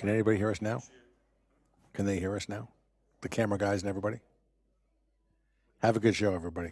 Can anybody hear us now? Can they hear us now? The camera guys and everybody? Have a good show, everybody.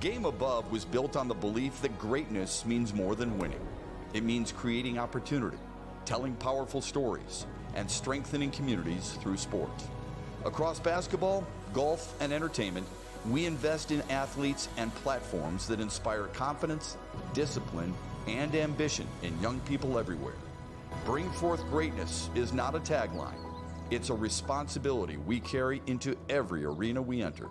Game Above was built on the belief that greatness means more than winning. It means creating opportunity, telling powerful stories, and strengthening communities through sport. Across basketball, golf, and entertainment, we invest in athletes and platforms that inspire confidence, discipline, and ambition in young people everywhere. Bring forth greatness is not a tagline. It's a responsibility we carry into every arena we enter.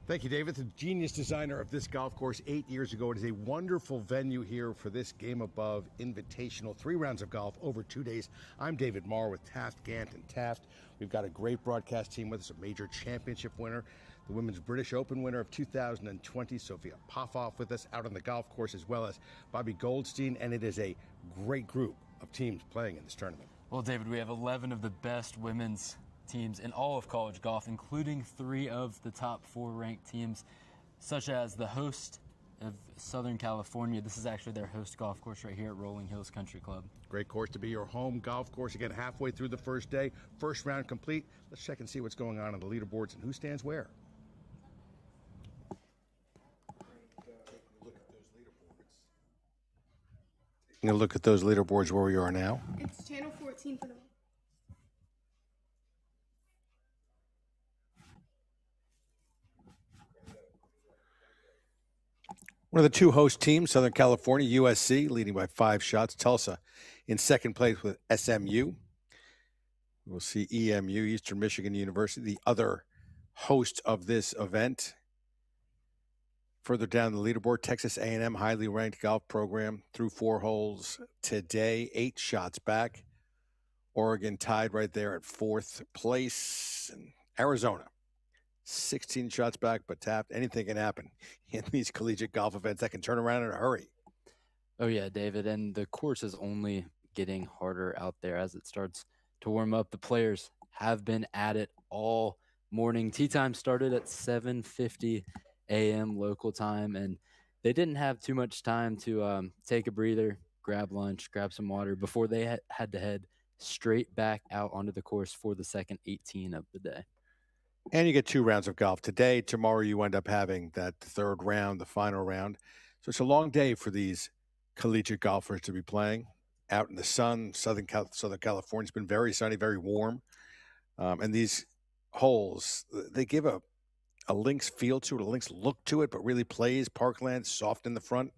Thank you, David, the genius designer of this golf course 8 years ago. It is a wonderful venue here for this Game Above Invitational. 3 rounds of golf over 2 days. I'm David Marr with Taft, Gant, and Taft. We've got a great broadcast team with us, a major championship winner, the Women's British Open winner of 2020, Sophia Popoff, with us out on the golf course, as well as Bobby Goldstein, and it is a great group of teams playing in this tournament. Well, David, we have 11 of the best women's teams in all of college golf, including 3 of the top 4 ranked teams, such as the host of Southern California. This is actually their host golf course right here at Rolling Hills Country Club. Great course to be your home golf course. Again, halfway through the first day, first round complete. Let's check and see what's going on the leaderboards and who stands where. Taking a look at those leaderboards where we are now. It's channel 14 for the One of the two host teams, Southern California, USC, leading by 5 shots. Tulsa in second place with SMU. We'll see EMU, Eastern Michigan University, the other host of this event. Further down the leaderboard, Texas A&M, highly ranked golf program, through 4 holes today, 8 shots back. Oregon tied right there at 4th place. And Arizona, 16 shots back, but tapped. Anything can happen in these collegiate golf events that can turn around in a hurry. Oh, yeah, David. And the course is only getting harder out there as it starts to warm up. The players have been at it all morning. Tee time started at 7:50 a.m. local time, and they didn't have too much time to take a breather, grab lunch, grab some water before they had to head straight back out onto the course for the second 18 of the day. And you get 2 rounds of golf today. Tomorrow you end up having that 3rd round, the final round. So it's a long day for these collegiate golfers to be playing out in the sun. Southern California has been very sunny, very warm. And these holes, they give a links feel to it, a links look to it, but really plays parkland, soft in the front,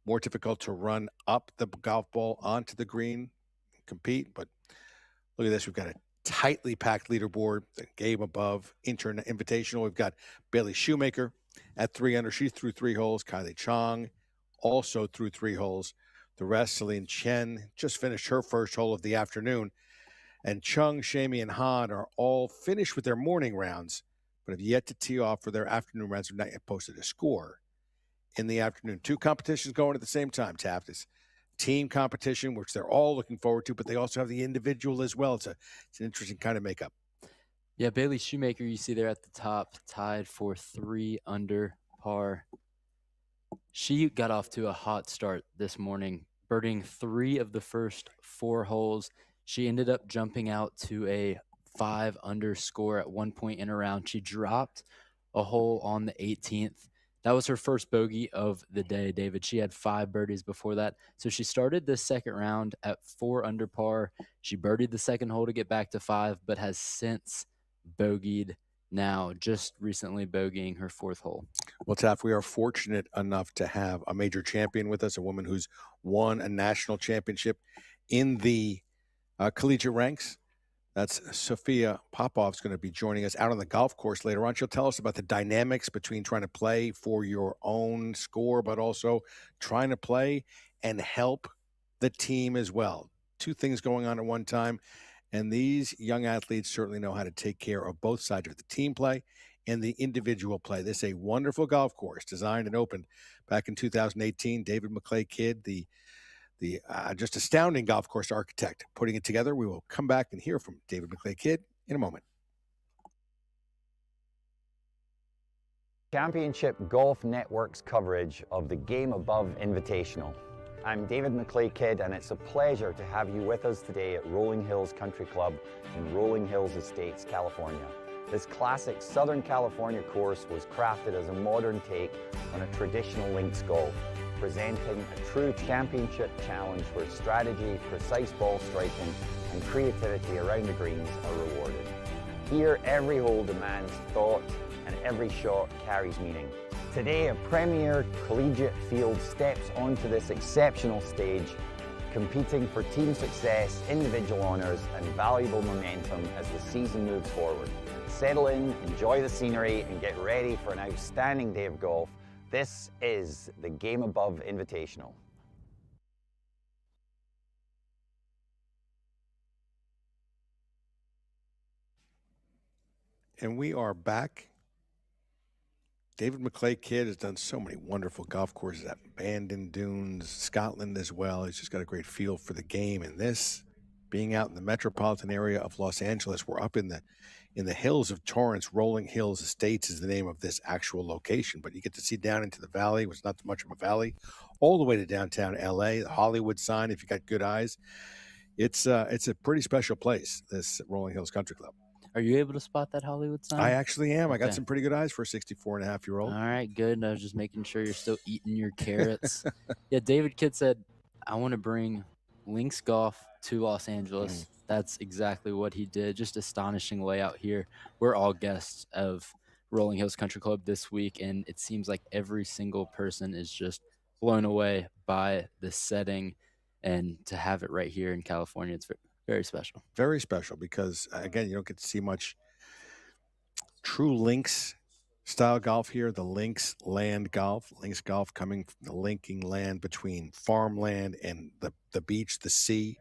more difficult to run up the golf ball onto the green, compete. But look at this. We've got a tightly packed leaderboard, the GameAbove Invitational. We've got Bailey Shoemaker at 3 under. She's through 3 holes. Kylie Chong also through 3 holes. The rest, Celine Chen just finished her first hole of the afternoon. And Chung, Shamey, and Han are all finished with their morning rounds, but have yet to tee off for their afternoon rounds. Have not yet posted a score in the afternoon. 2 competitions going at the same time, Taft. This team competition, which they're all looking forward to, but they also have the individual as well. It's an interesting kind of makeup. Yeah, Bailey Shoemaker, you see there at the top, tied for 3 under par. She got off to a hot start this morning, birding 3 of the first 4 holes. She ended up jumping out to a 5 under score at one point in a round. She dropped a hole on the 18th. That was her first bogey of the day, David. She had 5 birdies before that. So she started the second round at 4 under par. She birdied the second hole to get back to 5, but has since bogeyed now, just recently bogeying her 4th hole. Well, Taft, we are fortunate enough to have a major champion with us, a woman who's won a national championship in the collegiate ranks. That's Sophia Popov's going to be joining us out on the golf course later on. She'll tell us about the dynamics between trying to play for your own score, but also trying to play and help the team as well. 2 things going on at one time. And these young athletes certainly know how to take care of both sides of the team play and the individual play. This is a wonderful golf course designed and opened back in 2018. David McClay Kidd, the just astounding golf course architect, putting it together. We will come back and hear from David McClay Kidd in a moment. Championship Golf Network's coverage of the GameAbove Invitational. I'm David McClay Kidd, and it's a pleasure to have you with us today at Rolling Hills Country Club in Rolling Hills Estates, California. This classic Southern California course was crafted as a modern take on a traditional links golf, presenting a true championship challenge where strategy, precise ball striking, and creativity around the greens are rewarded. Here, every hole demands thought, and every shot carries meaning. Today, a premier collegiate field steps onto this exceptional stage, competing for team success, individual honors, and valuable momentum as the season moves forward. Settle in, enjoy the scenery, and get ready for an outstanding day of golf. This is the GameAbove Invitational. And we are back. David McClay Kidd has done so many wonderful golf courses at Bandon Dunes, Scotland as well. He's just got a great feel for the game. And this, being out in the metropolitan area of Los Angeles, we're up in the hills of Torrance. Rolling Hills Estates is the name of this actual location. But you get to see down into the valley, which is not much of a valley, all the way to downtown LA, the Hollywood sign, if you got good eyes. It's a pretty special place, this Rolling Hills Country Club. Are you able to spot that Hollywood sign? I actually am. Okay. I got some pretty good eyes for a 64-and-a-half-year-old. All right, good. I was just making sure you're still eating your carrots. Yeah, David Kidd said, I want to bring links golf to Los Angeles. That's exactly what he did. Just astonishing layout here. We're all guests of Rolling Hills Country Club this week, and it seems like every single person is just blown away by the setting, and to have it right here in California, it's very special. Very special because, again, you don't get to see much true links style golf here. The links land golf, links golf coming from the linking land between farmland and the beach, the sea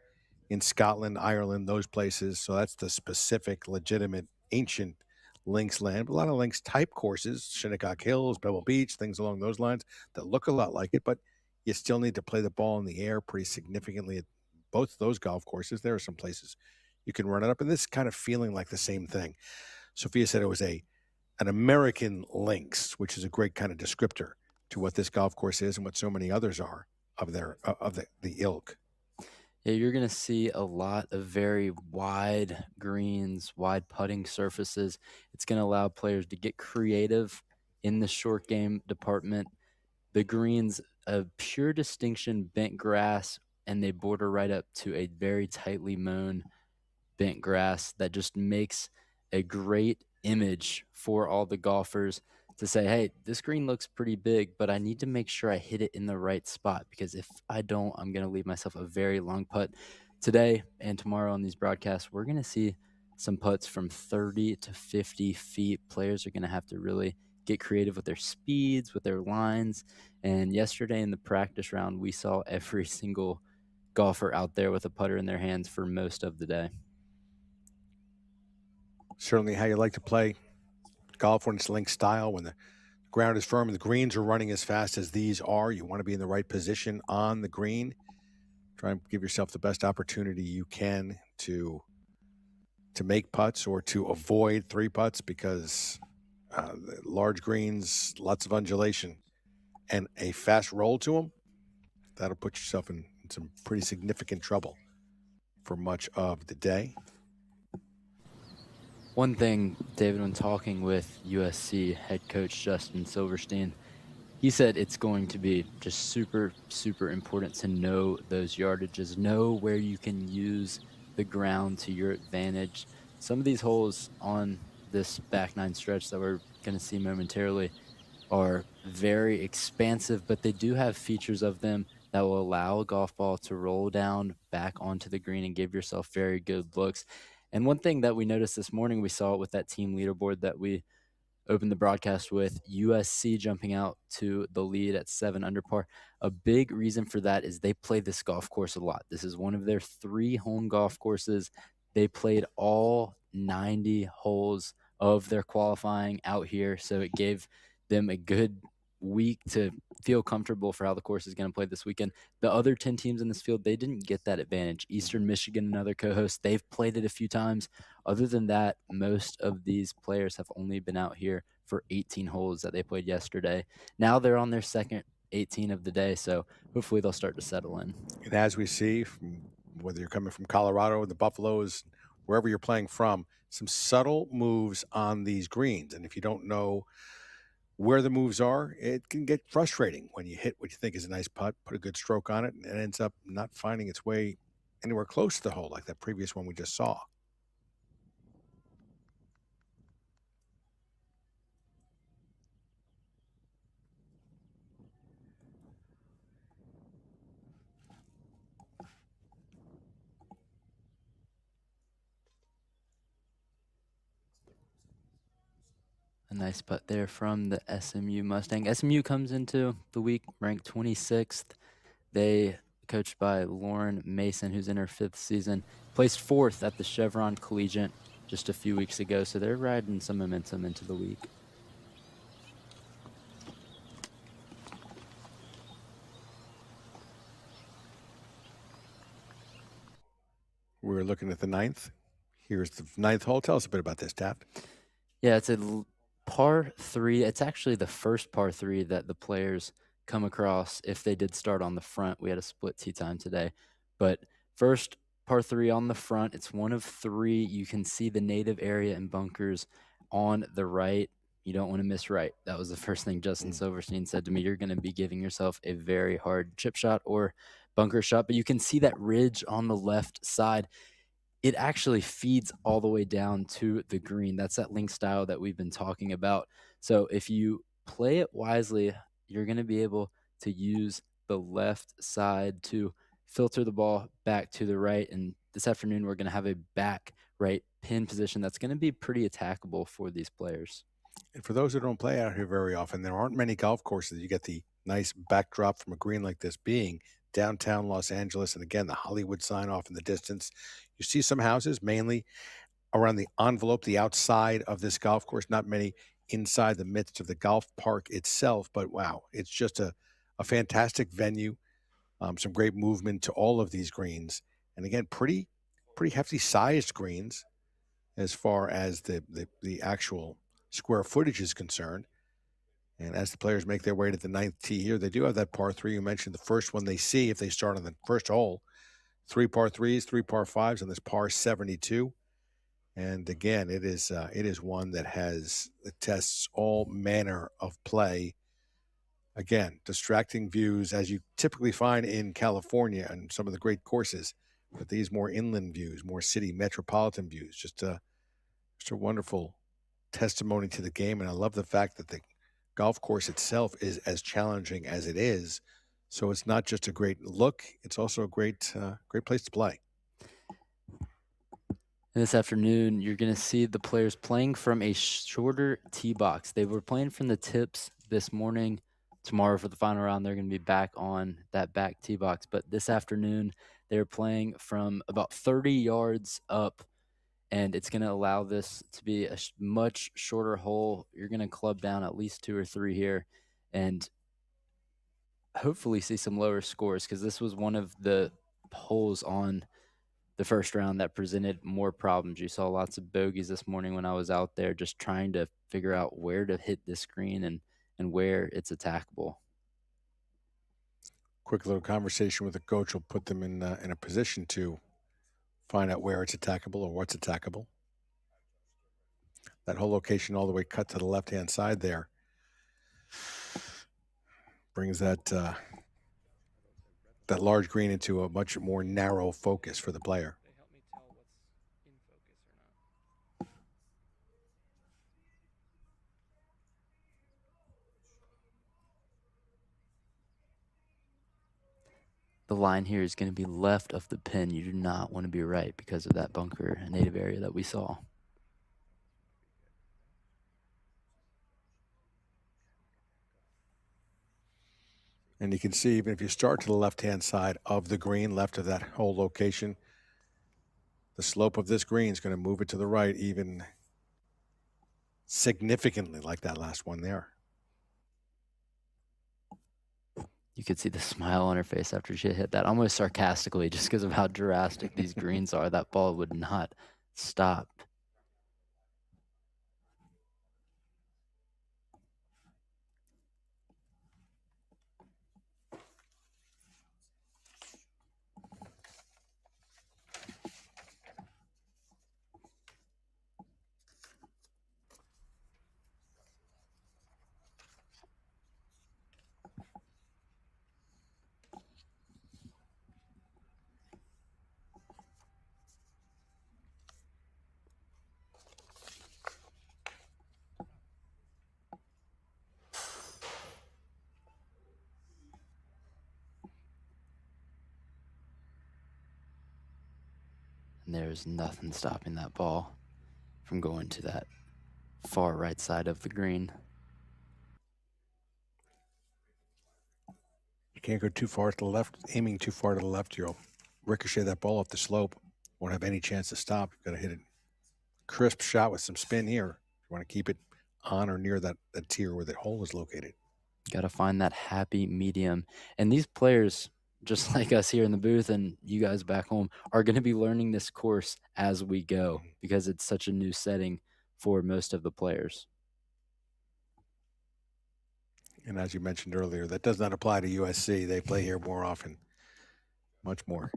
in Scotland, Ireland, those places. So that's the specific, legitimate, ancient links land. But a lot of links type courses, Shinnecock Hills, Pebble Beach, things along those lines that look a lot like it, but you still need to play the ball in the air pretty significantly at both of those golf courses. There are some places you can run it up, and this is kind of feeling like the same thing. Sophia said it was an American links, which is a great kind of descriptor to what this golf course is and what so many others are of the ilk. Yeah, you're going to see a lot of very wide greens, wide putting surfaces. It's going to allow players to get creative in the short game department. The greens, a pure distinction bent grass, and they border right up to a very tightly mown bent grass that just makes a great image for all the golfers to say, hey, this green looks pretty big, but I need to make sure I hit it in the right spot, because if I don't, I'm going to leave myself a very long putt. Today and tomorrow on these broadcasts, we're going to see some putts from 30 to 50 feet. Players are going to have to really get creative with their speeds, with their lines. And yesterday in the practice round, we saw every single golfer out there with a putter in their hands for most of the day. Certainly how you like to play golf when it's link style, when the ground is firm and the greens are running as fast as these are. You want to be in the right position on the green. Try and give yourself the best opportunity you can to make putts or to avoid three putts, because the large greens, lots of undulation, and a fast roll to them, that'll put yourself in some pretty significant trouble for much of the day. One thing, David, when talking with USC head coach Justin Silverstein, he said it's going to be just super, super important to know those yardages, know where you can use the ground to your advantage. Some of these holes on this back nine stretch that we're going to see momentarily are very expansive, but they do have features of them that will allow a golf ball to roll down back onto the green and give yourself very good looks. And one thing that we noticed this morning, we saw it with that team leaderboard that we opened the broadcast with, USC jumping out to the lead at 7 under par. A big reason for that is they play this golf course a lot. This is one of their 3 home golf courses. They played all 90 holes of their qualifying out here, so it gave them a good week to feel comfortable for how the course is going to play this weekend. The other 10 teams in this field, they didn't get that advantage. Eastern Michigan, another co-host, they've played it a few times. Other than that, most of these players have only been out here for 18 holes that they played yesterday. Now they're on their second 18 of the day, so hopefully they'll start to settle in. And as we see, from whether you're coming from Colorado or the Buffaloes, wherever you're playing from, some subtle moves on these greens. And if you don't know where the moves are, it can get frustrating when you hit what you think is a nice putt, put a good stroke on it, and it ends up not finding its way anywhere close to the hole like that previous one we just saw. A nice putt there from the SMU Mustang. SMU comes into the week ranked 26th. They, coached by Lauren Mason, who's in her 5th season, placed 4th at the Chevron Collegiate just a few weeks ago, so they're riding some momentum into the week. We're looking at the 9th. Here's the 9th hole. Tell us a bit about this, Taft. Yeah, it's a par 3. It's actually the first par 3 that the players come across if they did start on the front. We had a split tee time today. But first par 3 on the front. It's one of 3. You can see the native area and bunkers on the right. You don't want to miss right. That was the first thing Justin Silverstein said to me. You're going to be giving yourself a very hard chip shot or bunker shot. But you can see that ridge on the left side. it actually feeds all the way down to the green. That's that link style that we've been talking about. So if you play it wisely, you're going to be able to use the left side to filter the ball back to the right. And this afternoon, we're going to have a back right pin position that's going to be pretty attackable for these players. And for those who don't play out here very often, there aren't many golf courses that you get the nice backdrop from a green like this being downtown Los Angeles. And again, the Hollywood sign off in the distance. You see some houses mainly around the envelope, the outside of this golf course, not many inside the midst of the golf park itself. But wow, it's just a fantastic venue. Some great movement to all of these greens. And again, pretty hefty sized greens as far as the actual square footage is concerned. And as the players make their way to the ninth tee here, they do have that par three. You mentioned the first one they see if they start on the first hole. 3 par threes, 3 par fives on this par 72. And again, it is one that tests all manner of play. Again, distracting views as you typically find in California and some of the great courses, but these more inland views, more city metropolitan views, just a wonderful testimony to the game. And I love the fact that the golf course itself is as challenging as it is. So it's not just a great look, it's also a great place to play. And this afternoon, you're going to see the players playing from a shorter tee box. They were playing from the tips this morning. Tomorrow for the final round, they're going to be back on that back tee box. But this afternoon, they're playing from about 30 yards up, and it's going to allow this to be a much shorter hole. You're going to club down at least 2 or 3 here and hopefully see some lower scores, because this was one of the holes on the first round that presented more problems. You saw lots of bogeys this morning when I was out there just trying to figure out where to hit this green and where it's attackable. Quick little conversation with the coach will put them in a position to find out where it's attackable or what's attackable. That whole location all the way cut to the left-hand side there brings that large green into a much more narrow focus for the player. The line here is going to be left of the pin. You do not want to be right because of that bunker native area that we saw. And you can see, even if you start to the left-hand side of the green, left of that whole location, the slope of this green is going to move it to the right even significantly, like that last one there. You could see the smile on her face after she hit that, almost sarcastically, just because of how drastic these greens are. That ball would not stop. And there's nothing stopping that ball from going to that far right side of the green. You can't go too far to the left. Aiming too far to the left, you'll ricochet that ball off the slope. Won't have any chance to stop. You've got to hit a crisp shot with some spin here. You want to keep it on or near that tier where the hole is located. Got to find that happy medium. And these players, just like us here in the booth and you guys back home, are going to be learning this course as we go because it's such a new setting for most of the players. And as you mentioned earlier, that does not apply to USC. They play here more often, much more.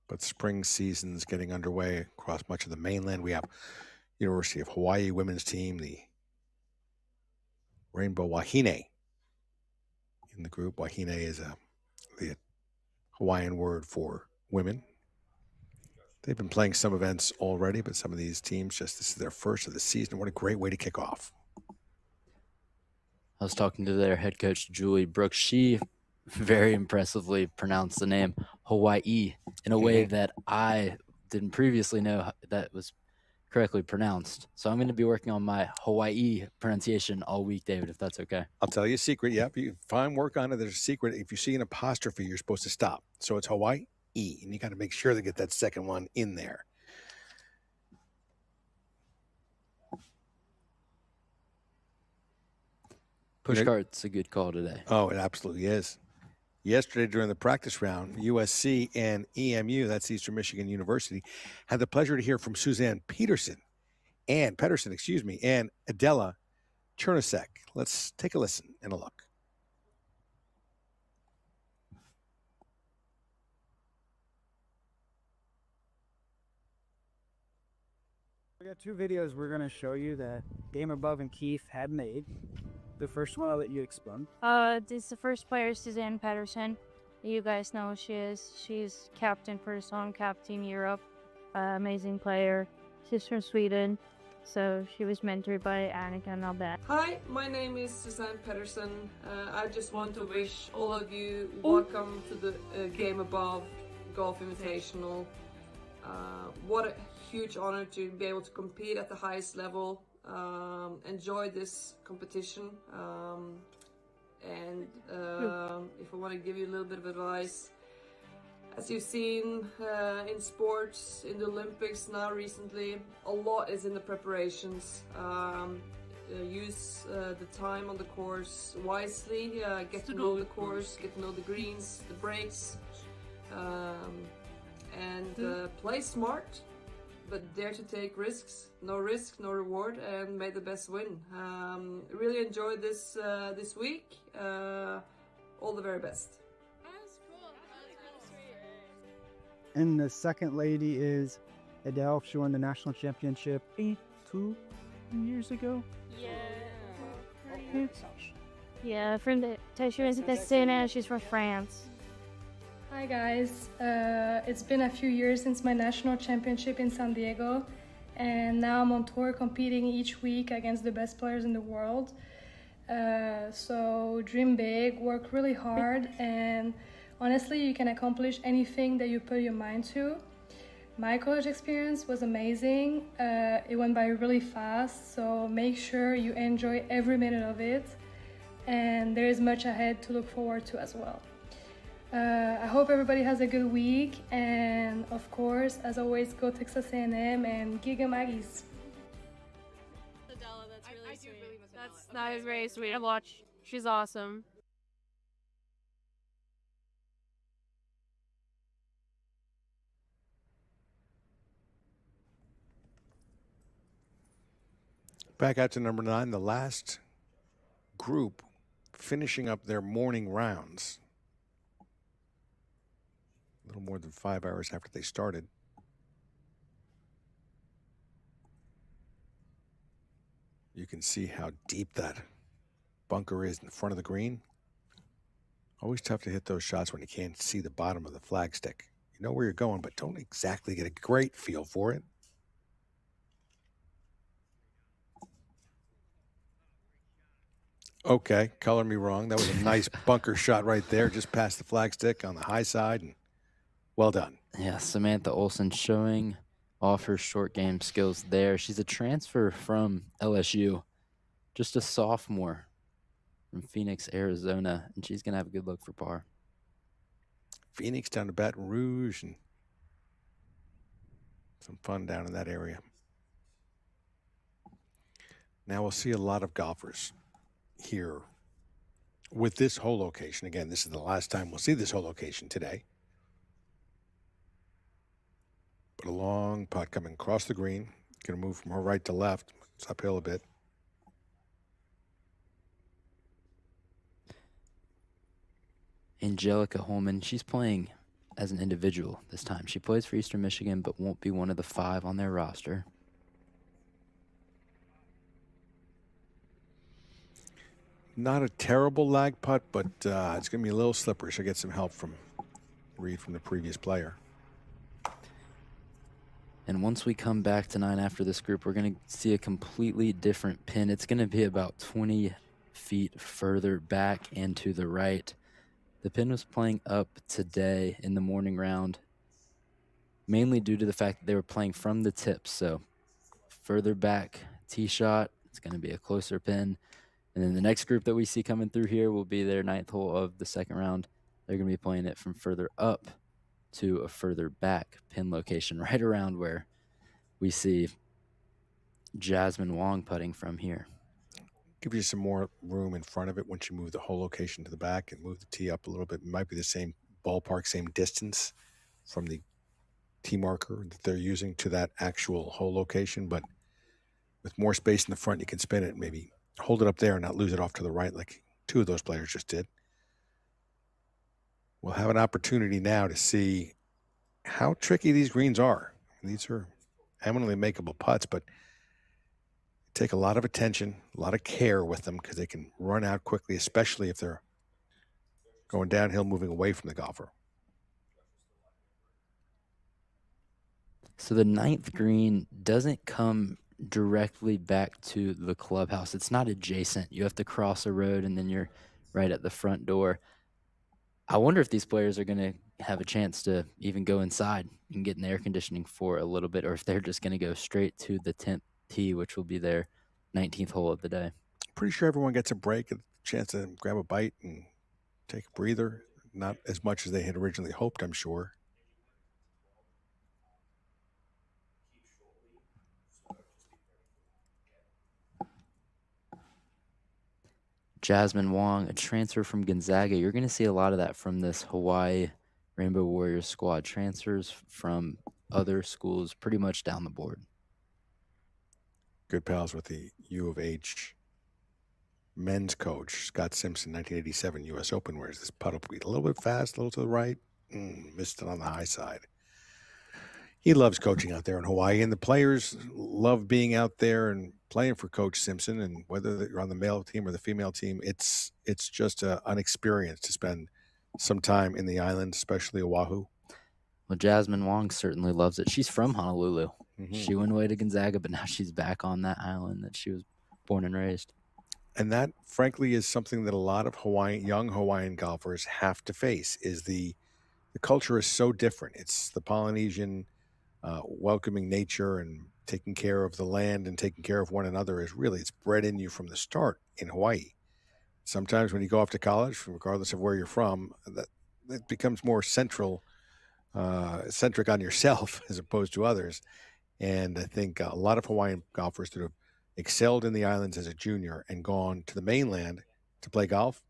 But spring season's getting underway across much of the mainland. We have University of Hawaii women's team, the Rainbow Wahine in the group. Wahine is the Hawaiian word for women. They've been playing some events already, but some of these teams, this is their first of the season. What a great way to kick off. I was talking to their head coach, Julie Brooks. She very impressively pronounced the name Hawaii in a way that I didn't previously know that was correctly pronounced. So I'm going to be working on my Hawaii pronunciation all week, David, if that's okay. I'll tell you a secret. Yep, you fine, work on it. There's a secret. If you see an apostrophe, you're supposed to stop. So it's Hawaii, and you got to make sure to get that second one in there. Pushcart's a good call today. Oh, it absolutely is. Yesterday during the practice round, USC and EMU, that's Eastern Michigan University, had the pleasure to hear from Suzanne Pedersen, and Adela Chernusek. Let's take a listen and a look. We got two videos we're going to show you that GameAbove and Keith had made. The first one I'll let you explain. This is the first player, Suzanne Pedersen. You guys know who she is. She's captain for the Song Cap Team Europe. Amazing player. She's from Sweden. So she was mentored by Annika and Albert. Hi, my name is Suzanne Pedersen. I just want to wish all of you welcome to the GameAbove Golf Invitational. What a huge honor to be able to compete at the highest level. Enjoy this competition, and if I want to give you a little bit of advice, as you've seen in sports, in the Olympics now recently, a lot is in the preparations. Use the time on the course wisely, get to know the course, get to know the greens, the breaks, and play smart. But dare to take risks. No risk, no reward, and may the best win. Really enjoyed this this week. All the very best. And the second lady is Adele. She won the national championship 2 years ago. Yeah, from the Testimonials. She's from France. Hi guys, it's been a few years since my national championship in San Diego, and now I'm on tour competing each week against the best players in the world. So dream big, work really hard, and honestly you can accomplish anything that you put your mind to. My college experience was amazing. It went by really fast, so make sure you enjoy every minute of it, and there is much ahead to look forward to as well. I hope everybody has a good week, and of course, as always, go Texas A&M and Giga Maggies. Adela, that's really sweet. That is very sweet to watch. She's awesome. Back out to number 9, the last group finishing up their morning rounds. A little more than 5 hours after they started. You can see how deep that bunker is in the front of the green. Always tough to hit those shots when you can't see the bottom of the flagstick. You know where you're going, but don't exactly get a great feel for it. Okay, color me wrong. That was a nice bunker shot right there, just past the flagstick on the high side, and well done. Yeah, Samantha Olson showing off her short game skills there. She's a transfer from LSU, just a sophomore from Phoenix, Arizona, and she's going to have a good look for par. Phoenix down to Baton Rouge, and some fun down in that area. Now we'll see a lot of golfers here with this hole location. Again, this is the last time we'll see this hole location today. But a long putt coming across the green. Going to move from her right to left. It's uphill a bit. Angelica Holman, she's playing as an individual this time. She plays for Eastern Michigan, but won't be one of the 5 on their roster. Not a terrible lag putt, but it's going to be a little slippery. She'll get some help from read from the previous player. And once we come back to 9 after this group, we're going to see a completely different pin. It's going to be about 20 feet further back and to the right. The pin was playing up today in the morning round, mainly due to the fact that they were playing from the tips. So further back tee shot, it's going to be a closer pin. And then the next group that we see coming through here will be their 9th hole of the second round. They're going to be playing it from further up to a further back pin location, right around where we see Jasmine Wong putting from here. Give you some more room in front of it once you move the hole location to the back and move the tee up a little bit. It might be the same ballpark, same distance from the tee marker that they're using to that actual hole location, but with more space in the front, you can spin it and maybe hold it up there and not lose it off to the right like two of those players just did. We'll have an opportunity now to see how tricky these greens are. These are eminently makeable putts, but take a lot of attention, a lot of care with them because they can run out quickly, especially if they're going downhill, moving away from the golfer. So the 9th green doesn't come directly back to the clubhouse. It's not adjacent. You have to cross a road and then you're right at the front door. I wonder if these players are going to have a chance to even go inside and get in the air conditioning for a little bit, or if they're just going to go straight to the 10th tee, which will be their 19th hole of the day. Pretty sure everyone gets a break, a chance to grab a bite and take a breather. Not as much as they had originally hoped, I'm sure. Jasmine Wong, a transfer from Gonzaga. You're going to see a lot of that from this Hawaii Rainbow Warriors squad. Transfers from other schools pretty much down the board. Good pals with the U of H men's coach, Scott Simpson, 1987 U.S. Open, whereas this putt will be a little bit fast, a little to the right. Missed it on the high side. He loves coaching out there in Hawaii, and the players love being out there and playing for Coach Simpson. And whether you're on the male team or the female team, it's just an experience to spend some time in the island, especially Oahu. Well, Jasmine Wong certainly loves it. She's from Honolulu. Mm-hmm. She went away to Gonzaga, but now she's back on that island that she was born and raised. And that, frankly, is something that a lot of young Hawaiian golfers have to face. Is the culture is so different. It's the Polynesian welcoming nature and taking care of the land and taking care of one another it's bred in you from the start in Hawaii. Sometimes when you go off to college, regardless of where you're from, that becomes more centric on yourself as opposed to others. And I think a lot of Hawaiian golfers that have excelled in the islands as a junior and gone to the mainland to play golf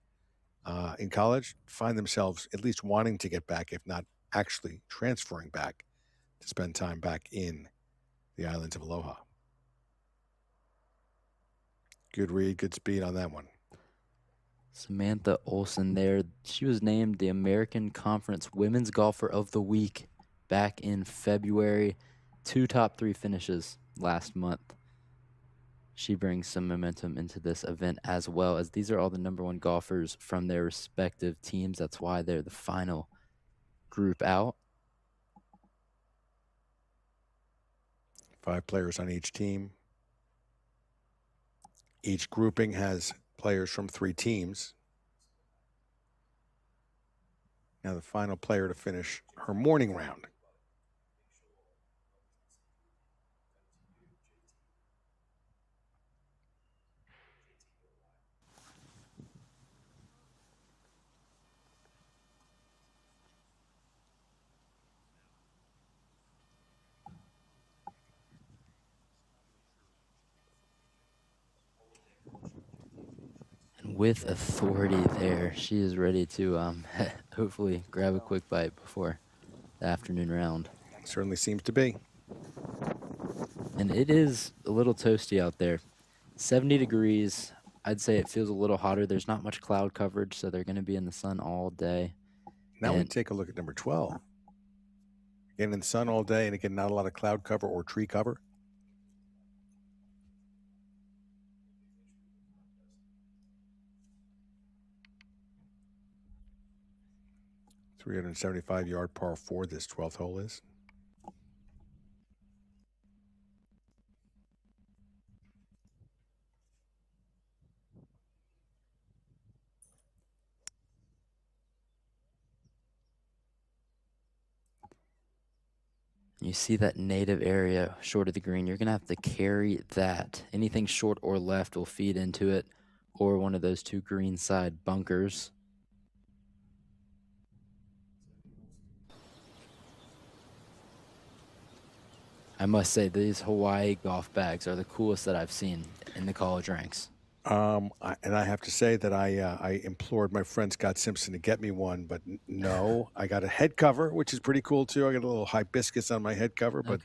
in college find themselves at least wanting to get back, if not actually transferring back to spend time back in the islands of Aloha. Good read, good speed on that one. Samantha Olson there. She was named the American Conference Women's Golfer of the Week back in February. 2 top 3 finishes last month. She brings some momentum into this event as well, as these are all the number 1 golfers from their respective teams. That's why they're the final group out. 5 players on each team. Each grouping has players from 3 teams. Now the final player to finish her morning round. With authority there, she is ready to hopefully grab a quick bite before the afternoon round. Certainly seems to be. And it is a little toasty out there. 70 degrees. I'd say it feels a little hotter. There's not much cloud coverage, so they're going to be in the sun all day. Now we take a look at number 12. Again, in the sun all day, and again, not a lot of cloud cover or tree cover. 375-yard par 4 this 12th hole is. You see that native area short of the green, you're going to have to carry that. Anything short or left will feed into it, or one of those two green side bunkers. I must say, these Hawaii golf bags are the coolest that I've seen in the college ranks. And I have to say that I implored my friend Scott Simpson to get me one, but no. I got a head cover, which is pretty cool too. I got a little hibiscus on my head cover, but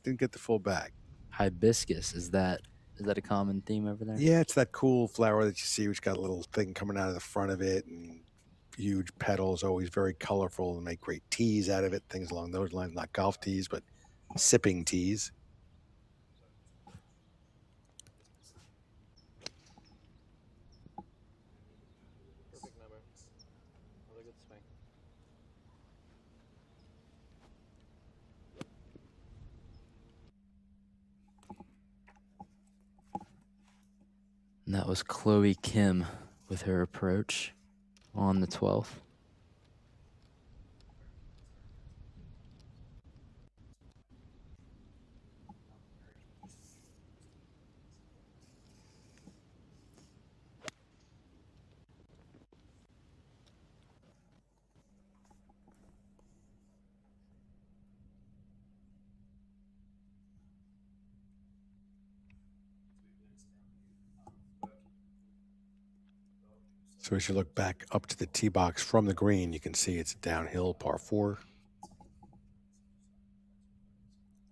didn't get the full bag. Hibiscus, is that a common theme over there? Yeah, it's that cool flower that you see, which got a little thing coming out of the front of it, and huge petals, always very colorful, and make great teas out of it, things along those lines. Not golf teas, but sipping teas. And that was Chloe Kim with her approach on the 12th. So as you look back up to the tee box from the green, you can see it's a downhill par 4.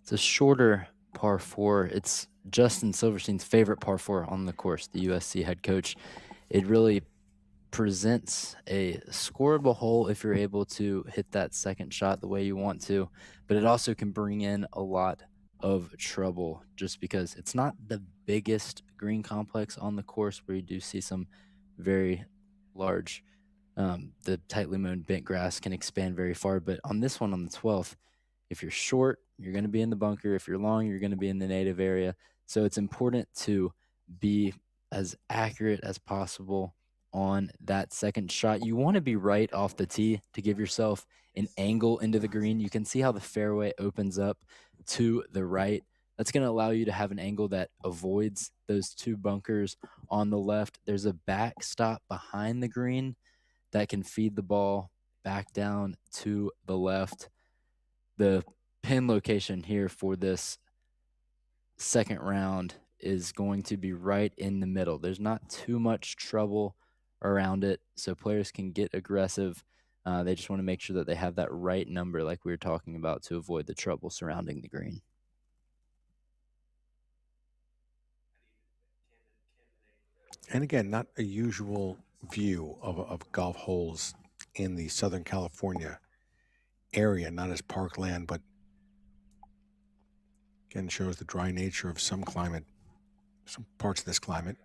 It's a shorter par 4. It's Justin Silverstein's favorite par 4 on the course, the USC head coach. It really presents a scoreable hole if you're able to hit that second shot the way you want to, but it also can bring in a lot of trouble just because it's not the biggest green complex on the course where you do see some very large, the tightly mown bent grass can expand very far, but on this one on the 12th, if you're short, you're going to be in the bunker. If you're long, you're going to be in the native area. So it's important to be as accurate as possible on that second shot. You want to be right off the tee to give yourself an angle into the green. You can see how the fairway opens up to the right. That's going to allow you to have an angle that avoids those two bunkers on the left. There's a backstop behind the green that can feed the ball back down to the left. The pin location here for this second round is going to be right in the middle. There's not too much trouble around it, so players can get aggressive. They just want to make sure that they have that right number like we were talking about to avoid the trouble surrounding the green. And again, not a usual view of golf holes in the Southern California area, not as parkland, but again shows the dry nature of some climate, some parts of this climate.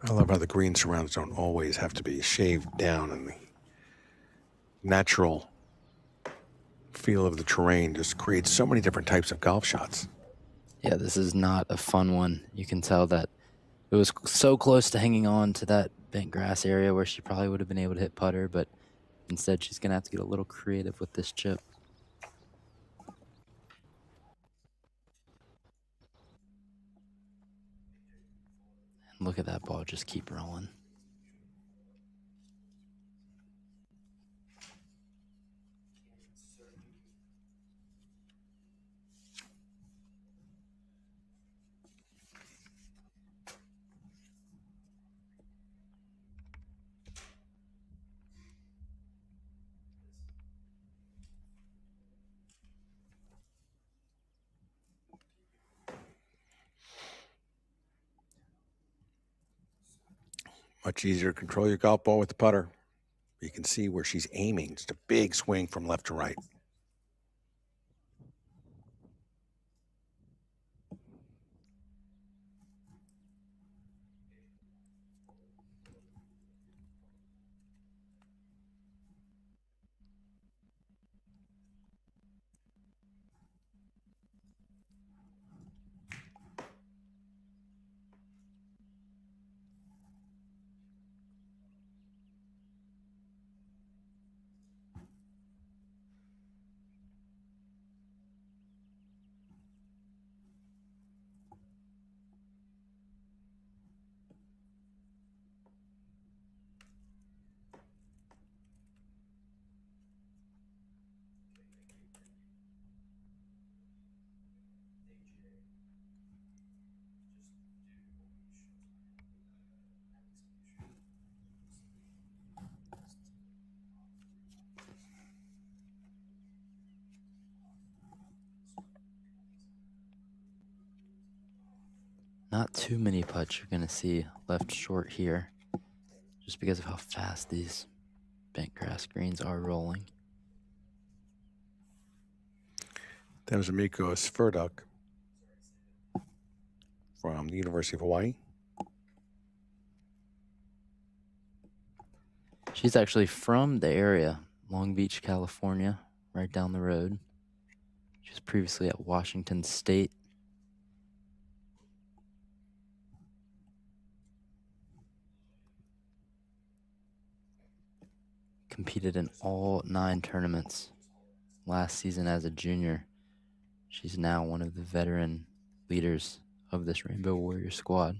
I love how the green surrounds don't always have to be shaved down, and the natural feel of the terrain just creates so many different types of golf shots. Yeah, this is not a fun one. You can tell that it was so close to hanging on to that bent grass area where she probably would have been able to hit putter, but instead she's going to have to get a little creative with this chip. And look at that ball just keep rolling. Much easier to control your golf ball with the putter. You can see where she's aiming. Just a big swing from left to right. Not too many putts you're going to see left short here, just because of how fast these bent grass greens are rolling. That was Amiko Sverduk from the University of Hawaii. She's actually from the area, Long Beach, California, right down the road. She was previously at Washington State. Competed in all 9 tournaments last season as a junior. She's now one of the veteran leaders of this Rainbow Warrior squad.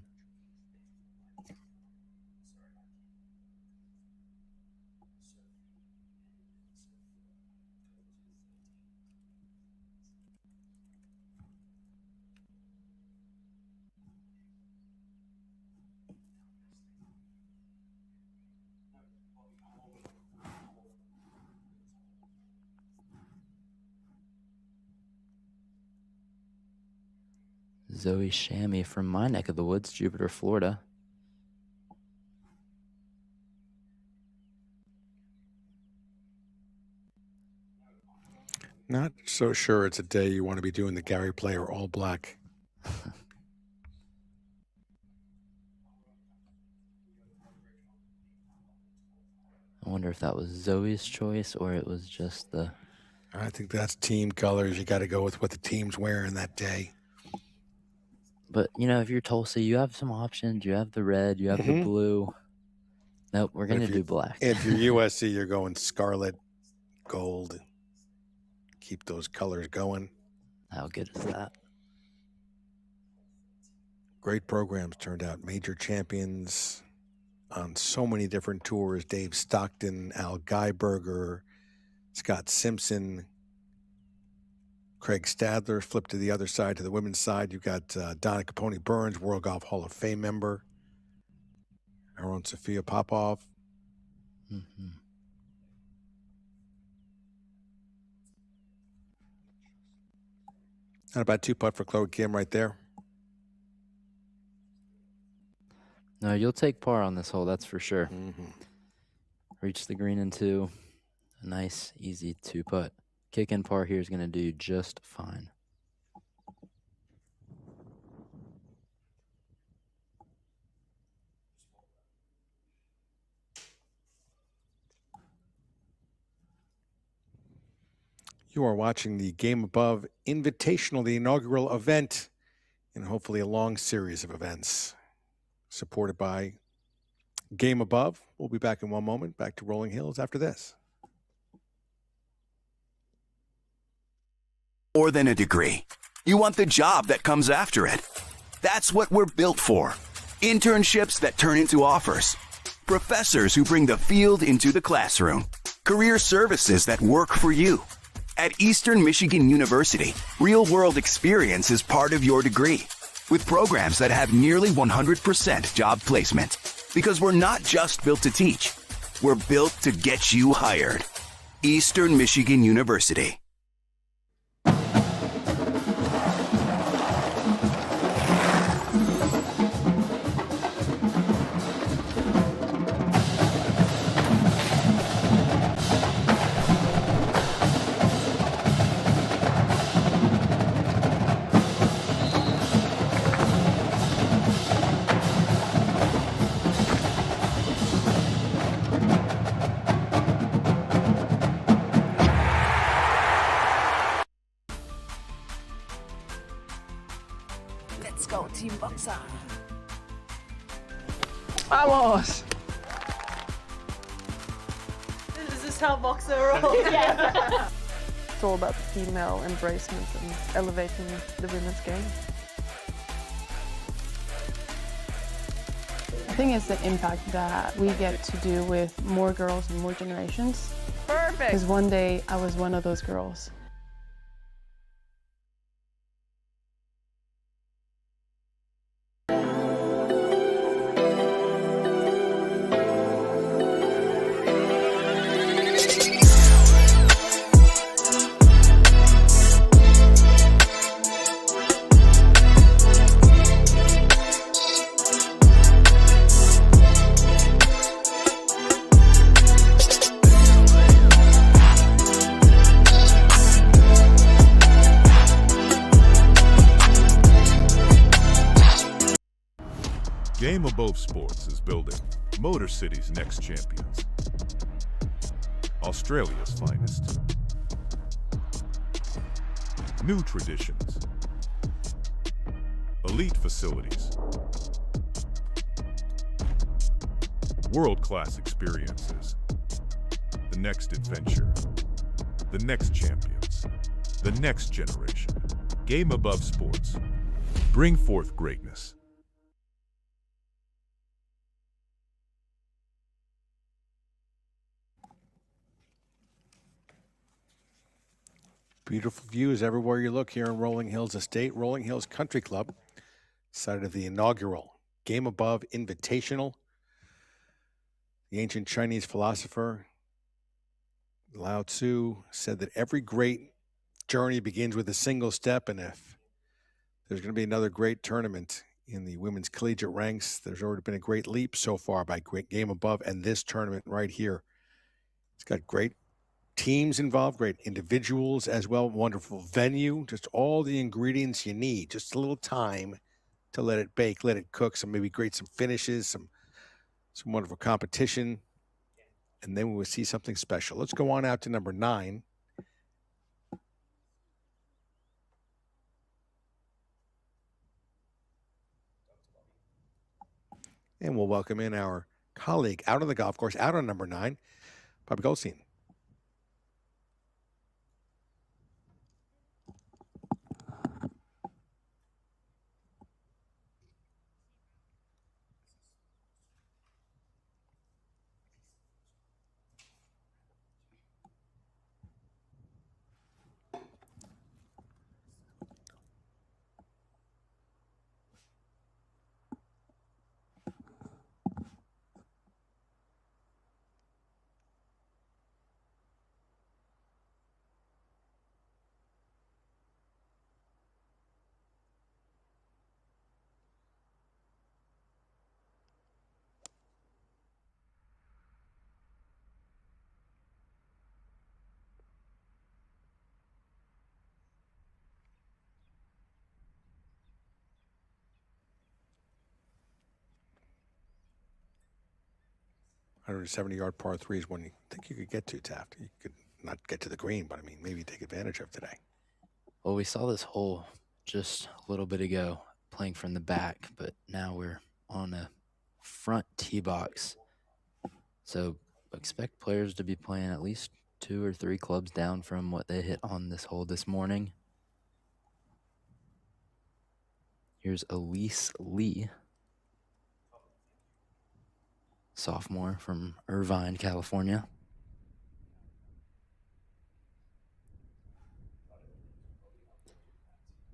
Zoe Shammy from my neck of the woods, Jupiter, Florida. Not so sure it's a day you want to be doing the Gary Player all black. I wonder if that was Zoe's choice or it was just the... I think that's team colors. You got to go with what the team's wearing that day. But, you know, if you're Tulsa, you have some options. You have the red, you have the blue. Nope, we're going to do black. If you're USC, you're going scarlet, gold. Keep those colors going. How good is that? Great programs turned out. Major champions on so many different tours. Dave Stockton, Al Geiberger, Scott Simpson, Craig Stadler. Flip to the other side, to the women's side. You've got Donna Capone Burns, World Golf Hall of Fame member. Our own Sophia Popov. Mm-hmm. Not about 2 putt for Chloe Kim right there. No, you'll take par on this hole, that's for sure. Mm-hmm. Reach the green in 2. A nice, easy 2 putt. Kick in par here is going to do just fine. You are watching the GameAbove Invitational, the inaugural event, and hopefully a long series of events supported by GameAbove. We'll be back in one moment. Back to Rolling Hills after this. More than a degree. You want the job that comes after it. That's what we're built for. Internships that turn into offers. Professors who bring the field into the classroom. Career services that work for you. At Eastern Michigan University, real-world experience is part of your degree, with programs that have nearly 100% job placement. Because we're not just built to teach, we're built to get you hired. Eastern Michigan University. Vamos! Is this how boxer rolls? Yeah. It's all about the female embracement and elevating the women's game. I think it's the impact that we get to do with more girls and more generations. Perfect. Because one day I was one of those girls. GameAbove Sports is building Motor City's next champions, Australia's finest, new traditions, elite facilities, world-class experiences, the next adventure, the next champions, the next generation. GameAbove Sports. Bring forth greatness. Beautiful views everywhere you look here in Rolling Hills Estate. Rolling Hills Country Club, site of the inaugural GameAbove Invitational. The ancient Chinese philosopher Lao Tzu said that every great journey begins with a single step, and if there's going to be another great tournament in the women's collegiate ranks, there's already been a great leap so far by GameAbove, and this tournament right here. It's got great teams involved, great individuals as well, wonderful venue, just all the ingredients you need, just a little time to let it bake, let it cook, some finishes, some wonderful competition, and then we will see something special. Let's go on out to number 9. And we'll welcome in our colleague out on the golf course, out on number 9, Bobby Goldstein. A 170-yard par 3 is one you think you could get to, Taft. You could not get to the green, but I mean, maybe take advantage of today. Well, we saw this hole just a little bit ago playing from the back, but now we're on a front tee box. So expect players to be playing at least 2 or 3 clubs down from what they hit on this hole this morning. Here's Elise Lee, sophomore from Irvine, California.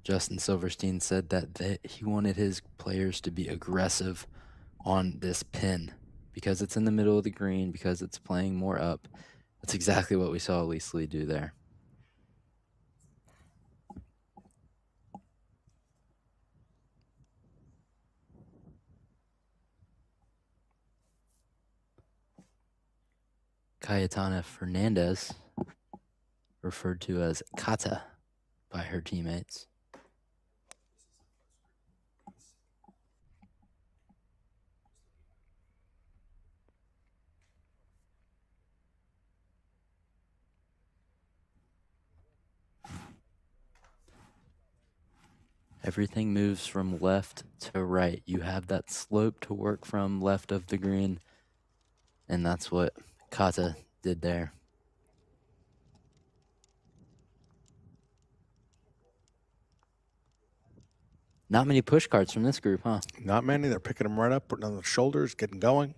Justin Silverstein said that he wanted his players to be aggressive on this pin because it's in the middle of the green, because it's playing more up. That's exactly what we saw Elise Lee do there. Cayetana Fernandez, referred to as Kata by her teammates. Everything moves from left to right. You have that slope to work from left of the green, and that's what Kata did there. Not many push carts from this group, huh? Not many. They're picking them right up, putting on their shoulders, getting going.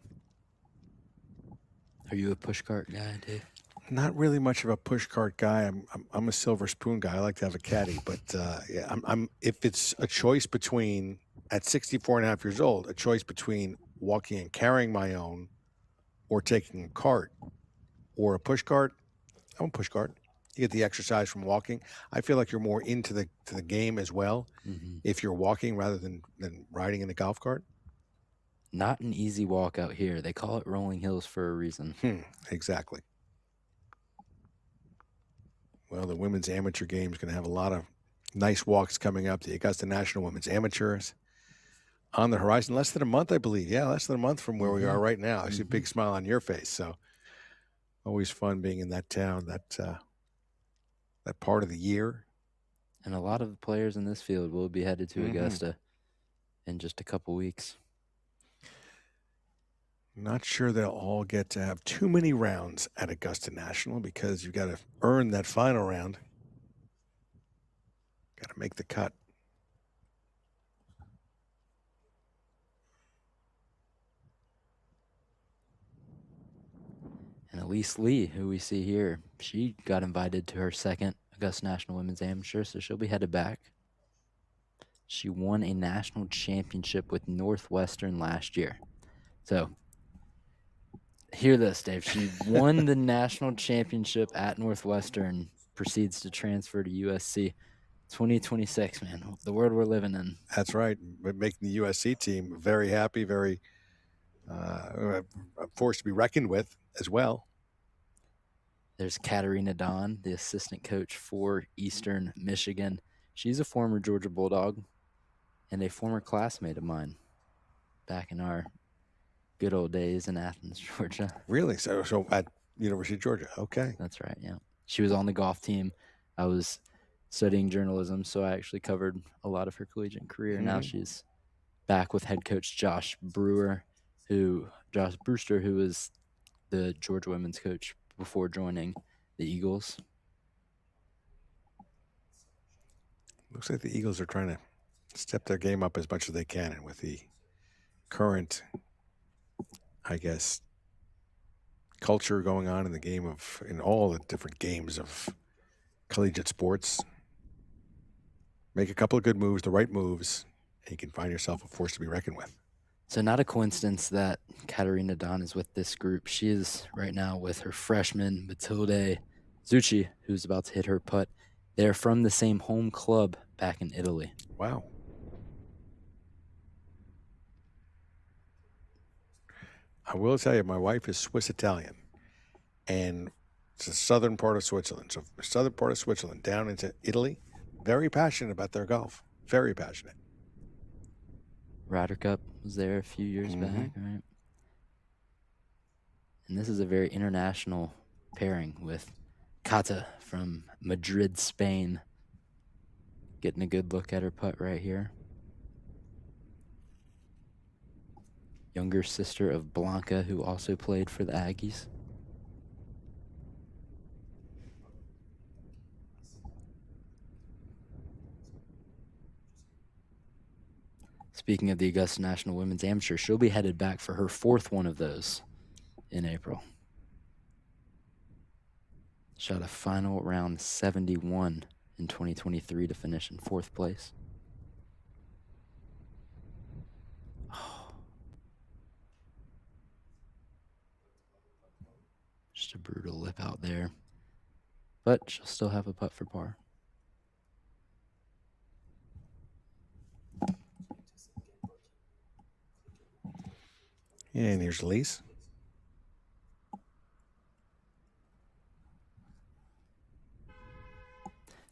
Are you a push cart guy, Dave? Not really much of a push cart guy. I'm a silver spoon guy. I like to have a caddy, but yeah, I'm if it's a choice between, at 64 and a half years old, a choice between walking and carrying my own or taking a cart or a push cart, I'm a push cart. You get the exercise from walking. I feel like you're more into the game as well if you're walking rather than riding in a golf cart. Not an easy walk out here. They call it Rolling Hills for a reason. Exactly. Well, the women's amateur game is going to have a lot of nice walks coming up. The Augusta National Women's Amateurs on the horizon. Less than a month, I believe. Yeah, less than a month from where we are right now. I see a big smile on your face. So always fun being in that town, that part of the year. And a lot of the players in this field will be headed to Augusta in just a couple weeks. Not sure they'll all get to have too many rounds at Augusta National because you've got to earn that final round. Got to make the cut. And Elise Lee, who we see here, she got invited to her second Augusta National Women's Amateur, so she'll be headed back. She won a national championship with Northwestern last year. So, hear this, Dave. She won the national championship at Northwestern, proceeds to transfer to USC. 2026, man, the world we're living in. That's right. Making the USC team very happy, very forced to be reckoned with as well. There's Katarina Don, the assistant coach for Eastern Michigan. She's a former Georgia Bulldog and a former classmate of mine back in our good old days in Athens, Georgia. Really? So at University of Georgia. Okay. That's right, yeah. She was on the golf team. I was studying journalism, so I actually covered a lot of her collegiate career. Now she's back with head coach Josh Brewster, who was the Georgia women's coach before joining the Eagles. Looks like the Eagles are trying to step their game up as much as they can, and with the current, I guess, culture going on in the game in all the different games of collegiate sports, make a couple of good moves, the right moves, and you can find yourself a force to be reckoned with. So not a coincidence that Katarina Don is with this group. She is right now with her freshman, Matilde Zucchi, who's about to hit her putt. They're from the same home club back in Italy. Wow. I will tell you, my wife is Swiss-Italian, and it's the southern part of Switzerland. So southern part of Switzerland down into Italy, very passionate about their golf. Very passionate. Ryder Cup was there a few years back, right? And this is a very international pairing with Kata from Madrid, Spain. Getting a good look at her putt right here. Younger sister of Blanca, who also played for the Aggies. Speaking of the Augusta National Women's Amateur, she'll be headed back for her fourth one of those in April. Shot a final round 71 in 2023 to finish in fourth place. Oh. Just a brutal lip out there. But she'll still have a putt for par. And here's Elise.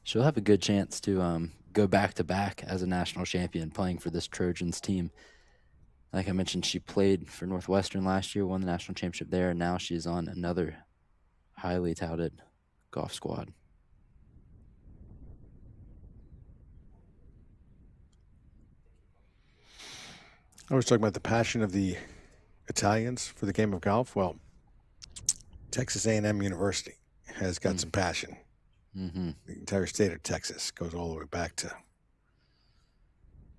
She'll have a good chance to go back-to-back as a national champion playing for this Trojans team. Like I mentioned, she played for Northwestern last year, won the national championship there, and now she's on another highly touted golf squad. I was talking about the passion of the Italians for the game of golf. Well, Texas A&M University has got some passion. Mm-hmm. The entire state of Texas goes all the way back to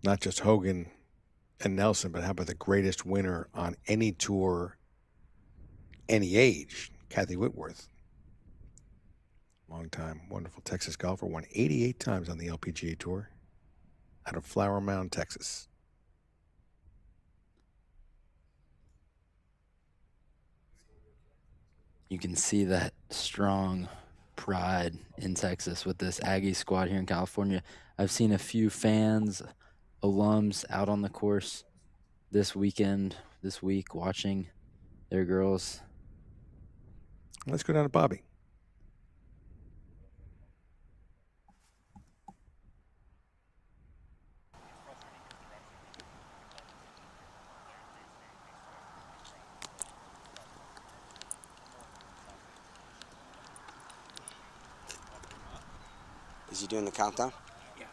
not just Hogan and Nelson, but how about the greatest winner on any tour, any age, Kathy Whitworth. Long time, wonderful Texas golfer, won 88 times on the LPGA Tour out of Flower Mound, Texas. You can see that strong pride in Texas with this Aggie squad here in California. I've seen a few fans, alums out on the course this week, watching their girls. Let's go down to Bobby. Is he doing the countdown? Yeah.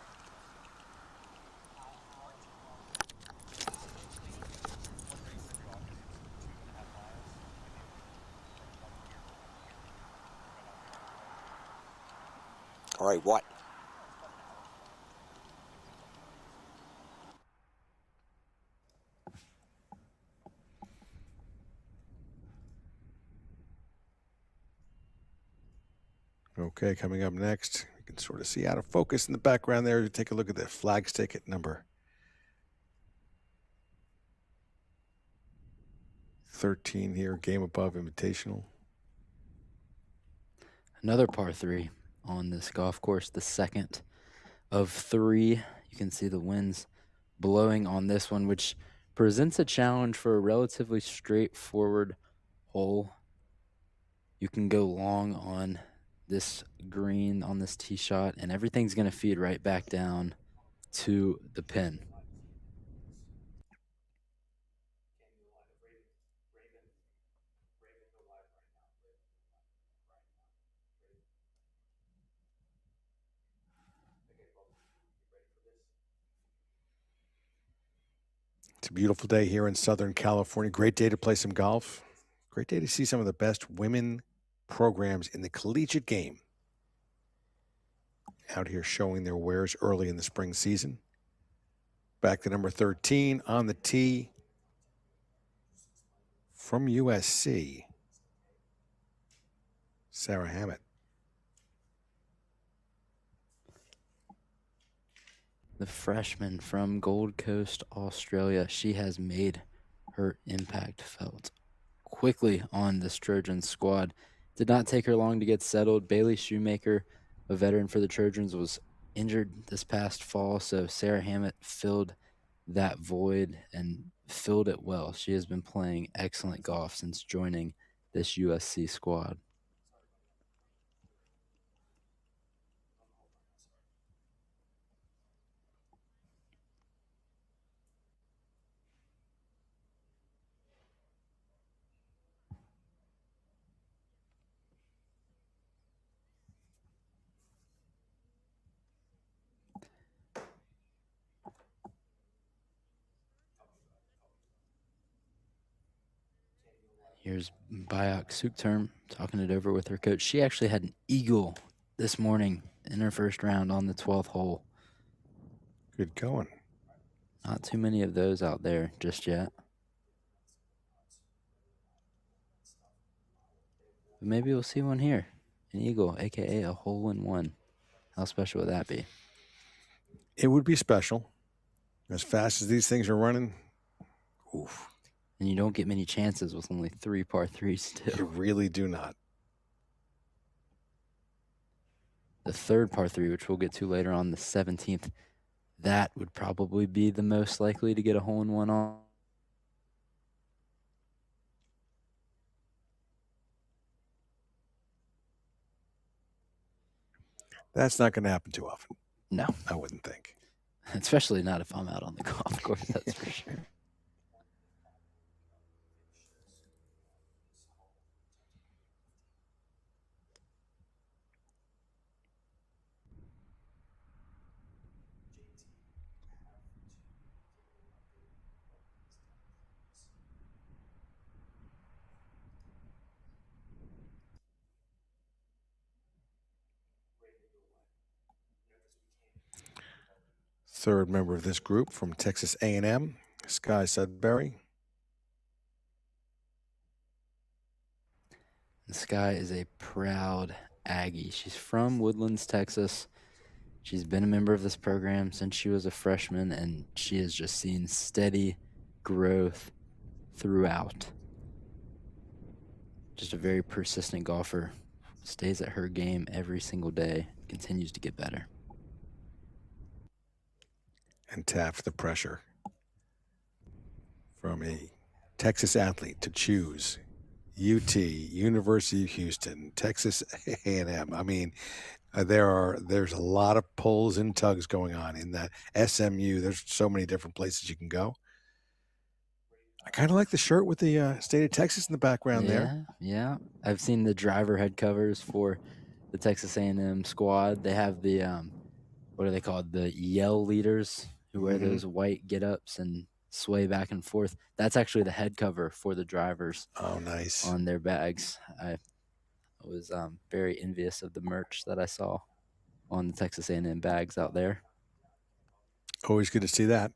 All right, what? Okay, coming up next, you can sort of see out of focus in the background there. Take a look at the flag stick at number 13 here, GameAbove Invitational. Another par 3 on this golf course, the second of 3. You can see the winds blowing on this one, which presents a challenge for a relatively straightforward hole. You can go long on this green, on this tee shot, and everything's going to feed right back down to the pin. It's a beautiful day here in Southern California. Great day to play some golf. Great day to see some of the best women programs in the collegiate game out here showing their wares early in the spring season. Back to number 13 on the tee from USC, Sarah Hammett. The freshman from Gold Coast, Australia. She has made her impact felt quickly on this Trojan squad. Did not take her long to get settled. Bailey Shoemaker, a veteran for the Trojans, was injured this past fall, so Sarah Hammett filled that void and filled it well. She has been playing excellent golf since joining this USC squad. Here's Bayak Sukterm talking it over with her coach. She actually had an eagle this morning in her first round on the 12th hole. Good going. Not too many of those out there just yet. But maybe we'll see one here. An eagle, a.k.a. a hole-in-one. How special would that be? It would be special. As fast as these things are running, oof. And you don't get many chances with only 3 par 3s, too. You really do not. The third par 3, which we'll get to later on, the 17th, that would probably be the most likely to get a hole-in-one on. That's not going to happen too often. No. I wouldn't think. Especially not if I'm out on the golf course, that's for sure. third member of this group from Texas A&M, Sky Sudbury. Sky is a proud Aggie. She's from Woodlands, Texas. She's been a member of this program since she was a freshman, and she has just seen steady growth throughout. Just a very persistent golfer. Stays at her game every single day, continues to get better. And Taft, the pressure from a Texas athlete to choose UT, University of Houston, Texas A&M. I mean, there's a lot of pulls and tugs going on in that SMU. There's so many different places you can go. I kind of like the shirt with the state of Texas in the background there. Yeah. I've seen the driver head covers for the Texas A&M squad. They have the, what are they called? The yell leaders who wear those white get-ups and sway back and forth. That's actually the head cover for the drivers. Oh, nice. On their bags. I was very envious of the merch that I saw on the Texas A&M bags out there. Always good to see that.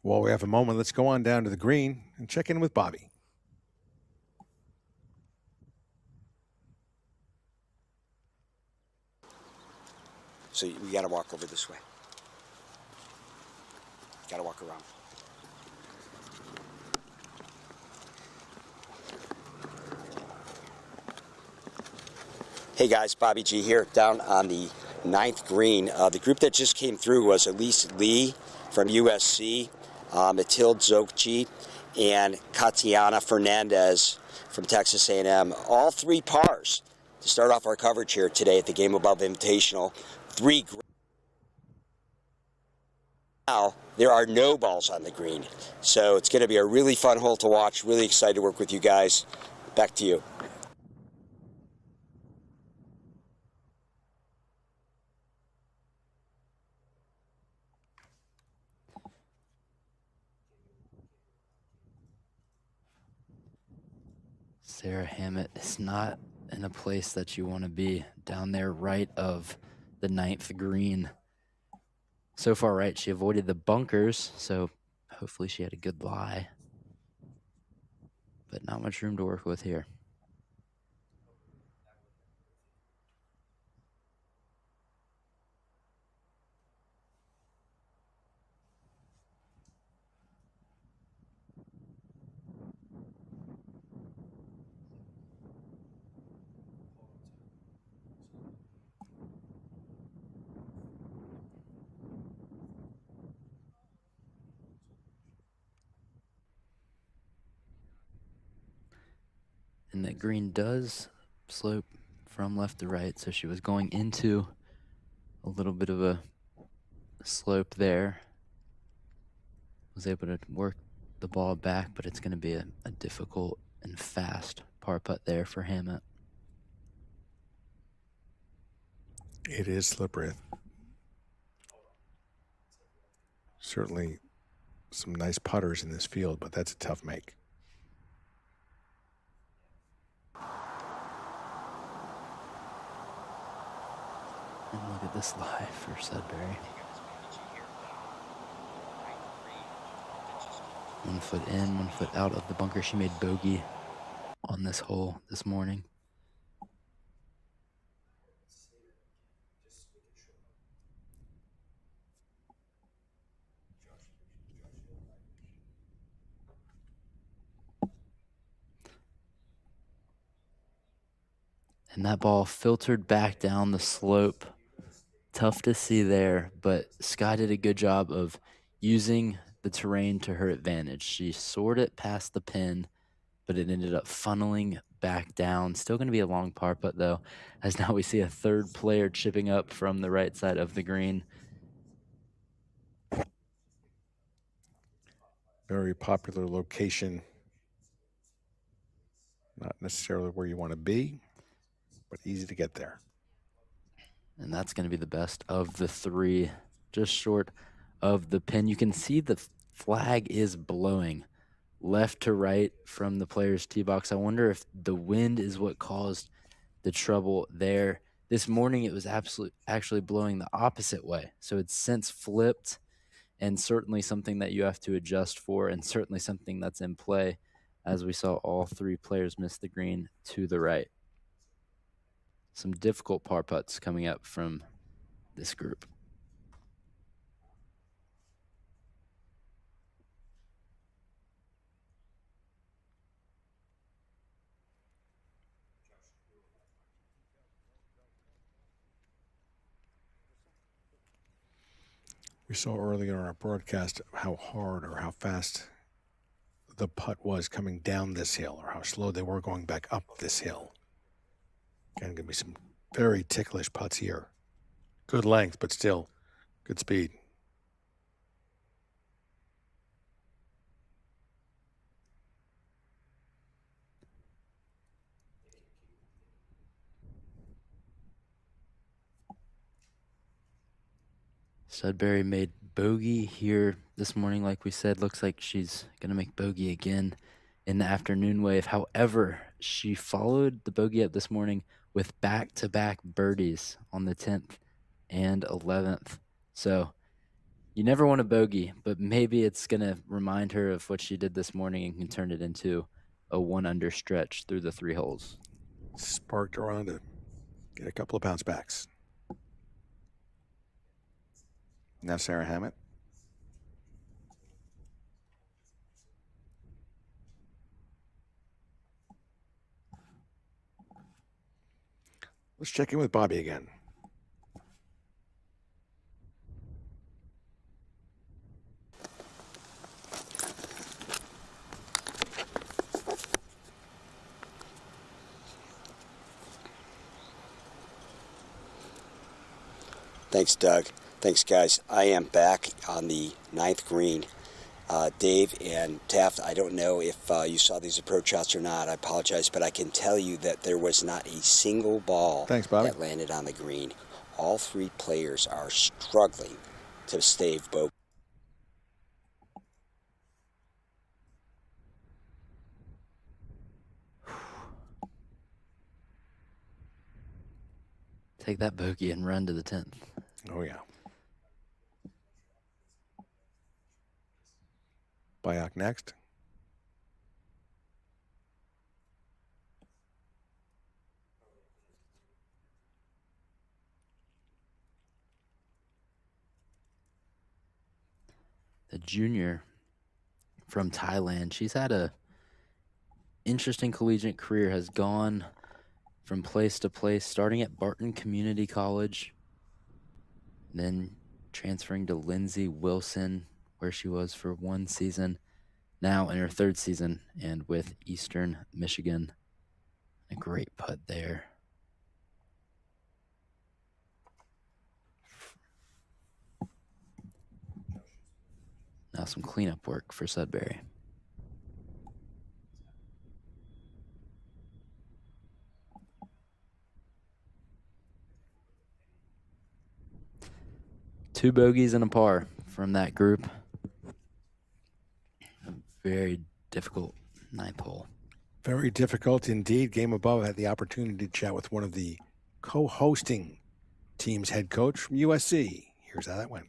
While we have a moment, let's go on down to the green and check in with Bobby. So we got to walk over this way. Got to walk around. Hey guys, Bobby G here, down on the 9th green. The group that just came through was Elise Lee from USC, Matilde Zokchi, and Katiana Fernandez from Texas A&M. All 3 pars to start off our coverage here today at the GameAbove Invitational. 3 now, there are no balls on the green. So it's going to be a really fun hole to watch. Really excited to work with you guys. Back to you. Sarah Hammett is not in a place that you want to be, down there right of the 9th green. So far right, she avoided the bunkers, so hopefully she had a good lie. But not much room to work with here. And that green does slope from left to right, so she was going into a little bit of a slope there. Was able to work the ball back, but it's going to be a difficult and fast par putt there for Hammett. It is slippery. Certainly some nice putters in this field, but that's a tough make. And look at this lie for Sudbury. 1 foot in, 1 foot out of the bunker. She made bogey on this hole this morning. And that ball filtered back down the slope. Tough to see there, but Sky did a good job of using the terrain to her advantage. She soared it past the pin, but it ended up funneling back down. Still going to be a long par putt, though, as now we see a third player chipping up from the right side of the green. Very popular location. Not necessarily where you want to be, but easy to get there. And that's going to be the best of the 3, just short of the pin. You can see the flag is blowing left to right from the player's tee box. I wonder if the wind is what caused the trouble there. This morning it was actually blowing the opposite way. So it's since flipped, and certainly something that you have to adjust for, and certainly something that's in play, as we saw all three players miss the green to the right. Some difficult par putts coming up from this group. We saw earlier in our broadcast how hard or how fast the putt was coming down this hill, or how slow they were going back up this hill. Again, going to be some very ticklish putts here. Good length, but still good speed. Sudbury made bogey here this morning, like we said. Looks like she's going to make bogey again in the afternoon wave. However, she followed the bogey up this morning with back-to-back birdies on the 10th and 11th. So you never want a bogey, but maybe it's going to remind her of what she did this morning and can turn it into a 1-under stretch through the 3 holes. Sparked her on to get a couple of bounce backs. Now Sarah Hammett. Let's check in with Bobby again. Thanks, Doug. Thanks, guys. I am back on the 9th green. Dave and Taft, I don't know if you saw these approach shots or not. I apologize, but I can tell you that there was not a single ball that landed on the green. All 3 players are struggling to stave bogey. Take that bogey and run to the 10th. Oh, yeah. Byock next. The junior from Thailand. She's had a interesting collegiate career, has gone from place to place, starting at Barton Community College, then transferring to Lindsey Wilson, where she was for 1 season, now in her 3rd season, and with Eastern Michigan. A great putt there. Now some cleanup work for Sudbury. Two bogeys and a par from that group. A very difficult 9th hole. Very difficult indeed. Game Above had the opportunity to chat with one of the co-hosting team's head coach from USC. Here's how that went.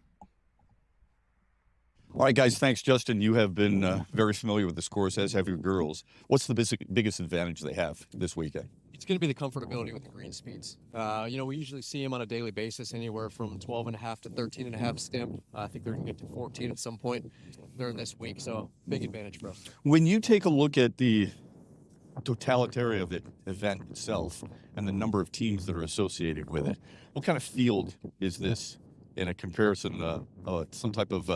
All right, guys, thanks, Justin. You have been very familiar with this course, as have your girls. What's the biggest advantage they have this weekend? It's going to be the comfortability with the green speeds. We usually see them on a daily basis, anywhere from 12.5 to 13.5 stem. I think they're going to get to 14 at some point during this week, so big advantage for us. When you take a look at the totality of the event itself and the number of teams that are associated with it, what kind of field is this in a comparison to some type of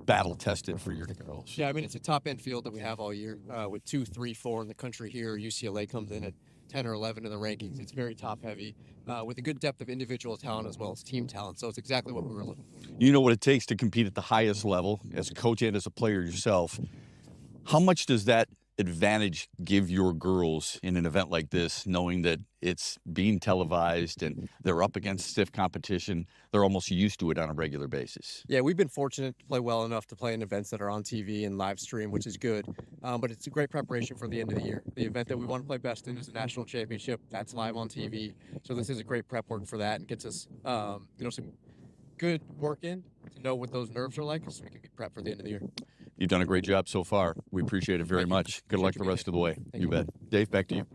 battle tested for your girls? Yeah, I mean, it's a top-end field that we have all year with 2, 3, 4 in the country here. UCLA comes in at 10 or 11 in the rankings. It's very top-heavy with a good depth of individual talent as well as team talent. So it's exactly what we were looking for. You know what it takes to compete at the highest level as a coach and as a player yourself. How much does that advantage give your girls in an event like this, knowing that it's being televised and they're up against stiff competition? They're almost used to it on a regular basis. Yeah, we've been fortunate to play well enough to play in events that are on TV and live stream, which is good. But it's a great preparation for the end of the year. The event that we want to play best in is the national championship. That's live on TV. So this is a great prep work for that and gets us, some good work in to know what those nerves are like so we can be prepped for the end of the year. You've done a great job so far. We appreciate it very much. Good luck the rest of the way. You bet. Dave, back to you.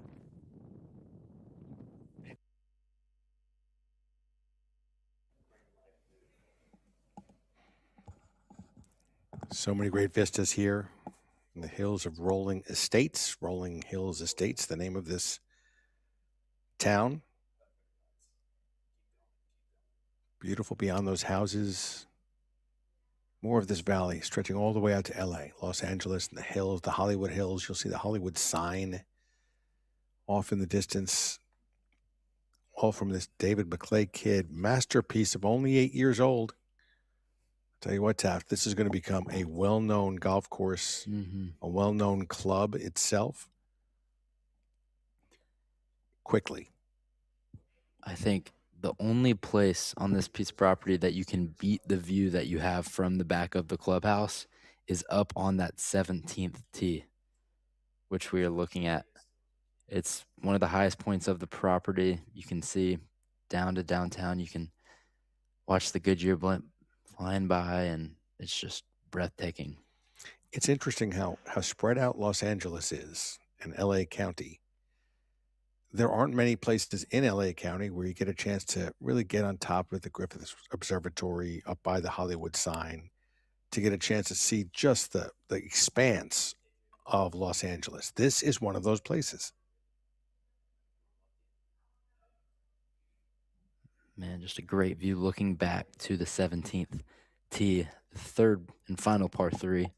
So many great vistas here in the hills of Rolling Estates. Rolling Hills Estates, the name of this town. Beautiful beyond those houses. More of this valley stretching all the way out to LA, Los Angeles, and the hills, the Hollywood Hills. You'll see the Hollywood sign off in the distance. All from this David McClay kid, masterpiece of only 8 years old. Tell you what, Taft, this is going to become a well-known golf course, a well-known club itself. Quickly. I think the only place on this piece of property that you can beat the view that you have from the back of the clubhouse is up on that 17th tee, which we are looking at. It's one of the highest points of the property. You can see down to downtown. You can watch the Goodyear blimp flying by, and it's just breathtaking. It's interesting how spread out Los Angeles is and LA County. There aren't many places in LA County where you get a chance to really get on top of the Griffith Observatory up by the Hollywood sign, to get a chance to see just the expanse of Los Angeles. This is one of those places. Man, just a great view looking back to the 17th tee, the third and final par 3.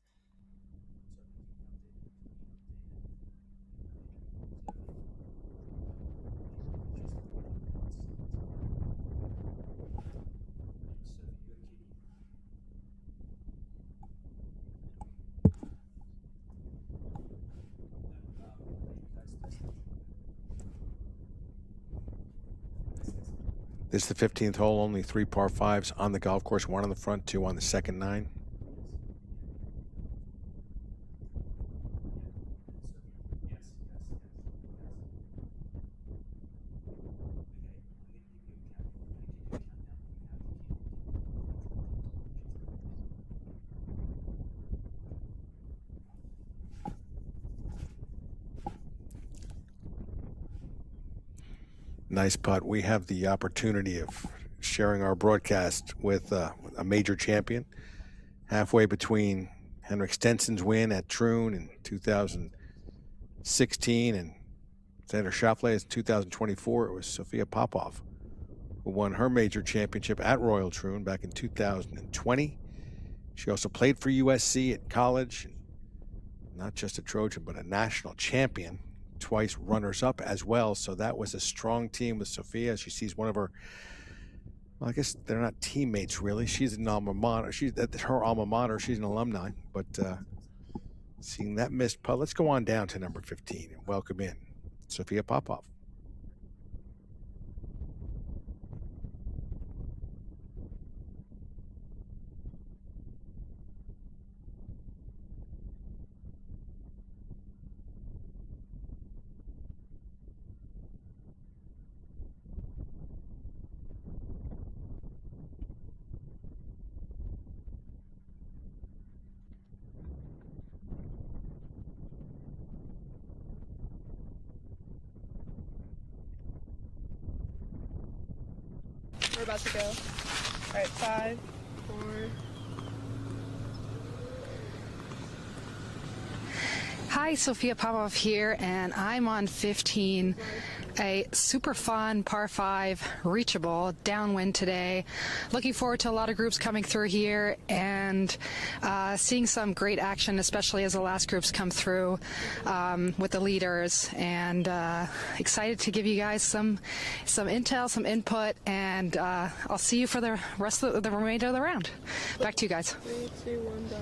This is the 15th hole, only 3 par 5s on the golf course, 1 on the front, 2 on the second 9. Nice putt. We have the opportunity of sharing our broadcast with a major champion, halfway between Henrik Stenson's win at Troon in 2016 and Xander Schauffele's in 2024. It was Sophia Popov who won her major championship at Royal Troon back in 2020. She also played for USC at college, not just a Trojan, but a national champion. Twice runners-up as well, so that was a strong team with Sophia. She sees one of her, well, I guess they're not teammates really. She's an alma mater. She's at her alma mater. She's an alumni, but seeing that missed putt, let's go on down to number 15 and welcome in Sophia Popov. We're about to go. All right, 5, 4. Hi, Sophia Popov here, and I'm on 15. A super fun par 5 reachable downwind today. Looking forward to a lot of groups coming through here and seeing some great action, especially as the last groups come through with the leaders. And excited to give you guys some intel, some input, and I'll see you for the rest of the remainder of the round. Back to you guys. 3, 2, 1, done.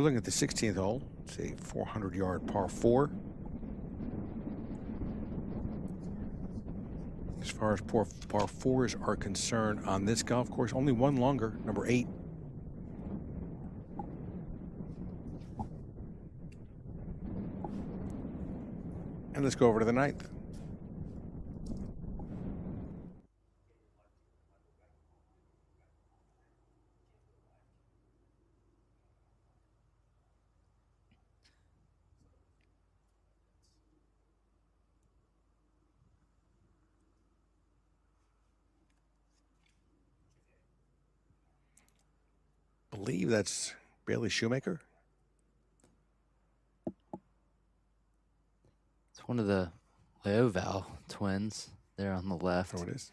We're looking at the 16th hole. It's a 400-yard par 4. As far as par 4s are concerned on this golf course, only one longer, number 8. And let's go over to the 9th. I believe that's Bailey Shoemaker. It's one of the Leoval twins there on the left. Oh, it is.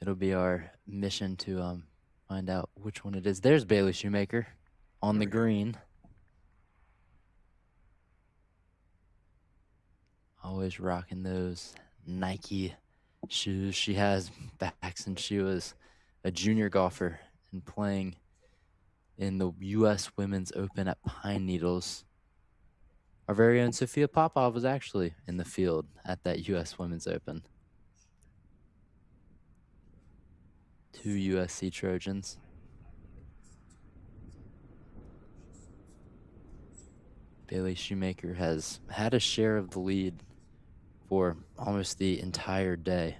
It'll be our mission to find out which one it is. There's Bailey Shoemaker on the green. Always rocking those Nike shoes. She has back since she was a junior golfer and playing in the U.S. Women's Open at Pine Needles. Our very own Sophia Popov was actually in the field at that U.S. Women's Open. 2 USC Trojans. Bailey Shoemaker has had a share of the lead for almost the entire day.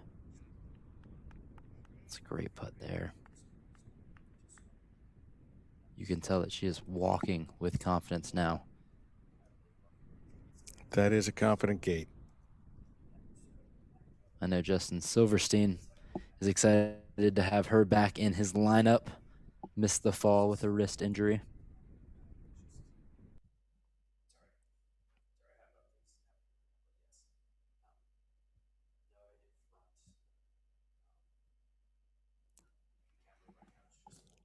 It's a great putt there. You can tell that she is walking with confidence now. That is a confident gait. I know Justin Silverstein is excited to have her back in his lineup. Missed the fall with a wrist injury.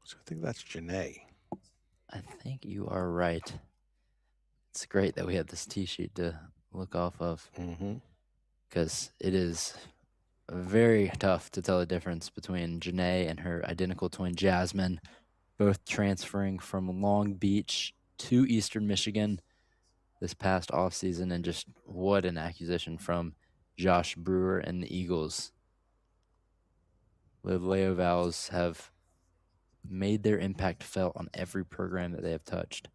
So I think that's Janae. I think you are right. It's great that we have this tee sheet to look off of. Because it is very tough to tell the difference between Janae and her identical twin Jasmine, both transferring from Long Beach to Eastern Michigan this past offseason, and just what an acquisition from Josh Brewer and the Eagles. The Leovals have made their impact felt on every program that they have touched.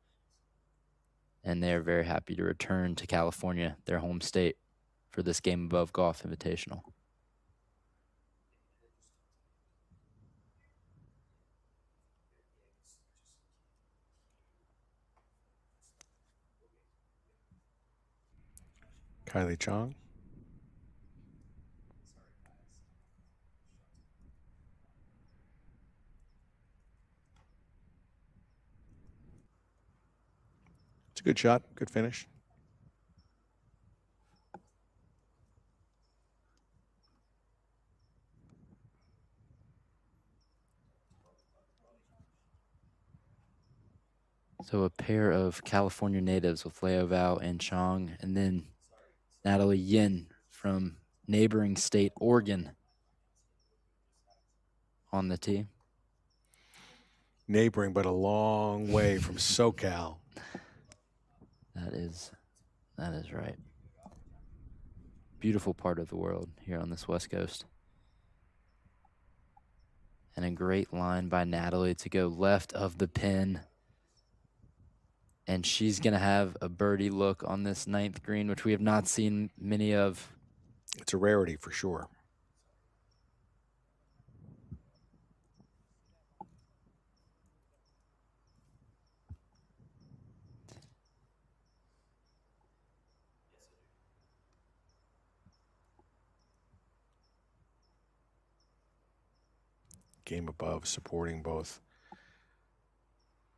And they are very happy to return to California, their home state, for this GameAbove Golf Invitational. Kylie Chong. It's a good shot, good finish. So a pair of California natives with Leoval and Chong, and then Natalie Yin from neighboring state Oregon on the tee. Neighboring, but a long way from SoCal. That is right. Beautiful part of the world here on this West Coast. And a great line by Natalie to go left of the pin. And she's going to have a birdie look on this 9th green, which we have not seen many of. It's a rarity for sure. GameAbove supporting both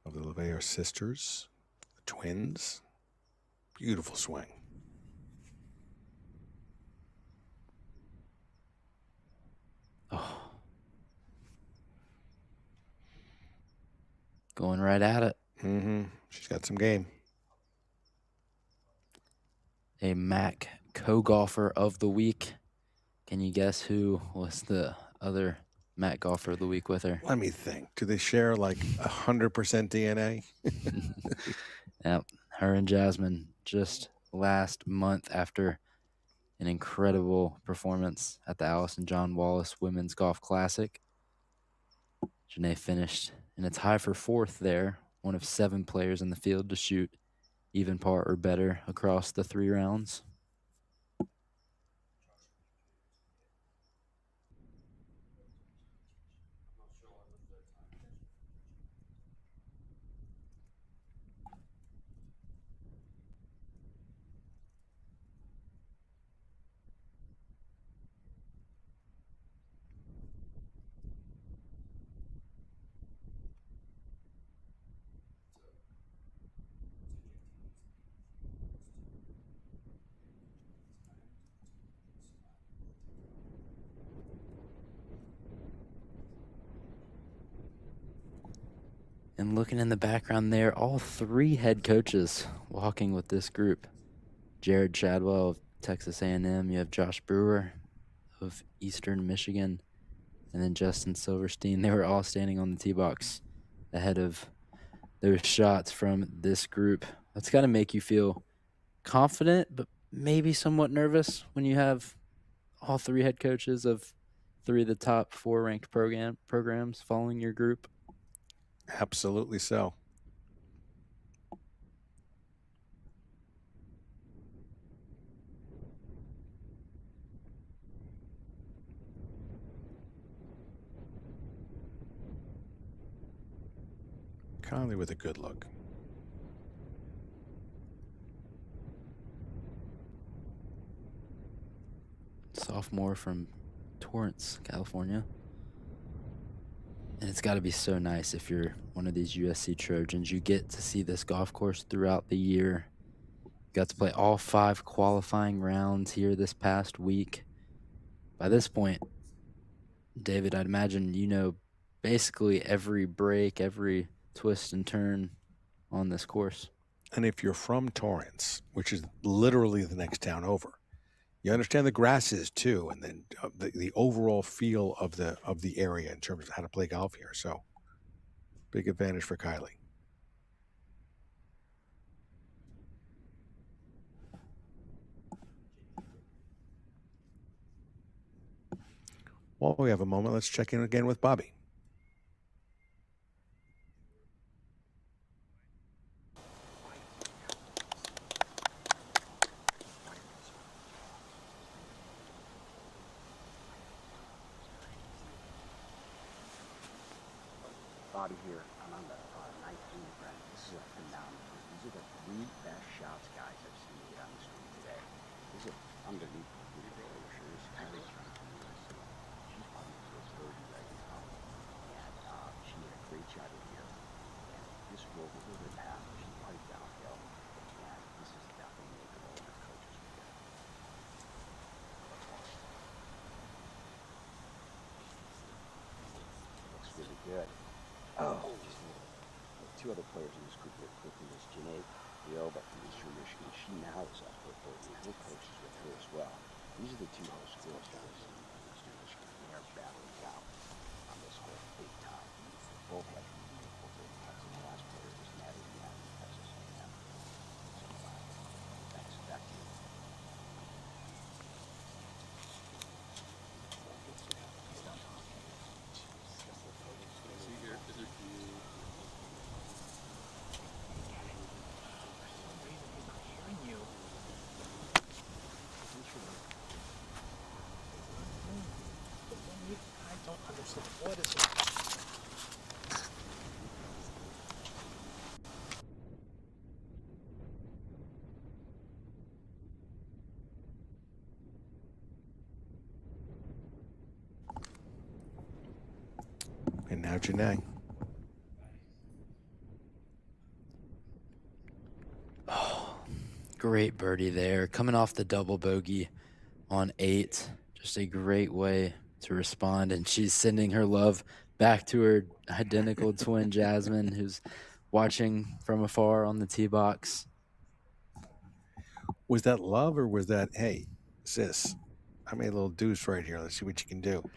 of the LeVeilleur sisters, the twins. Beautiful swing. Oh. Going right at it. She's got some game. A MAC co-golfer of the week. Can you guess who was the other MAC golfer of the week with her? Let me think. Do they share like 100% DNA? Yep, her and Jasmine just last month after an incredible performance at the Allison John Wallace Women's Golf Classic. Janae finished in a tie for 4th there, one of 7 players in the field to shoot even par or better across the 3 rounds. And looking in the background there, all 3 head coaches walking with this group. Jared Chadwell of Texas A&M, you have Josh Brewer of Eastern Michigan, and then Justin Silverstein. They were all standing on the tee box ahead of those shots from this group. That's got to make you feel confident, but maybe somewhat nervous when you have all 3 head coaches of 3 of the top 4 ranked programs following your group. Absolutely so. Conley with a good look. Sophomore from Torrance, California. And it's got to be so nice if you're one of these USC Trojans. You get to see this golf course throughout the year. Got to play all 5 qualifying rounds here this past week. By this point, David, I'd imagine you know basically every break, every twist and turn on this course. And if you're from Torrance, which is literally the next town over, you understand the grasses too, and then the overall feel of the area in terms of how to play golf here. So, big advantage for Kylie. While we have a moment, let's check in again with Bobby. Bobby here. I'm on the 19th friend. This is a phenomenal. These are the 3 best shots guys I've seen get on the screen today. This is underneath the leaderboard. Kylie's trying to do this. She's probably the first birdie right now. And she had a great shot in here. And this rolled over the path. She piped downhill. And this is definitely making all the coaches forget. Looks really good. Oh, just 2 other players in this group real quickly. There's Janae Rioba from Eastern Michigan. She now is up for 40. Her coach is with her as well. These are the 2 most girls guys in Eastern Michigan. They are battling out on this course big time. Both have beautiful big cuts. And the last player is Maddie Young from Texas A&M. So, thanks. Back to you. What is it? And now Janae. Oh, great birdie there. Coming off the double bogey on 8. Just a great way to respond, and she's sending her love back to her identical twin Jasmine, who's watching from afar on the tee box. Was that love, or was that, hey, sis, I made a little deuce right here. Let's see what you can do.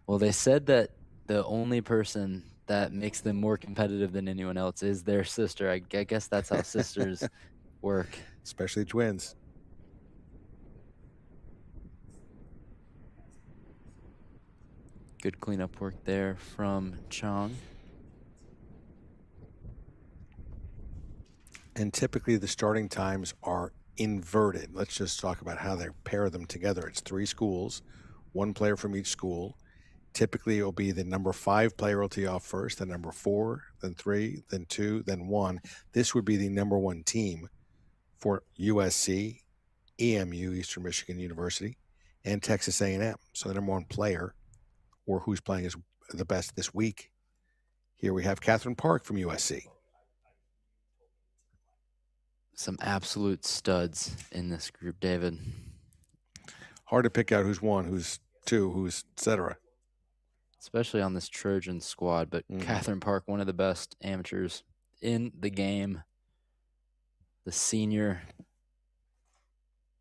Well, they said that the only person that makes them more competitive than anyone else is their sister. I guess that's how sisters work. Especially twins. Good cleanup work there from Chong. And typically the starting times are inverted. Let's just talk about how they pair them together. It's 3 schools, 1 player from each school. Typically it will be the number 5 player will tee off first, then number 4, then 3, then 2, then 1. This would be the number 1 team for USC, EMU, Eastern Michigan University, and Texas A&M. So the number 1 player, or who's playing is the best this week. Here we have Catherine Park from USC. Some absolute studs in this group, David. Hard to pick out who's 1, who's 2, who's et cetera. Especially on this Trojan squad, but Catherine Park, one of the best amateurs in the game. The senior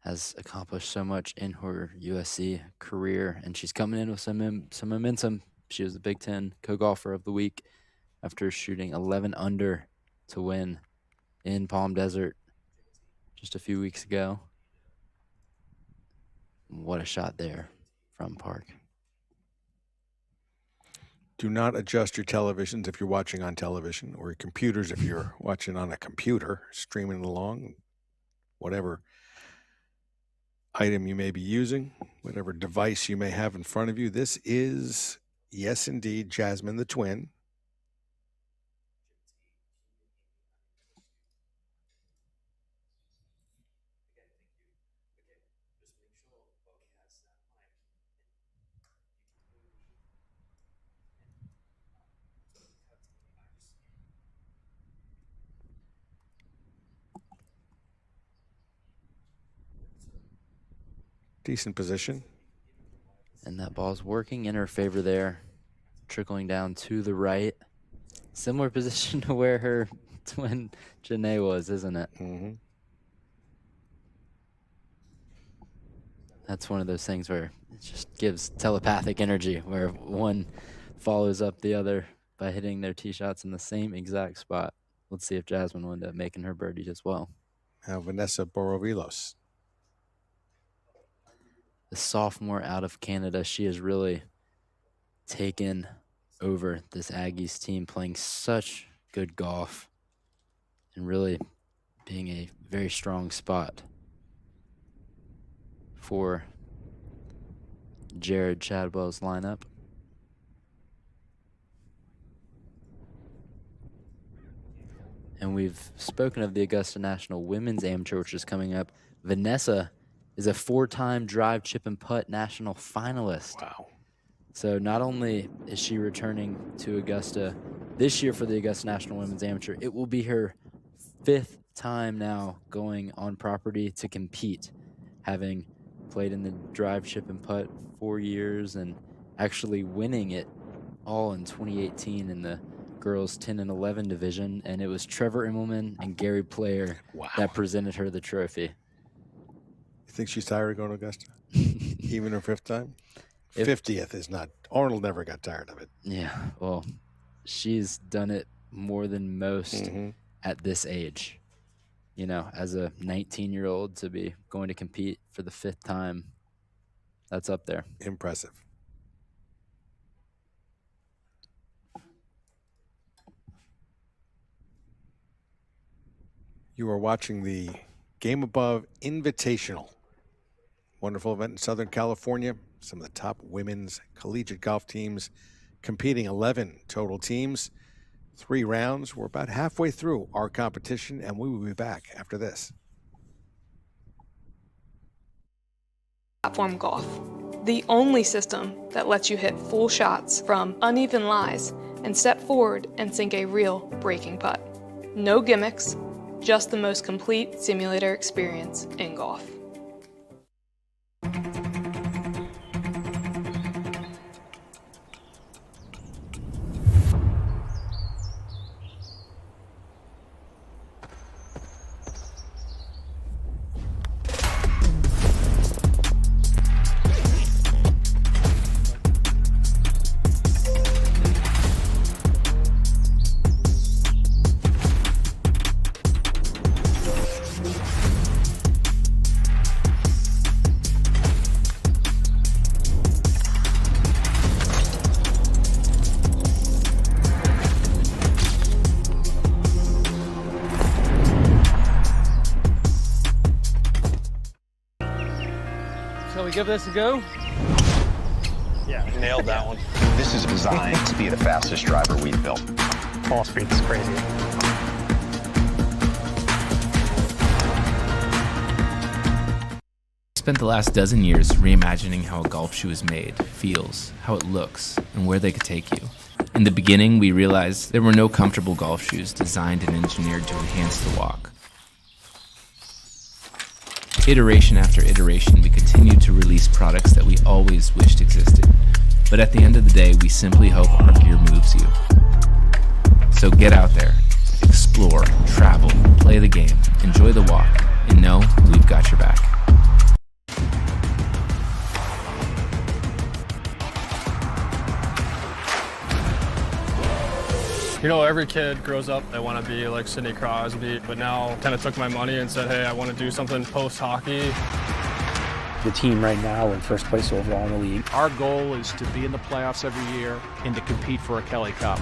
has accomplished so much in her USC career, and she's coming in with some momentum. She was the Big Ten co-golfer of the week after shooting 11 under to win in Palm Desert just a few weeks ago. What a shot there from Park. Do not adjust your televisions if you're watching on television, or your computers if you're watching on a computer, streaming along, whatever item you may be using, whatever device you may have in front of you. This is, yes, indeed, Jasmine the twin. Decent position. And that ball's working in her favor there, trickling down to the right. Similar position to where her twin Janae was, isn't it? Mm-hmm. That's one of those things where it just gives telepathic energy, where one follows up the other by hitting their tee shots in the same exact spot. Let's see if Jasmine will end up making her birdies as well. Now Vanessa Borovilos. The sophomore out of Canada, she has really taken over this Aggies team, playing such good golf and really being a very strong spot for Jared Chadwell's lineup. And we've spoken of the Augusta National Women's Amateur, which is coming up. Vanessa is a 4-time drive, chip, and putt national finalist. Wow. So not only is she returning to Augusta this year for the Augusta National Women's Amateur, it will be her 5th time now going on property to compete, having played in the drive, chip, and putt 4 years and actually winning it all in 2018 in the girls 10 and 11 division. And it was Trevor Immelman and Gary Player that presented her the trophy. You think she's tired of going to Augusta? Even her 5th time? 50th is not. Arnold never got tired of it. Yeah, well, she's done it more than most at this age. You know, as a 19-year-old to be going to compete for the 5th time, that's up there. Impressive. You are watching the GameAbove Invitational. Wonderful event in Southern California. Some of the top women's collegiate golf teams competing, 11 total teams, 3 rounds. We're about halfway through our competition, and we will be back after this. Platform golf, the only system that lets you hit full shots from uneven lies and step forward and sink a real breaking putt. No gimmicks, just the most complete simulator experience in golf. Shall we give this a go? Yeah, nailed that one. This is designed to be the fastest driver we've built. Ball speed is crazy. Spent the last dozen years reimagining how a golf shoe is made, feels, how it looks, and where they could take you. In the beginning, we realized there were no comfortable golf shoes designed and engineered to enhance the walk. Iteration after iteration, we continued to release products that we always wished existed. But at the end of the day, we simply hope our gear moves you. So get out there, explore, travel, play the game, enjoy the walk, and know we've got your back. You know, every kid grows up, they want to be like Sidney Crosby, but now kind of took my money and said, hey, I want to do something post-hockey. The team right now, we're in first place overall in the league. Our goal is to be in the playoffs every year and to compete for a Kelly Cup.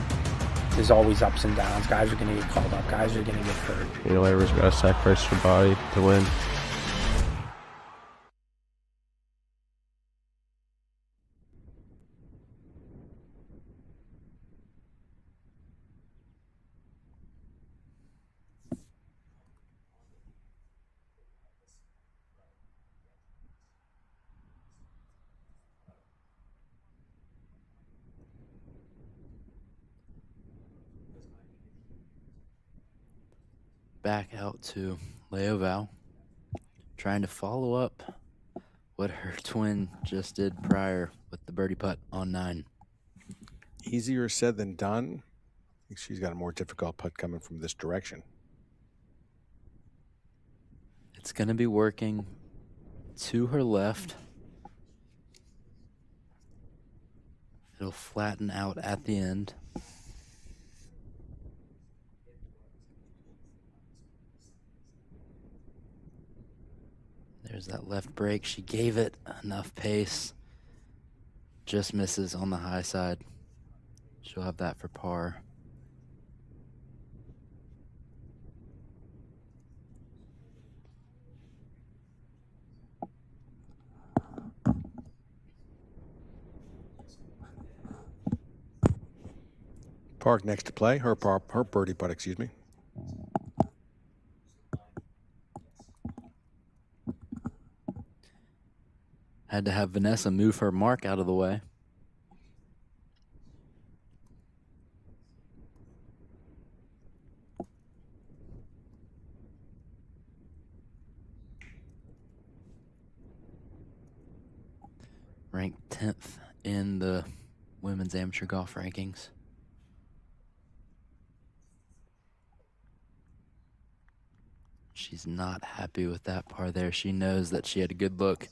There's always ups and downs. Guys are going to get called up. Guys are going to get hurt. You know, everyone's got to sacrifice their body to win. Back out to Leo Val, trying to follow up what her twin just did prior with the birdie putt on 9. Easier said than done. I think she's got a more difficult putt coming from this direction. It's going to be working to her left. It'll flatten out at the end. There's that left break. She gave it enough pace. Just misses on the high side. She'll have that for par. Park next to play. Her birdie putt, excuse me. Had to have Vanessa move her mark out of the way. Ranked 10th in the women's amateur golf rankings. She's not happy with that par there. She knows that she had a good look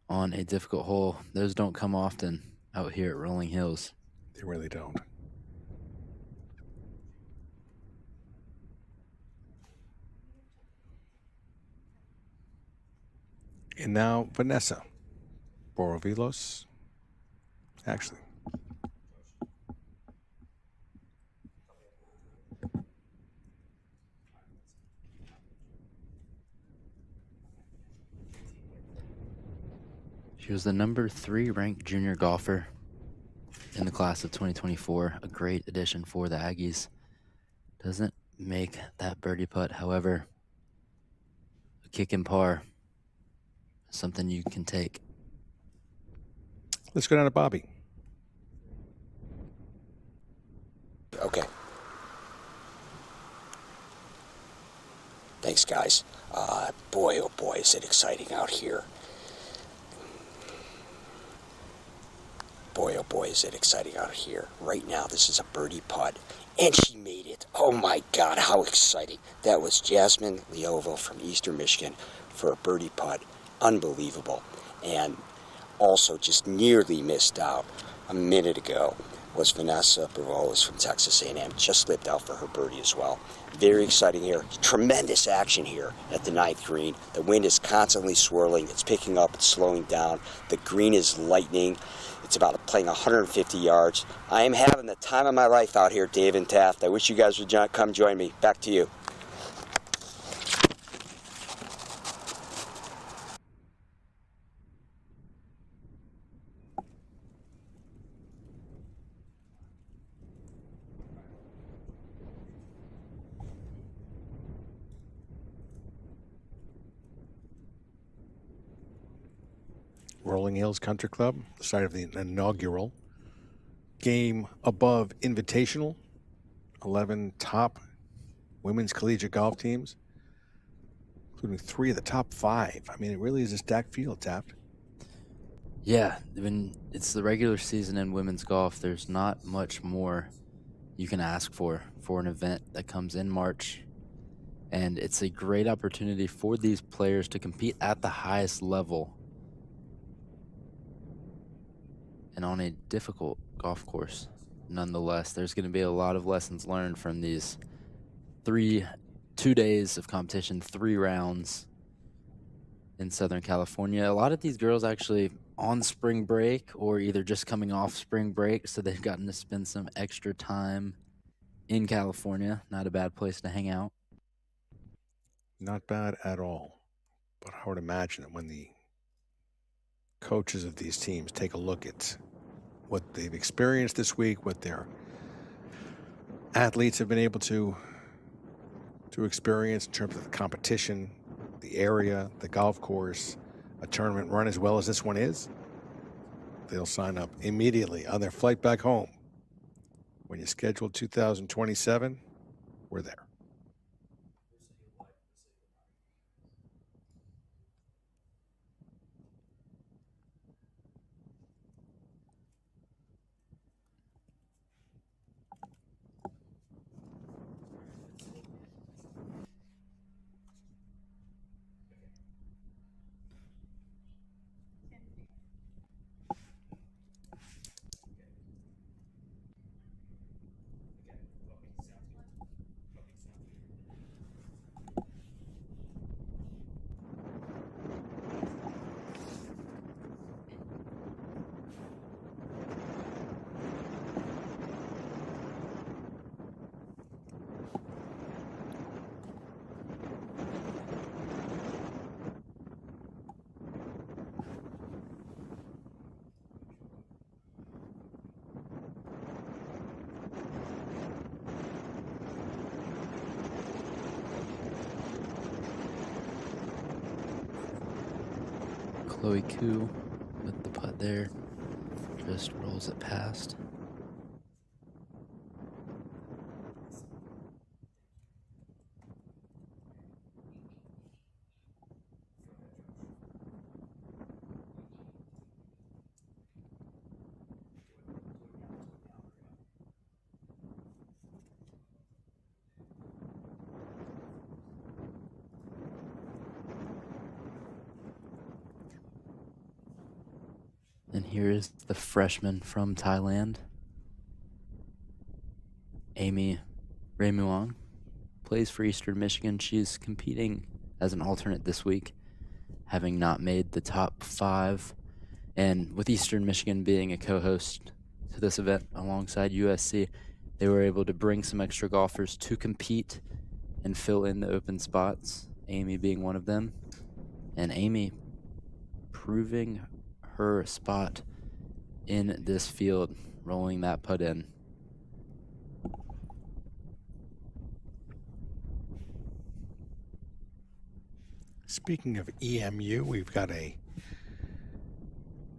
on a difficult hole. Those don't come often out here at Rolling Hills. They really don't. And now Vanessa Borovilos. Actually. She was the number 3 ranked junior golfer in the class of 2024. A great addition for the Aggies. Doesn't make that birdie putt, however, a kick in par, something you can take. Let's go down to Bobby. Okay. Thanks, guys. Boy, oh boy, is it exciting out here. Boy, oh boy, is it exciting out here. Right now, this is a birdie putt, and she made it. Oh my God, how exciting. That was Jasmine Leovo from Eastern Michigan for a birdie putt. Unbelievable. And also just nearly missed out a minute ago was Vanessa Borovilos from Texas A&M. Just slipped out for her birdie as well. Very exciting here. Tremendous action here at the 9th green. The wind is constantly swirling. It's picking up. It's slowing down. The green is lightning. It's about playing 150 yards. I am having the time of my life out here, Dave and Taft. I wish you guys would come join me. Back to you. Rolling Hills Country Club, the site of the inaugural GameAbove Invitational. 11 top women's collegiate golf teams, including 3 of the top 5. I mean, it really is a stacked field, Taft. Yeah, when it's the regular season in women's golf, there's not much more you can ask for an event that comes in March. And it's a great opportunity for these players to compete at the highest level and on a difficult golf course. Nonetheless, there's going to be a lot of lessons learned from these 2 days of competition, 3 rounds in Southern California. A lot of these girls actually on spring break or either just coming off spring break, so they've gotten to spend some extra time in California. Not a bad place to hang out. Not bad at all. But I would imagine that when the coaches of these teams take a look at what they've experienced this week, what their athletes have been able to experience in terms of the competition, the area, the golf course, a tournament run as well as this one is, they'll sign up immediately on their flight back home. When you schedule 2027, we're there. Chloe Koo with the putt there, just rolls it past. And here is the freshman from Thailand, Amy Remuang, plays for Eastern Michigan. She's competing as an alternate this week, having not made the top 5. And with Eastern Michigan being a co-host to this event alongside USC, they were able to bring some extra golfers to compete and fill in the open spots, Amy being one of them. And Amy proving her spot in this field, rolling that putt in. Speaking of EMU, we've got an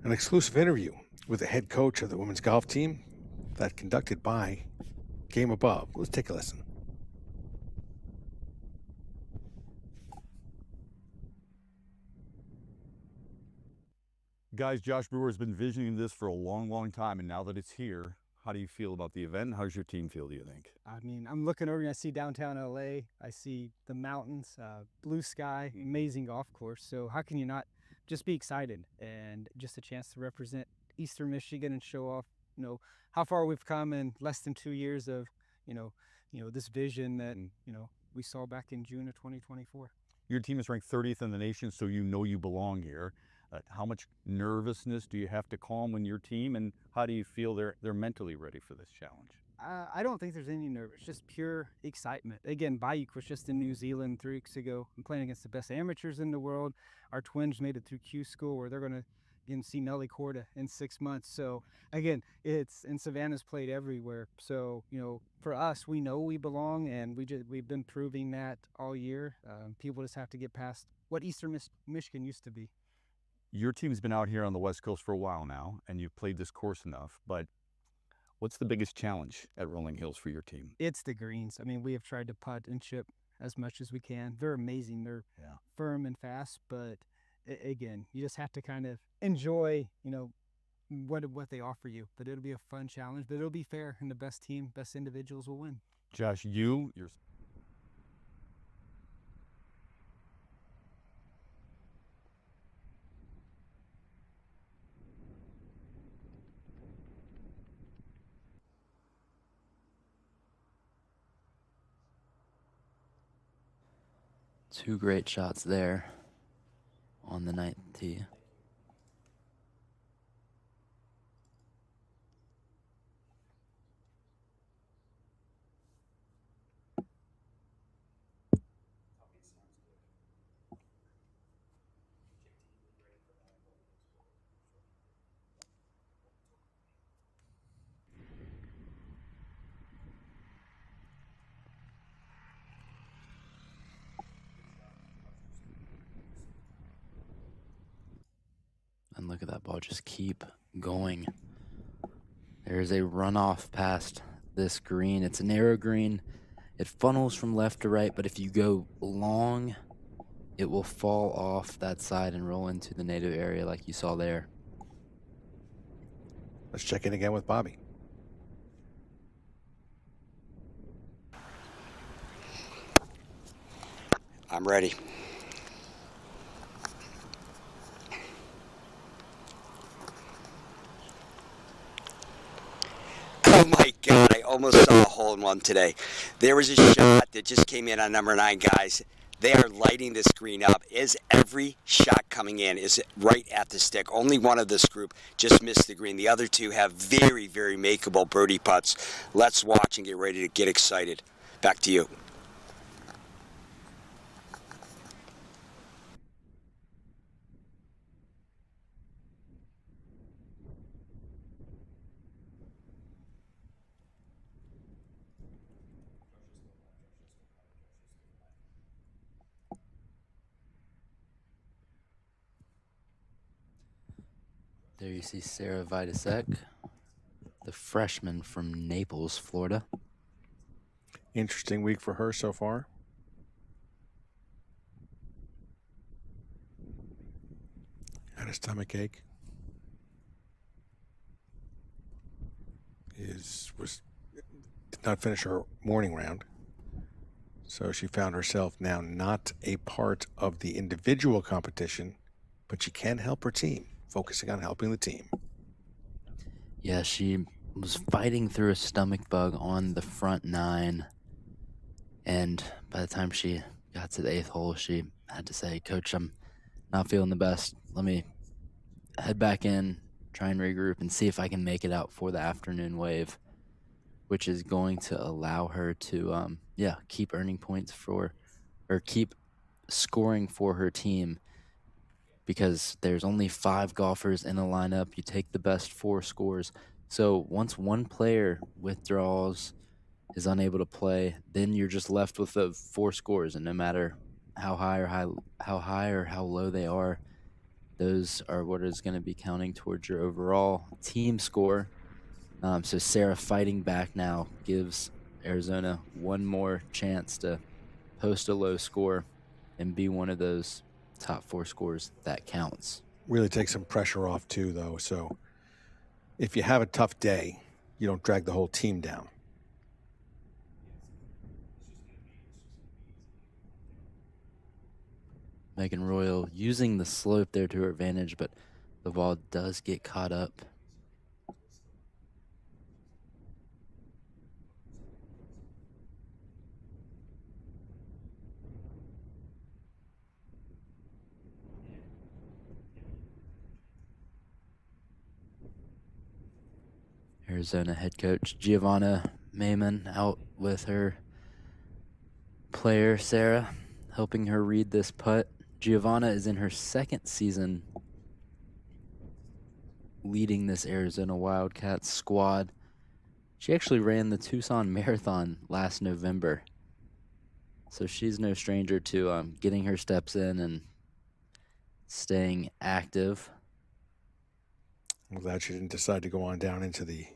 exclusive interview with the head coach of the women's golf team that conducted by GameAbove. Let's take a listen. Guys, Josh Brewer has been visioning this for a long, long time, and now that it's here, how do you feel about the event? How does your team feel, do you think? I mean, I'm looking over and I see downtown LA, I see the mountains, blue sky, amazing golf course. So how can you not just be excited, and just a chance to represent Eastern Michigan and show off, how far we've come in less than 2 years of, this vision that, we saw back in June of 2024. Your team is ranked 30th in the nation, so you know you belong here. How much nervousness do you have to calm when your team, and how do you feel they're mentally ready for this challenge? I don't think there's any nervous, just pure excitement. Again, Bayuk was just in New Zealand 3 weeks ago. I'm playing against the best amateurs in the world. Our twins made it through Q School, where they're going to see Nelly Korda in 6 months. So again, Savannah's played everywhere. So for us, we know we belong, and we've been proving that all year. People just have to get past what Eastern Michigan used to be. Your team's been out here on the West Coast for a while now, and you've played this course enough, but what's the biggest challenge at Rolling Hills for your team? It's the greens. I mean, we have tried to putt and chip as much as we can. They're amazing. They're firm and fast, but again, you just have to kind of enjoy, what they offer you. But it'll be a fun challenge, but it'll be fair, and the best team, best individuals will win. Josh, you're Two great shots there on the 9th tee. And look at that ball just keep going. There's a runoff past this green. It's a narrow green. It funnels from left to right, but if you go long, it will fall off that side and roll into the native area like you saw there. Let's check in again with Bobby. I'm ready. Oh my God, I almost saw a hole-in-one today. There was a shot that just came in on number 9, guys. They are lighting this green up. Every shot coming in is right at the stick. Only one of this group just missed the green. The other two have very, very makeable birdie putts. Let's watch and get ready to get excited. Back to you. There you see Sarah Vidasek, the freshman from Naples, Florida. Interesting week for her so far. Had a stomach ache. Did not finish her morning round. So she found herself now not a part of the individual competition, but she can help her team, focusing on helping the team. Yeah, she was fighting through a stomach bug on the front 9. And by the time she got to the 8th hole, she had to say, "Coach, I'm not feeling the best. Let me head back in, try and regroup, and see if I can make it out for the afternoon wave," which is going to allow her to, keep earning points keep scoring for her team. Because there's only 5 golfers in a lineup. You take the best 4 scores. So once one player withdraws, is unable to play, then you're just left with the 4 scores. And no matter how high or how low they are, those are what is going to be counting towards your overall team score. So Sarah fighting back now gives Arizona one more chance to post a low score and be one of those top 4 scores that counts. Really takes some pressure off too, though. So if you have a tough day, you don't drag the whole team down. Megan Royal using the slope there to her advantage, but the ball does get caught up. Arizona head coach Giovanna Mayman out with her player Sarah, helping her read this putt. Giovanna is in her 2nd season leading this Arizona Wildcats squad. She actually ran the Tucson Marathon last November, so she's no stranger to getting her steps in and staying active. I'm glad she didn't decide to go on down into the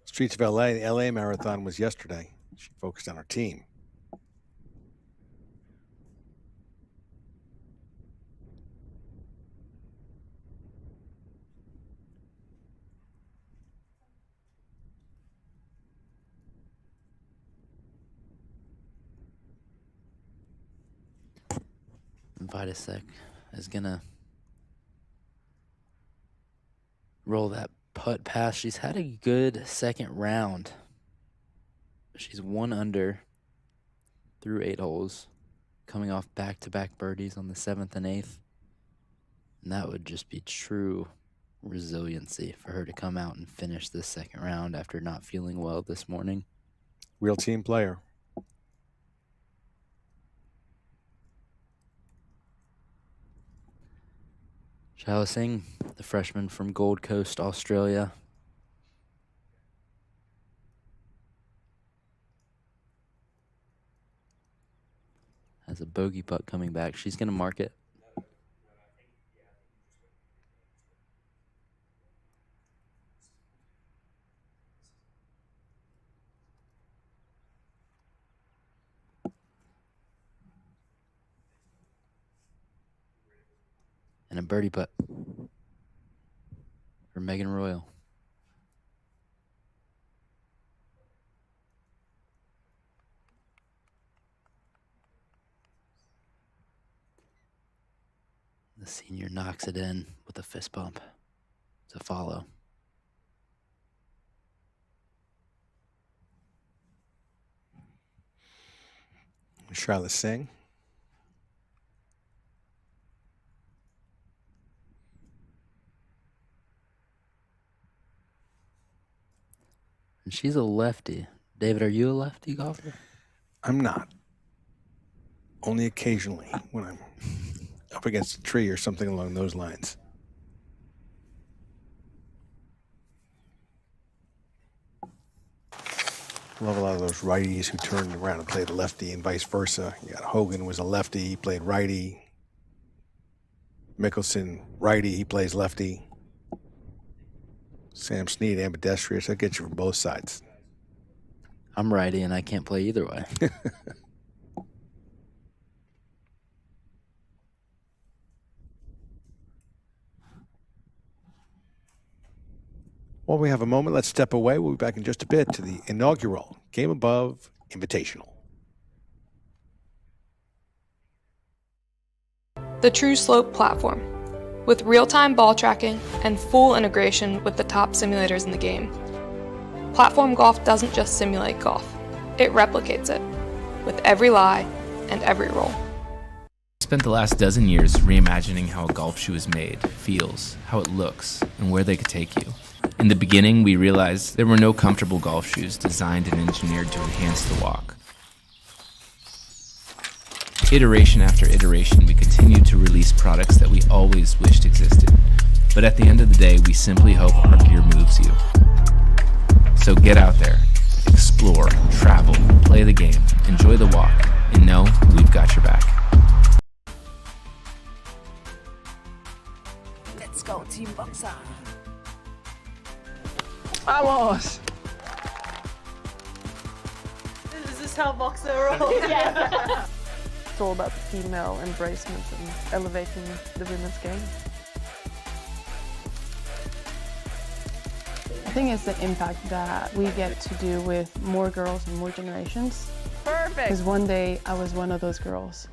streets of LA. The LA Marathon was yesterday. She focused on her team. Vitasek is going to roll that putt past. She's had a good second round. She's 1 under through 8 holes, coming off back-to-back birdies on the 7th and 8th. And that would just be true resiliency for her to come out and finish this second round after not feeling well this morning. Real team player. Shala Singh, the freshman from Gold Coast, Australia. Has a bogey putt coming back. She's going to mark it. And a birdie putt for Megan Royal. The senior knocks it in with a fist bump to follow. Shala Singh. And she's a lefty. David, are you a lefty golfer? I'm not. Only occasionally when I'm up against a tree or something along those lines. Love a lot of those righties who turned around and played lefty and vice versa. You got Hogan was a lefty, he played righty. Mickelson, righty, he plays lefty. Sam Snead, ambidextrous. I'll get you from both sides. I'm righty and I can't play either way. While we have a moment, let's step away. We'll be back in just a bit to the inaugural GameAbove Invitational. The True Slope platform, with real-time ball tracking and full integration with the top simulators in the game. Platform golf doesn't just simulate golf, it replicates it, with every lie and every roll. I spent the last dozen years reimagining how a golf shoe is made, feels, how it looks, and where they could take you. In the beginning, we realized there were no comfortable golf shoes designed and engineered to enhance the walk. Iteration after iteration, we continued to release products that we always wished existed. But at the end of the day, we simply hope our gear moves you. So get out there, explore, travel, play the game, enjoy the walk, and know we've got your back. Let's go, Team Boxer. Vamos! Is this how Boxer rolls? Yeah. It's all about the female embracement and elevating the women's game. I think it's the impact that we get to do with more girls and more generations. Perfect! Because one day I was one of those girls.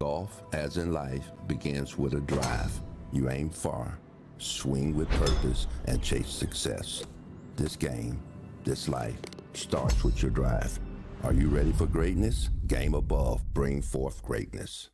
Golf, as in life, begins with a drive. You aim far, swing with purpose, and chase success. This game, this life, starts with your drive. Are you ready for greatness? Game Above, bring forth greatness.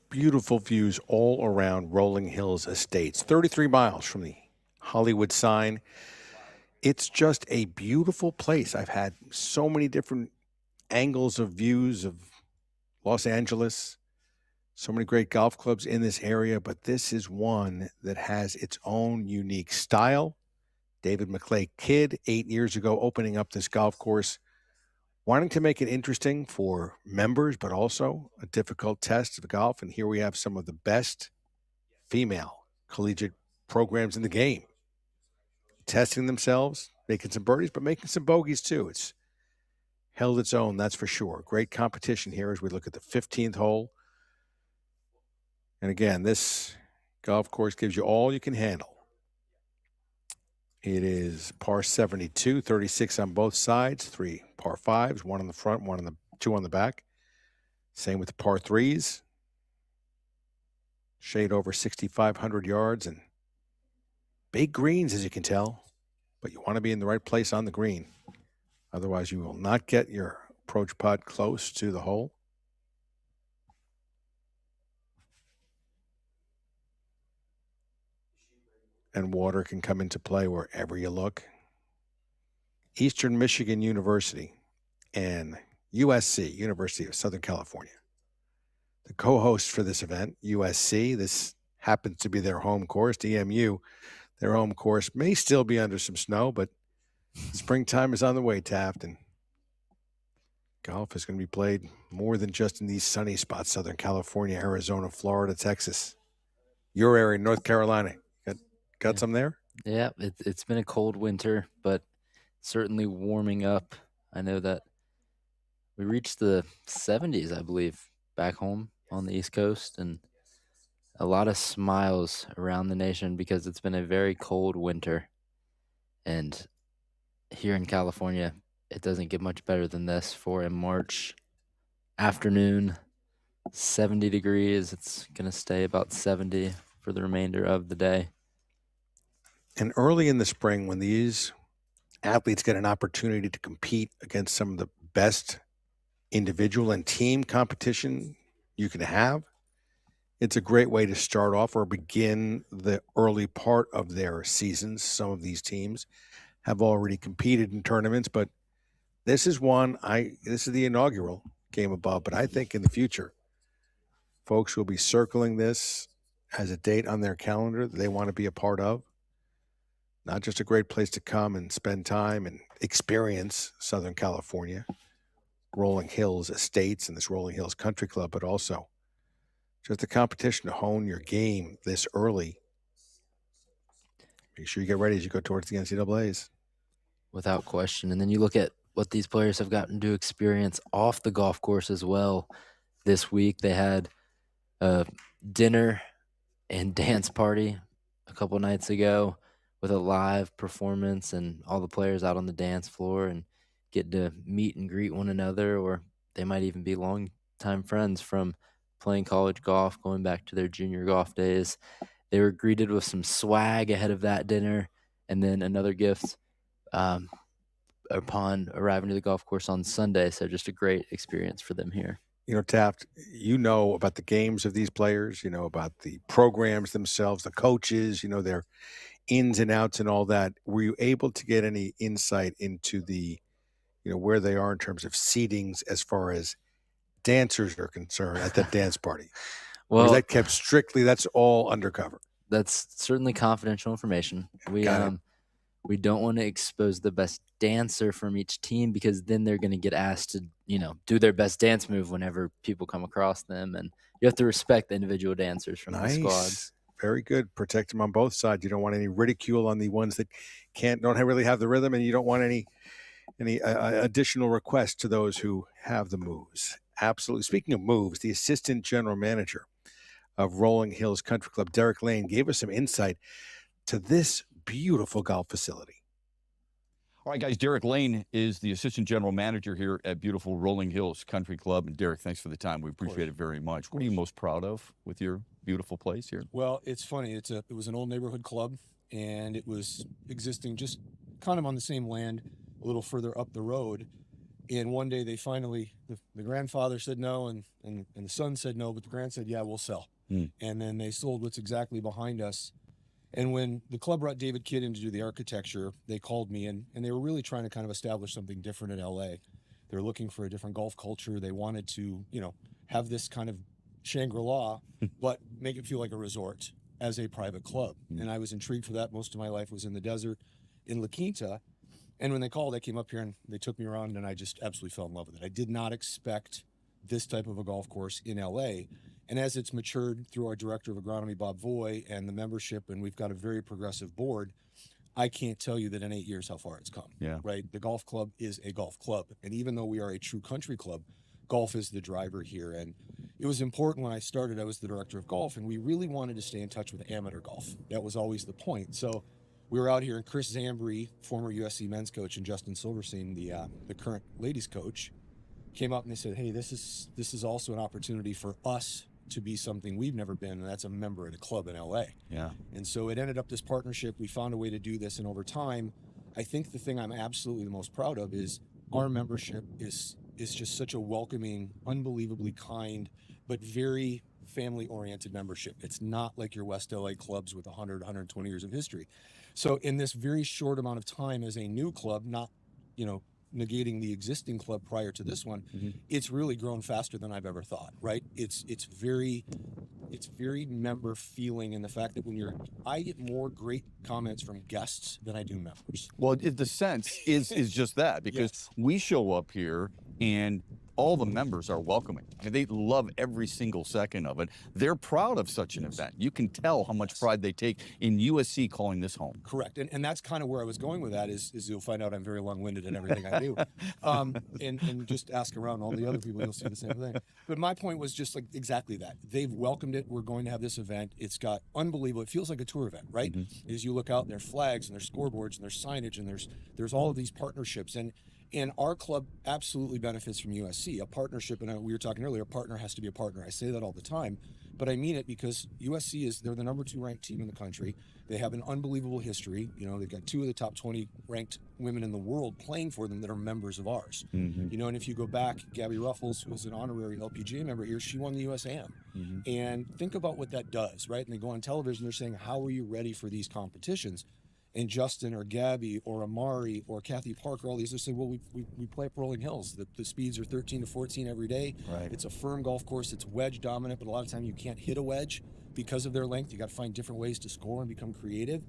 Beautiful views all around Rolling Hills Estates, 33 miles from the Hollywood sign. It's just a beautiful place. I've had so many different angles of views of Los Angeles, so many great golf clubs in this area, but this is one that has its own unique style. David McClay Kidd, 8 years ago, opening up this golf course, wanting to make it interesting for members, but also a difficult test of golf. And here we have some of the best female collegiate programs in the game, testing themselves, making some birdies, but making some bogeys too. It's held its own, that's for sure. Great competition here as we look at the 15th hole. And again, this golf course gives you all you can handle. It is par 72, 36 on both sides, 3 par 5s, 1 on the front, 2 on the back. Same with the par 3s. Shade over 6,500 yards and big greens, as you can tell. But you want to be in the right place on the green. Otherwise, you will not get your approach putt close to the hole. And water can come into play wherever you look. Eastern Michigan University and USC, University of Southern California. The co-host for this event, USC, this happens to be their home course. DMU, their home course, may still be under some snow, but springtime is on the way, Taft, and golf is going to be played more than just in these sunny spots, Southern California, Arizona, Florida, Texas. Your area, North Carolina. Got some there? Yeah, it's been a cold winter, but certainly warming up. I know that we reached the 70s, I believe, back home on the East Coast, and a lot of smiles around the nation because it's been a very cold winter. And here in California, it doesn't get much better than this for a March afternoon. 70 degrees. It's going to stay about 70 for the remainder of the day. And early in the spring, when these athletes get an opportunity to compete against some of the best individual and team competition you can have, it's a great way to start off or begin the early part of their seasons. Some of these teams have already competed in tournaments, but this is this is the inaugural Game Above, but I think in the future, folks will be circling this as a date on their calendar that they want to be a part of. Not just a great place to come and spend time and experience Southern California, Rolling Hills Estates and this Rolling Hills Country Club, but also just a competition to hone your game this early. Make sure you get ready as you go towards the NCAAs. Without question. And then you look at what these players have gotten to experience off the golf course as well. This week they had a dinner and dance party a couple nights ago with a live performance and all the players out on the dance floor and get to meet and greet one another, or they might even be longtime friends from playing college golf, going back to their junior golf days. They were greeted with some swag ahead of that dinner and then another gift upon arriving to the golf course on Sunday. So just a great experience for them here. You know, Taft, you know about the games of these players, you know about the programs themselves, the coaches, you know, their ins and outs and all that. Were you able to get any insight into the, you know, where they are in terms of seatings as far as dancers are concerned at that dance party? Well, or is that kept strictly, that's all undercover? That's certainly confidential information. We don't want to expose the best dancer from each team because then they're going to get asked to, you know, do their best dance move whenever people come across them. And you have to respect the individual dancers from the squads. Very good. Protect them on both sides. You don't want any ridicule on the ones that don't really have the rhythm, and you don't want any Any additional requests to those who have the moves? Absolutely. Speaking of moves, the assistant general manager of Rolling Hills Country Club, Derek Lane, gave us some insight to this beautiful golf facility. All right, guys, Derek Lane is the assistant general manager here at beautiful Rolling Hills Country Club. And Derek, thanks for the time. We appreciate it very much. What are you most proud of with your beautiful place here? Well, it's funny. It was an old neighborhood club, and it was existing just kind of on the same land a little further up the road. And one day they finally, the grandfather said no, and the son said no, but the grand said, yeah, we'll sell. And then they sold what's exactly behind us. And when the club brought David Kidd in to do the architecture, they called me, and they were really trying to kind of establish something different in LA. They were looking for a different golf culture. They wanted to, have this kind of Shangri-La, but make it feel like a resort as a private club. And I was intrigued for that. Most of my life was in the desert in La Quinta. And when they called, I came up here and they took me around, and I just absolutely fell in love with it. I did not expect this type of a golf course in LA. And as it's matured through our director of agronomy, Bob Voy, and the membership, and we've got a very progressive board, I can't tell you that in 8 years how far it's come. Yeah. Right? The golf club is a golf club. And even though we are a true country club, golf is the driver here. And it was important when I started, I was the director of golf, and we really wanted to stay in touch with amateur golf. That was always the point. So we were out here, and Chris Zambri, former USC men's coach, and Justin Silverstein, the current ladies coach, came up and they said, hey, this is also an opportunity for us to be something we've never been, and that's a member at a club in LA. Yeah. And so it ended up this partnership. We found a way to do this, and over time, I think the thing I'm absolutely the most proud of is our membership is just such a welcoming, unbelievably kind, but very family-oriented membership. It's not like your West LA clubs with 100, 120 years of history. So in this very short amount of time as a new club, not, negating the existing club prior to this one, it's really grown faster than I've ever thought, right? It's very member feeling, in the fact that I get more great comments from guests than I do members. Well, the sense is just that, because we show up here and all the members are welcoming. And they love every single second of it. They're proud of such an event. You can tell how much pride they take in USC calling this home. Correct. And that's kind of where I was going with that, is you'll find out I'm very long-winded in everything I do. And just ask around all the other people, you'll see the same thing. But my point was just like exactly that. They've welcomed it. We're going to have this event. It's got unbelievable, it feels like a tour event, right? As you look out, there's flags and there's scoreboards and there's signage and there's all of these partnerships. And our club absolutely benefits from USC. A partnership, and we were talking earlier, a partner has to be a partner. I say that all the time, but I mean it because USC they're the #2 ranked team in the country. They have an unbelievable history. They've got 2 of the top 20 ranked women in the world playing for them that are members of ours. And if you go back, Gabby Ruffles, who was an honorary LPGA member here, she won the USAM. And think about what that does, right? And they go on television, they're saying, how are you ready for these competitions? And Justin or Gabby or Amari or Kathy Parker, all these, they say, well, we play up Rolling Hills. The speeds are 13 to 14 every day. Right. It's a firm golf course. It's wedge dominant, but a lot of time you can't hit a wedge because of their length. You got to find different ways to score and become creative.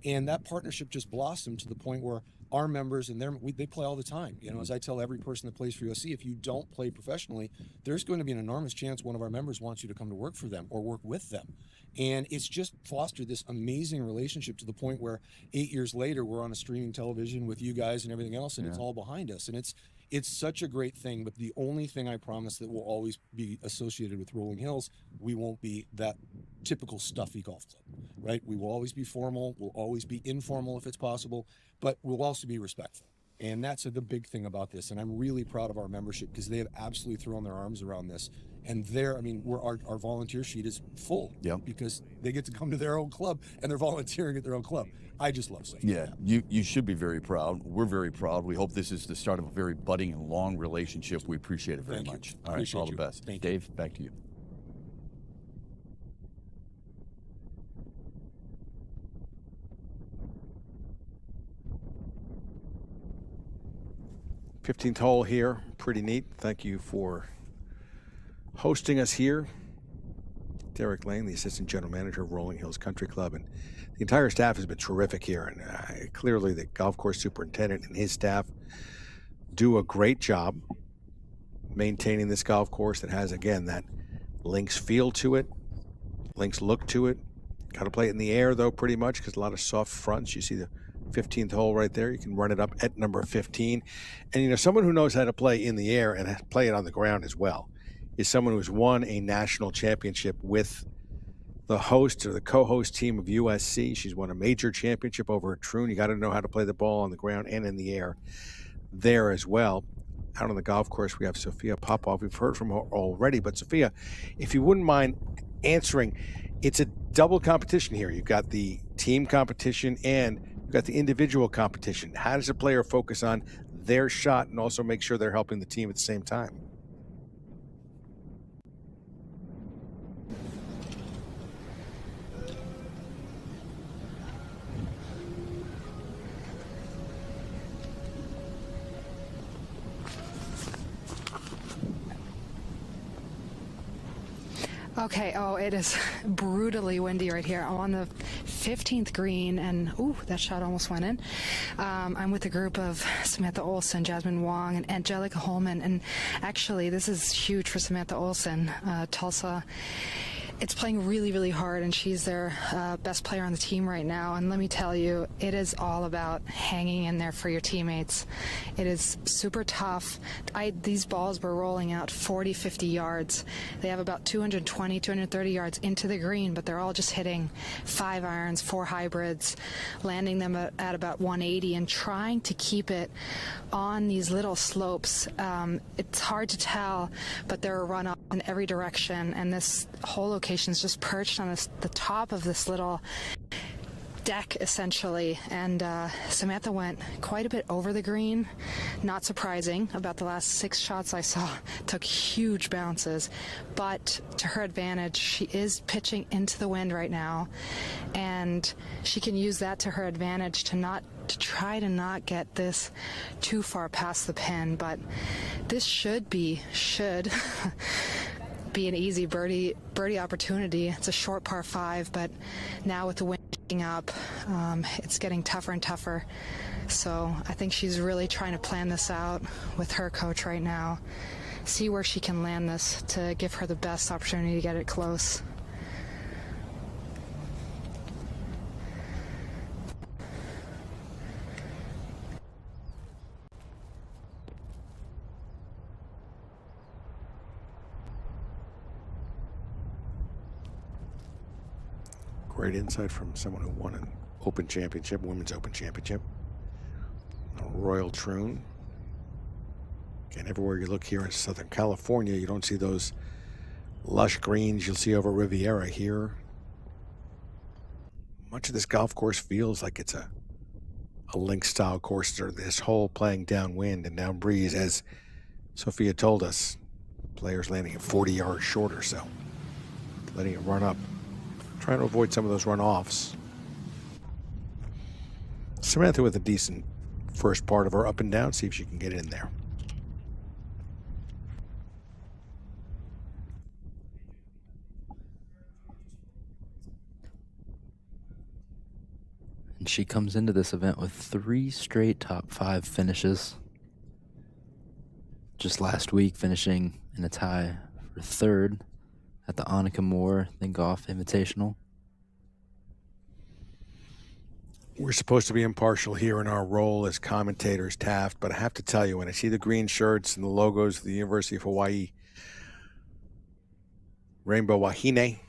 And that partnership just blossomed to the point where our members and they play all the time. As I tell every person that plays for USC, if you don't play professionally, there's going to be an enormous chance one of our members wants you to come to work for them or work with them. And it's just fostered this amazing relationship to the point where 8 years later, we're on a streaming television with you guys and everything else, and it's all behind us. And it's such a great thing, but the only thing I promise that will always be associated with Rolling Hills, we won't be that typical stuffy golf club, right? We will always be formal. We'll always be informal if it's possible, but we'll also be respectful. And that's the big thing about this. And I'm really proud of our membership because they have absolutely thrown their arms around this. And our volunteer sheet is full because they get to come to their own club and they're volunteering at their own club. I just love saying that. You should be very proud. We're very proud. We hope this is the start of a very budding and long relationship. We appreciate it very much. All right, all the best. Dave, back to you. $15th hole here, pretty neat. Thank you for hosting us here. Derek Lane, the assistant general manager of Rolling Hills Country Club, and the entire staff has been terrific here. And clearly the golf course superintendent and his staff do a great job maintaining this golf course that has, again, that links feel to it, links look to it. Got to play it in the air, though, pretty much, because a lot of soft fronts. You see the 15th hole right there. You can run it up at number 15. And, someone who knows how to play in the air and play it on the ground as well is someone who's won a national championship with the host or the co-host team of USC. She's won a major championship over at Troon. You got to know how to play the ball on the ground and in the air there as well. Out on the golf course, we have Sophia Popov. We've heard from her already, but Sophia, if you wouldn't mind answering, it's a double competition here. You've got the team competition and you've got the individual competition. How does a player focus on their shot and also make sure they're helping the team at the same time? Okay, it is brutally windy right here. I'm on the 15th green, and that shot almost went in. I'm with a group of Samantha Olson, Jasmine Wong, and Angelica Holman, and actually this is huge for Samantha Olson. Tulsa, it's playing really, really hard, and she's their best player on the team right now. And let me tell you, it is all about hanging in there for your teammates. It is super tough. These balls were rolling out 40, 50 yards. They have about 220, 230 yards into the green, but they're all just hitting 5 irons, 4 hybrids, landing them at about 180 and trying to keep it on these little slopes. It's hard to tell, but there are runoffs in every direction, and this whole location is just perched on the top of this little deck, essentially. And Samantha went quite a bit over the green. Not surprising. About the last 6 shots I saw took huge bounces, but to her advantage, she is pitching into the wind right now, and she can use that to her advantage to try to not get this too far past the pin. But this should be an easy birdie opportunity. It's a short par 5, but now with the wind picking up, it's getting tougher and tougher. So I think she's really trying to plan this out with her coach right now, see where she can land this to give her the best opportunity to get it close. Great insight from someone who won an Open Championship, Women's Open Championship. Royal Troon. Again, everywhere you look here in Southern California, you don't see those lush greens you'll see over Riviera here. Much of this golf course feels like it's a link-style course, or this hole playing downwind and down breeze, as Sophia told us. Players landing at 40 yards short or so, letting it run up. Trying to avoid some of those runoffs. Samantha with a decent first part of her up and down. See if she can get in there. And she comes into this event with 3 straight top 5 finishes. Just last week finishing in a tie for 3rd at the Annika Moore Golf Invitational. We're supposed to be impartial here in our role as commentators, Taft, but I have to tell you, when I see the green shirts and the logos of the University of Hawaii Rainbow Wahine,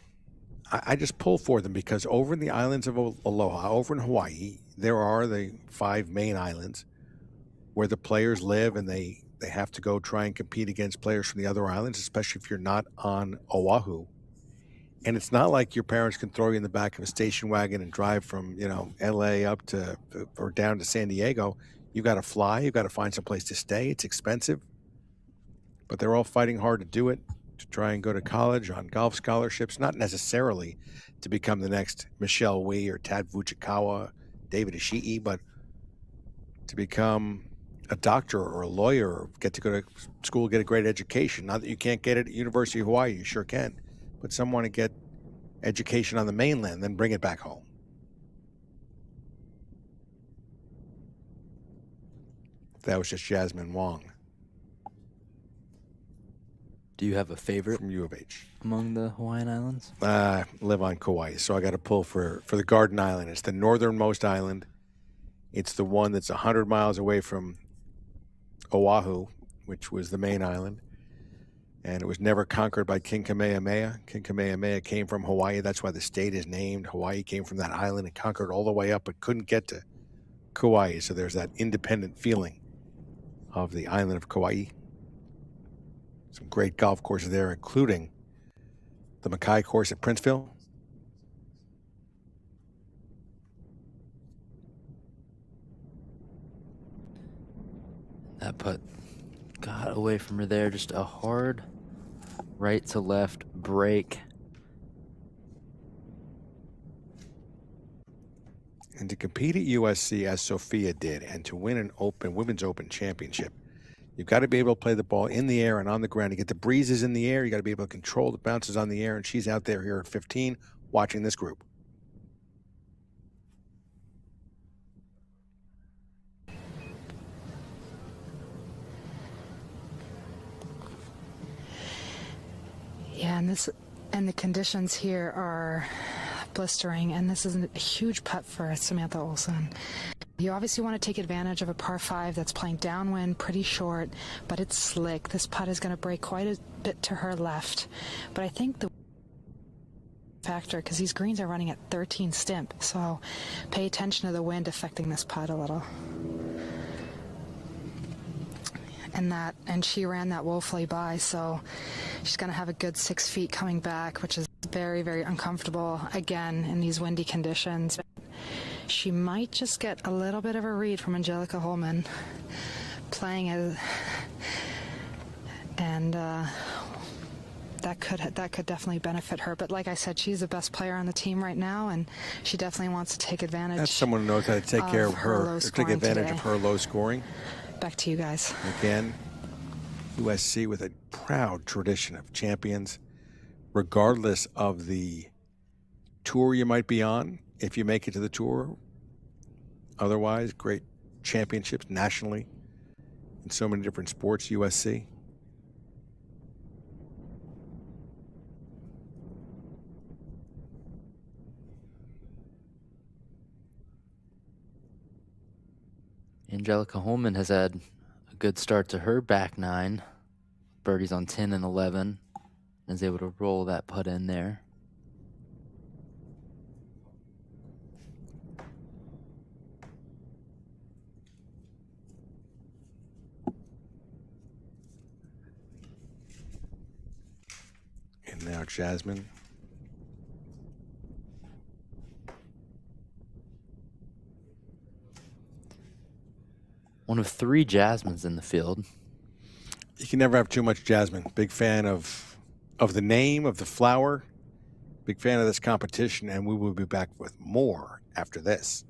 I just pull for them, because over in the islands of Aloha, over in Hawaii, there are the 5 main islands where the players live, and they have to go try and compete against players from the other islands, especially if you're not on Oahu. And it's not like your parents can throw you in the back of a station wagon and drive from, LA up to or down to San Diego. You got to fly. You got to find some place to stay. It's expensive. But they're all fighting hard to do it, to try and go to college on golf scholarships, not necessarily to become the next Michelle Wee or Tad Fujikawa, David Ishii, but to become a doctor or a lawyer, or get to go to school, get a great education. Not that you can't get it at University of Hawaii, you sure can. But some want to get education on the mainland, then bring it back home. That was just Jasmine Wong. Do you have a favorite from U of H among the Hawaiian Islands? I live on Kauai, so I got to pull for the Garden Island. It's the northernmost island. It's the one that's 100 miles away from Oahu, which was the main island. And it was never conquered by King Kamehameha. King Kamehameha came from Hawaii. That's why the state is named. Hawaii came from that island and conquered all the way up, but couldn't get to Kauai. So there's that independent feeling of the island of Kauai. Some great golf courses there, including the Mackay course at Princeville. That putt got away from her there. Just a hard right to left break. And to compete at USC as Sophia did, and to win an women's open championship, you've got to be able to play the ball in the air and on the ground. You get the breezes in the air. You got to be able to control the bounces on the air. And she's out there here at 15 watching this group. Yeah, and the conditions here are blistering, and this is a huge putt for Samantha Olson. You obviously want to take advantage of a par 5 that's playing downwind, pretty short, but it's slick. This putt is going to break quite a bit to her left, but I think the factor, because these greens are running at 13 stimp, so pay attention to the wind affecting this putt a little. And she ran that woefully by, so she's going to have a good 6 feet coming back, which is very, very uncomfortable, again, in these windy conditions. She might just get a little bit of a read from Angelica Holman playing as, and that could definitely benefit her. But like I said, she's the best player on the team right now, and she definitely wants to take advantage. That's someone who knows how to take care of her, take advantage of her low scoring. Back to you guys. Again, USC with a proud tradition of champions, regardless of the tour you might be on, if you make it to the tour. Otherwise, great championships nationally in so many different sports, USC. Angelica Holman has had a good start to her back nine. Birdie's on 10 and 11. And is able to roll that putt in there. And now Jasmine. One of 3 Jasmines in the field. You can never have too much Jasmine. Big fan of the name, of the flower. Big fan of this competition, and we will be back with more after this.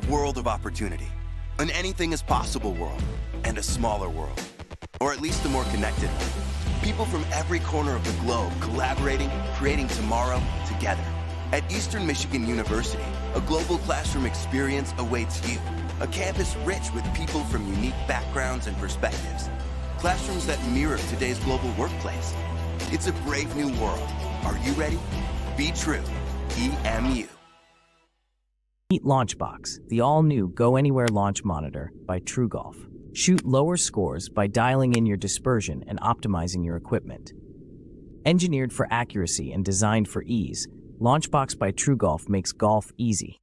World of opportunity, an anything is possible world, and a smaller world, or at least a more connected one. People from every corner of the globe collaborating, creating tomorrow together. At Eastern Michigan University, a global classroom experience awaits you. A campus rich with people from unique backgrounds and perspectives. Classrooms that mirror today's global workplace. It's a brave new world. Are you ready? Be true. EMU. Meet Launchbox, the all-new Go Anywhere launch monitor by TrueGolf. Shoot lower scores by dialing in your dispersion and optimizing your equipment. Engineered for accuracy and designed for ease, Launchbox by TrueGolf makes golf easy.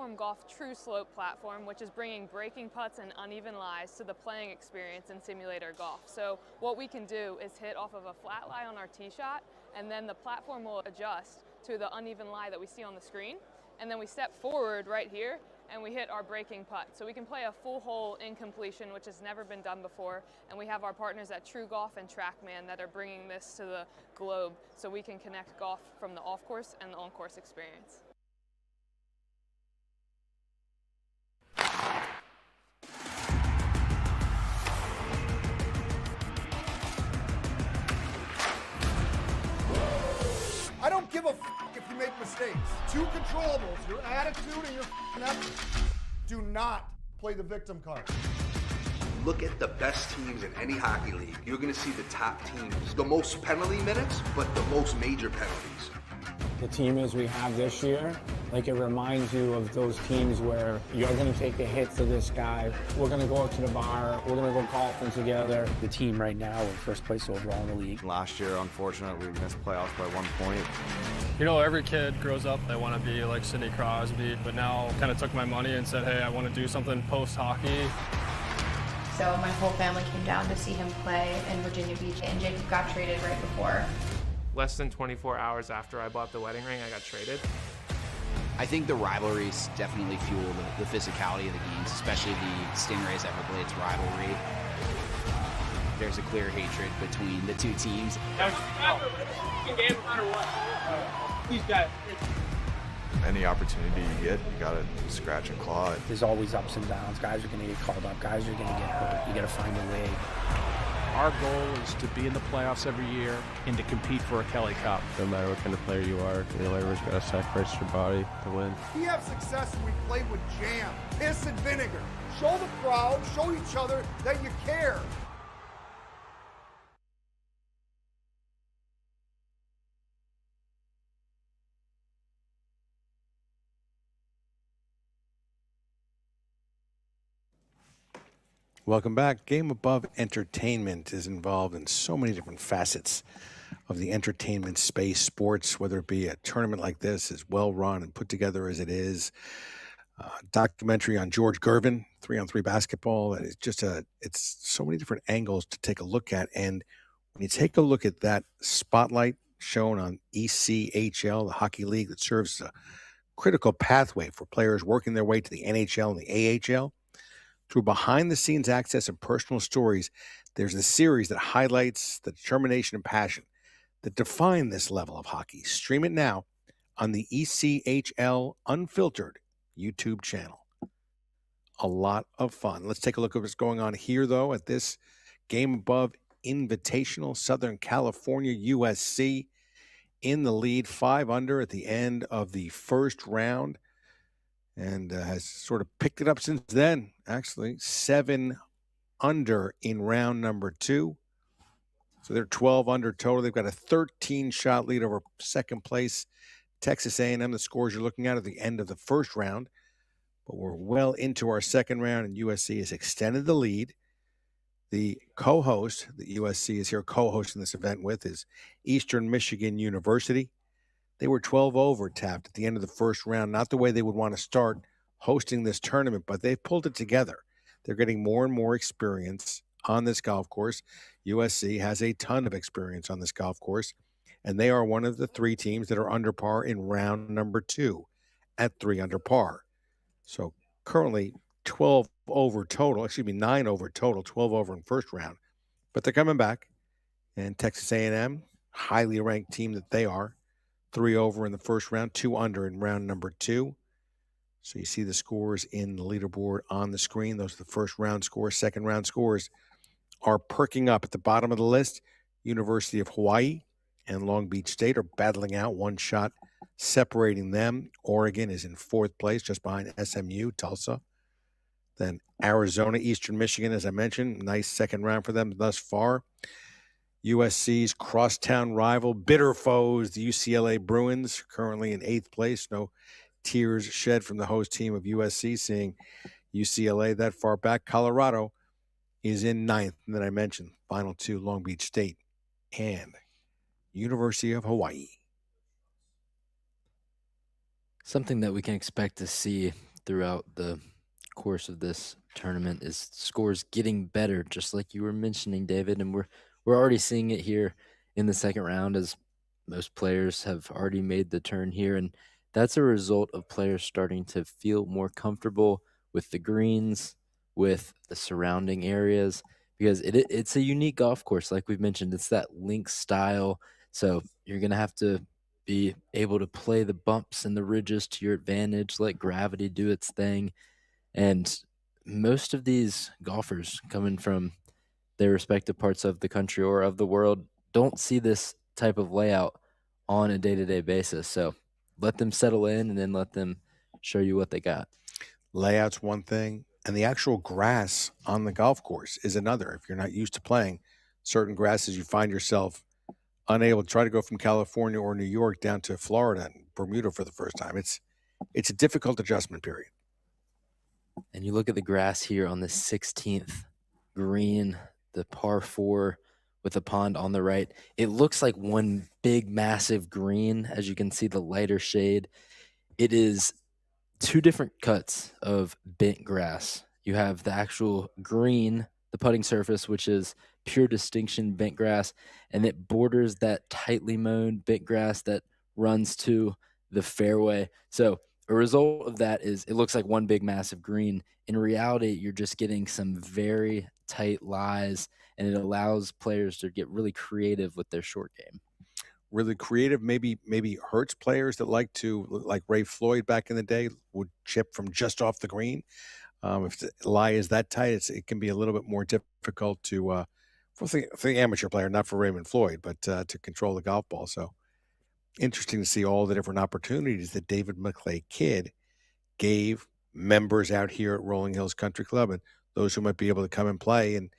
Platform Golf True Slope platform, which is bringing breaking putts and uneven lies to the playing experience in simulator golf. So what we can do is hit off of a flat lie on our tee shot, and then the platform will adjust to the uneven lie that we see on the screen. And then we step forward right here, and we hit our breaking putt. So we can play a full hole in completion, which has never been done before. And we have our partners at True Golf and TrackMan that are bringing this to the globe so we can connect golf from the off-course and the on-course experience. I don't give a if you make mistakes. Two controllables, your attitude and your effort. Do not play the victim card. Look at the best teams in any hockey league. You're going to see the top teams. The most penalty minutes, but the most major penalties. The team as we have this year, like it reminds you of those teams where you're going to take the hit to this guy. We're going to go out to the bar. We're going to go golfing together. The team right now, we're first place overall in the league. Last year, unfortunately, we missed playoffs by 1 point. You know, every kid grows up, they want to be like Sidney Crosby, but now kind of took my money and said, hey, I want to do something post-hockey. So my whole family came down to see him play in Virginia Beach, and Jacob got traded right before. Less than 24 hours after I bought the wedding ring, I got traded. I think the rivalries definitely fuel the physicality of the games, especially the Stingrays Everblades rivalry. There's a clear hatred between the two teams. He's got it. Any opportunity you get, you got to scratch and claw it. There's always ups and downs. Guys are going to get called up. Guys are going to get hurt. You got to find a way. Our goal is to be in the playoffs every year and to compete for a Kelly Cup. No matter what kind of player you are, everyone's got to sacrifice your body to win. We have success when we play with jam, piss, and vinegar. Show the crowd, show each other that you care. Welcome back. Game Above Entertainment is involved in so many different facets of the entertainment space. Sports, whether it be a tournament like this, is well run and put together as it is. Documentary on George Gervin, 3-on-3 basketball. And it's just it's so many different angles to take a look at. And when you take a look at that spotlight shown on ECHL, the hockey league that serves as a critical pathway for players working their way to the NHL and the AHL, through behind-the-scenes access and personal stories, there's a series that highlights the determination and passion that define this level of hockey. Stream it now on the ECHL Unfiltered YouTube channel. A lot of fun. Let's take a look at what's going on here, though, at this Game Above Invitational. Southern California, USC in the lead, 5 under at the end of the first round. And has sort of picked it up since then, actually. 7 under in round number 2. So they're 12 under total. They've got a 13-shot lead over second place Texas A&M. The scores you're looking at the end of the first round. But we're well into our second round, and USC has extended the lead. The co-host that USC is here co-hosting this event with is Eastern Michigan University. They were 12 over tapped at the end of the first round. Not the way they would want to start hosting this tournament, but they've pulled it together. They're getting more and more experience on this golf course. USC has a ton of experience on this golf course, and they are one of the 3 teams that are under par in round number 2 at 3 under par. So currently 12 over total, 9 over total, 12 over in first round. But they're coming back, and Texas A&M, highly ranked team that they are, 3 over in the first round, 2 under in round number 2. So you see the scores in the leaderboard on the screen. Those are the first round scores. Second round scores are perking up at the bottom of the list. University of Hawaii and Long Beach State are battling out, 1 shot separating them. Oregon is in 4th place, just behind SMU, Tulsa. Then Arizona, Eastern Michigan, as I mentioned, nice second round for them thus far. USC's crosstown rival, bitter foes, the UCLA Bruins, currently in 8th place. No tears shed from the host team of USC, seeing UCLA that far back. Colorado is in 9th. And then I mentioned final 2, Long Beach State and University of Hawaii. Something that we can expect to see throughout the course of this tournament is scores getting better, just like you were mentioning, David, and we're already seeing it here in the second round as most players have already made the turn here, and that's a result of players starting to feel more comfortable with the greens, with the surrounding areas, because it's a unique golf course. Like we've mentioned, it's that link style, so you're going to have to be able to play the bumps and the ridges to your advantage, let gravity do its thing. And most of these golfers coming from their respective parts of the country or of the world don't see this type of layout on a day-to-day basis. So let them settle in and then let them show you what they got. Layout's one thing, and the actual grass on the golf course is another. If you're not used to playing certain grasses, you find yourself unable to try to go from California or New York down to Florida and Bermuda for the first time. It's a difficult adjustment period. And you look at the grass here on the 16th green, the par 4 with a pond on the right. It looks like one big, massive green, as you can see the lighter shade. It is 2 different cuts of bent grass. You have the actual green, the putting surface, which is pure distinction bent grass, and it borders that tightly mown bent grass that runs to the fairway. So a result of that is it looks like one big massive green. In reality, you're just getting some very tight lies, and it allows players to get really creative with their short game. Really creative, maybe hurts players that like Ray Floyd back in the day would chip from just off the green. If the lie is that tight, it can be a little bit more difficult to for the amateur player, not for Raymond Floyd, but to control the golf ball. So interesting to see all the different opportunities that David McClay Kidd gave members out here at Rolling Hills Country Club and those who might be able to come and play in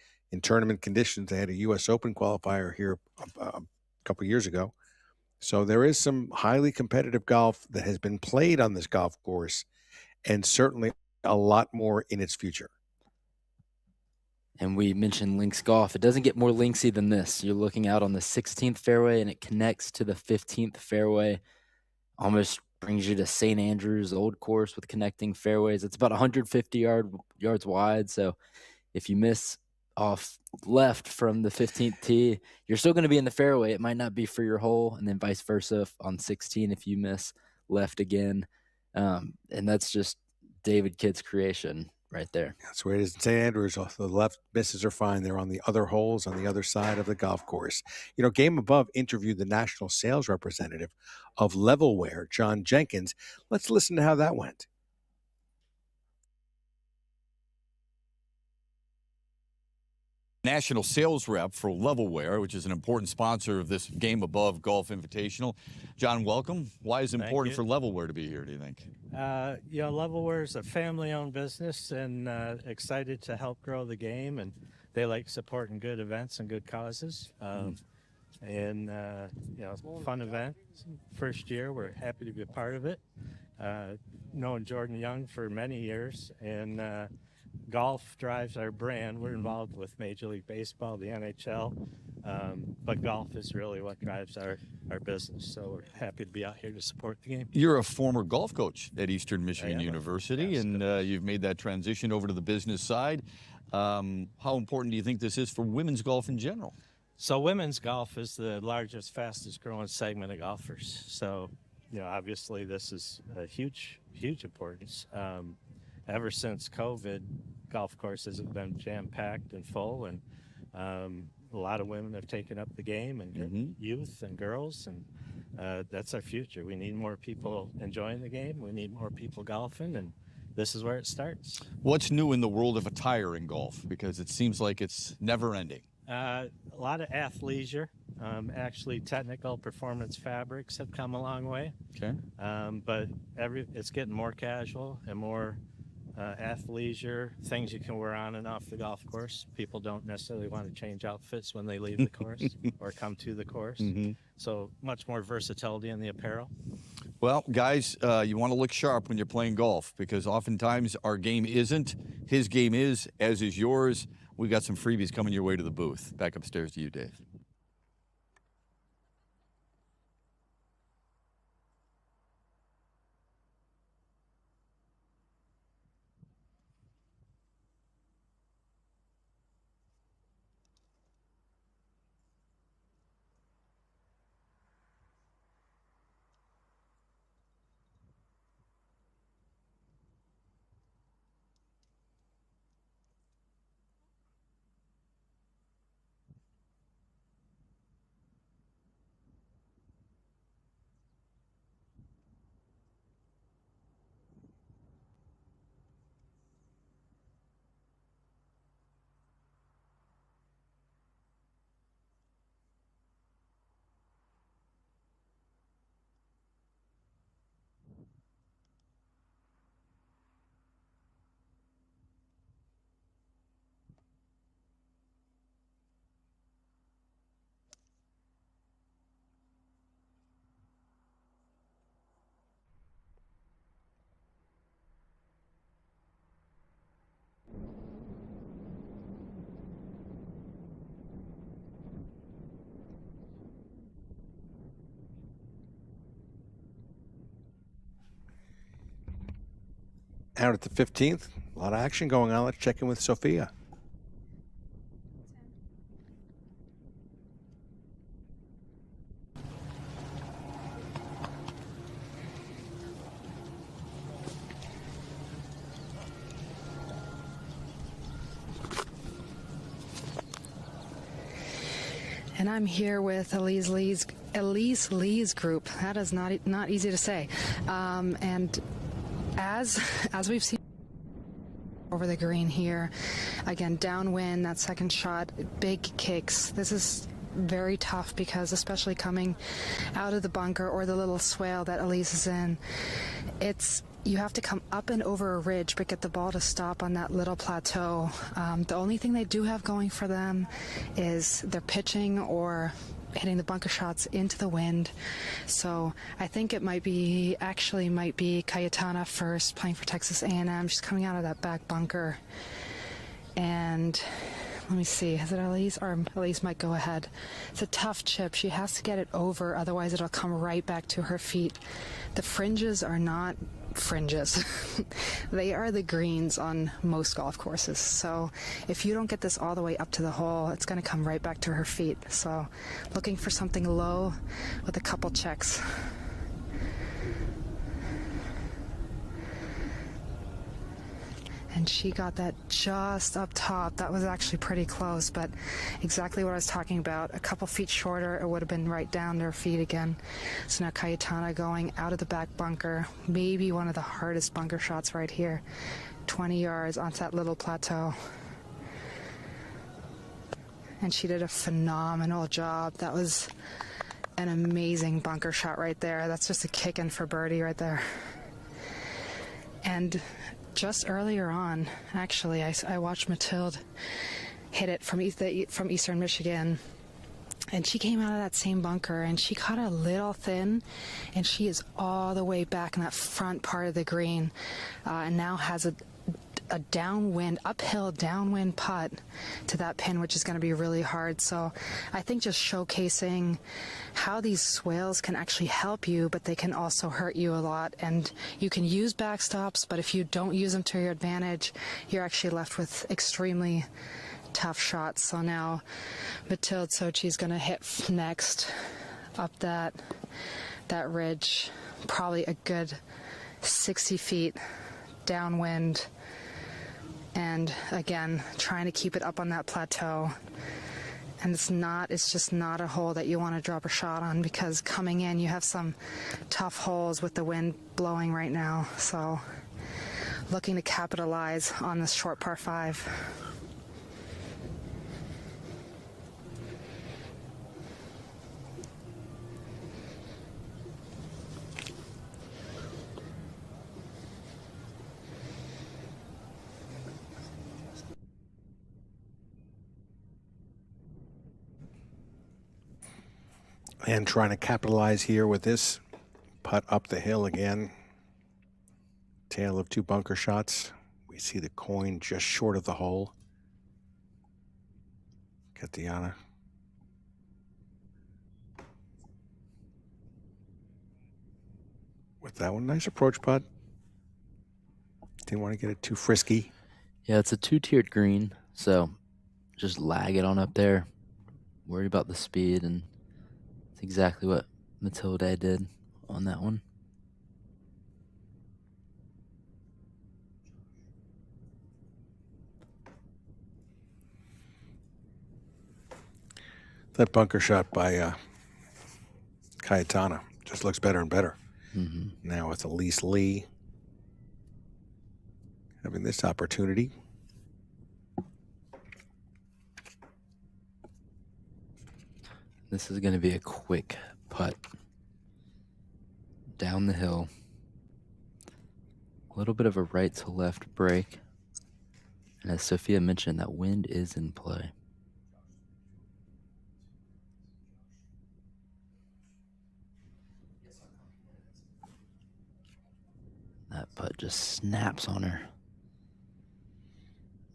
tournament conditions. They had a U.S. Open qualifier here a couple years ago. So there is some highly competitive golf that has been played on this golf course, and certainly a lot more in its future. And we mentioned links golf. It doesn't get more linksy than this. You're looking out on the 16th fairway, and it connects to the 15th fairway. Almost brings you to St. Andrews Old Course with connecting fairways. It's about 150 yards wide. So if you miss off left from the 15th tee, you're still going to be in the fairway. It might not be for your hole, and then vice versa on 16 if you miss left again. And that's just David Kidd's creation right there. That's where it is in St. Andrews. The left misses are fine. They're on the other holes on the other side of the golf course. You know, Game Above interviewed the national sales representative of Levelware, John Jenkins. Let's listen to how that went. National sales rep for Levelware, which is an important sponsor of this Game Above Golf Invitational. John, welcome. Why is it important for Levelware to be here, do you think? You know, Levelware is a family-owned business, and excited to help grow the game, and they like supporting good events and good causes. You know, fun event. First year, we're happy to be a part of it. Known Jordan Young for many years, and golf drives our brand. We're involved with Major League Baseball, the NHL, but golf is really what drives our business. So we're happy to be out here to support the game. You're a former golf coach at Eastern Michigan University, and you've made that transition over to the business side. How important do you think this is for women's golf in general? So women's golf is the largest, fastest growing segment of golfers. So, you know, obviously this is a huge, huge importance. Ever since COVID, golf courses have been jam-packed and full, and a lot of women have taken up the game, and youth and girls, and that's our future. We need more people enjoying the game. We need more people golfing, and this is where it starts. What's new in the world of attire in golf? Because it seems like it's never-ending. A lot of athleisure. Actually, technical performance fabrics have come a long way. Okay. But it's getting more casual and more athleisure, things you can wear on and off the golf course. People don't necessarily want to change outfits when they leave the course or come to the course. So much more versatility in the apparel. Well, guys, you want to look sharp when you're playing golf, because oftentimes our game isn't. His game is, as is yours. We've got some freebies coming your way to the booth. Back upstairs to you, Dave. out at the 15th. A lot of action going on. Let's check in with Sophia. And I'm here with Elise Lee's group. That is not easy to say. And as we've seen over the green here, again, downwind, that second shot, big kicks. This is very tough because especially coming out of the bunker or the little swale that Elise is in, you have to come up and over a ridge but get the ball to stop on that little plateau. The only thing they do have going for them is their pitching or hitting the bunker shots into the wind. So I think it might be Cayetana first, playing for Texas A&M. She's coming out of that back bunker. And let me see, is it Elise? Or Elise might go ahead. It's a tough chip. She has to get it over, otherwise it'll come right back to her feet. The fringes are not fringes. They are the greens on most golf courses. So if you don't get this all the way up to the hole, it's going to come right back to her feet. So looking for something low with a couple checks. And she got that just up top. That was actually pretty close, but exactly what I was talking about. A couple feet shorter, it would have been right down to her feet again. So now Cayetana going out of the back bunker. Maybe one of the hardest bunker shots right here. 20 yards onto that little plateau. And she did a phenomenal job. That was an amazing bunker shot right there. That's just a kick in for birdie right there. And just earlier on, actually, I watched Mathilde hit it from Eastern Michigan, and she came out of that same bunker, and she caught a little thin, and she is all the way back in that front part of the green, and now has a uphill downwind putt to that pin, which is going to be really hard. So I think just showcasing how these swales can actually help you, but they can also hurt you a lot. And you can use backstops, but if you don't use them to your advantage, you're actually left with extremely tough shots. So now Mathilde Sochi's going to hit next up that ridge, probably a good 60 feet downwind. And again, trying to keep it up on that plateau. And it's just not a hole that you want to drop a shot on, because coming in, you have some tough holes with the wind blowing right now. So looking to capitalize on this short par 5. And trying to capitalize here with this putt up the hill again. Tail of 2 bunker shots. We see the coin just short of the hole. Cayetana. With that one, nice approach putt. Didn't want to get it too frisky. Yeah, it's a 2-tiered green, so just lag it on up there. Worry about the speed, and it's exactly what Mathilde did on that one. That bunker shot by Cayetana just looks better and better. Now with Elise Lee having this opportunity. This is going to be a quick putt down the hill. A little bit of a right to left break. And as Sophia mentioned, that wind is in play. That putt just snaps on her.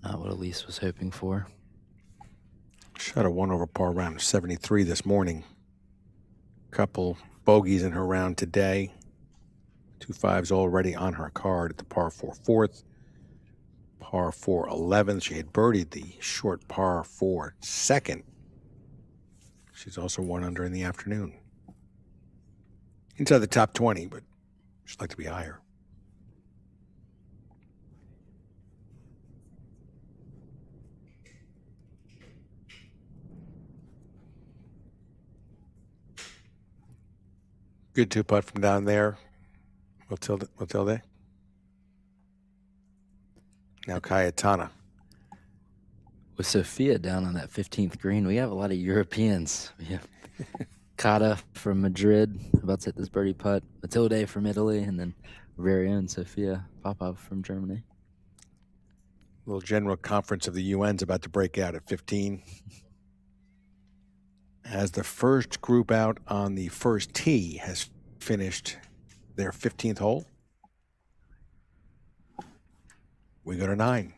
Not what Elise was hoping for. Shot a 1 over par round of 73 this morning. Couple bogeys in her round today. 2 5s already on her card at the par 4 fourth, par 4 11th. She had birdied the short par 4 second. She's also 1 under in the afternoon. Inside the top 20, but she'd like to be higher. Good 2-putt from down there. Matilde. Now Cayetana. With Sophia down on that 15th green, we have a lot of Europeans. We have Kata from Madrid about to hit this birdie putt, Matilde from Italy, and then our very own Sophia Popov from Germany. Little general conference of the UN's about to break out at 15. As the first group out on the first tee has finished their 15th hole, we go to 9.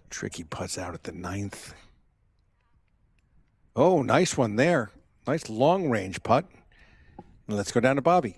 Tricky putts out at the 9th. Oh, nice one there. Nice long range putt. Let's go down to Bobby.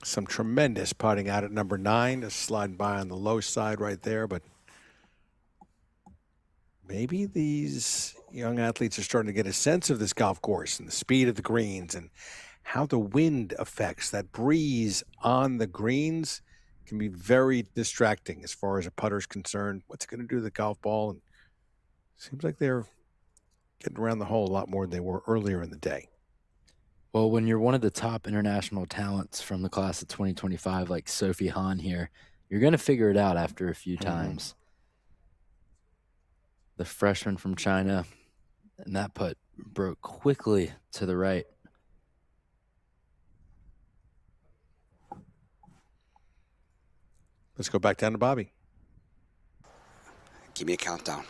Some tremendous putting out at number 9, just sliding by on the low side right there, but maybe these young athletes are starting to get a sense of this golf course and the speed of the greens and how the wind affects that breeze on the greens. Can be very distracting as far as a putter's concerned. What's it going to do to the golf ball? And seems like they're getting around the hole a lot more than they were earlier in the day. Well, when you're one of the top international talents from the class of 2025, like Sophie Hahn here, you're going to figure it out after a few times. The freshman from China, and that putt broke quickly to the right. Let's go back down to Bobby. Give me a countdown.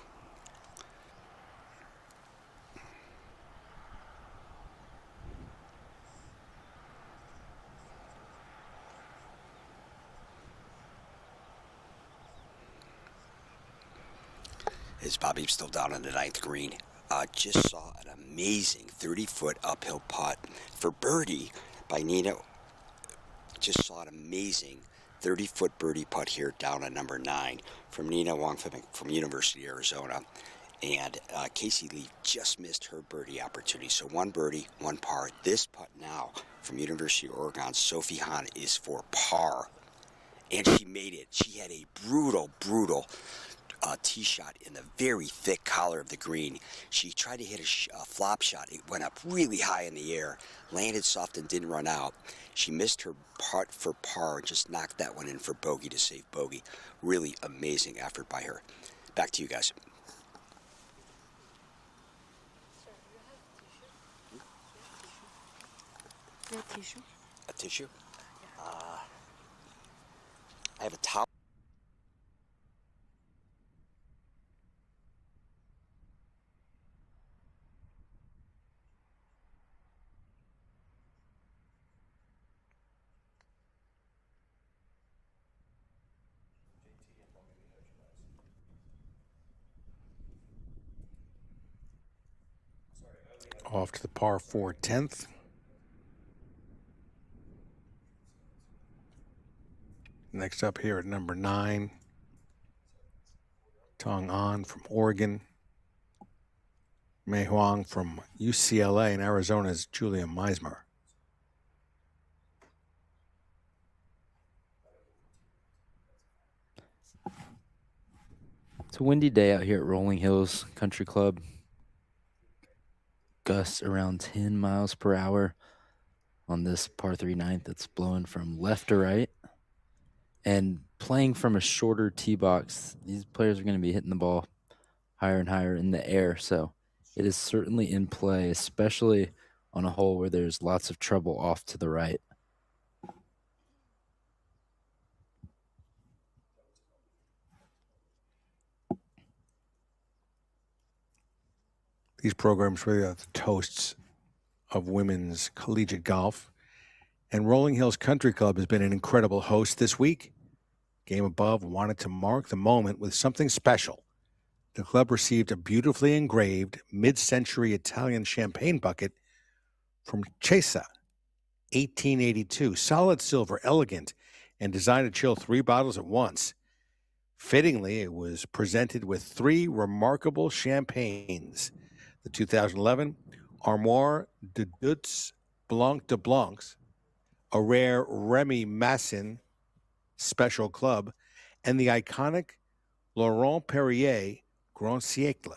Is Bobby still down on the 9th green? Just saw an amazing 30-foot uphill putt for birdie by Nina. Just saw an amazing 30-foot birdie putt here down at number 9 from Nina Wong from University of Arizona. And Casey Lee just missed her birdie opportunity. So 1 birdie, 1 par. This putt now from University of Oregon, Sophie Hahn, is for par. And she made it. She had a brutal tee shot in the very thick collar of the green. She tried to hit a flop shot. It went up really high in the air, landed soft and didn't run out. She missed her putt for par and just knocked that one in for bogey to save bogey. Really amazing effort by her. Back to you guys. A tissue? I have a towel. Off to the par 4 10th. Next up here at number 9, Tong An from Oregon. Mei Huang from UCLA, and Arizona's Julia Meismer. It's a windy day out here at Rolling Hills Country Club. Gusts around 10 miles per hour on this par 3 ninth. It's blowing from left to right. And playing from a shorter tee box, these players are going to be hitting the ball higher and higher in the air. So it is certainly in play, especially on a hole where there's lots of trouble off to the right. These programs really are the toasts of women's collegiate golf. And Rolling Hills Country Club has been an incredible host this week. Game Above wanted to mark the moment with something special. The club received a beautifully engraved mid-century Italian champagne bucket from Cesa, 1882. Solid silver, elegant, and designed to chill 3 bottles at once. Fittingly, it was presented with 3 remarkable champagnes. The 2011 Armoire de Dutz Blanc de Blancs, a rare Remy Massin Special Club, and the iconic Laurent Perrier Grand Siècle,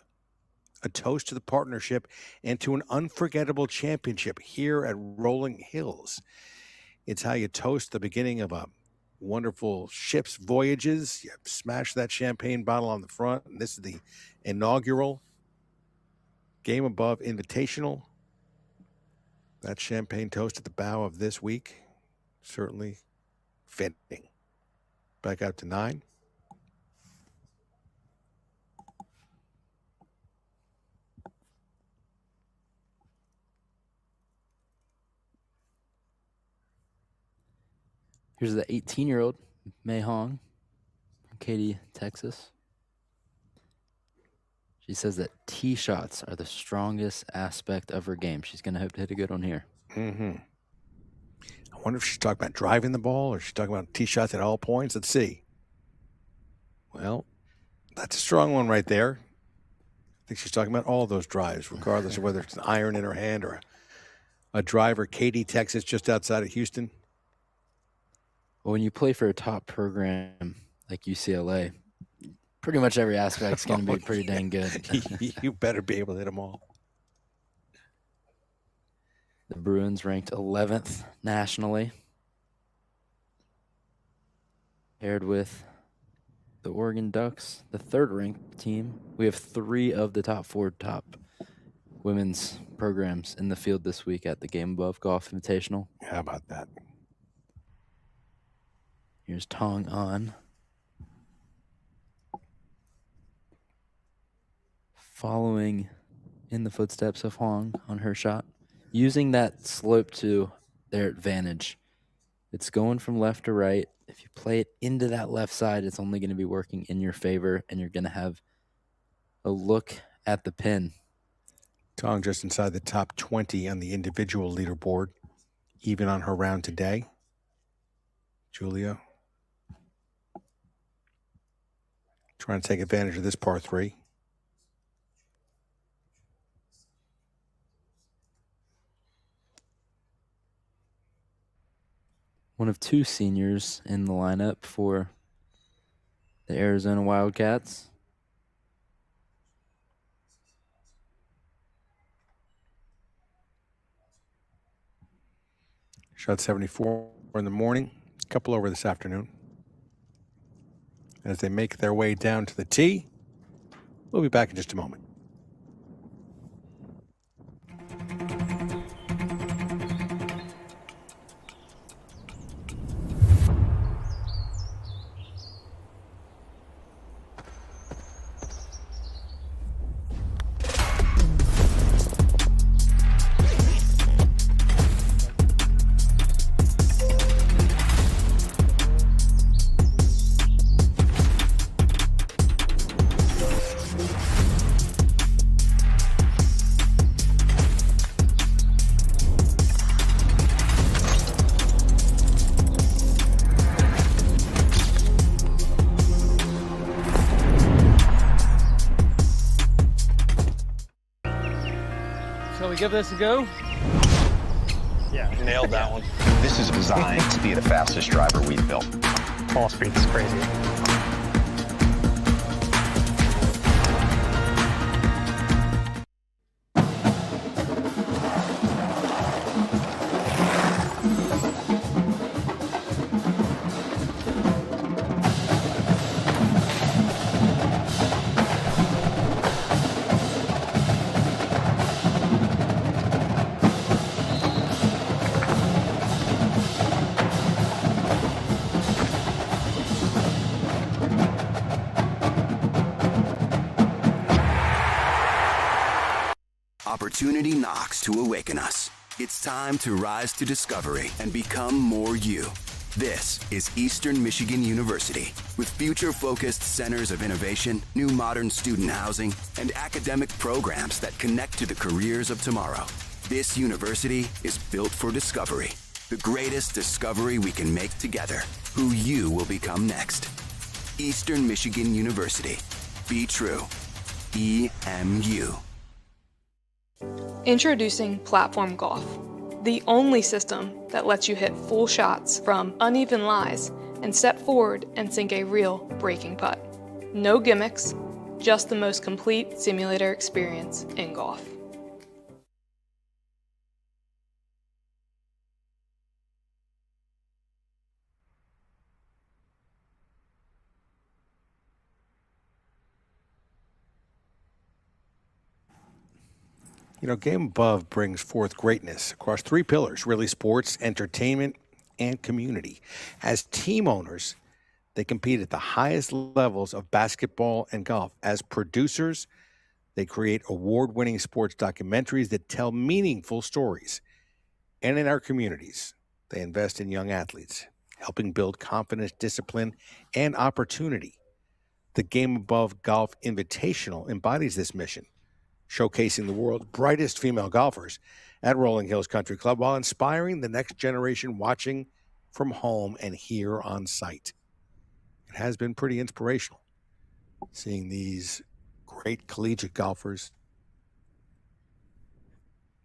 a toast to the partnership and to an unforgettable championship here at Rolling Hills. It's how you toast the beginning of a wonderful ship's voyages. You smash that champagne bottle on the front, and this is the inaugural Game Above Invitational. That champagne toast at the bow of this week, certainly fitting. Back out to 9. Here's the 18-year-old Mei Hong from Katy, Texas. She says that tee shots are the strongest aspect of her game. She's going to hope to hit a good one here. Mm-hmm. I wonder if she's talking about driving the ball or she's talking about tee shots at all points. Let's see. Well, that's a strong one right there. I think she's talking about all those drives, regardless of whether it's an iron in her hand or a driver. Katy, Texas, just outside of Houston. Well, when you play for a top program like UCLA, pretty much every aspect's going to be pretty dang good. You better be able to hit them all. The Bruins ranked 11th nationally, paired with the Oregon Ducks, the 3rd ranked team. We have 3 of the top 4 women's programs in the field this week at the Game Above Golf Invitational. How about that? Here's Tong An. Following in the footsteps of Huang on her shot, using that slope to their advantage. It's going from left to right. If you play it into that left side, it's only going to be working in your favor, and you're going to have a look at the pin. Tong just inside the top 20 on the individual leaderboard, even on her round today. Julia trying to take advantage of this par 3. One of 2 seniors in the lineup for the Arizona Wildcats. Shot 74 in the morning, a couple over this afternoon. As they make their way down to the tee, we'll be back in just a moment. Shall we give this a go? Yeah, nailed that one. This is designed to be the fastest driver we've built. Ball speed is crazy. Opportunity knocks to awaken us. It's time to rise to discovery and become more you. This is Eastern Michigan University, with future-focused centers of innovation, new modern student housing, and academic programs that connect to the careers of tomorrow. This university is built for discovery, the greatest discovery we can make together, who you will become next. Eastern Michigan University. Be true. EMU. Introducing Platform Golf, the only system that lets you hit full shots from uneven lies and step forward and sink a real breaking putt. No gimmicks, just the most complete simulator experience in golf. You know, Game Above brings forth greatness across three pillars, really: sports, entertainment, and community. As team owners, they compete at the highest levels of basketball and golf. As producers, they create award-winning sports documentaries that tell meaningful stories. And in our communities, they invest in young athletes, helping build confidence, discipline, and opportunity. The Game Above Golf Invitational embodies this mission, showcasing the world's brightest female golfers at Rolling Hills Country Club while inspiring the next generation watching from home and here on site. It has been pretty inspirational seeing these great collegiate golfers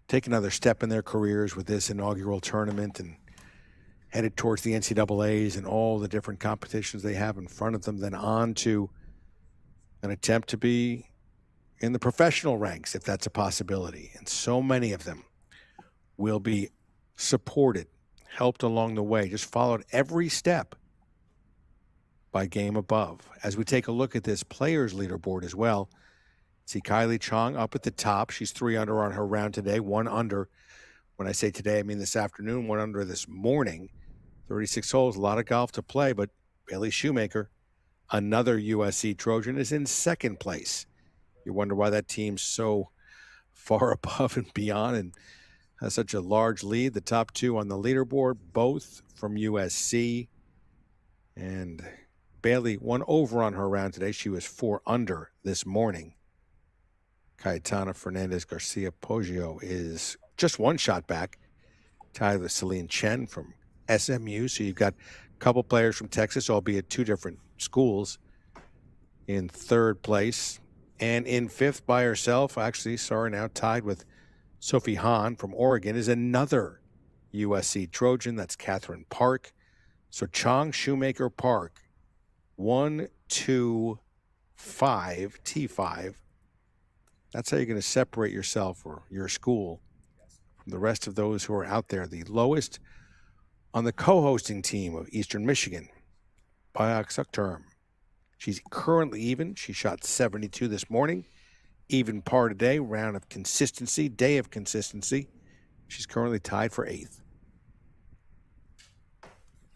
take another step in their careers with this inaugural tournament and headed towards the NCAAs and all the different competitions they have in front of them, then on to an attempt to be in the professional ranks, if that's a possibility. And so many of them will be supported, helped along the way, just followed every step by Game Above. As we take a look at this players leaderboard as well, see Kylie Chong up at the top. She's 3 under on her round today, 1 under. When I say today, I mean this afternoon, 1 under this morning. 36 holes, a lot of golf to play, but Bailey Shoemaker, another USC Trojan, is in second place. You wonder why that team's so far above and beyond and has such a large lead. The top two on the leaderboard, both from USC. And Bailey 1 over on her round today. She was 4 under this morning. Cayetana Fernandez Garcia Poggio is just 1 shot back, tied with Celine Chen from SMU. So you've got a couple players from Texas, albeit 2 different schools, in third place. And in fifth by herself, actually, now tied with Sophie Hahn from Oregon, is another USC Trojan. That's Catherine Park. So Chong, Shoemaker, Park, 1, 2, 5, T5. That's how you're going to separate yourself or your school from the rest of those who are out there. The lowest on the co-hosting team of Eastern Michigan, Payak Sukterm. She's currently even. She shot 72 this morning. Even par today, round of consistency, day of consistency. She's currently tied for 8th.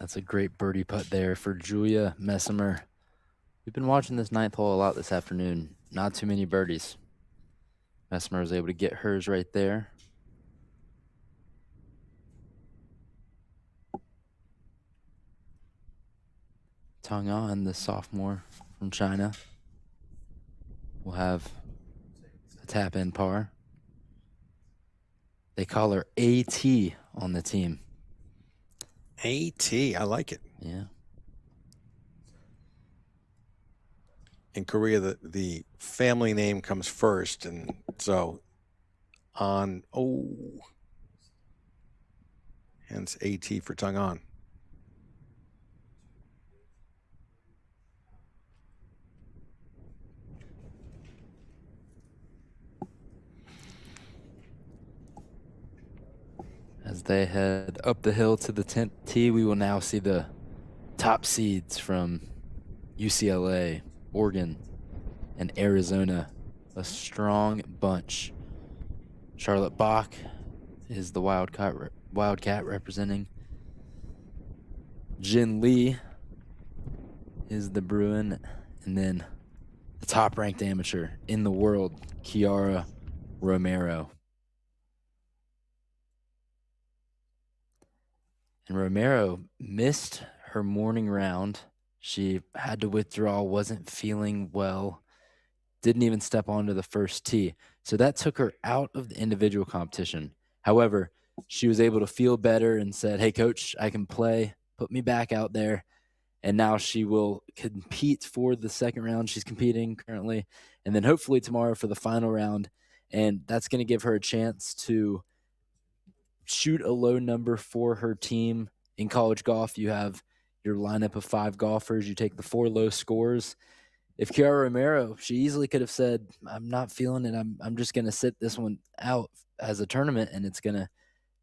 That's a great birdie putt there for Julia Messimer. We've been watching this 9th hole a lot this afternoon. Not too many birdies. Messimer was able to get hers right there. Tang An, the sophomore from China, will have a tap-in par. They call her AT on the team. AT, I like it. Yeah. In Korea, the family name comes first, and so on, hence AT for tongue on. As they head up the hill to the 10th tee, we will now see the top seeds from UCLA, Oregon, and Arizona. A strong bunch. Charlotte Bach is the Wildcat representing. Jin Lee is the Bruin. And then the top-ranked amateur in the world, Kiara Romero. And Romero missed her morning round. She had to withdraw, wasn't feeling well, didn't even step onto the first tee. So that took her out of the individual competition. However, she was able to feel better and said, hey, coach, I can play. Put me back out there. And now she will compete for the second round. She's competing currently. And then hopefully tomorrow for the final round. And that's going to give her a chance to shoot a low number for her team. In college golf, you have your lineup of 5 golfers. You take the 4 low scores. If Kiara Romero, she easily could have said, I'm not feeling it. I'm just going to sit this one out as a tournament, and it's going to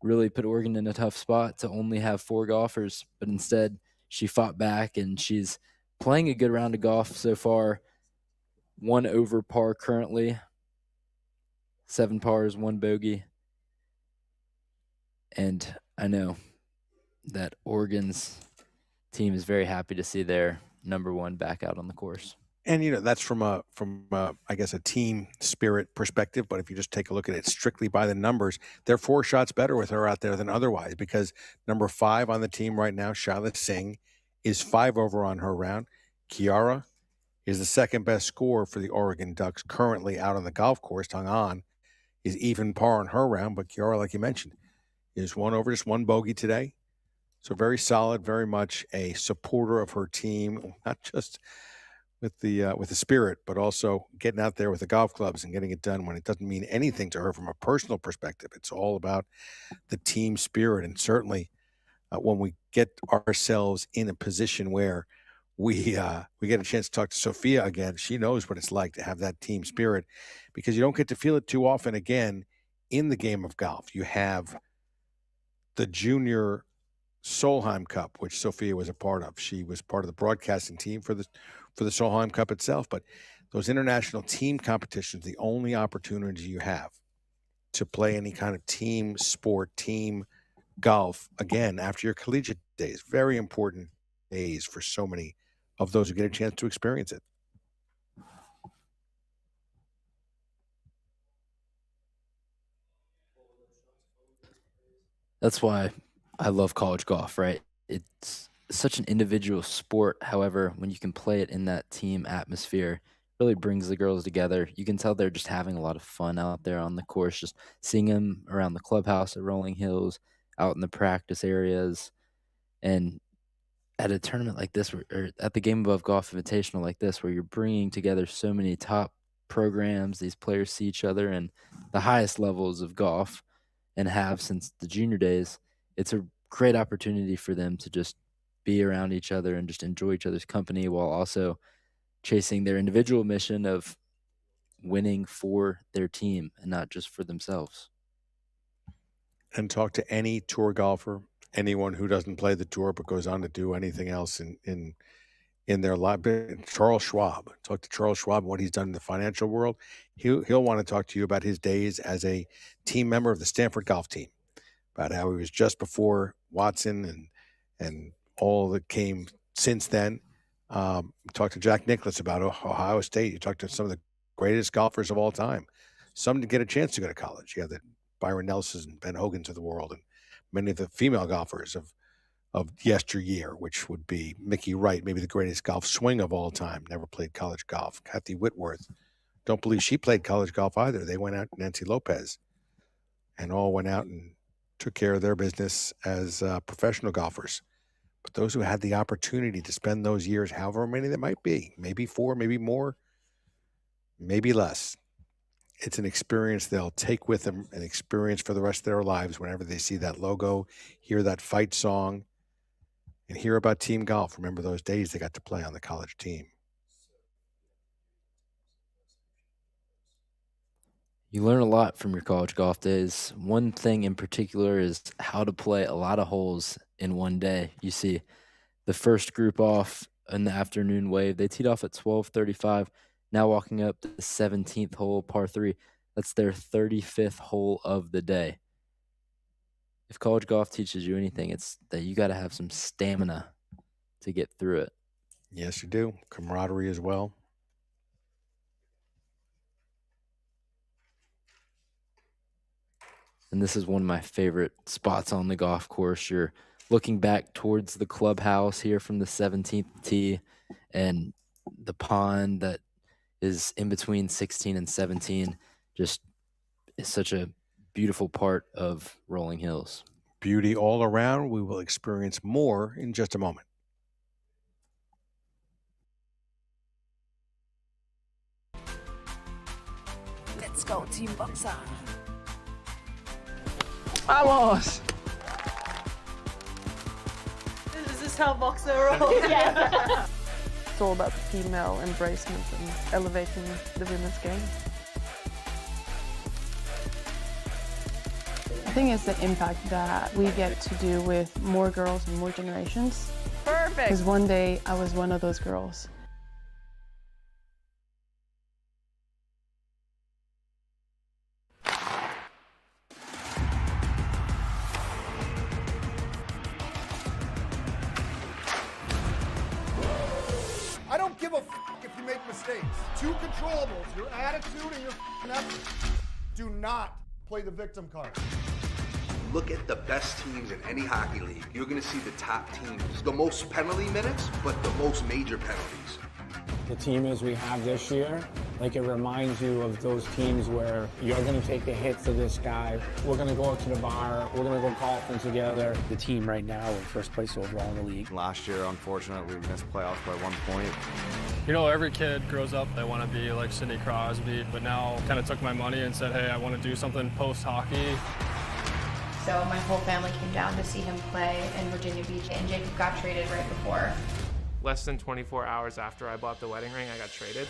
really put Oregon in a tough spot to only have 4 golfers. But instead, she fought back, and she's playing a good round of golf so far. 1 over par currently. 7 pars, 1 bogey. And I know that Oregon's team is very happy to see their number 1 back out on the course. And, that's from I guess, a team spirit perspective. But if you just take a look at it strictly by the numbers, they're 4 shots better with her out there than otherwise, because number 5 on the team right now, Shaila Singh, is 5 over on her round. Kiara is the second best scorer for the Oregon Ducks currently out on the golf course. Tung An is even par on her round, but Kiara, like you mentioned, is 1 over, just 1 bogey today. So very solid, very much a supporter of her team, not just with the spirit, but also getting out there with the golf clubs and getting it done when it doesn't mean anything to her from a personal perspective. It's all about the team spirit. And certainly when we get ourselves in a position where we get a chance to talk to Sophia again, she knows what it's like to have that team spirit, because you don't get to feel it too often again in the game of golf. You have the junior Solheim Cup, which Sophia was a part of. She was part of the broadcasting team for the Solheim Cup itself. But those international team competitions, the only opportunity you have to play any kind of team sport, team golf, again, after your collegiate days, very important days for so many of those who get a chance to experience it. That's why I love college golf, right? It's such an individual sport. However, when you can play it in that team atmosphere, it really brings the girls together. You can tell they're just having a lot of fun out there on the course, just seeing them around the clubhouse at Rolling Hills, out in the practice areas. And at a tournament like this, or at the GameAbove Golf Invitational like this, where you're bringing together so many top programs, these players see each other in the highest levels of golf and have since the junior days, it's a great opportunity for them to just be around each other and just enjoy each other's company while also chasing their individual mission of winning for their team and not just for themselves. And talk to any tour golfer, anyone who doesn't play the tour but goes on to do anything else in their life. Charles Schwab. Talk to Charles Schwab and what he's done in the financial world. He'll want to talk to you about his days as a team member of the Stanford golf team, about how he was just before Watson and all that came since then. Talk to Jack Nicklaus about Ohio State. You talk to some of the greatest golfers of all time. Some didn't get a chance to go to college. You have the Byron Nelsons and Ben Hogans of the world, and many of the female golfers of yesteryear, which would be Mickey Wright, maybe the greatest golf swing of all time, never played college golf. Kathy Whitworth, don't believe she played college golf either. They went out, Nancy Lopez, and all went out and took care of their business as professional golfers. But those who had the opportunity to spend those years, however many that might be, maybe 4, maybe more, maybe less, It's an experience they'll take with them, an experience for the rest of their lives whenever they see that logo, hear that fight song, and hear about team golf. Remember those days they got to play on the college team. You learn a lot from your college golf days. One thing in particular is how to play a lot of holes in one day. You see the first group off in the afternoon wave. They teed off at 12:35, now walking up to the 17th hole, par 3. That's their 35th hole of the day. If college golf teaches you anything, it's that you got to have some stamina to get through it. Yes, you do. Camaraderie as well. And this is one of my favorite spots on the golf course. You're looking back towards the clubhouse here from the 17th tee, and the pond that is in between 16 and 17 just is such a beautiful part of Rolling Hills. Beauty all around. We will experience more in just a moment. Let's go, Team Boxer. Vamos! Is this how Boxer rolls? Yeah. It's all about the female embracement and elevating the women's game. I think it's the impact that we get to do with more girls and more generations. Perfect! Because one day I was one of those girls. I don't give a if you make mistakes. Two controllables, your attitude and your effort. Do not play the victim card. Look at the best teams in any hockey league. You're going to see the top teams. The most penalty minutes, but the most major penalties. The team as we have this year, like it reminds you of those teams where you're going to take the hits of this guy. We're going to go out to the bar. We're going to go golfing together. The team right now in first place overall in the league. Last year, unfortunately, we missed playoffs by 1 point. You know, every kid grows up, they want to be like Sidney Crosby, but now kind of took my money and said, hey, I want to do something post-hockey. So my whole family came down to see him play in Virginia Beach, and Jacob got traded right before. Less than 24 hours after I bought the wedding ring, I got traded.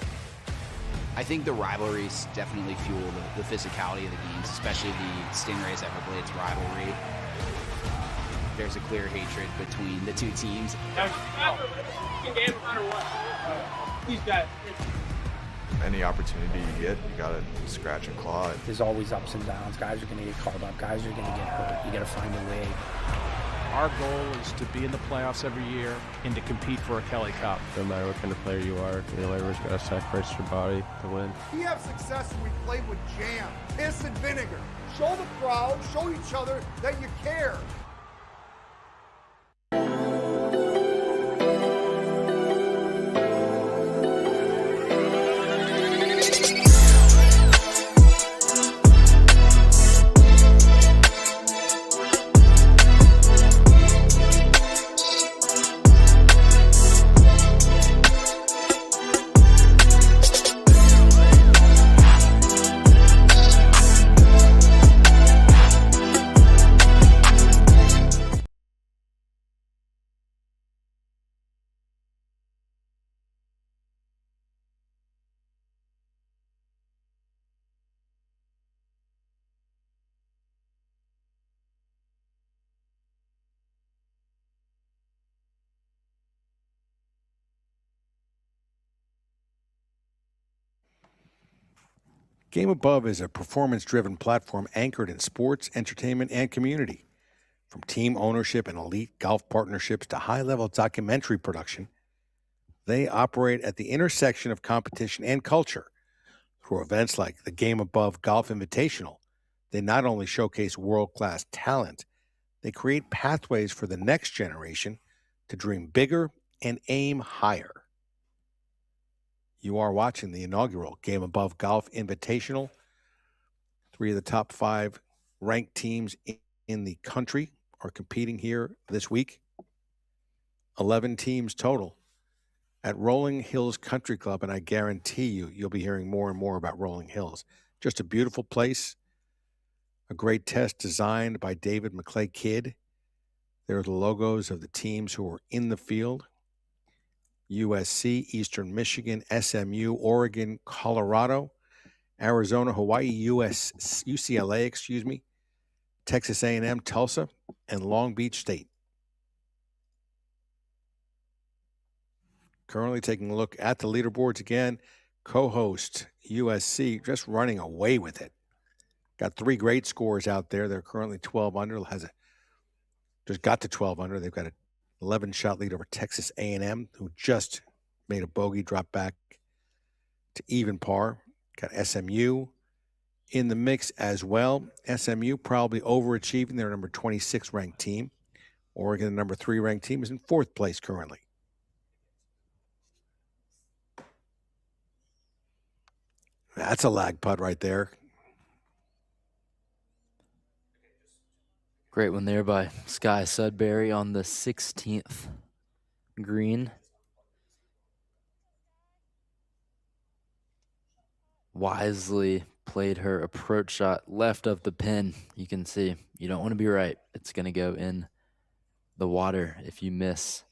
I think the rivalries definitely fuel the physicality of the games, especially the Stingrays Everblades rivalry. There's a clear hatred between the two teams. Any opportunity you get, you gotta scratch and claw it. There's always ups and downs. Guys are going to get called up. Guys are going to get hurt. You got to find a way. Our goal is to be in the playoffs every year and to compete for a Kelly Cup. No matter what kind of player you are, everyone's got to sacrifice your body to win. We have success when we play with jam, piss, and vinegar. Show the crowd, show each other that you care. GameAbove is a performance-driven platform anchored in sports, entertainment, and community. From team ownership and elite golf partnerships to high-level documentary production, they operate at the intersection of competition and culture. Through events like the GameAbove Golf Invitational, they not only showcase world-class talent, they create pathways for the next generation to dream bigger and aim higher. You are watching the inaugural GameAbove Golf Invitational. 3 of the top 5 ranked teams in the country are competing here this week. 11 teams total at Rolling Hills Country Club, and I guarantee you'll be hearing more and more about Rolling Hills. Just a beautiful place. A great test designed by David McClay Kidd. There are the logos of the teams who are in the field. USC, Eastern Michigan, SMU, Oregon, Colorado, Arizona, Hawaii, UCLA, Texas A&M, Tulsa, and Long Beach State. Currently taking a look at the leaderboards again. Co-host USC just running away with it. Got 3 great scores out there. They're currently 12 under. Just got to 12 under. They've got an 11-shot lead over Texas A&M, who just made a bogey, drop back to even par. Got SMU in the mix as well. SMU probably overachieving. Their number 26 ranked team. Oregon, the number 3 ranked team, is in 4th place currently. That's a lag putt right there. Great one there by Sky Sudbury on the 16th green. Wisely played her approach shot left of the pin. You can see you don't want to be right. It's going to go in the water if you miss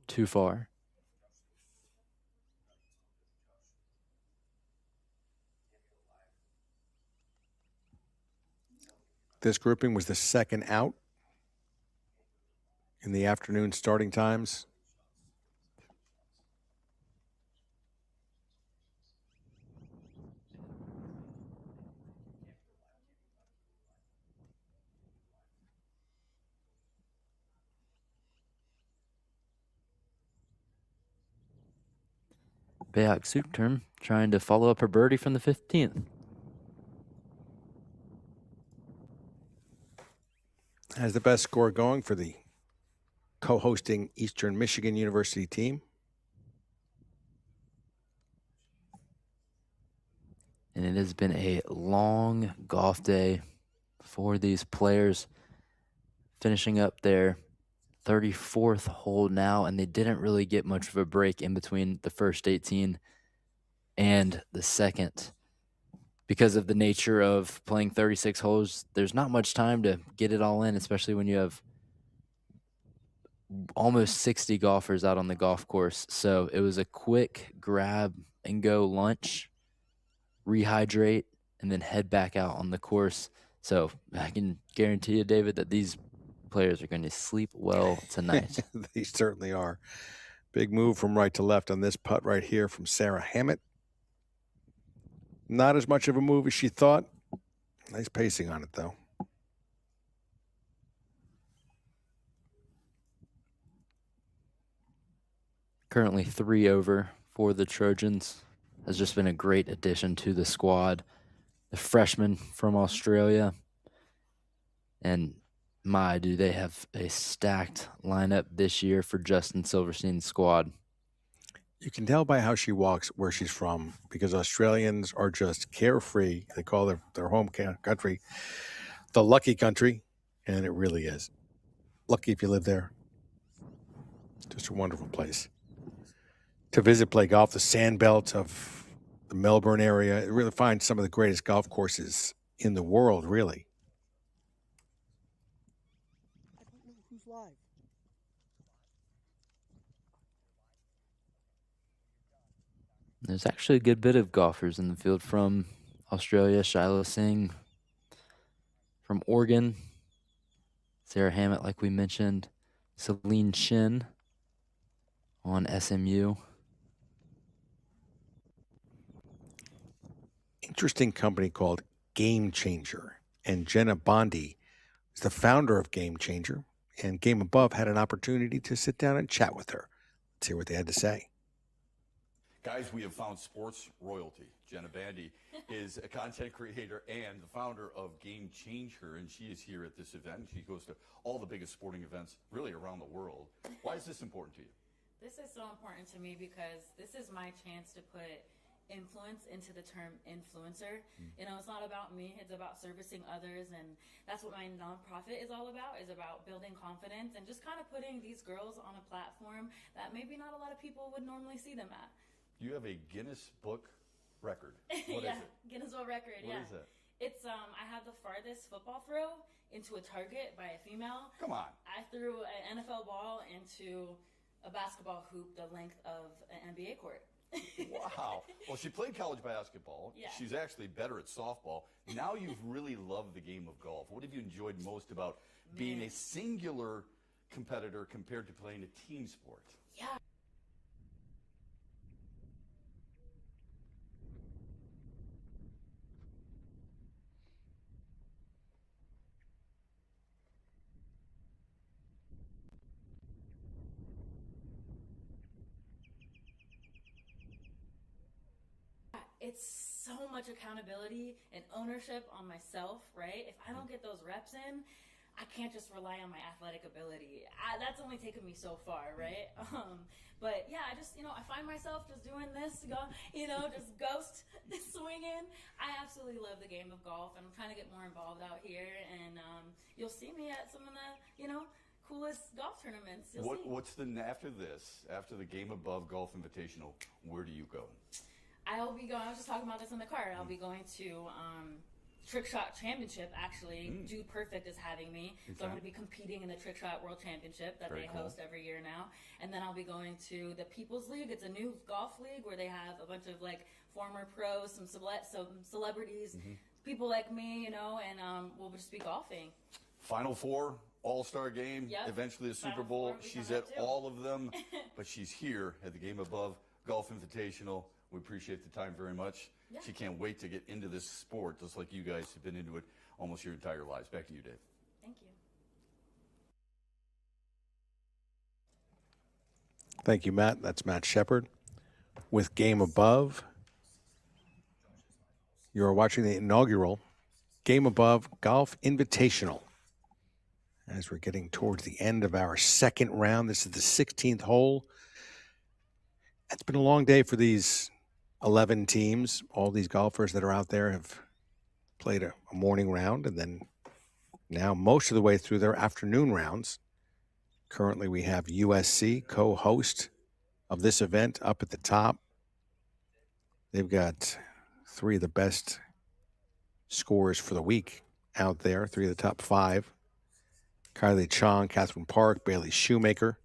too far. This grouping was the second out in the afternoon starting times. Beak Sukterm trying to follow up her birdie from the 15th. Has the best score going for the co-hosting Eastern Michigan University team. And it has been a long golf day for these players, finishing up their 34th hole now, and they didn't really get much of a break in between the first 18 and the second. Because of the nature of playing 36 holes, there's not much time to get it all in, especially when you have almost 60 golfers out on the golf course. So it was a quick grab and go lunch, rehydrate, and then head back out on the course. So I can guarantee you, David, that these players are going to sleep well tonight. They certainly are. Big move from right to left on this putt right here from Sarah Hammett. Not as much of a move as she thought. Nice pacing on it, though. Currently 3 over for the Trojans. Has just been a great addition to the squad. The freshman from Australia. And my, do they have a stacked lineup this year for Justin Silverstein's squad. You can tell by how she walks where she's from, because Australians are just carefree. They call their home country the lucky country, and it really is. Lucky if you live there. Just a wonderful place to visit, play golf. The sand belt of the Melbourne area. It really finds some of the greatest golf courses in the world, really. I don't know who's live. There's actually a good bit of golfers in the field from Australia. Shiloh Singh from Oregon. Sarah Hammett, like we mentioned. Celine Shin on SMU. Interesting company called Game Changer. And Jenna Bondi is the founder of Game Changer. And GameAbove had an opportunity to sit down and chat with her. Let's hear what they had to say. Guys, we have found sports royalty. Jenna Bandy is a content creator and the founder of Game Changer, and she is here at this event. She goes to all the biggest sporting events really around the world. Why is this important to you? This is so important to me because this is my chance to put influence into the term influencer. You know, it's not about me, it's about servicing others, and that's what my nonprofit is all about, is about building confidence and just kind of putting these girls on a platform that maybe not a lot of people would normally see them at. You have a Guinness Book record. What yeah, is it? Guinness World Record. What yeah. is it? It's I have the farthest football throw into a target by a female. Come on. I threw an NFL ball into a basketball hoop the length of an NBA court. Wow. Well, she played college basketball. Yeah. She's actually better at softball. Now you've really loved the game of golf. What have you enjoyed most about being a singular competitor compared to playing a team sport? Yeah. It's so much accountability and ownership on myself, right? If I don't get those reps in, I can't just rely on my athletic ability. That's only taken me so far, right? But yeah, I just, I find myself just doing this, just ghost swinging. I absolutely love the game of golf, and I'm trying to get more involved out here. And you'll see me at some of the, coolest golf tournaments. What's after this, after the GameAbove Golf Invitational, where do you go? I'll be going, I was just talking about this in the car. I'll be going to Trick Shot Championship, actually. Dude Perfect is having me. Okay. So I'm going to be competing in the Trick Shot World Championship that they host every year now. And then I'll be going to the People's League. It's a new golf league where they have a bunch of former pros, some celebrities, people like me, and we'll just be golfing. Final Four, All-Star Game, eventually the Super Bowl. She's at all of them, but she's here at the GameAbove Golf Invitational. We appreciate the time very much. Yeah. She can't wait to get into this sport, just like you guys have been into it almost your entire lives. Back to you, Dave. Thank you. Thank you, Matt. That's Matt Shepard with GameAbove. You're watching the inaugural GameAbove Golf Invitational. As we're getting towards the end of our second round, this is the 16th hole. It's been a long day for these 11 teams. All these golfers that are out there have played a morning round, and then now most of the way through their afternoon rounds. Currently, we have USC, co-host of this event, up at the top. They've got three of the best scorers for the week out there, three of the top five. Kylie Chong, Catherine Park, Bailey Shoemaker.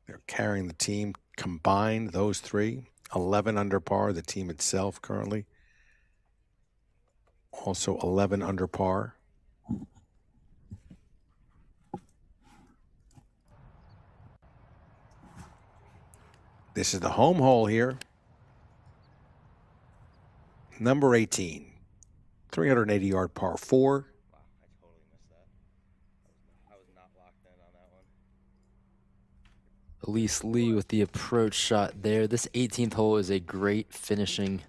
They're carrying the team combined, those three. 11 under par, the team itself currently. Also 11 under par. This is the home hole here. Number 18. 380-yard par 4. Elise Lee with the approach shot there. This 18th hole is a great finishing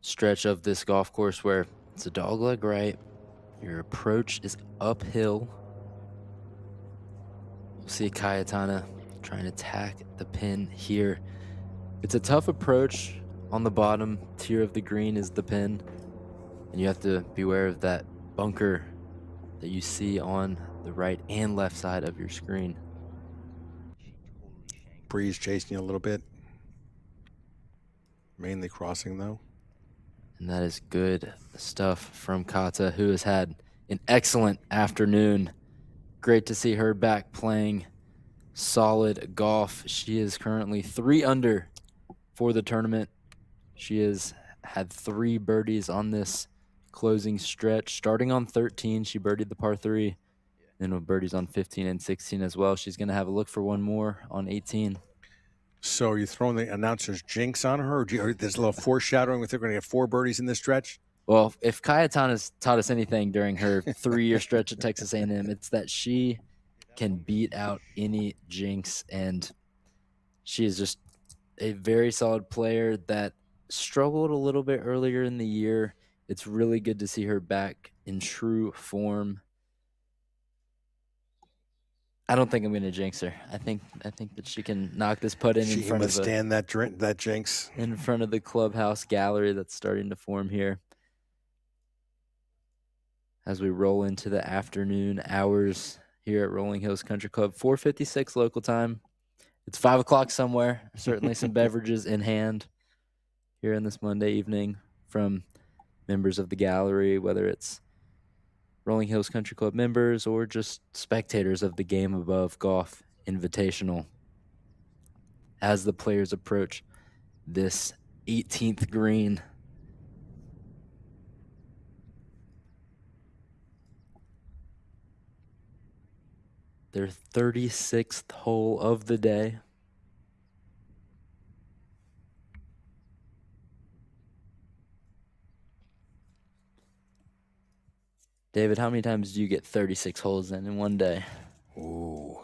stretch of this golf course where it's a dogleg right. Your approach is uphill. We'll see Cayetana trying to tack the pin here. It's a tough approach. On the bottom tier of the green is the pin. And you have to beware of that bunker that you see on the right and left side of your screen. Breeze chasing you a little bit. Mainly crossing, though. And that is good stuff from Kata, who has had an excellent afternoon. Great to see her back playing solid golf. She is currently 3 under for the tournament. She has had 3 birdies on this closing stretch. Starting on 13, she birdied the par 3. Then with birdies on 15 and 16 as well. She's going to have a look for one more on 18. So are you throwing the announcer's jinx on her? Or there's a little foreshadowing with her going to get 4 birdies in this stretch? Well, if Cayetana's taught us anything during her 3-year stretch at Texas A&M, it's that she can beat out any jinx. And she is just a very solid player that struggled a little bit earlier in the year. It's really good to see her back in true form. I don't think I'm going to jinx her. I think that she can knock this putt in front of that jinx in front of the clubhouse gallery that's starting to form here. As we roll into the afternoon hours here at Rolling Hills Country Club, 4:56 local time. It's 5 o'clock somewhere. Certainly some beverages in hand here on this Monday evening from members of the gallery, whether it's Rolling Hills Country Club members or just spectators of the GameAbove Golf Invitational. As the players approach this 18th green, their 36th hole of the day. David, how many times do you get 36 holes in one day? Ooh,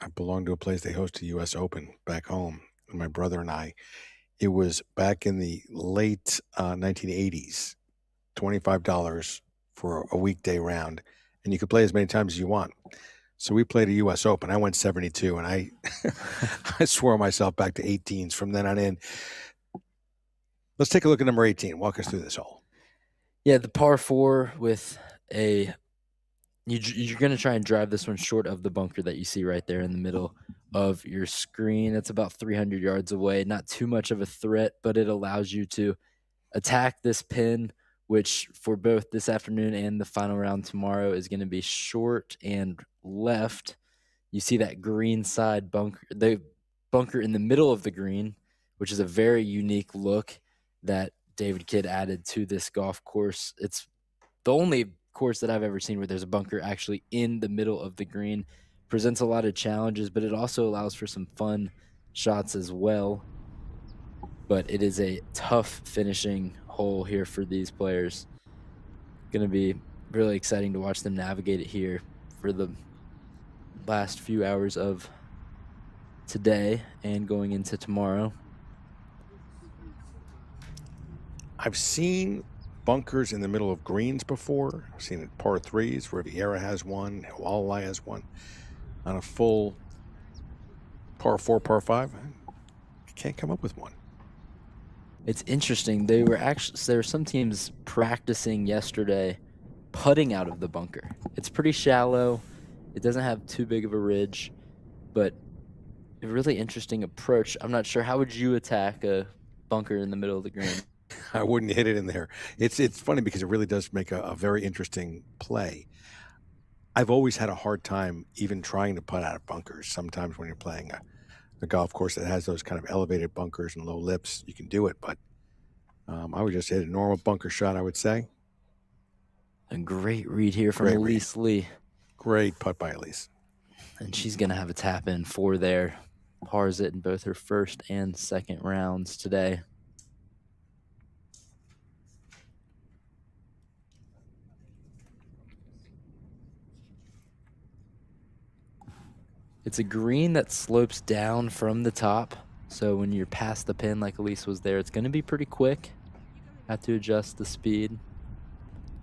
I belong to a place they host a U.S. Open back home. My brother and I, it was back in the late 1980s, $25 for a weekday round, and you could play as many times as you want. So we played a U.S. Open. I went 72, and I I swore myself back to 18s from then on in. Let's take a look at number 18. Walk us through this hole. Yeah, the par 4 with you're going to try and drive this one short of the bunker that you see right there in the middle of your screen. It's about 300 yards away. Not too much of a threat, but it allows you to attack this pin, which for both this afternoon and the final round tomorrow is going to be short and left. You see that green side bunker, the bunker in the middle of the green, which is a very unique look that David Kidd added to this golf course. It's the only course that I've ever seen where there's a bunker actually in the middle of the green. Presents a lot of challenges, but it also allows for some fun shots as well. But it is a tough finishing hole here for these players. Going to be really exciting to watch them navigate it here for the last few hours of today and going into tomorrow. I've seen bunkers in the middle of greens before. I've seen it par 3s. Riviera has one. Hawaii has one. On a full par 4, par 5, I can't come up with one. It's interesting. There were some teams practicing yesterday putting out of the bunker. It's pretty shallow. It doesn't have too big of a ridge, but a really interesting approach. I'm not sure, how would you attack a bunker in the middle of the green? I wouldn't hit it in there. It's funny because it really does make a very interesting play. I've always had a hard time even trying to putt out of bunkers. Sometimes when you're playing a golf course that has those kind of elevated bunkers and low lips, you can do it. But I would just hit a normal bunker shot, I would say. A great read here from Elise Lee. Great putt by Elise. And she's going to have a tap in 4 there. Pars it in both her first and second rounds today. It's a green that slopes down from the top. So when you're past the pin like Elise was there, it's going to be pretty quick. Have to adjust the speed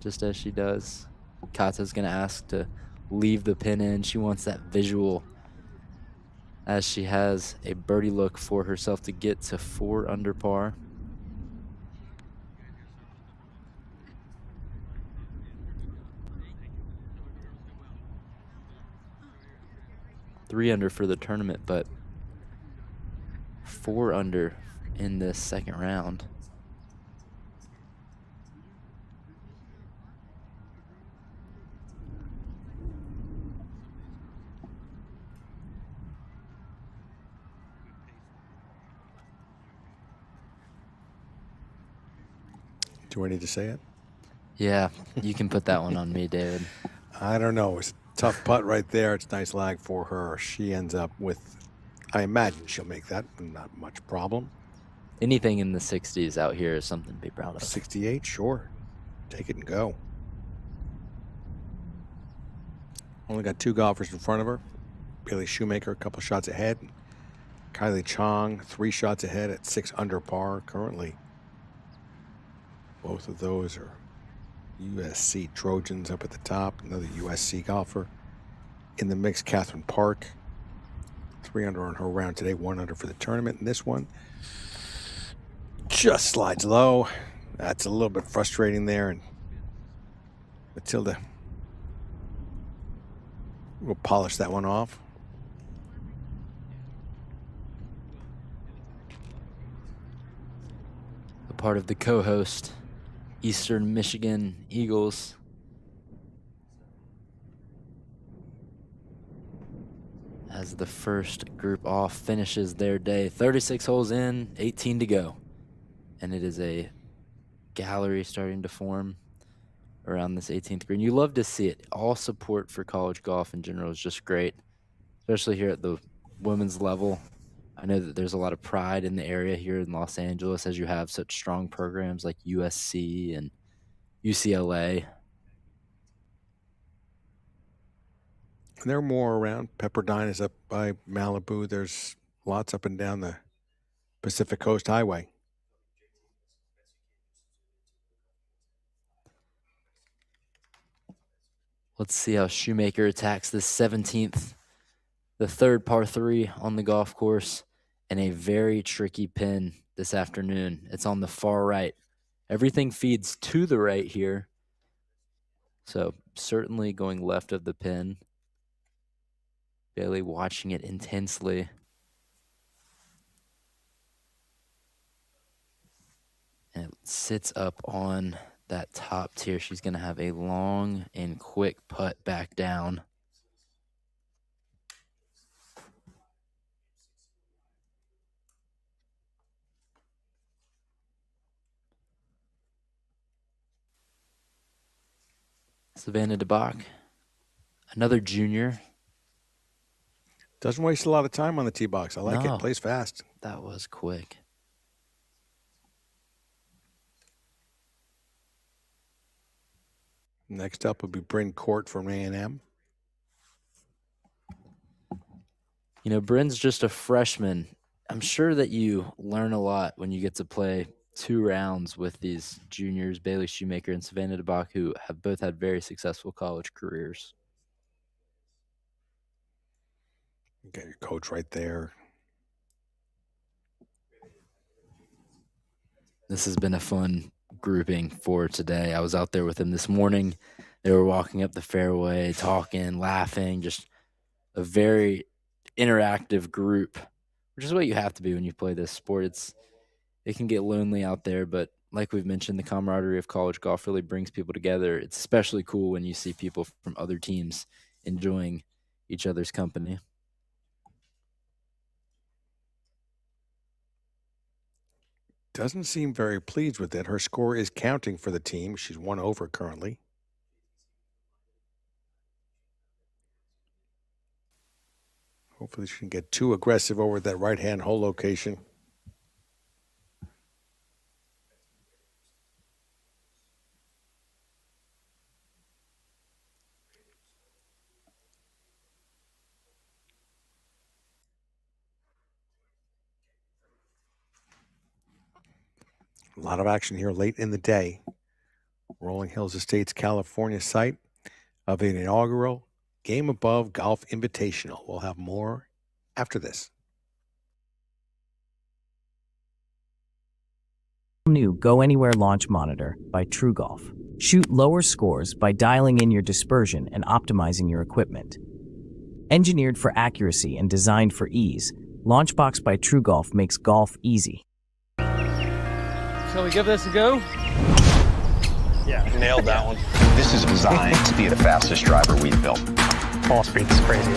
just as she does. Kata's going to ask to leave the pin in. She wants that visual as she has a birdie look for herself to get to 4 under par. Three under for the tournament, but 4 under in this second round. Do I need to say it? Yeah, you can put that one on me, David. I don't know. It's a tough putt right there. It's nice lag for her. She ends up with, I imagine she'll make that. Not much problem. Anything in the 60s out here is something to be proud of. 68, sure. Take it and go. Only got 2 golfers in front of her. Bailey Shoemaker, a couple shots ahead. Kylie Chong, 3 shots ahead at 6 under par currently. Both of those are USC Trojans up at the top. Another USC golfer in the mix, Catherine Park. 3 under on her round today, 1 under for the tournament. And this one just slides low. That's a little bit frustrating there. And Matilda will polish that one off. part of the co-host Eastern Michigan Eagles. As the first group off finishes their day. 36 holes in, 18 to go. And it is a gallery starting to form around this 18th green. You love to see it. All support for college golf in general is just great, especially here at the women's level. I know that there's a lot of pride in the area here in Los Angeles as you have such strong programs like USC and UCLA. There are more around. Pepperdine is up by Malibu. There's lots up and down the Pacific Coast Highway. Let's see how Shoemaker attacks this 17th, the third par 3 on the golf course, and a very tricky pin this afternoon. It's on the far right. Everything feeds to the right here, so certainly going left of the pin. Bailey watching it intensely. And it sits up on that top tier. She's going to have a long and quick putt back down. Savannah DeBach, another junior. Doesn't waste a lot of time on the tee box. I like it. Plays fast. That was quick. Next up will be Bryn Court from A&M. You know, Bryn's just a freshman. I'm sure that you learn a lot when you get to play 2 rounds with these juniors, Bailey Shoemaker and Savannah DeBach, who have both had very successful college careers. Got your coach right there. This has been a fun grouping for today. I was out there with them this morning. They were walking up the fairway, talking, laughing, just a very interactive group, which is what you have to be when you play this sport. It can get lonely out there, but like we've mentioned, the camaraderie of college golf really brings people together. It's especially cool when you see people from other teams enjoying each other's company. Doesn't seem very pleased with it. Her score is counting for the team. She's 1 over currently. Hopefully she can get too aggressive over that right-hand hole location. A lot of action here late in the day. Rolling Hills Estates, California site of an inaugural GameAbove Golf Invitational. We'll have more after this. New Go Anywhere Launch Monitor by TrueGolf. Shoot lower scores by dialing in your dispersion and optimizing your equipment. Engineered for accuracy and designed for ease, Launchbox by TrueGolf makes golf easy. Shall we give this a go? Yeah, nailed that one. This is designed to be the fastest driver we've built. Ball speed is crazy.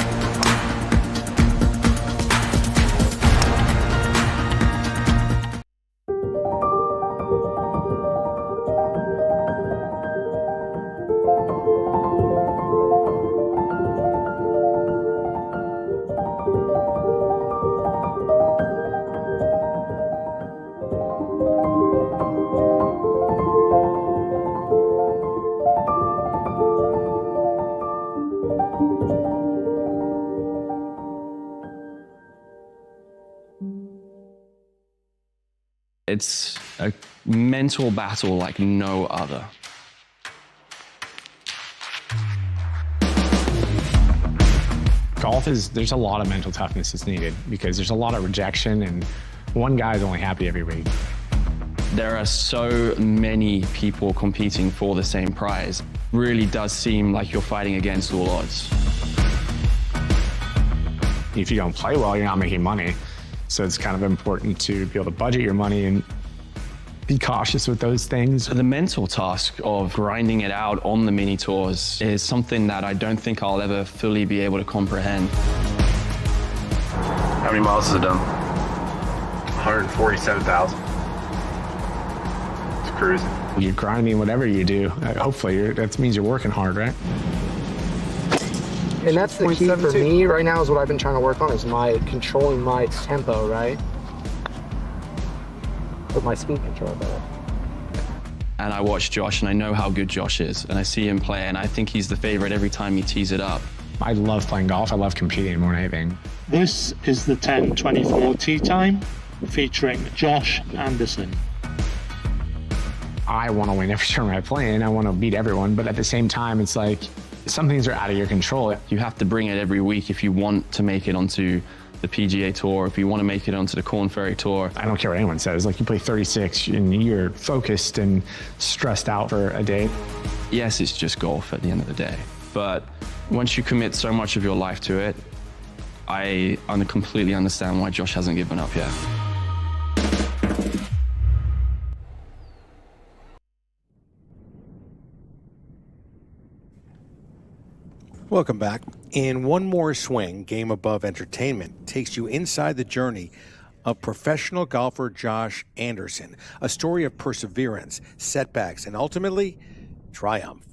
It's a mental battle like no other. Golf there's a lot of mental toughness that's needed because there's a lot of rejection and one guy's only happy every week. There are so many people competing for the same prize. Really does seem like you're fighting against all odds. If you don't play well, you're not making money. So it's kind of important to be able to budget your money and be cautious with those things. The mental task of grinding it out on the mini tours is something that I don't think I'll ever fully be able to comprehend. How many miles has it done? 147,000. It's cruising. You're grinding whatever you do. Hopefully, that means you're working hard, right? And that's the key for me right now is what I've been trying to work on is controlling my tempo, right? With my speed control better. And I watch Josh, and I know how good Josh is, and I see him play, and I think he's the favorite every time he tees it up. I love playing golf. I love competing more than anything. This is the 10:24 tee time featuring Josh Anderson. I want to win every tournament I play in. I want to beat everyone, but at the same time, it's like some things are out of your control. You have to bring it every week if you want to make it onto the PGA Tour, if you want to make it onto the Corn Ferry Tour. I don't care what anyone says. Like, you play 36 and you're focused and stressed out for a day. Yes, it's just golf at the end of the day, but once you commit so much of your life to it, I completely understand why Josh hasn't given up yet. Welcome back. In one more swing, Game Above Entertainment takes you inside the journey of professional golfer Josh Anderson, a story of perseverance, setbacks, and ultimately, triumph.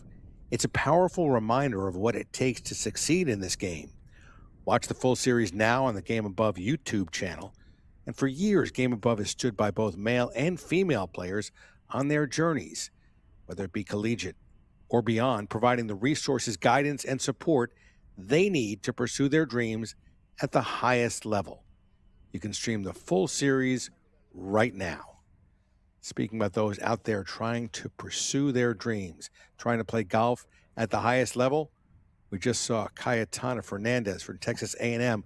It's a powerful reminder of what it takes to succeed in this game. Watch the full series now on the Game Above YouTube channel. And for years, Game Above has stood by both male and female players on their journeys, whether it be collegiate or beyond, providing the resources, guidance, and support they need to pursue their dreams at the highest level. You can stream the full series right now. Speaking about those out there trying to pursue their dreams, trying to play golf at the highest level, we just saw Cayetana Fernandez from Texas A&M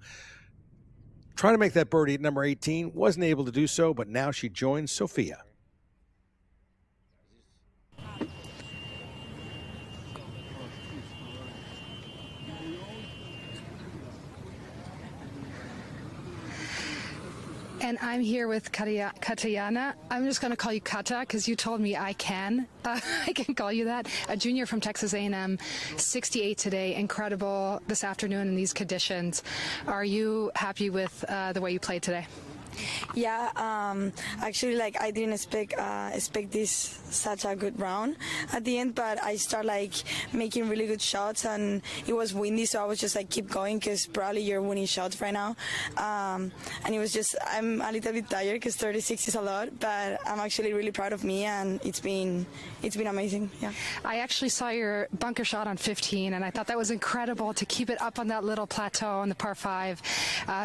trying to make that birdie at number 18. Wasn't able to do so, but now she joins Sophia. And I'm here with Katayana. I'm just going to call you Kata because you told me I can. I can call you that. A junior from Texas A&M, 68 today. Incredible this afternoon in these conditions. Are you happy with the way you played today? Yeah, actually, like, I didn't expect this such a good round at the end, but I started like making really good shots, and it was windy, so I was just like keep going because probably you're winning shots right now, and it was just I'm a little bit tired because 36 is a lot, but I'm actually really proud of me, and it's been amazing. Yeah. I actually saw your bunker shot on 15, and I thought that was incredible to keep it up on that little plateau on the par 5.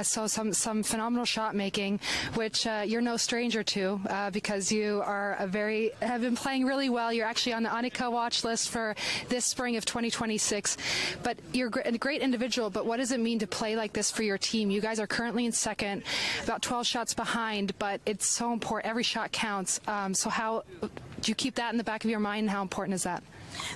So some phenomenal shot making, which you're no stranger to because you are have been playing really well. You're actually on the Annika watch list for this spring of 2026. But you're a great individual, but what does it mean to play like this for your team? You guys are currently in second, about 12 shots behind, but it's so important. Every shot counts. So how do you keep that in the back of your mind, and how important is that?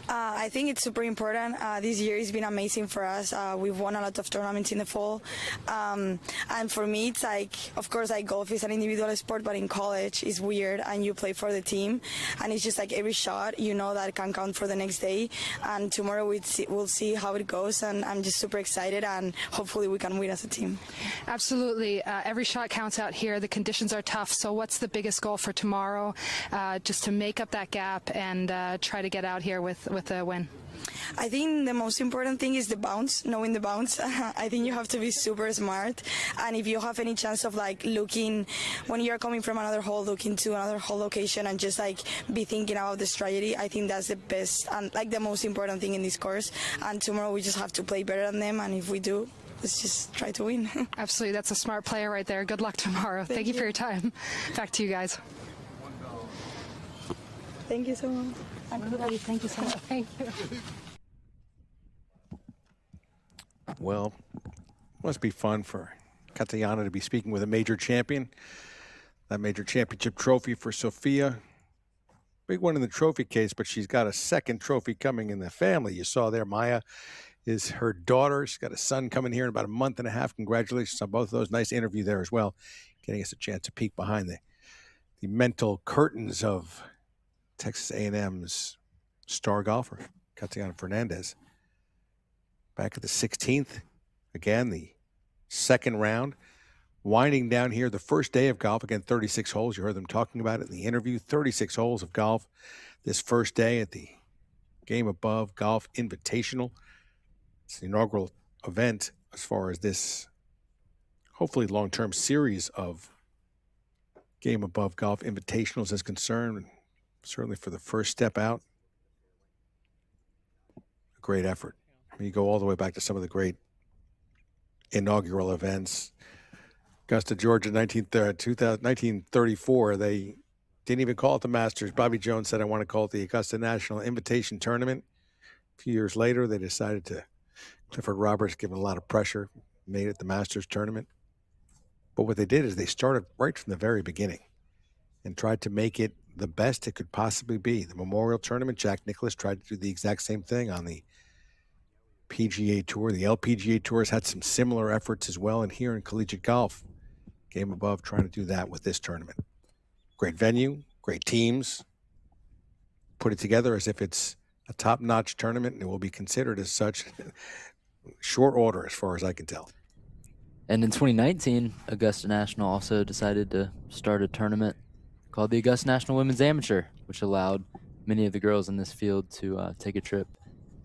I think it's super important. This year has been amazing for us. We've won a lot of tournaments in the fall. And for me, it's like, of course, like golf is an individual sport, but in college it's weird and you play for the team. And it's just like every shot, you know, that can count for the next day. And tomorrow we'll see how it goes. And I'm just super excited, and hopefully we can win as a team. Absolutely. Every shot counts out here. The conditions are tough. So what's the biggest goal for tomorrow? Just to make up that gap and try to get out here with a win. I think the most important thing is the bounce, knowing the bounce. I think you have to be super smart, and if you have any chance of like looking when you're coming from another hole, looking to another hole location and just like be thinking about the strategy, I think that's the best and like the most important thing in this course. And tomorrow we just have to play better than them, and if we do, let's just try to win. Absolutely. That's a smart player right there. Good luck tomorrow. Thank you for your time. Back to you guys. Thank you so much. Thank you so much. Thank you. Well, must be fun for Katayana to be speaking with a major champion. That major championship trophy for Sophia. Big one in the trophy case, but she's got a second trophy coming in the family. You saw there, Maya is her daughter. She's got a son coming here in about a month and a half. Congratulations on both of those. Nice interview there as well, getting us a chance to peek behind the mental curtains of Texas A&M's star golfer, Catiana Fernandez. Back at the 16th, again, the second round. Winding down here, the first day of golf, again, 36 holes. You heard them talking about it in the interview. 36 holes of golf this first day at the GameAbove Golf Invitational. It's the inaugural event as far as this, hopefully, long-term series of GameAbove Golf Invitationals is concerned. Certainly for the first step out, a great effort. You go all the way back to some of the great inaugural events. Augusta, Georgia, 1934, they didn't even call it the Masters. Bobby Jones said, I want to call it the Augusta National Invitation Tournament. A few years later, they decided to, Clifford Roberts, given a lot of pressure, made it the Masters Tournament. But what they did is they started right from the very beginning and tried to make it the best it could possibly be. The Memorial Tournament, Jack Nicklaus tried to do the exact same thing on the PGA Tour. The LPGA Tour has had some similar efforts as well. And here in collegiate golf, GameAbove trying to do that with this tournament. Great venue, great teams. Put it together as if it's a top-notch tournament, and it will be considered as such. Short order, as far as I can tell. And in 2019, Augusta National also decided to start a tournament called the Augusta National Women's Amateur, which allowed many of the girls in this field to take a trip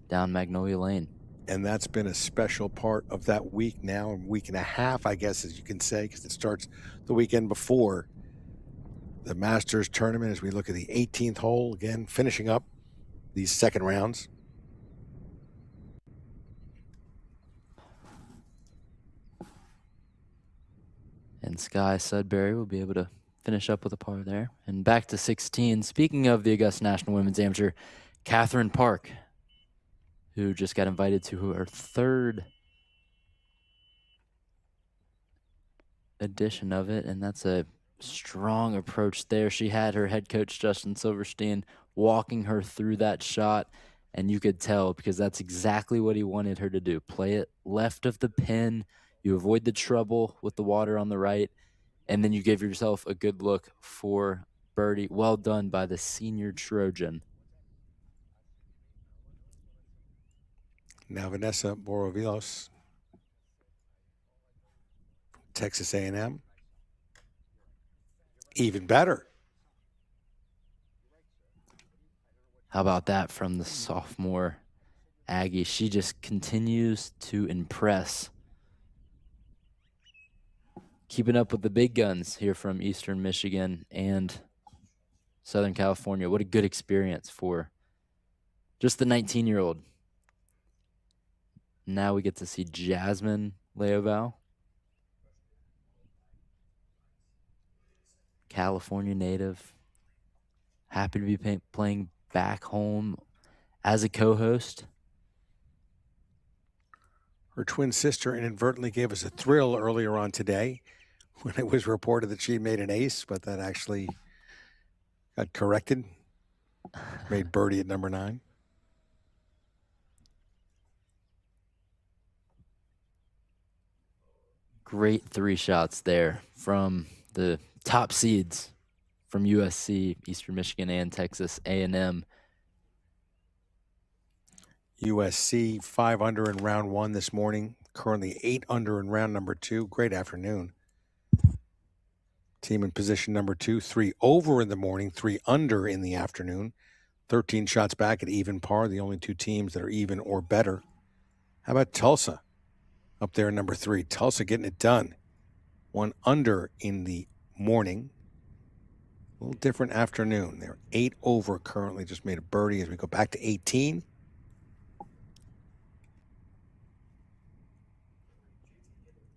down Magnolia Lane. And that's been a special part of that week now, a week and a half, I guess, as you can say, because it starts the weekend before the Masters tournament as we look at the 18th hole, again, finishing up these second rounds. And Sky Sudbury will be able to finish up with a par there. And back to 16. Speaking of the Augusta National Women's Amateur, Catherine Park, who just got invited to her third edition of it, and that's a strong approach there. She had her head coach, Justin Silverstein, walking her through that shot, and you could tell because that's exactly what he wanted her to do. Play it left of the pin. You avoid the trouble with the water on the right, and then you give yourself a good look for birdie. Well done by the senior Trojan. Now Vanessa Borovilos, Texas A&M. Even better. How about that from the sophomore Aggie? She just continues to impress. Keeping up with the big guns here from Eastern Michigan and Southern California. What a good experience for just the 19-year-old. Now we get to see Jasmine Leoval, California native, happy to be playing back home as a co-host. Her twin sister inadvertently gave us a thrill earlier on today when it was reported that she made an ace, but that actually got corrected. Made birdie at number 9. Great 3 shots there from the top seeds from USC, Eastern Michigan, and Texas A&M. USC 5 under in round 1 this morning. Currently 8 under in round number 2. Great afternoon. Team in position number 2. 3 over in the morning, 3 under in the afternoon. 13 shots back at even par. The only 2 teams that are even or better. How about Tulsa? Up there in number 3. Tulsa getting it done. 1 under in the morning. A little different afternoon. They're 8 over currently. Just made a birdie as we go back to 18.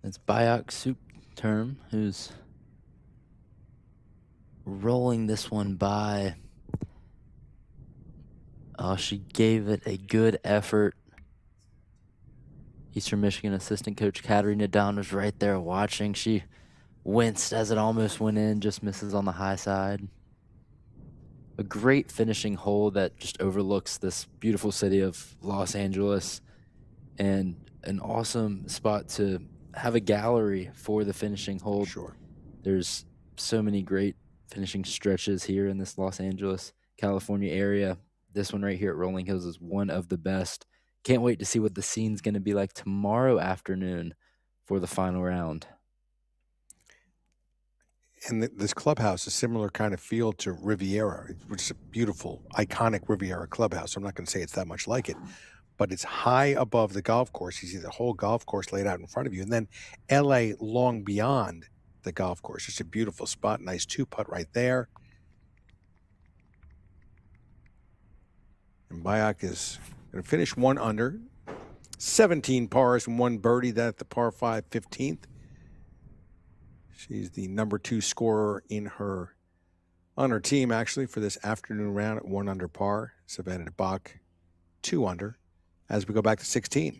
It's Bayok Soup Term who's rolling this one by. Oh, she gave it a good effort. Eastern Michigan assistant coach Katarina Don was right there watching. She winced as it almost went in, just misses on the high side. A great finishing hole that just overlooks this beautiful city of Los Angeles, and an awesome spot to have a gallery for the finishing hole. Sure. There's so many great finishing stretches here in this Los Angeles, California area. This one right here at Rolling Hills is one of the best. Can't wait to see what the scene's going to be like tomorrow afternoon for the final round. And this clubhouse is similar kind of feel to Riviera, which is a beautiful, iconic Riviera clubhouse. I'm not going to say it's that much like it, but it's high above the golf course. You see the whole golf course laid out in front of you. And then LA long beyond the golf course. Just a beautiful spot. Nice 2-putt right there. And Bayak is going to finish 1 under. 17 pars and 1 birdie. That at the par 5 15th. She's the number 2 scorer on her team, actually, for this afternoon round at 1 under par. Savannah DeBach, 2 under, as we go back to 16.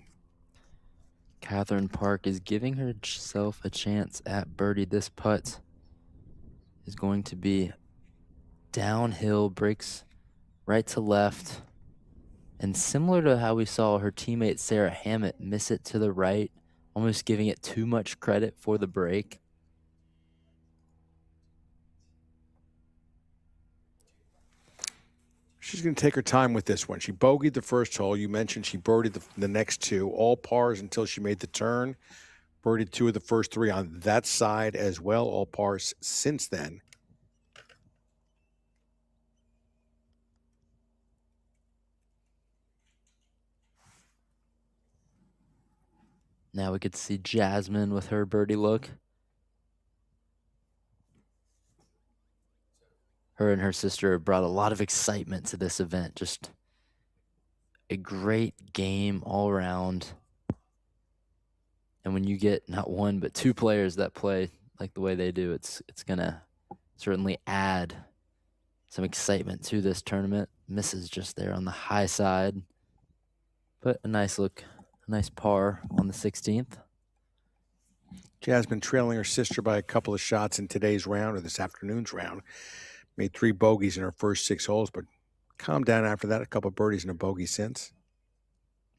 Catherine Park is giving herself a chance at birdie. This putt is going to be downhill, breaks right to left. And similar to how we saw her teammate Sarah Hammett miss it to the right, almost giving it too much credit for the break. She's going to take her time with this one. She bogeyed the first hole. You mentioned she birdied the next 2, all pars until she made the turn. Birdied 2 of the first 3 on that side as well, all pars since then. Now we could see Jasmine with her birdie look. Her and her sister brought a lot of excitement to this event. Just a great game all around. And when you get not 1 but 2 players that play like the way they do, it's going to certainly add some excitement to this tournament. Misses just there on the high side. But a nice look, a nice par on the 16th. Jasmine trailing her sister by a couple of shots in today's round, or this afternoon's round. Made 3 bogeys in her first 6 holes, but calmed down after that. A couple of birdies and a bogey since.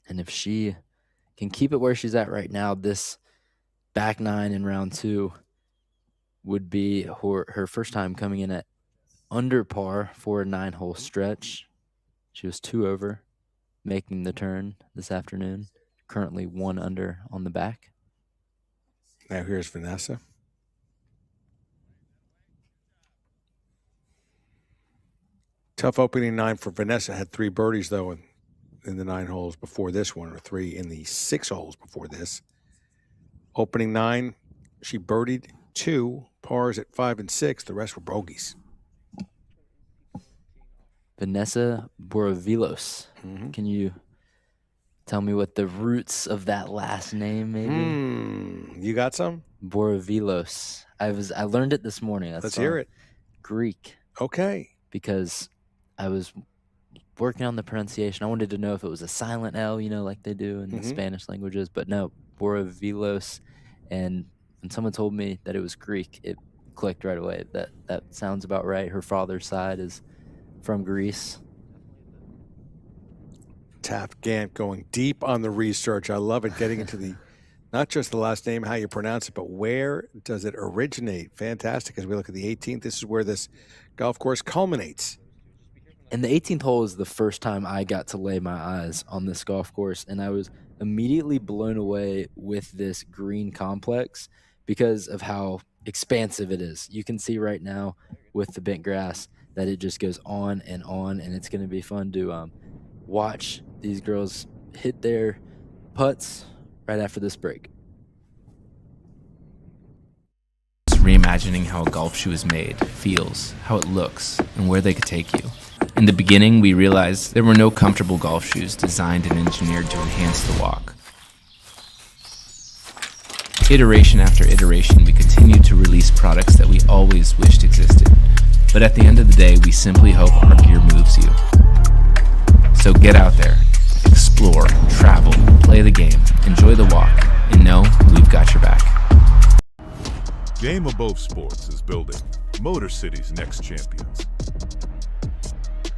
And if she can keep it where she's at right now, this back 9 in round 2 would be her first time coming in at under par for a 9-hole stretch. She was 2 over, making the turn this afternoon. Currently 1 under on the back. Now here's Vanessa. Tough opening 9 for Vanessa. Had 3 birdies, though, in the 9 holes before this one, or 3 in the 6 holes before this. Opening 9, she birdied 2, pars at 5 and 6. The rest were bogeys. Vanessa Boravilos. Mm-hmm. Can you tell me what the roots of that last name maybe? You got some? Boravilos. I learned it this morning. Let's hear it. Greek. Okay. Because I was working on the pronunciation. I wanted to know if it was a silent L, like they do in the Spanish languages. But no, Boravilos. And when someone told me that it was Greek, it clicked right away. That sounds about right. Her father's side is from Greece. Taft Gant going deep on the research. I love it, getting into the not just the last name, how you pronounce it, but where does it originate? Fantastic. As we look at the 18th, this is where this golf course culminates. And the 18th hole is the first time I got to lay my eyes on this golf course, and I was immediately blown away with this green complex because of how expansive it is. You can see right now with the bent grass that it just goes on, and it's going to be fun to watch these girls hit their putts right after this break. Reimagining how a golf shoe is made, feels, how it looks, and where they could take you. In the beginning, we realized there were no comfortable golf shoes designed and engineered to enhance the walk. Iteration after iteration, we continued to release products that we always wished existed. But at the end of the day, we simply hope our gear moves you. So get out there, explore, travel, play the game, enjoy the walk, and know we've got your back. GameAbove Sports is building Motor City's next champions.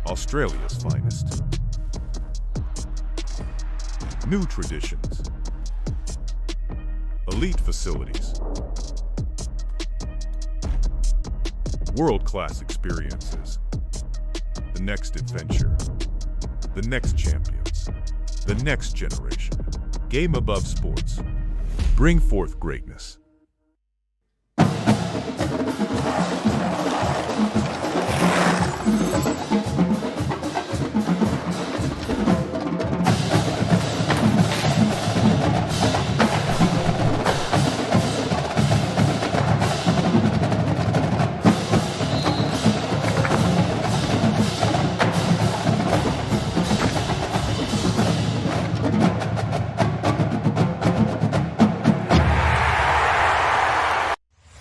Australia's finest. New traditions. Elite facilities. world-class experiences. The next adventure. The next champions. The next generation. GameAbove Sports. Bring forth greatness.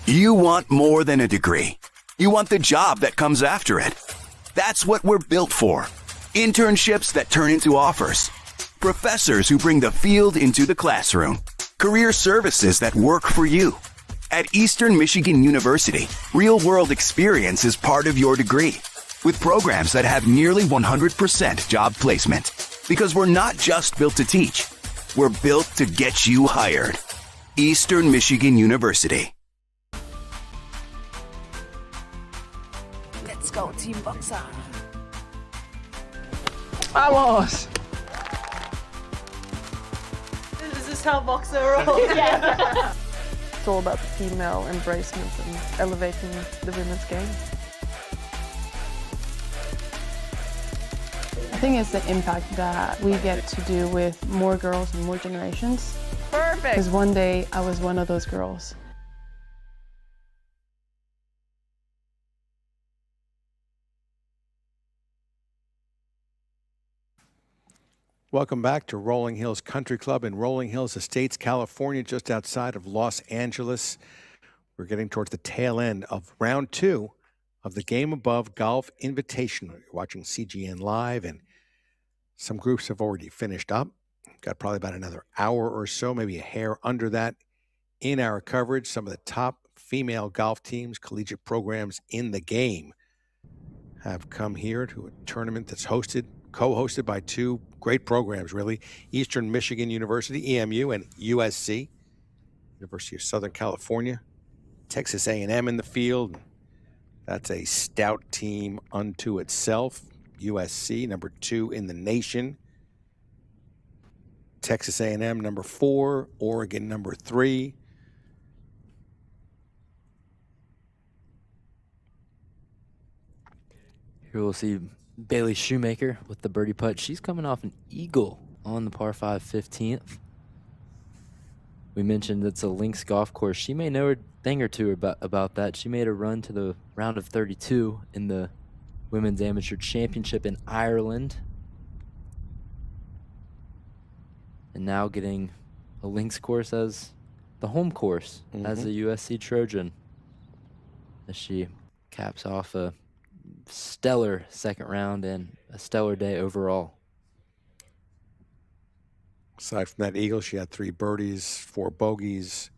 You want more than a degree. You want the job that comes after it. That's what we're built for. Internships that turn into offers. Professors who bring the field into the classroom. Career services that work for you. At Eastern Michigan University, real-world experience is part of your degree, with programs that have nearly 100% job placement. Because we're not just built to teach, we're built to get you hired. Eastern Michigan University. Let's go, Team Boxer. Vamos! Is this how Boxer rolls? Yeah. It's all about the female embracement and elevating the women's game. I think it's the impact that we get to do with more girls and more generations. Perfect! Because one day I was one of those girls. Welcome back to Rolling Hills Country Club in Rolling Hills Estates, California, just outside of Los Angeles. We're getting towards the tail end of round 2 of the GameAbove Golf Invitational. You're watching CGN Live, and some groups have already finished up. Got probably about another hour or so, maybe a hair under that in our coverage. Some of the top female golf teams, collegiate programs in the game have come here to a tournament that's co-hosted by two great programs, really. Eastern Michigan University, EMU, and USC, University of Southern California. Texas A&M in the field. That's a stout team unto itself. USC, number 2 in the nation. Texas A&M, number 4. Oregon, number 3. Here we'll see Bailey Shoemaker with the birdie putt. She's coming off an eagle on the par 5 15th. We mentioned it's a links golf course. She may know a thing or two about that. She made a run to the round of 32 in the Women's Amateur Championship in Ireland. And now getting a links course as the home course as a USC Trojan, as she caps off a stellar second round and a stellar day overall. Aside from that eagle, she had 3 birdies, 4 bogeys,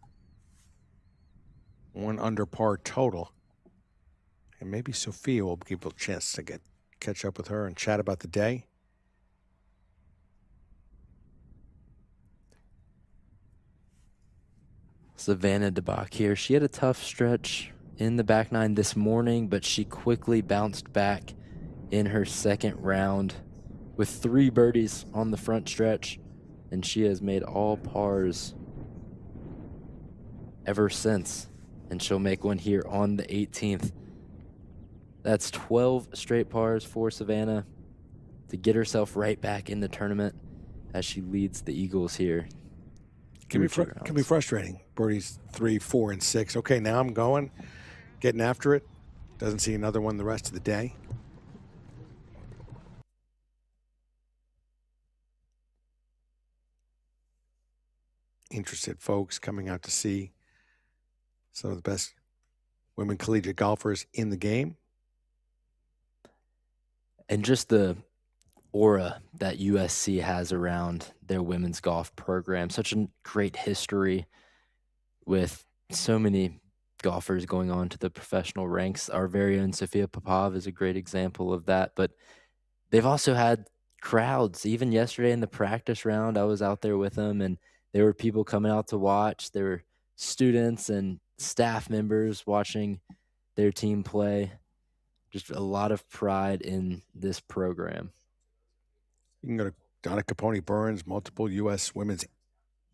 1 under par total. And maybe Sophia will give a chance to catch up with her and chat about the day. Savannah DeBach here. She had a tough stretch in the back nine this morning, but she quickly bounced back in her second round with 3 birdies on the front stretch, and she has made all pars ever since, and she'll make one here on the 18th. That's 12 straight pars for Savannah to get herself right back in the tournament as she leads the Eagles here. Can be frustrating. Birdies 3, 4, and 6. Okay, now I'm going, getting after it. Doesn't see another one the rest of the day. Interested folks coming out to see some of the best women collegiate golfers in the game. And just the aura that USC has around their women's golf program. Such a great history with so many golfers going on to the professional ranks. Our very own Sophia Popov is a great example of that. But they've also had crowds. Even yesterday in the practice round, I was out there with them, and there were people coming out to watch. There were students and staff members watching their team play. Just a lot of pride in this program. You can go to Donna Capone Burns, multiple U.S. Women's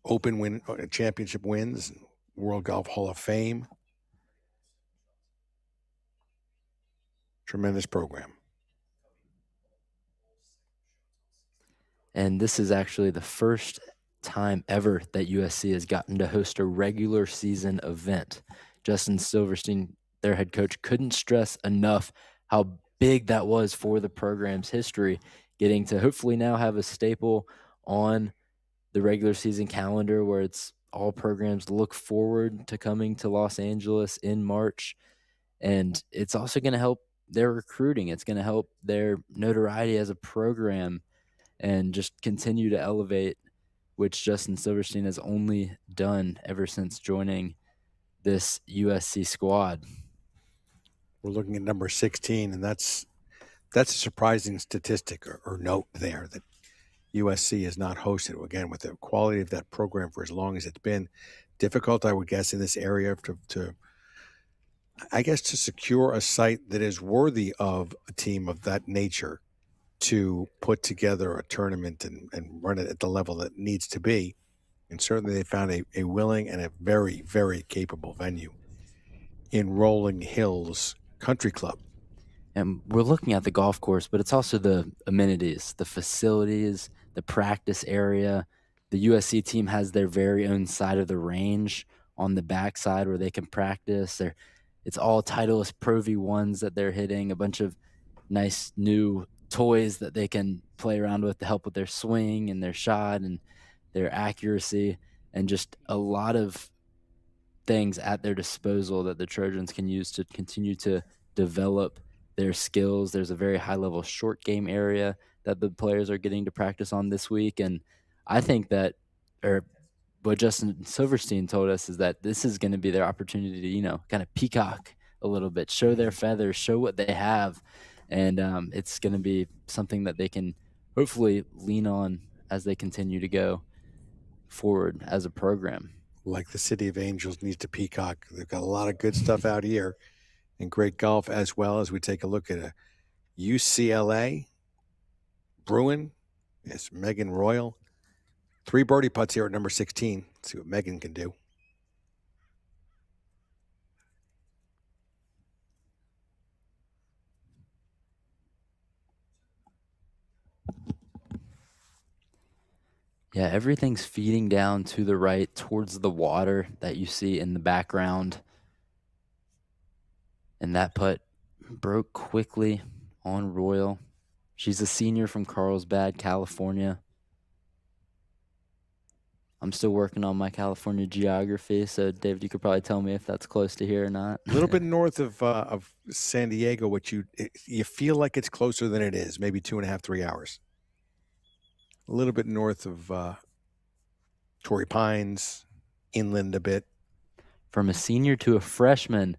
Open championship wins, World Golf Hall of Fame. Tremendous program. And this is actually the first time ever that USC has gotten to host a regular season event. Justin Silverstein, their head coach, couldn't stress enough how big that was for the program's history, getting to hopefully now have a staple on the regular season calendar where it's all programs look forward to coming to Los Angeles in March. And it's also going to help their recruiting. It's going to help their notoriety as a program and just continue to elevate, which Justin Silverstein has only done ever since joining this USC squad. We're looking at number 16, and that's a surprising statistic or note there that USC has not hosted. Again, with the quality of that program for as long as it's been, difficult, I would guess, in this area to secure a site that is worthy of a team of that nature to put together a tournament and run it at the level that it needs to be. And certainly they found a willing and a very, very capable venue in Rolling Hills Country Club. And we're looking at the golf course, but it's also the amenities, the facilities, the practice area. The USC team has their very own side of the range on the backside where they can practice. It's all Titleist Pro V1s that they're hitting, a bunch of nice new toys that they can play around with to help with their swing and their shot and their accuracy, and just a lot of things at their disposal that the Trojans can use to continue to develop their skills. There's a very high-level short game area that the players are getting to practice on this week, and I think that, or what Justin Silverstein told us, is that this is going to be their opportunity to, kind of peacock a little bit, show their feathers, show what they have, and it's going to be something that they can hopefully lean on as they continue to go forward as a program. Like the City of Angels needs to peacock. They've got a lot of good stuff out here and great golf, as well as we take a look at a UCLA Bruin. Yes, Megan Royal. 3 birdie putts here at number 16. Let's see what Megan can do. Yeah, everything's feeding down to the right towards the water that you see in the background. And that putt broke quickly on Royal. She's a senior from Carlsbad, California. I'm still working on my California geography, so David, you could probably tell me if that's close to here or not. A little bit north of San Diego, which you feel like it's closer than it is, maybe 2.5, 3 hours. A little bit north of Torrey Pines, inland a bit. From a senior to a freshman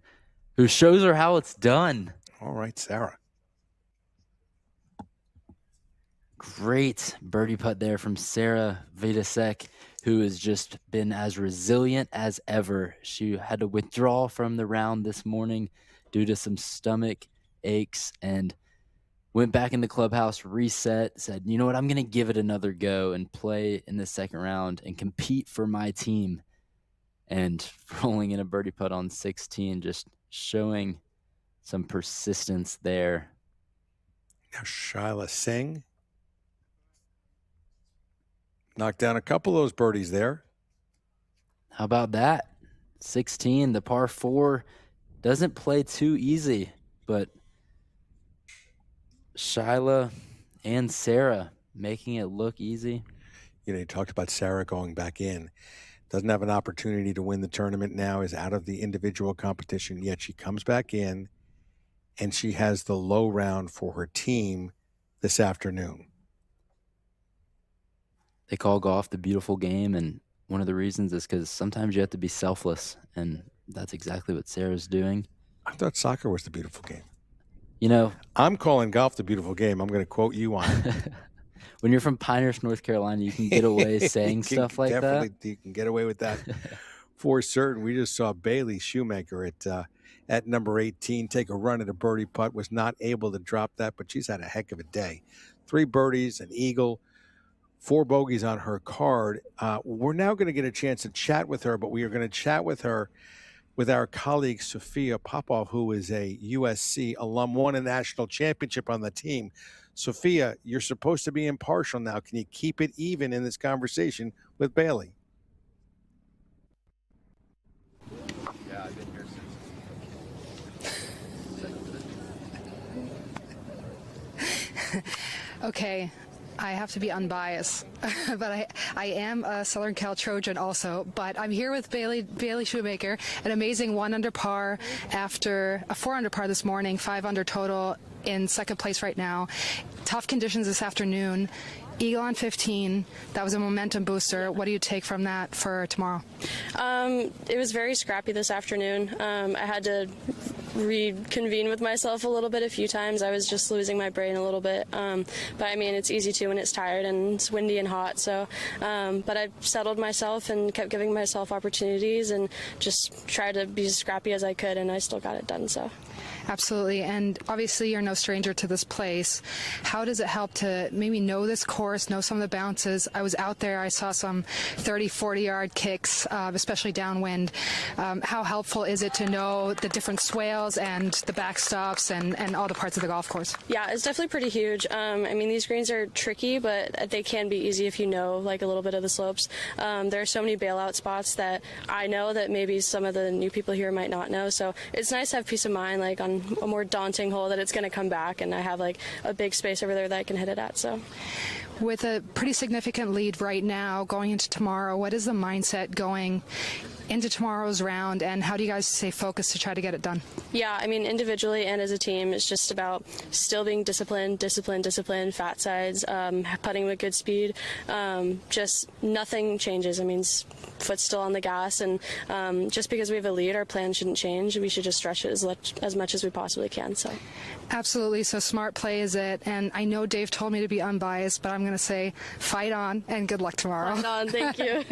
who shows her how it's done. All right, Sarah. Great birdie putt there from Sarah Vidasek, who has just been as resilient as ever. She had to withdraw from the round this morning due to some stomach aches and went back in the clubhouse, reset, said, you know what, I'm going to give it another go and play in the second round and compete for my team. And rolling in a birdie putt on 16, just showing some persistence there. Now Shyla Singh knocked down a couple of those birdies there. How about that? 16, the par 4, doesn't play too easy, but Shyla and Sarah making it look easy. You talked about Sarah going back in. Doesn't have an opportunity to win the tournament now, is out of the individual competition, yet she comes back in, and she has the low round for her team this afternoon. They call golf the beautiful game, and one of the reasons is because sometimes you have to be selfless, and that's exactly what Sarah's doing. I thought soccer was the beautiful game. I'm calling golf the beautiful game. I'm going to quote you on it. When you're from Pinehurst, North Carolina, you can get away saying stuff like that. You can get away with that for certain. We just saw Bailey Shoemaker at at number 18, take a run at a birdie putt, was not able to drop that, but she's had a heck of a day. 3 birdies, an eagle, 4 bogeys on her card. We're now going to get a chance to chat with her, but we are going to chat with her with our colleague Sophia Popov, who is a USC alum, won a national championship on the team. Sophia, you're supposed to be impartial now. Can you keep it even in this conversation with Bailey? Yeah, I've been here since. Okay, I have to be unbiased, but I am a Southern Cal Trojan also. But I'm here with Bailey Shoemaker, an amazing 1 under par after a 4 under par this morning, 5 under total, in second place right now. Tough conditions this afternoon. Eagle on 15. That was a momentum booster. What do you take from that for tomorrow? It was very scrappy this afternoon. I had to reconvene with myself a little bit a few times. I was just losing my brain a little bit. But I mean, it's easy to when it's tired and it's windy and hot. So, but I settled myself and kept giving myself opportunities and just tried to be as scrappy as I could, and I still got it done. So. Absolutely, and obviously you're no stranger to this place. How does it help to maybe know this course, know some of the bounces? I was out there, I saw some 30, 40-yard kicks, especially downwind. How helpful is it to know the different swales and the backstops and all the parts of the golf course? Yeah, it's definitely pretty huge. I mean, these greens are tricky, but they can be easy if you know like a little bit of the slopes. There are so many bailout spots that I know that maybe some of the new people here might not know, so it's nice to have peace of mind like on a more daunting hole that it's going to come back, and I have like a big space over there that I can hit it at. So with a pretty significant lead right now going into tomorrow, what is the mindset going into tomorrow's round, and how do you guys stay focused to try to get it done? Yeah, I mean, individually and as a team, it's just about still being disciplined, fat sides, putting with good speed. Just nothing changes. I mean, foot's still on the gas, and just because we have a lead, our plan shouldn't change. We should just stretch it as much as we possibly can. So. Absolutely. So smart play is it. And I know Dave told me to be unbiased, but I'm going to say fight on and good luck tomorrow. Fight on. Thank you.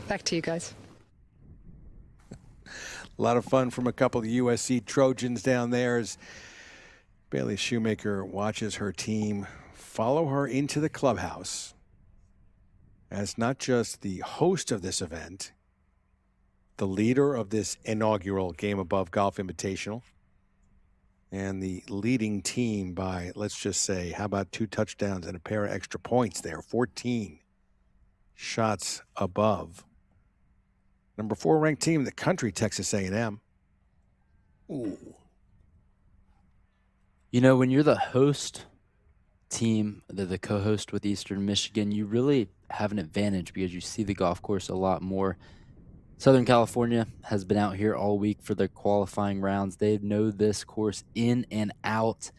Back to you guys. A lot of fun from a couple of USC Trojans down there as Bailey Shoemaker watches her team follow her into the clubhouse as not just the host of this event, the leader of this inaugural GameAbove Golf Invitational, and the leading team by, let's just say, how about 2 touchdowns and a pair of extra points there, 14 shots above number 4 ranked team in the country, Texas A&M. Ooh. You know, when you're the host team, the co-host with Eastern Michigan, you really have an advantage because you see the golf course a lot more. Southern California has been out here all week for their qualifying rounds. They know this course in and out.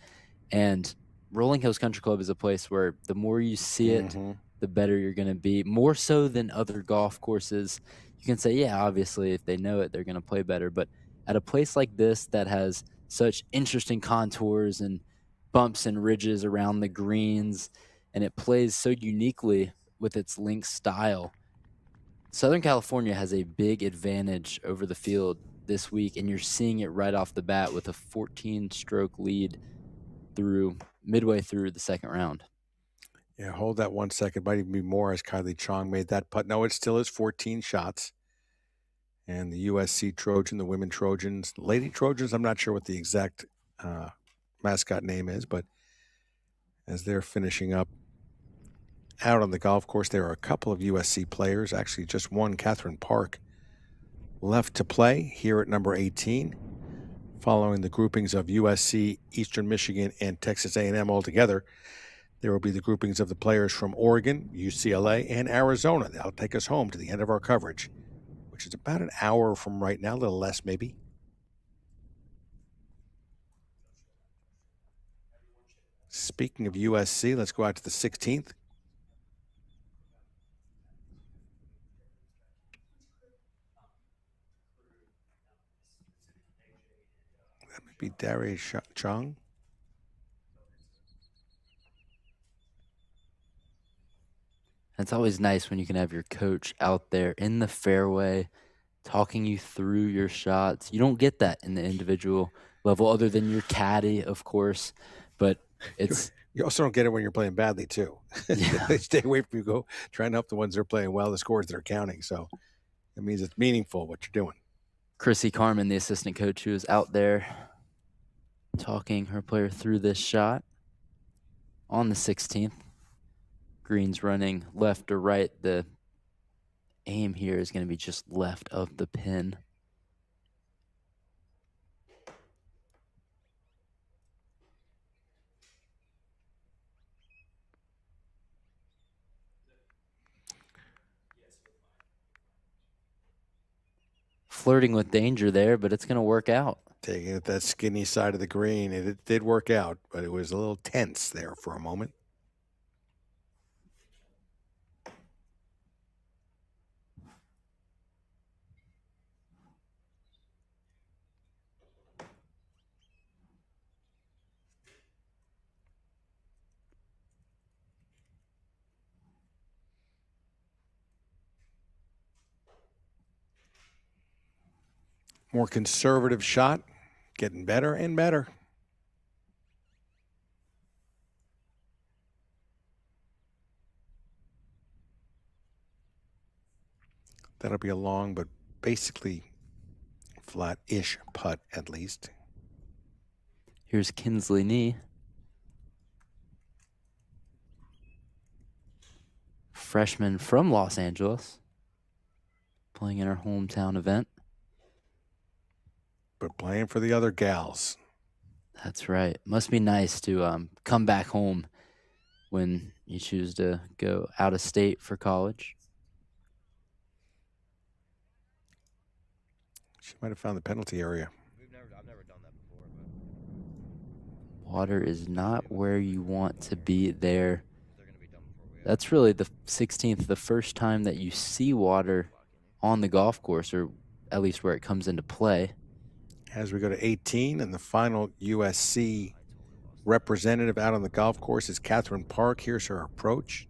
And Rolling Hills Country Club is a place where the more you see it, the better you're going to be. More so than other golf courses. You can say, yeah, obviously, if they know it, they're going to play better. But at a place like this that has such interesting contours and bumps and ridges around the greens, and it plays so uniquely with its link style, Southern California has a big advantage over the field this week, and you're seeing it right off the bat with a 14-stroke lead midway through the second round. Yeah, hold that 1 second. Might even be more as Kylie Chong made that putt. No, it still is 14 shots. And the USC Trojan, the women Trojans, Lady Trojans, I'm not sure what the exact mascot name is, but as they're finishing up out on the golf course, there are a couple of USC players, actually just one, Catherine Park, left to play here at number 18, following the groupings of USC, Eastern Michigan, and Texas A&M all together. There will be the groupings of the players from Oregon, UCLA, and Arizona. That'll take us home to the end of our coverage, which is about an hour from right now, a little less maybe. Speaking of USC, let's go out to the 16th. That might be Darius Chung. It's always nice when you can have your coach out there in the fairway talking you through your shots. You don't get that in the individual level other than your caddy, of course, but it's you also don't get it when you're playing badly too. Yeah. They stay away from you, go try and help the ones that are playing well, the scores that are counting. So it means it's meaningful what you're doing. Chrissy Carmen, the assistant coach, who is out there talking her player through this shot on the 16th. Green's running left or right. The aim here is going to be just left of the pin. Flirting with danger there, but it's going to work out. Taking it that skinny side of the green, it did work out, but it was a little tense there for a moment. More conservative shot, getting better and better. That'll be a long but basically flat-ish putt at least. Here's Kinsley Nee. Freshman from Los Angeles, playing in our hometown event. But playing for the other gals. That's right. Must be nice to come back home when you choose to go out of state for college. She might have found the penalty area. I've never done that before. Water is not where you want to be there. That's really the 16th, the first time that you see water on the golf course, or at least where it comes into play. As we go to 18, and the final USC representative out on the golf course is Catherine Park. Here's her approach.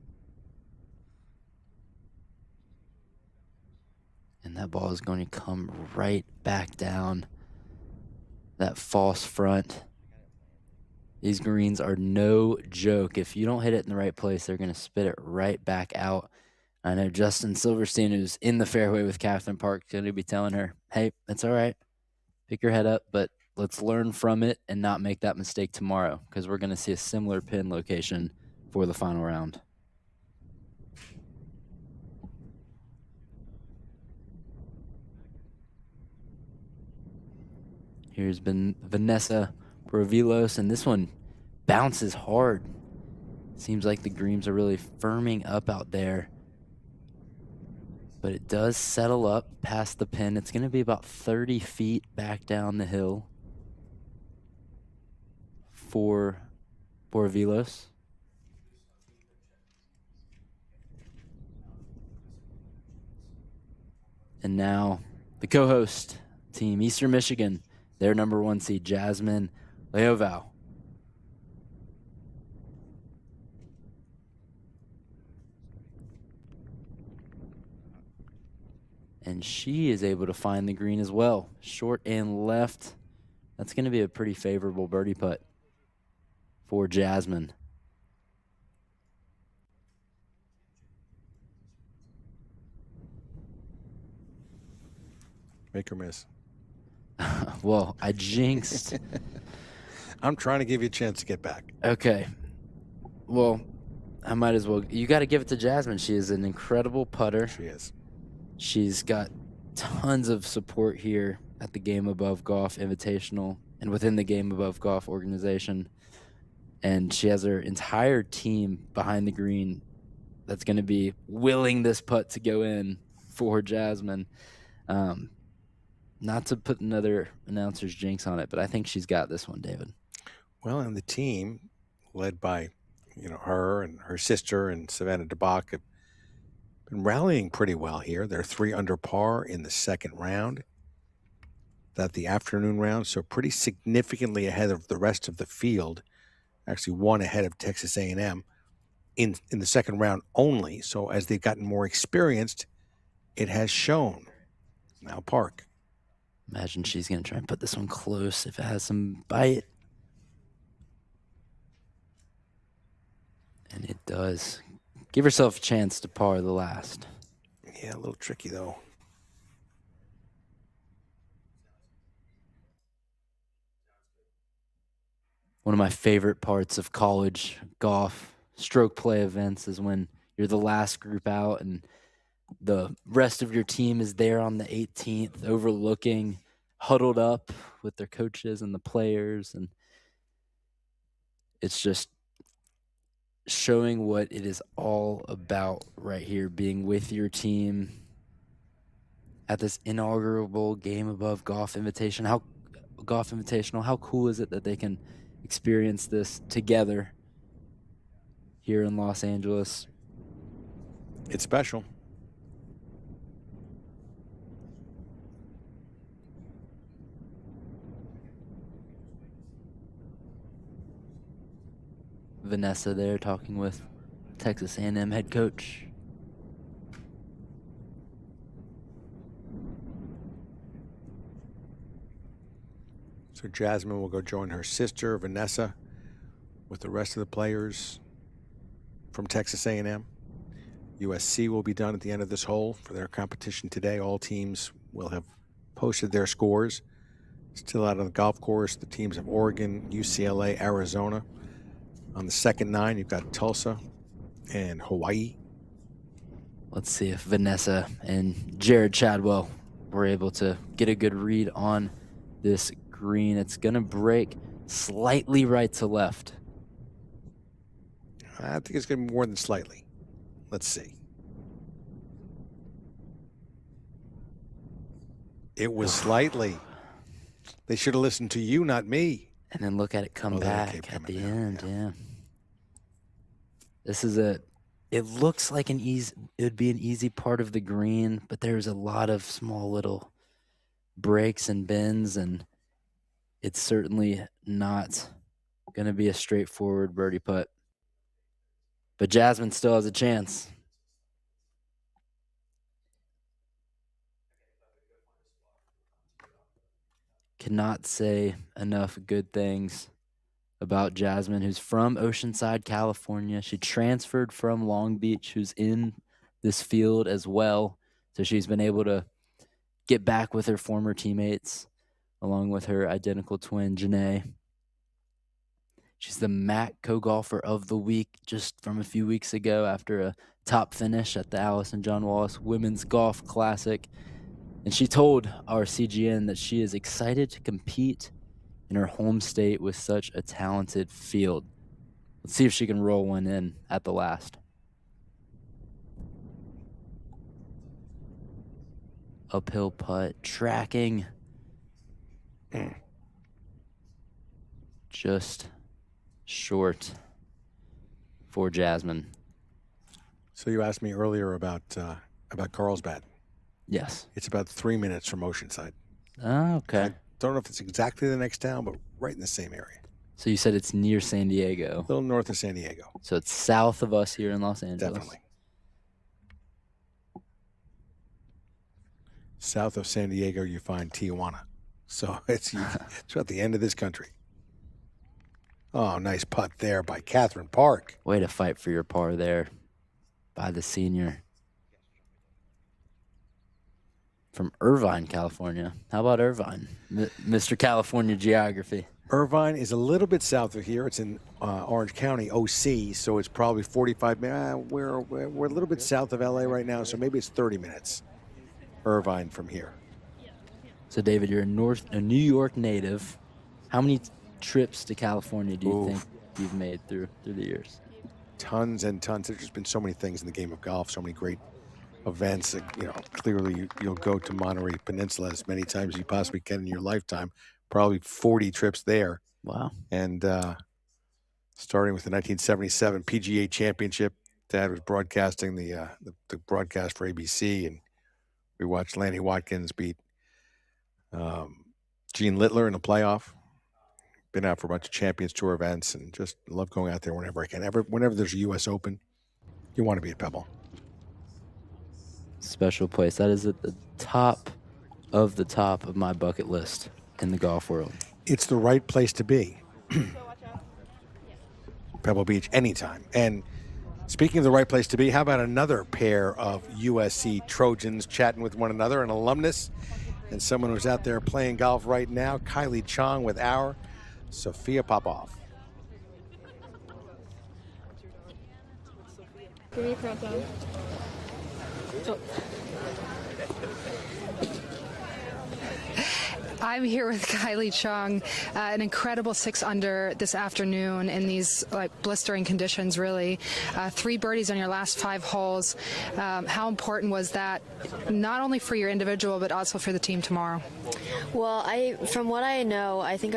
And that ball is going to come right back down that false front. These greens are no joke. If you don't hit it in the right place, they're going to spit it right back out. I know Justin Silverstein, who's in the fairway with Catherine Park, is going to be telling her, hey, it's all right. Pick your head up, but let's learn from it and not make that mistake tomorrow, because we're going to see a similar pin location for the final round. Here's been Vanessa Provilos, and this one bounces hard. Seems like the greens are really firming up out there. But it does settle up past the pin. It's going to be about 30 feet back down the hill for Provilos. And now the co-host team, Eastern Michigan, their number 1 seed, Jasmine Leoval. And she is able to find the green as well. Short and left. That's going to be a pretty favorable birdie putt for Jasmine. Make or miss. Well, I jinxed. I'm trying to give you a chance to get back. Okay. Well, I might as well. You got to give it to Jasmine. She is an incredible putter. She is. She's got tons of support here at the GameAbove Golf Invitational and within the GameAbove Golf organization. And she has her entire team behind the green that's going to be willing this putt to go in for Jasmine. Not to put another announcer's jinx on it, but I think she's got this one, David. Well, and the team, led by, her and her sister and Savannah DeBach, have been rallying pretty well here. They're 3 under par in the second round. That the afternoon round, so pretty significantly ahead of the rest of the field. Actually, 1 ahead of Texas A&M in the second round only. So as they've gotten more experienced, it has shown. Now Park. Imagine she's going to try and put this one close if it has some bite. And it does. Give herself a chance to par the last. Yeah, a little tricky, though. One of my favorite parts of college golf stroke play events is when you're the last group out and the rest of your team is there on the 18th overlooking, huddled up with their coaches and the players. And it's just showing what it is all about right here, being with your team at this inaugural GameAbove Golf Invitational. How cool is it that they can experience this together here in Los Angeles? It's special. Vanessa there talking with Texas A&M head coach. So Jasmine will go join her sister, Vanessa, with the rest of the players from Texas A&M. USC will be done at the end of this hole for their competition today. All teams will have posted their scores. Still out on the golf course, the teams of Oregon, UCLA, Arizona. On the second 9, you've got Tulsa and Hawaii. Let's see if Vanessa and Jared Chadwell were able to get a good read on this green. It's going to break slightly right to left. I think it's going to be more than slightly. Let's see. It was slightly. They should have listened to you, not me. And then look at it come back at the end, yeah. This is it looks like it would be an easy part of the green, but there's a lot of small little breaks and bends, and it's certainly not going to be a straightforward birdie putt. But Jasmine still has a chance. Cannot say enough good things about Jasmine, who's from Oceanside, California. She transferred from Long Beach, who's in this field as well. So she's been able to get back with her former teammates, along with her identical twin, Janae. She's the MAC co-golfer of the week just from a few weeks ago after a top finish at the Alice and John Wallace Women's Golf Classic. And she told our CGN that she is excited to compete in her home state with such a talented field. Let's see if she can roll one in at the last. Uphill putt, tracking. Just short for Jasmine. So you asked me earlier about Carlsbad. Yes. It's about 3 minutes from Oceanside. Oh, okay. I don't know if it's exactly the next town, but right in the same area. So you said it's near San Diego. A little north of San Diego. So it's south of us here in Los Angeles. Definitely. South of San Diego, you find Tijuana. So it's at the end of this country. Oh, nice putt there by Catherine Park. Way to fight for your par there by the senior. From Irvine, California. How about Irvine? Mr. California geography. Irvine is a little bit south of here. It's in Orange County, OC, so it's probably 45 minutes. We're a little bit south of LA right now, so maybe it's 30 minutes. Irvine from here. So, David, you're a New York native. How many trips to California do you think you've made through the years? Tons and tons. There's just been so many things in the game of golf, so many great events. Clearly you'll go to Monterey Peninsula as many times as you possibly can in your lifetime. Probably 40 trips there. Wow. And starting with the 1977 PGA Championship, Dad was broadcasting the broadcast for ABC, and we watched Lanny Watkins beat Gene Littler in the playoff. Been out for a bunch of Champions Tour events, and just love going out there whenever I can. Whenever there's a U.S. Open, you want to be at Pebble. Special place. That is at the top of the top of my bucket list in the golf world. It's the right place to be. Pebble Beach, anytime. And speaking of the right place to be, how about another pair of USC Trojans chatting with one another, an alumnus and someone who's out there playing golf right now, Kylie Chong with our Sophia Popov. Give me a countdown. Oh. I'm here with Kylie Chong, an incredible 6 under this afternoon in these blistering conditions, really. 3 birdies on your last 5 holes. How important was that, not only for your individual, but also for the team tomorrow? Well, from what I know, I think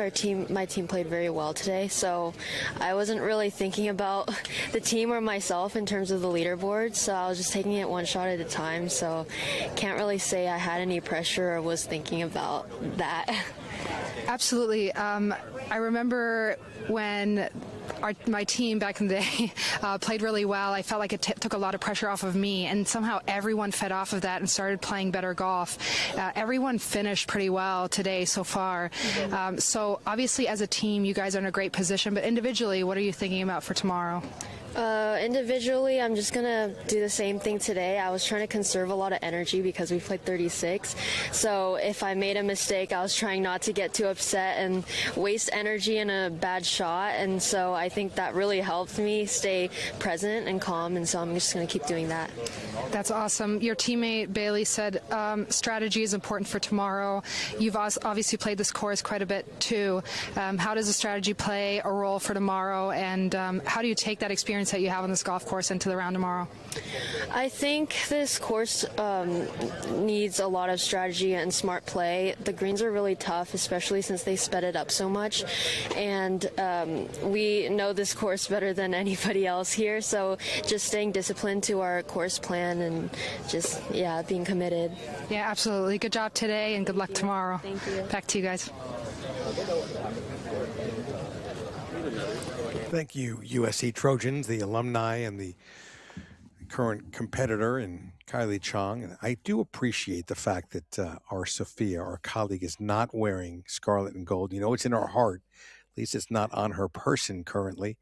my team played very well today, so I wasn't really thinking about the team or myself in terms of the leaderboard, so I was just taking it one shot at a time, so can't really say I had any pressure or was thinking about that. Absolutely. I remember when my team back in the day played really well. I felt like it took a lot of pressure off of me, and somehow everyone fed off of that and started playing better golf. Everyone finished pretty well today so far. So obviously as a team, you guys are in a great position, but individually, what are you thinking about for tomorrow? Individually, I'm just going to do the same thing today. I was trying to conserve a lot of energy because we played 36. So if I made a mistake, I was trying not to get too upset and waste energy in a bad shot. And so I think that really helped me stay present and calm. And so I'm just going to keep doing that. That's awesome. Your teammate Bailey said strategy is important for tomorrow. You've obviously played this course quite a bit too. How does the strategy play a role for tomorrow? And how do you take that experience that you have on this golf course into the round tomorrow? I think this course needs a lot of strategy and smart play. The greens are really tough, especially since they sped it up so much. And we know this course better than anybody else here. So just staying disciplined to our course plan and just, being committed. Yeah, absolutely. Good job today and good luck tomorrow. Thank you. Back to you guys. Thank you, USC Trojans, the alumni and the current competitor, and Kylie Chong. And I do appreciate the fact that our Sophia, our colleague, is not wearing scarlet and gold. You know, it's in her heart. At least it's not on her person currently.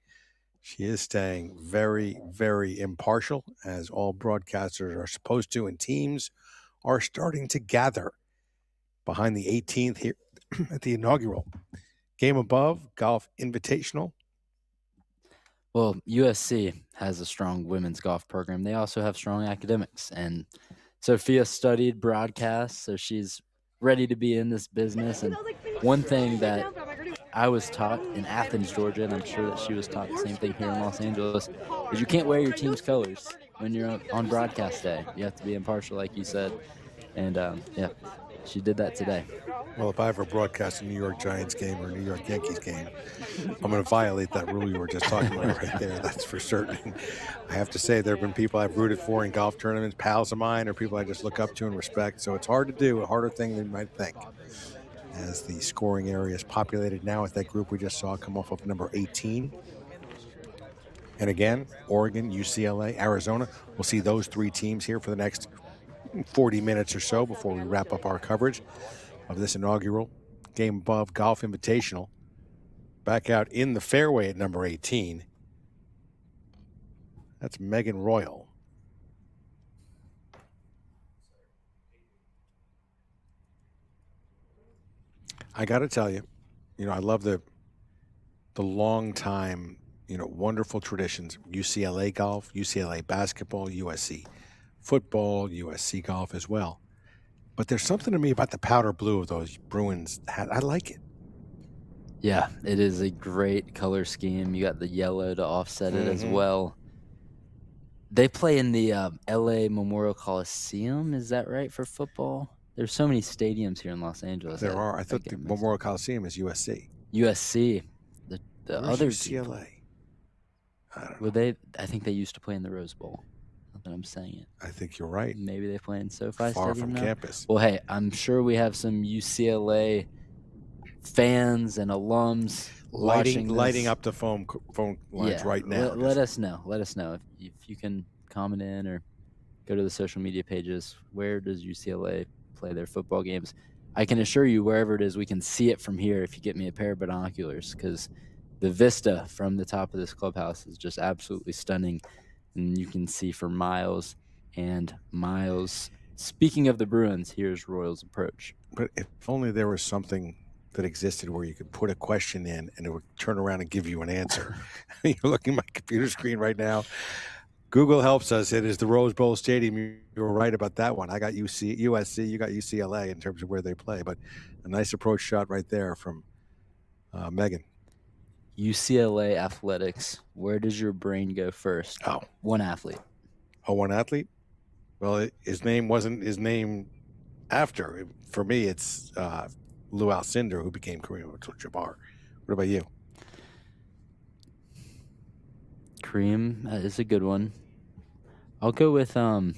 She is staying very, very impartial, as all broadcasters are supposed to, and teams are starting to gather behind the 18th here at the inaugural GameAbove Golf Invitational. Well, USC has a strong women's golf program. They also have strong academics. And Sophia studied broadcast, so she's ready to be in this business. And one thing that I was taught in Athens, Georgia, and I'm sure that she was taught the same thing here in Los Angeles, is you can't wear your team's colors when you're on broadcast day. You have to be impartial, like you said. And, she did that today. Well, if I ever broadcast a New York Giants game or a New York Yankees game, I'm going to violate that rule you were just talking about right there. That's for certain. I have to say there have been people I've rooted for in golf tournaments, pals of mine, or people I just look up to and respect. So it's hard to do, a harder thing than you might think. As the scoring area is populated now with that group we just saw come off of number 18. And again, Oregon, UCLA, Arizona. We'll see those 3 teams here for the next 40 minutes or so before we wrap up our coverage of this inaugural GameAbove Golf Invitational. Back out in the fairway at number 18. That's Megan Royal. I got to tell you, I love the long time, wonderful traditions. UCLA golf, UCLA basketball, USC football, USC golf as well. But there's something to me about the powder blue of those Bruins hats. I like it. Yeah, it is a great color scheme. You got the yellow to offset it as well. They play in the LA Memorial Coliseum, is that right, for football? There's so many stadiums here in Los Angeles. There are. I thought the Memorial Coliseum is USC. USC. The other UCLA. I don't know. Well, I think they used to play in the Rose Bowl. Not that I'm saying it. I think you're right. Maybe they play in SoFi Far Stadium from now. campus. Well, hey, I'm sure we have some UCLA fans and alums lighting up the phone lines right now. Let us know. Let us know if you can comment in or go to the social media pages. Where does UCLA play their football games. I can assure you, wherever it is, we can see it from here if you get me a pair of binoculars, because the vista from the top of this clubhouse is just absolutely stunning, and you can see for miles and miles. Speaking of the Bruins, here's Royals' approach. But if only there was something that existed where you could put a question in and it would turn around and give you an answer. You're looking at my computer screen right now. Google helps us. It is the Rose Bowl Stadium. You were right about that one. I got USC, you got UCLA in terms of where they play, but a nice approach shot right there from Megan. UCLA athletics. Where does your brain go first? Oh, one athlete. Oh, one athlete? Well, his name wasn't his name after. For me, it's Lou Alcindor, who became Kareem Abdul-Jabbar. What about you? Kareem is a good one. I'll go with another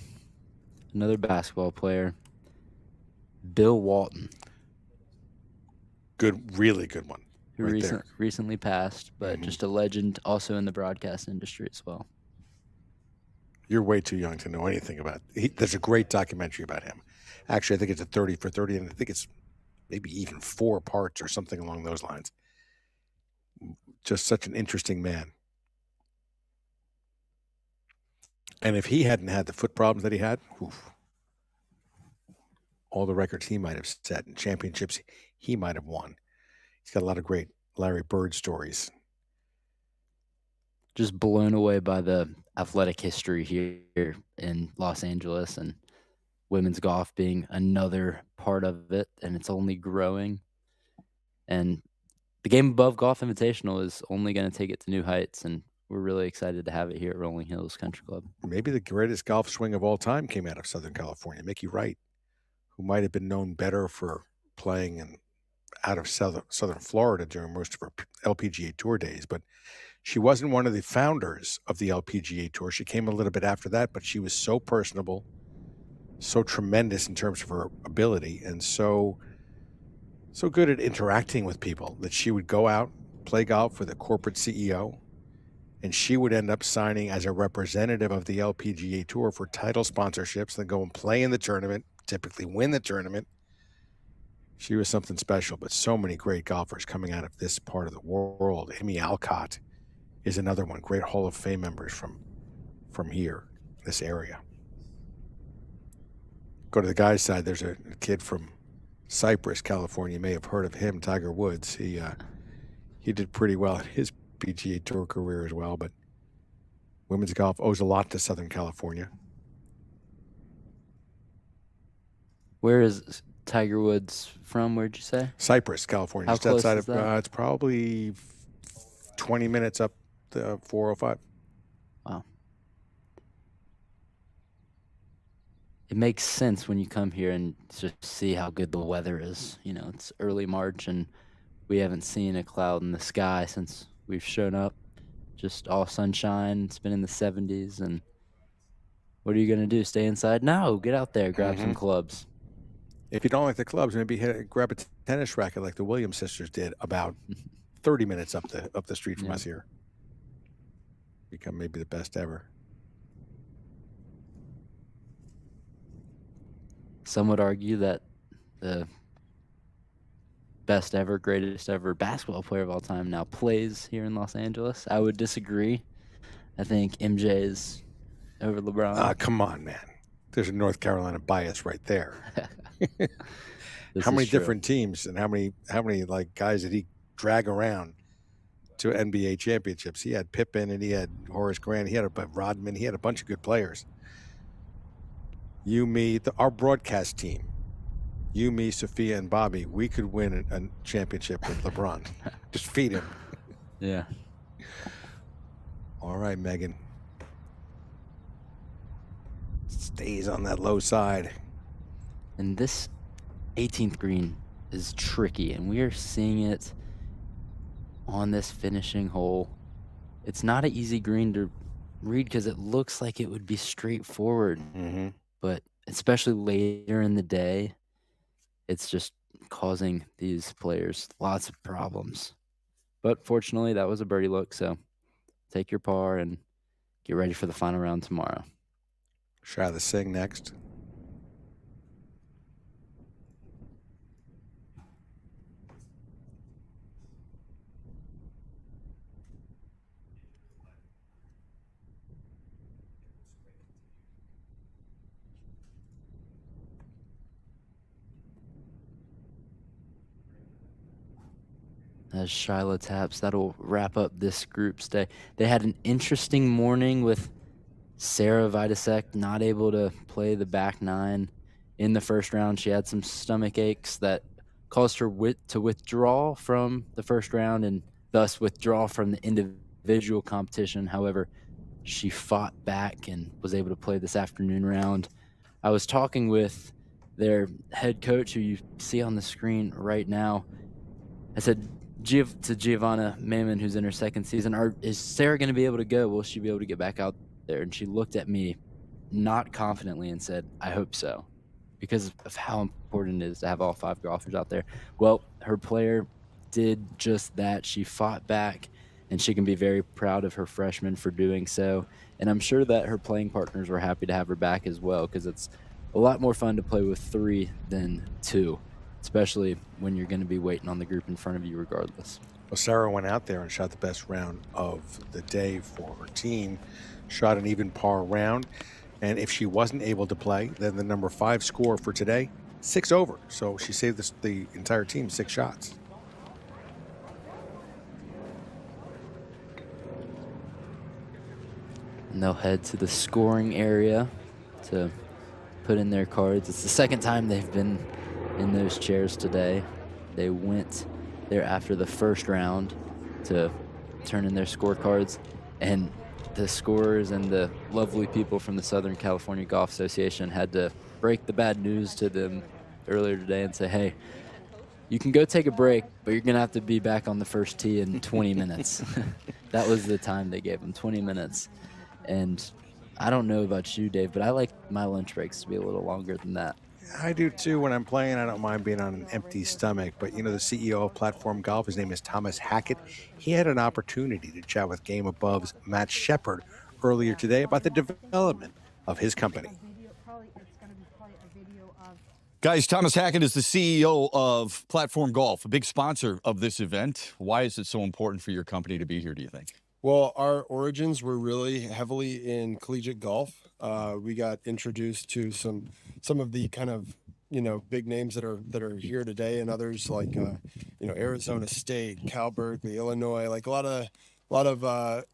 basketball player, Bill Walton. Good, really good one. Who recently passed, but just a legend also in the broadcast industry as well. You're way too young to know anything about it. There's a great documentary about him. Actually, I think it's a 30 for 30, and I think it's maybe even 4 parts or something along those lines. Just such an interesting man. And if he hadn't had the foot problems that he had, all the records he might have set and championships he might have won. He's got a lot of great Larry Bird stories. Just blown away by the athletic history here in Los Angeles, and women's golf being another part of it, and it's only growing. And the GameAbove Golf Invitational is only going to take it to new heights, and we're really excited to have it here at Rolling Hills Country Club. Maybe the greatest golf swing of all time came out of Southern California. Mickey Wright, who might have been known better for playing out of Southern Florida during most of her LPGA Tour days, but she wasn't one of the founders of the LPGA Tour. She came a little bit after that, but she was so personable, so tremendous in terms of her ability, and so good at interacting with people that she would go out, play golf with a corporate CEO, and she would end up signing as a representative of the LPGA Tour for title sponsorships, then go and play in the tournament, typically win the tournament. She was something special, but so many great golfers coming out of this part of the world. Amy Alcott is another one. Great Hall of Fame members from here, this area. Go to the guy's side. There's a kid from Cypress, California. You may have heard of him, Tiger Woods. He did pretty well in his PGA Tour career as well, but women's golf owes a lot to Southern California. Where is Tiger Woods from? Where'd you say? Cypress, California. How Just close outside is of that? it's probably 20 minutes up the 405. Wow. It makes sense when you come here and just see how good the weather is. You know, it's early March and we haven't seen a cloud in the sky since we've shown up. Just all sunshine. It's been in the 70s. And what are you going to do? Stay inside? No, get out there. Grab some clubs. If you don't like the clubs, maybe grab a tennis racket like the Williams sisters did about 30 minutes up the street from us here. Become maybe the best ever. Some would argue that the best ever, greatest ever basketball player of all time now plays here in Los Angeles. I would disagree. I think MJ is over LeBron. Come on, man. There's a North Carolina bias right there. How many different teams and how many like guys did he drag around to NBA championships? He had Pippen and he had Horace Grant. He had Rodman. He had a bunch of good players. You, me, our broadcast team, you, me, Sophia, and Bobby, we could win a championship with LeBron. Just feed him. Yeah. All right, Megan. Stays on that low side. And this 18th green is tricky, and we are seeing it on this finishing hole. It's not an easy green to read because it looks like it would be straightforward. But especially later in the day, it's just causing these players lots of problems. But fortunately, that was a birdie look, so take your par and get ready for the final round tomorrow. Shah the Singh next. as Shyla taps, that'll wrap up this group's day. They had an interesting morning with Sarah Vidasek not able to play the back nine in the first round. She had some stomach aches that caused her to withdraw from the first round and thus withdraw from the individual competition. However, she fought back and was able to play this afternoon round. I was talking with their head coach, who you see on the screen right now. I said to Giovanna Mammon, who's in her second season, is Sarah going to be able to go? Will she be able to get back out there? And she looked at me not confidently and said, I hope so, because of how important it is to have all 5 golfers out there. Well, her player did just that. She fought back, and she can be very proud of her freshmen for doing so. And I'm sure that her playing partners were happy to have her back as well, because it's a lot more fun to play with 3 than 2, especially when you're going to be waiting on the group in front of you regardless. Well, Sarah went out there and shot the best round of the day for her team, shot an even par round. And if she wasn't able to play, then the number 5 score for today, 6 over. So she saved the entire team 6 shots. And they'll head to the scoring area to put in their cards. It's the second time they've been in those chairs today. They went there after the first round to turn in their scorecards, and the scorers and the lovely people from the Southern California Golf Association had to break the bad news to them earlier today and say, hey, you can go take a break, but you're going to have to be back on the first tee in 20 minutes. That was the time they gave them, 20 minutes. And I don't know about you, Dave, but I like my lunch breaks to be a little longer than that. I do too. When I'm playing, I don't mind being on an empty stomach. But, you know, the CEO of Platform Golf, his name is Thomas Hackett. He had an opportunity to chat with GameAbove's Matt Shepard earlier today about the development of his company. Guys, Thomas Hackett is the CEO of Platform Golf, a big sponsor of this event. Why is it so important for your company to be here, do you think? Well, our origins were really heavily in collegiate golf. We got introduced to some of the kind of, you know, big names that are here today, and others like Arizona State, Cal Berkeley, Illinois, like a lot of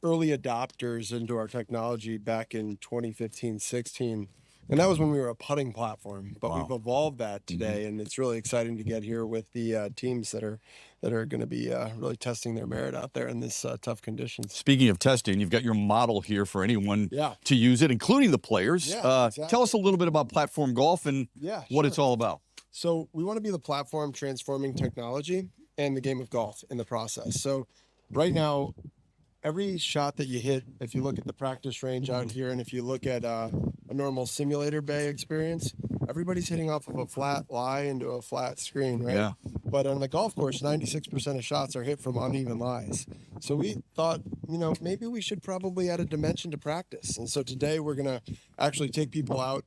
early adopters into our technology back in 2015-16. And that was when we were a putting platform, but we've evolved that today, and it's really exciting to get here with the teams that are going to be really testing their merit out there in this tough conditions. Speaking of testing, you've got your model here for anyone to use it, including the players. Yeah, exactly. Tell us a little bit about Platform Golf and what it's all about. So we want to be the platform transforming technology and the game of golf in the process. So right now, every shot that you hit, if you look at the practice range out here, and if you look at a normal simulator bay experience, everybody's hitting off of a flat lie into a flat screen, right? Yeah. But on the golf course, 96% of shots are hit from uneven lies. So we thought, you know, maybe we should probably add a dimension to practice. And so today we're going to actually take people out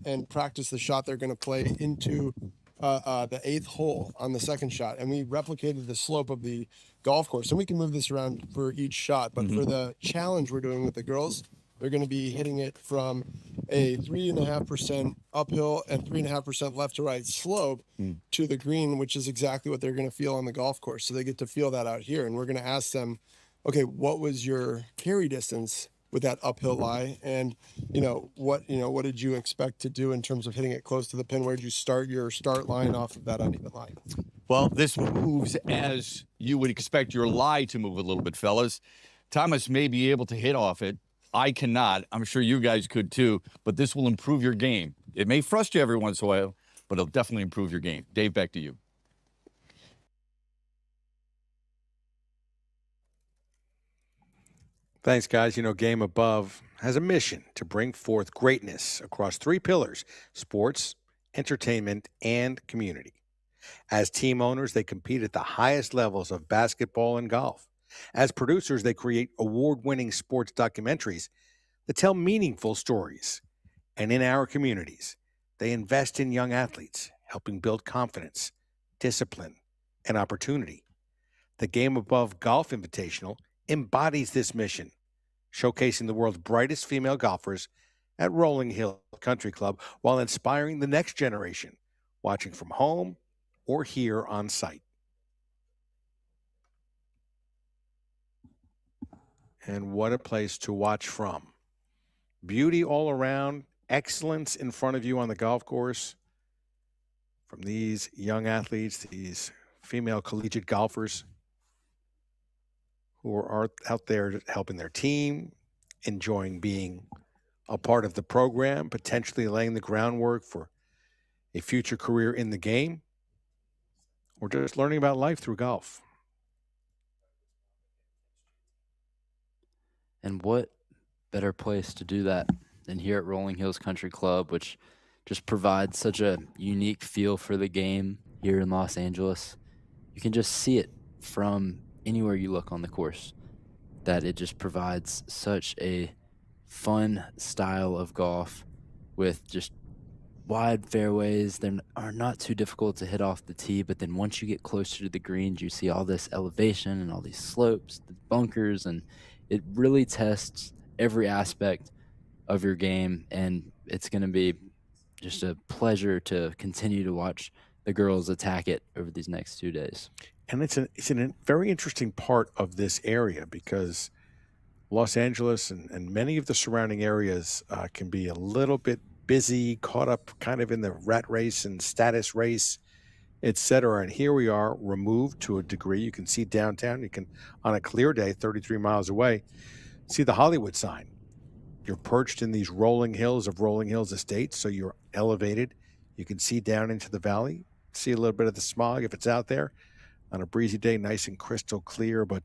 and practice the shot they're going to play into the 8th hole on the second shot. And we replicated the slope of the golf course. And we can move this around for each shot. But for the challenge we're doing with the girls, they're going to be hitting it from a 3.5% uphill and 3.5% left to right slope to the green, which is exactly what they're going to feel on the golf course. So they get to feel that out here. And we're going to ask them, okay, what was your carry distance with that uphill lie? And, what did you expect to do in terms of hitting it close to the pin? Where did you start your start line off of that uneven line? Well, this moves as you would expect your lie to move a little bit, fellas. Thomas may be able to hit off it. I cannot. I'm sure you guys could too, but this will improve your game. It may frustrate you every once in a while, but it'll definitely improve your game. Dave, back to you. Thanks, guys. You know, Game Above has a mission to bring forth greatness across 3 pillars: sports, entertainment, and community. As team owners, they compete at the highest levels of basketball and golf. As producers, they create award-winning sports documentaries that tell meaningful stories. And in our communities, they invest in young athletes, helping build confidence, discipline, and opportunity. The GameAbove Golf Invitational embodies this mission, showcasing the world's brightest female golfers at Rolling Hill Country Club while inspiring the next generation, watching from home or here on site. And what a place to watch from. Beauty all around, excellence in front of you on the golf course from these young athletes, these female collegiate golfers who are out there helping their team, enjoying being a part of the program, potentially laying the groundwork for a future career in the game, or just learning about life through golf. And what better place to do that than here at Rolling Hills Country Club, which just provides such a unique feel for the game here in Los Angeles. You can just see it from anywhere you look on the course, that it just provides such a fun style of golf with just wide fairways. They are not too difficult to hit off the tee, but then once you get closer to the greens, you see all this elevation and all these slopes, the bunkers, and it really tests every aspect of your game, and it's going to be just a pleasure to continue to watch the girls attack it over these next 2 days. And it's a very interesting part of this area because Los Angeles and many of the surrounding areas can be a little bit busy, caught up kind of in the rat race and status race, etc. And here we are, removed to a degree. You can see downtown. You can, on a clear day, 33 miles away, see the Hollywood sign. You're perched in these rolling hills of Rolling Hills Estates, so you're elevated. You can see down into the valley, see a little bit of the smog if it's out there. On a breezy day, nice and crystal clear, but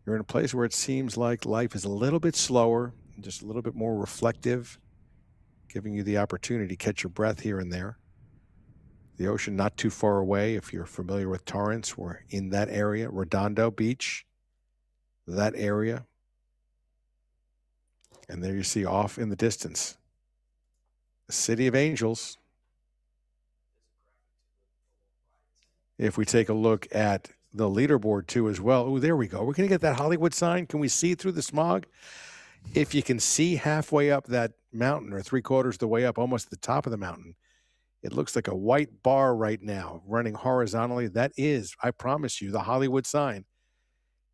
you're in a place where it seems like life is a little bit slower, just a little bit more reflective, giving you the opportunity to catch your breath here and there. The ocean not too far away. If you're familiar with Torrance, we're in that area. Redondo Beach, that area. And there you see off in the distance, the City of Angels. If we take a look at the leaderboard too as well. Oh, there we go. We're going to get that Hollywood sign. Can we see through the smog? If you can see halfway up that mountain or 3/4 of the way up, almost at the top of the mountain, it looks like a white bar right now running horizontally. That is, I promise you, the Hollywood sign.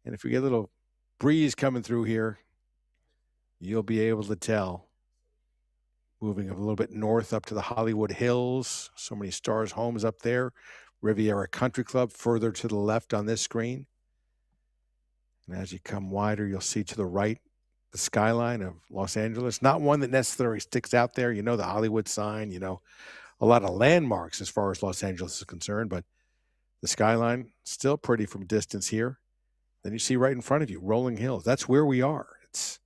And if we get a little breeze coming through here, you'll be able to tell. Moving a little bit north up to the Hollywood Hills. So many stars homes up there. Riviera Country Club further to the left on this screen. And as you come wider, you'll see to the right the skyline of Los Angeles. Not one that necessarily sticks out there. You know the Hollywood sign, you know a lot of landmarks as far as Los Angeles is concerned, but the skyline still pretty from distance here. Then you see right in front of you, Rolling Hills. That's where we are. It's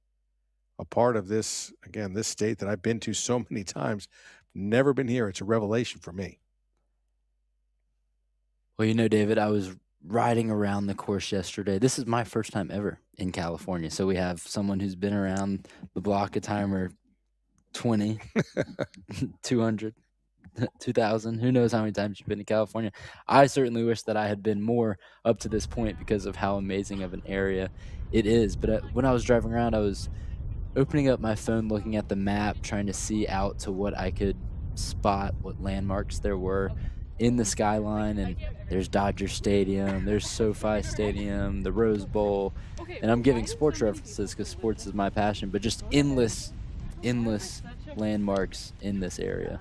a part of this, again, this state that I've been to so many times. Never been here. It's a revelation for me. Well, you know, David, I was riding around the course yesterday. This is my first time ever in California. So we have someone who's been around the block a time or 20, 200, 2,000. Who knows how many times you've been to California. I certainly wish that I had been more up to this point because of how amazing of an area it is. But when I was driving around, I was opening up my phone, looking at the map, trying to see out to what I could spot, what landmarks there were in the skyline. And there's Dodger Stadium, there's SoFi Stadium, the Rose Bowl, and I'm giving sports references because sports is my passion, but just endless landmarks in this area.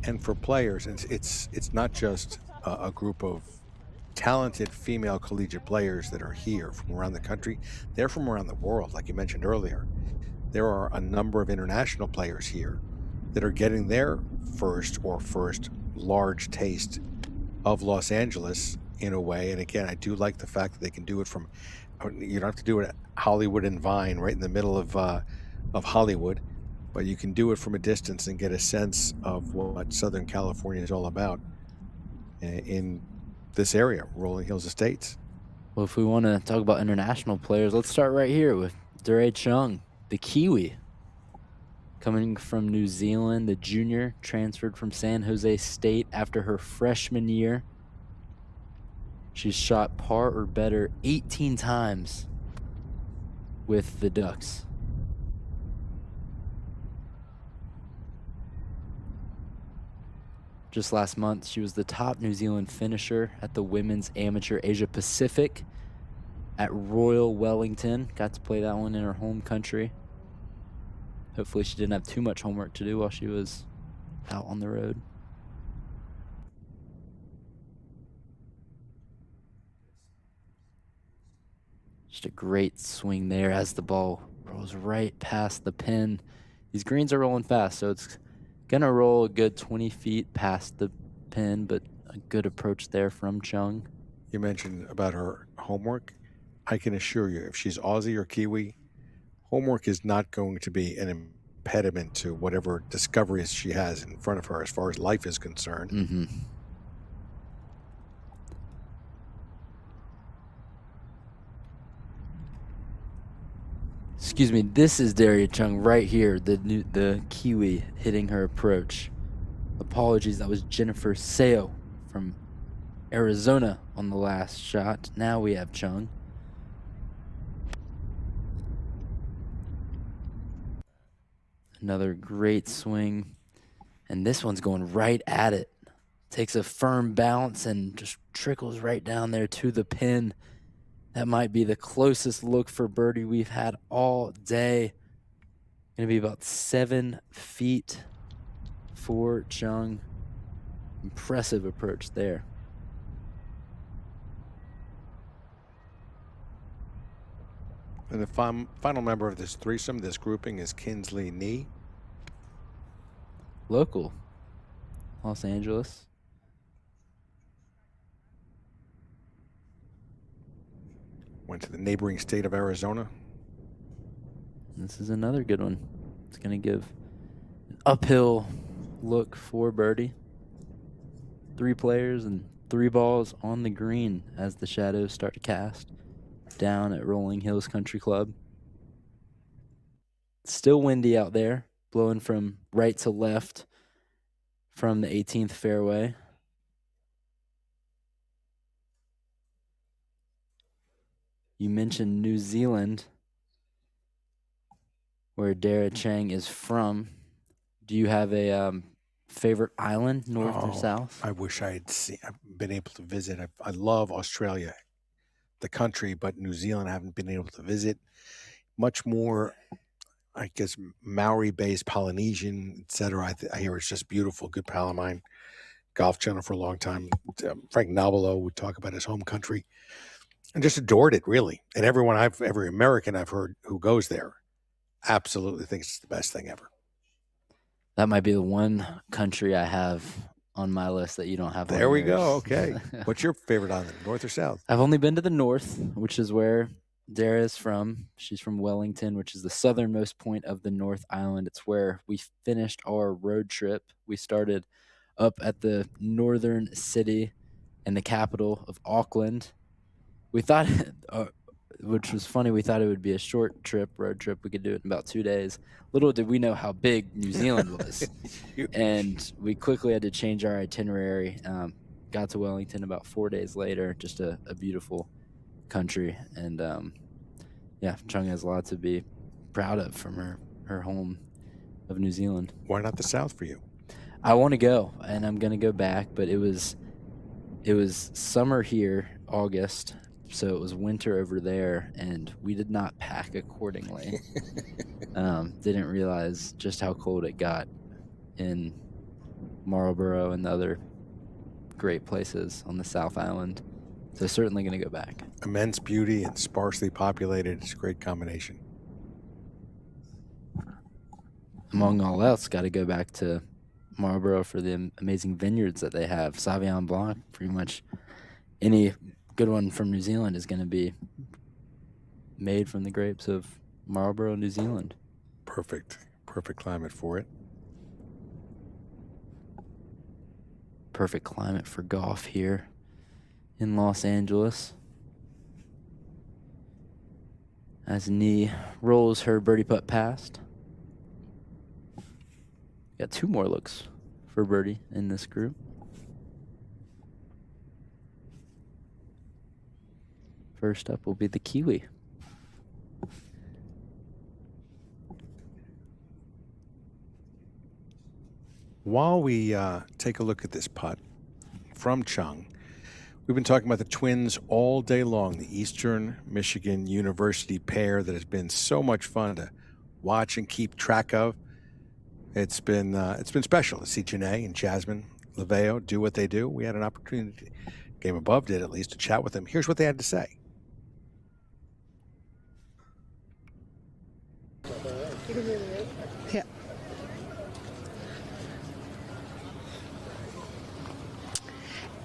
And for players, it's not just a group of talented female collegiate players that are here from around the country. They're from around the world, like you mentioned earlier. There are a number of international players here that are getting their first large taste of Los Angeles in a way. And again, I do like the fact that they can do it from, you don't have to do it at Hollywood and Vine right in the middle of Hollywood, but you can do it from a distance and get a sense of what Southern California is all about in this area, Rolling Hills Estates. Well, if we want to talk about international players, let's start right here with Dure Chung, the Kiwi. Coming from New Zealand, the junior transferred from San Jose State after her freshman year. She's shot par or better 18 times with the Ducks. Just last month, she was the top New Zealand finisher at the Women's Amateur Asia Pacific at Royal Wellington. Got to play that one in her home country. Hopefully she didn't have too much homework to do while she was out on the road. Just a great swing there as the ball rolls right past the pin. These greens are rolling fast, so it's going to roll a good 20 feet past the pin, but a good approach there from Chung. You mentioned about her homework. I can assure you, if she's Aussie or Kiwi, homework is not going to be an impediment to whatever discoveries she has in front of her as far as life is concerned. Mm-hmm. Excuse me, this is Daria Chung right here, the Kiwi hitting her approach. Apologies, that was Jennifer Seo from Arizona on the last shot. Now we have Chung. Another great swing. And this one's going right at it. Takes a firm bounce and just trickles right down there to the pin. That might be the closest look for birdie we've had all day. Going to be about 7 feet for Chung. Impressive approach there. And the final member of this threesome, this grouping, is Kinsley Nee. Local. Los Angeles. Went to the neighboring state of Arizona. This is another good one. It's going to give an uphill look for birdie. 3 players and 3 balls on the green as the shadows start to cast down at Rolling Hills Country Club. Still windy out there, blowing from right to left from the 18th fairway. You mentioned New Zealand, where Dara Chang is from. Do you have a favorite island, north or south? I wish I've been able to visit. I love Australia, the country, but New Zealand I haven't been able to visit. Much more, I guess, Maori-based, Polynesian, etc. I hear it's just beautiful. Good pal of mine, Golf Channel for a long time. Frank Nobilo would talk about his home country. And just adored it, really. And every American I've heard who goes there absolutely thinks it's the best thing ever. That might be the one country I have on my list that you don't have. There we go. Okay. What's your favorite island, north or south? I've only been to the north, which is where Dara is from. She's from Wellington, which is the southernmost point of the North Island. It's where we finished our road trip. We started up at the northern city and the capital of Auckland. We thought, which was funny, we thought it would be a short road trip. We could do it in about 2 days. Little did we know how big New Zealand was. And we quickly had to change our itinerary. Got to Wellington about 4 days later. Just a beautiful country. And, yeah, Chung has a lot to be proud of from her home of New Zealand. Why not the south for you? I want to go, and I'm going to go back. But it was summer here, August. So it was winter over there, and we did not pack accordingly. Didn't realize just how cold it got in Marlborough and the other great places on the South Island. So certainly going to go back. Immense beauty and sparsely populated. It's a great combination. Among all else, got to go back to Marlborough for the amazing vineyards that they have. Sauvignon Blanc, pretty much any good one from New Zealand is going to be made from the grapes of Marlborough, New Zealand. Perfect climate for it. Perfect climate for golf here in Los Angeles. As Nee rolls her birdie putt past. Got 2 more looks for birdie in this group. First up will be the Kiwi. While we take a look at this putt from Chung, We've been talking about the twins all day long, the Eastern Michigan University pair that has been so much fun to watch and keep track of. It's been special to see Janae and Jasmine Laveo do what they do. We had an opportunity, Game Above did at least, to chat with them. Here's what they had to say. Yeah.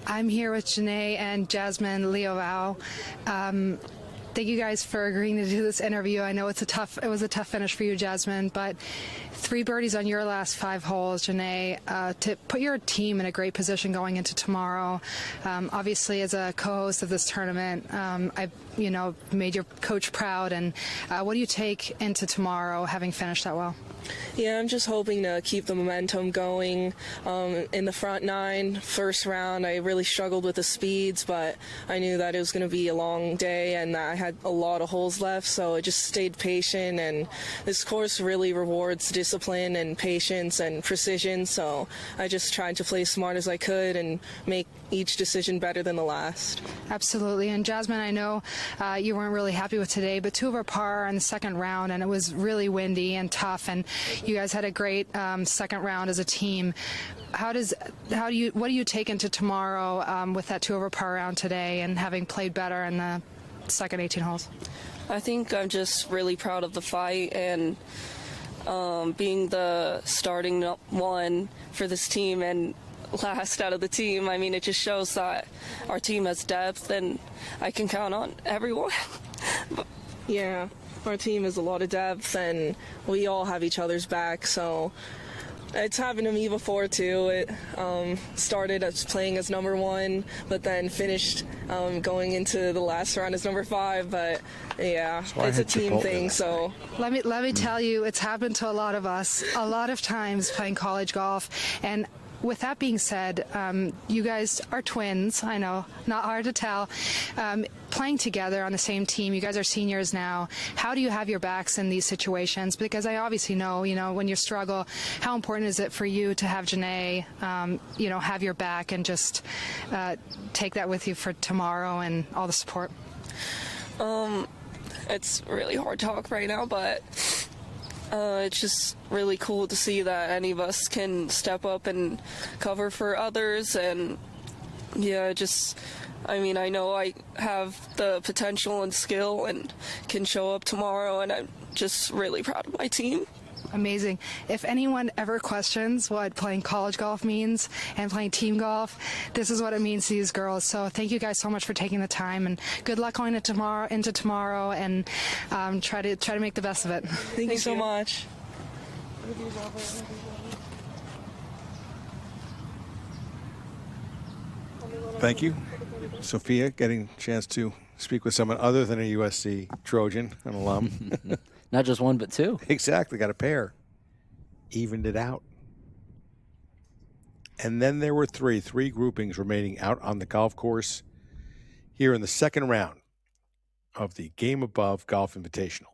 I'm here with Janae and Jasmine Leovao. Thank you guys for agreeing to do this interview. I know it was a tough finish for you, Jasmine, but 3 birdies on your last 5 holes, Janae, to put your team in a great position going into tomorrow. Obviously, as a co-host of this tournament, I've made your coach proud. And what do you take into tomorrow, having finished that well? Yeah, I'm just hoping to keep the momentum going. In the front 9, first round, I really struggled with the speeds, but I knew that it was going to be a long day and I had a lot of holes left, so I just stayed patient. And this course really rewards discipline and patience and precision, so I just tried to play as smart as I could and make each decision better than the last. Absolutely. And Jasmine, I know you weren't really happy with today, but 2 over par in the second round, and it was really windy and tough, and you guys had a great second round as a team. What do you take into tomorrow with that 2 over par round today and having played better in the second 18 holes? I think I'm just really proud of the fight and being the starting one for this team and last out of the team. I mean, it just shows that our team has depth and I can count on everyone. But, yeah, our team has a lot of depth and we all have each other's back, so it's happened to me before too. It started as playing as number 1, but then finished going into the last round as number 5. But yeah, it's a team thing. So let me tell you, it's happened to a lot of us a lot of times playing college golf. And with that being said, you guys are twins. I know, not hard to tell. Playing together on the same team, you guys are seniors now. How do you have your backs in these situations? Because I obviously know, when you struggle, how important is it for you to have Janae, have your back and just take that with you for tomorrow and all the support? It's really hard to talk right now, but it's just really cool to see that any of us can step up and cover for others. And yeah, I know I have the potential and skill and can show up tomorrow, and I'm just really proud of my team. Amazing. If anyone ever questions what playing college golf means and playing team golf, this is what it means to these girls. So thank you guys so much for taking the time, and good luck going into tomorrow, and try to make the best of it. Thank you so much. Thank you. Sophia, getting a chance to speak with someone other than a USC Trojan, an alum. Not just one, but 2. Exactly, got a pair. Evened it out. And then there were three groupings remaining out on the golf course here in the second round of the Game Above Golf Invitational.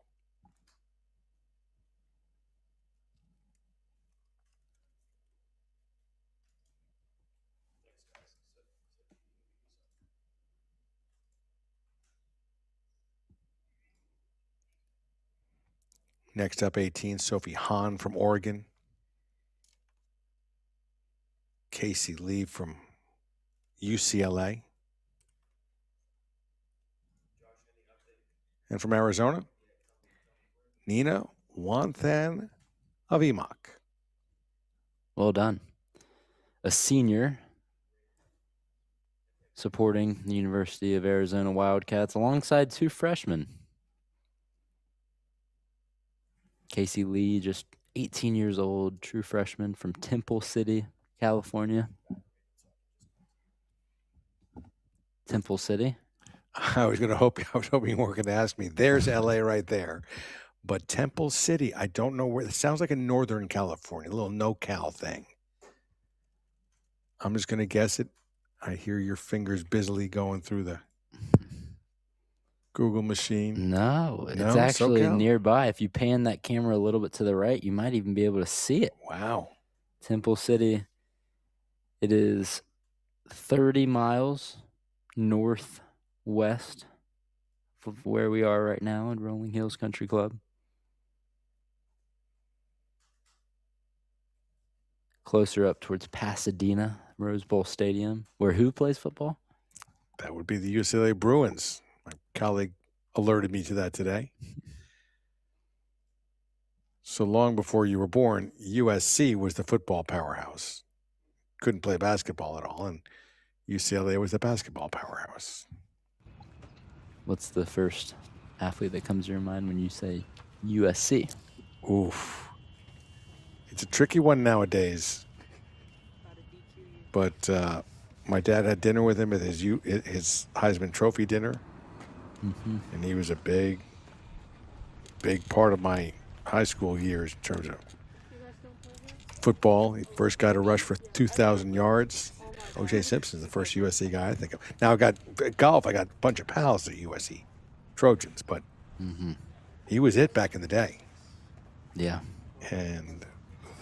Next up, 18, Sophie Hahn from Oregon. Casey Lee from UCLA. And from Arizona, Nina Wanthan of EMOC. Well done. A senior supporting the University of Arizona Wildcats alongside 2 freshmen. Casey Lee, just 18 years old, true freshman from Temple City, California. Temple City. I was hoping you weren't going to ask me. There's LA right there. But Temple City, I don't know where. It sounds like a Northern California, a little no-cal thing. I'm just going to guess it. I hear your fingers busily going through the Google machine. No, it's actually nearby. If you pan that camera a little bit to the right, you might even be able to see it. Wow. Temple City. It is 30 miles northwest of where we are right now in Rolling Hills Country Club. Closer up towards Pasadena, Rose Bowl Stadium, where who plays football? That would be the UCLA Bruins. My colleague alerted me to that today. So long before you were born, USC was the football powerhouse. Couldn't play basketball at all, and UCLA was the basketball powerhouse. What's the first athlete that comes to your mind when you say USC? Oof. It's a tricky one nowadays. But my dad had dinner with him at his Heisman Trophy dinner. Mm-hmm. And he was a big part of my high school years in terms of football. He first got a rush for 2,000 yards. O.J. Simpson's the first USC guy I think of. Now I got golf. I got a bunch of pals at USC Trojans, but he was it back in the day. Yeah. And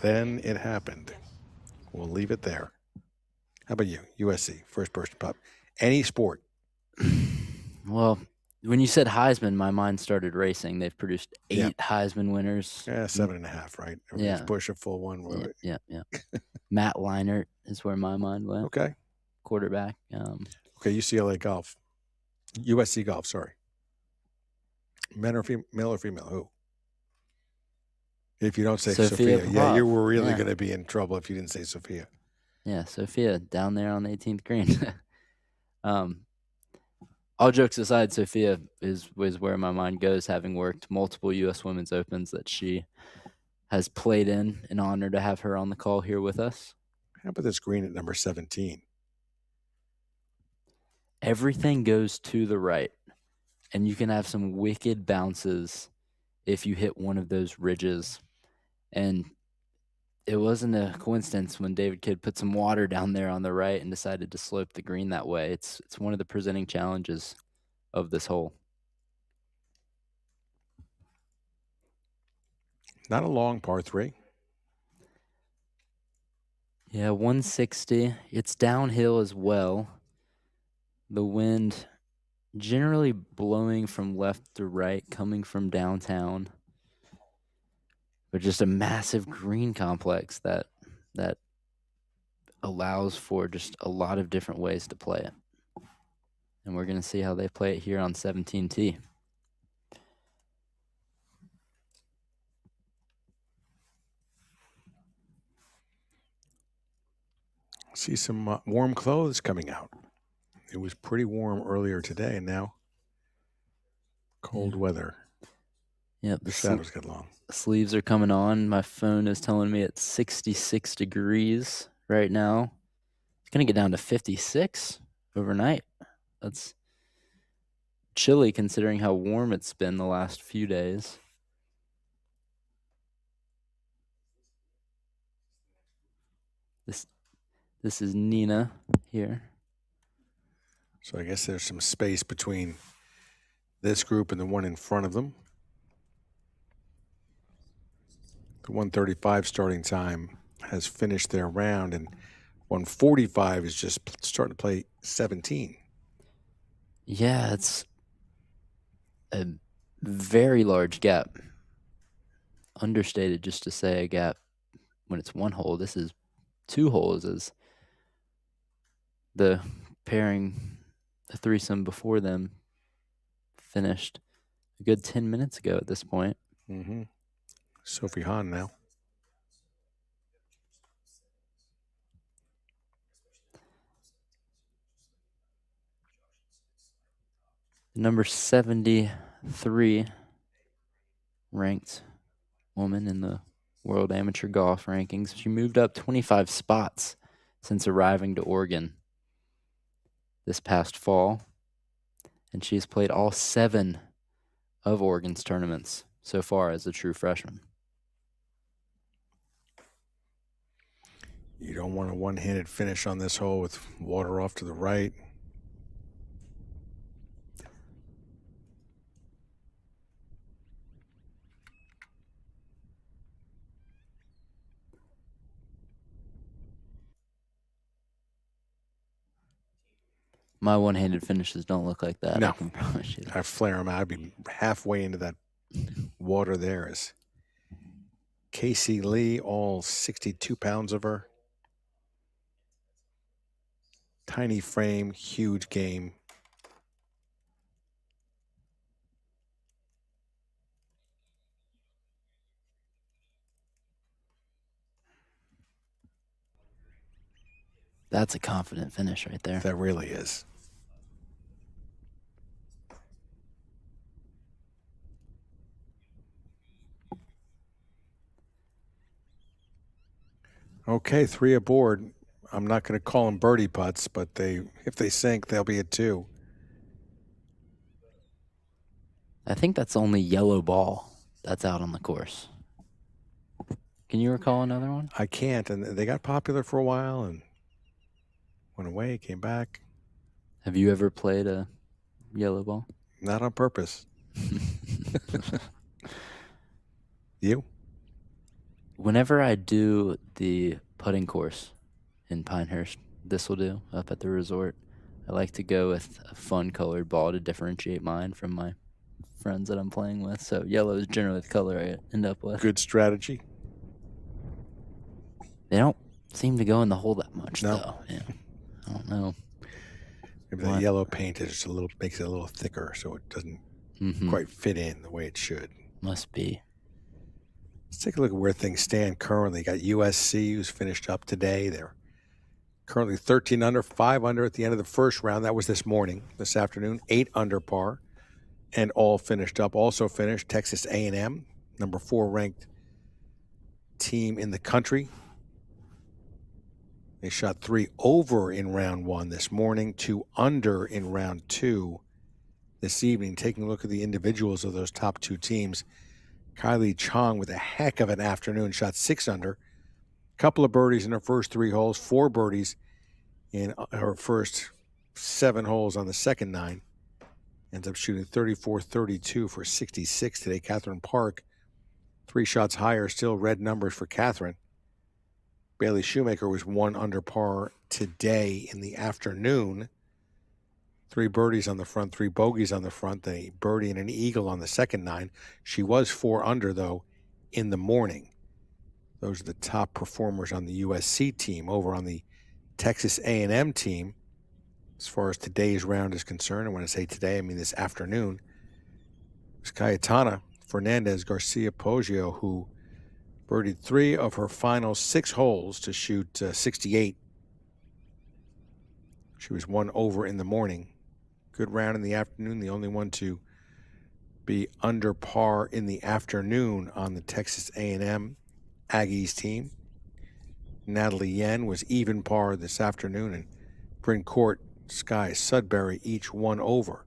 then it happened. We'll leave it there. How about you? USC, first person pop. Any sport. Well, when you said Heisman, my mind started racing. They've produced 8 Heisman winners. Yeah, 7.5, right? Yeah. Push a full one. Yeah. Matt Leinart is where my mind went. Okay. Quarterback. Okay, UCLA golf. USC golf, sorry. Male or female? Who? If you don't say Sophia. Yeah, you were really going to be in trouble if you didn't say Sophia. Yeah, Sophia down there on the 18th green. All jokes aside, Sophia was where my mind goes, having worked multiple U.S. Women's Opens that she has played in. An honor to have her on the call here with us. How about this green at number 17? Everything goes to the right, and you can have some wicked bounces if you hit one of those ridges. And it wasn't a coincidence when David Kidd put some water down there on the right and decided to slope the green that way. It's one of the presenting challenges of this hole. Not a long par 3. Yeah, 160. It's downhill as well. The wind generally blowing from left to right, coming from downtown. But just a massive green complex that allows for just a lot of different ways to play it. And we're going to see how they play it here on 17T. See some warm clothes coming out. It was pretty warm earlier today, and now cold weather. Yep, the shadows get long. Sleeves are coming on. My phone is telling me it's 66 degrees right now. It's going to get down to 56 overnight. That's chilly considering how warm it's been the last few days. This is Nina here. So I guess there's some space between this group and the one in front of them. The 1:35 starting time has finished their round, and 1:45 is just starting to play 17. Yeah, it's a very large gap. Understated just to say a gap when it's one hole. This is 2 holes, as the pairing, the threesome before them, finished a good 10 minutes ago at this point. Mm-hmm. Sophie Hahn now. Number 73 ranked woman in the World Amateur Golf Rankings. She moved up 25 spots since arriving to Oregon this past fall, and she's played all 7 of Oregon's tournaments so far as a true freshman. You don't want a one-handed finish on this hole with water off to the right. My one-handed finishes don't look like that. No. I can promise you that. I flare them out. I'd be halfway into that water there. Is Casey Lee, all 62 pounds of her. Tiny frame, huge game. That's a confident finish right there. That really is. Okay, 3 aboard. I'm not going to call them birdie putts, but if they sink, they'll be at 2. I think that's the only yellow ball that's out on the course. Can you recall another one? I can't, and they got popular for a while and went away, came back. Have you ever played a yellow ball? Not on purpose. You? Whenever I do the putting course in Pinehurst, this will do, up at the resort, I like to go with a fun colored ball to differentiate mine from my friends that I'm playing with. So yellow is generally the color I end up with. Good strategy. They don't seem to go in the hole that much, No. though. Yeah. I don't know. Maybe the yellow paint is makes it a little thicker, so it doesn't quite fit in the way it should. Must be. Let's take a look at where things stand currently. Got USC, who's finished up today. They're currently 13 under, 5 under at the end of the first round. That was this morning, this afternoon, 8 under par, and all finished up. Also finished Texas A&M, number 4 ranked team in the country. They shot 3 over in round 1 this morning, 2 under in round 2 this evening. Taking a look at the individuals of those top 2 teams. Kylie Chong with a heck of an afternoon, shot 6 under. Couple of birdies in her first 3 holes, 4 birdies in her first 7 holes on the second 9. Ends up shooting 34-32 for 66 today. Catherine Park, 3 shots higher, still red numbers for Catherine. Bailey Shoemaker was 1 under par today in the afternoon. 3 birdies on the front, 3 bogeys on the front, a birdie and an eagle on the second 9. She was 4 under, though, in the morning. Those are the top performers on the USC team. Over on the Texas A&M team, as far as today's round is concerned, and when I say today, I mean this afternoon, it's Cayetana Fernandez Garcia Poggio, who birdied 3 of her final 6 holes to shoot 68. She was 1 over in the morning. Good round in the afternoon, the only one to be under par in the afternoon on the Texas A&M Aggies team. Natalie Yen was even par this afternoon, and Bryn Court, Sky Sudbury, each 1 over.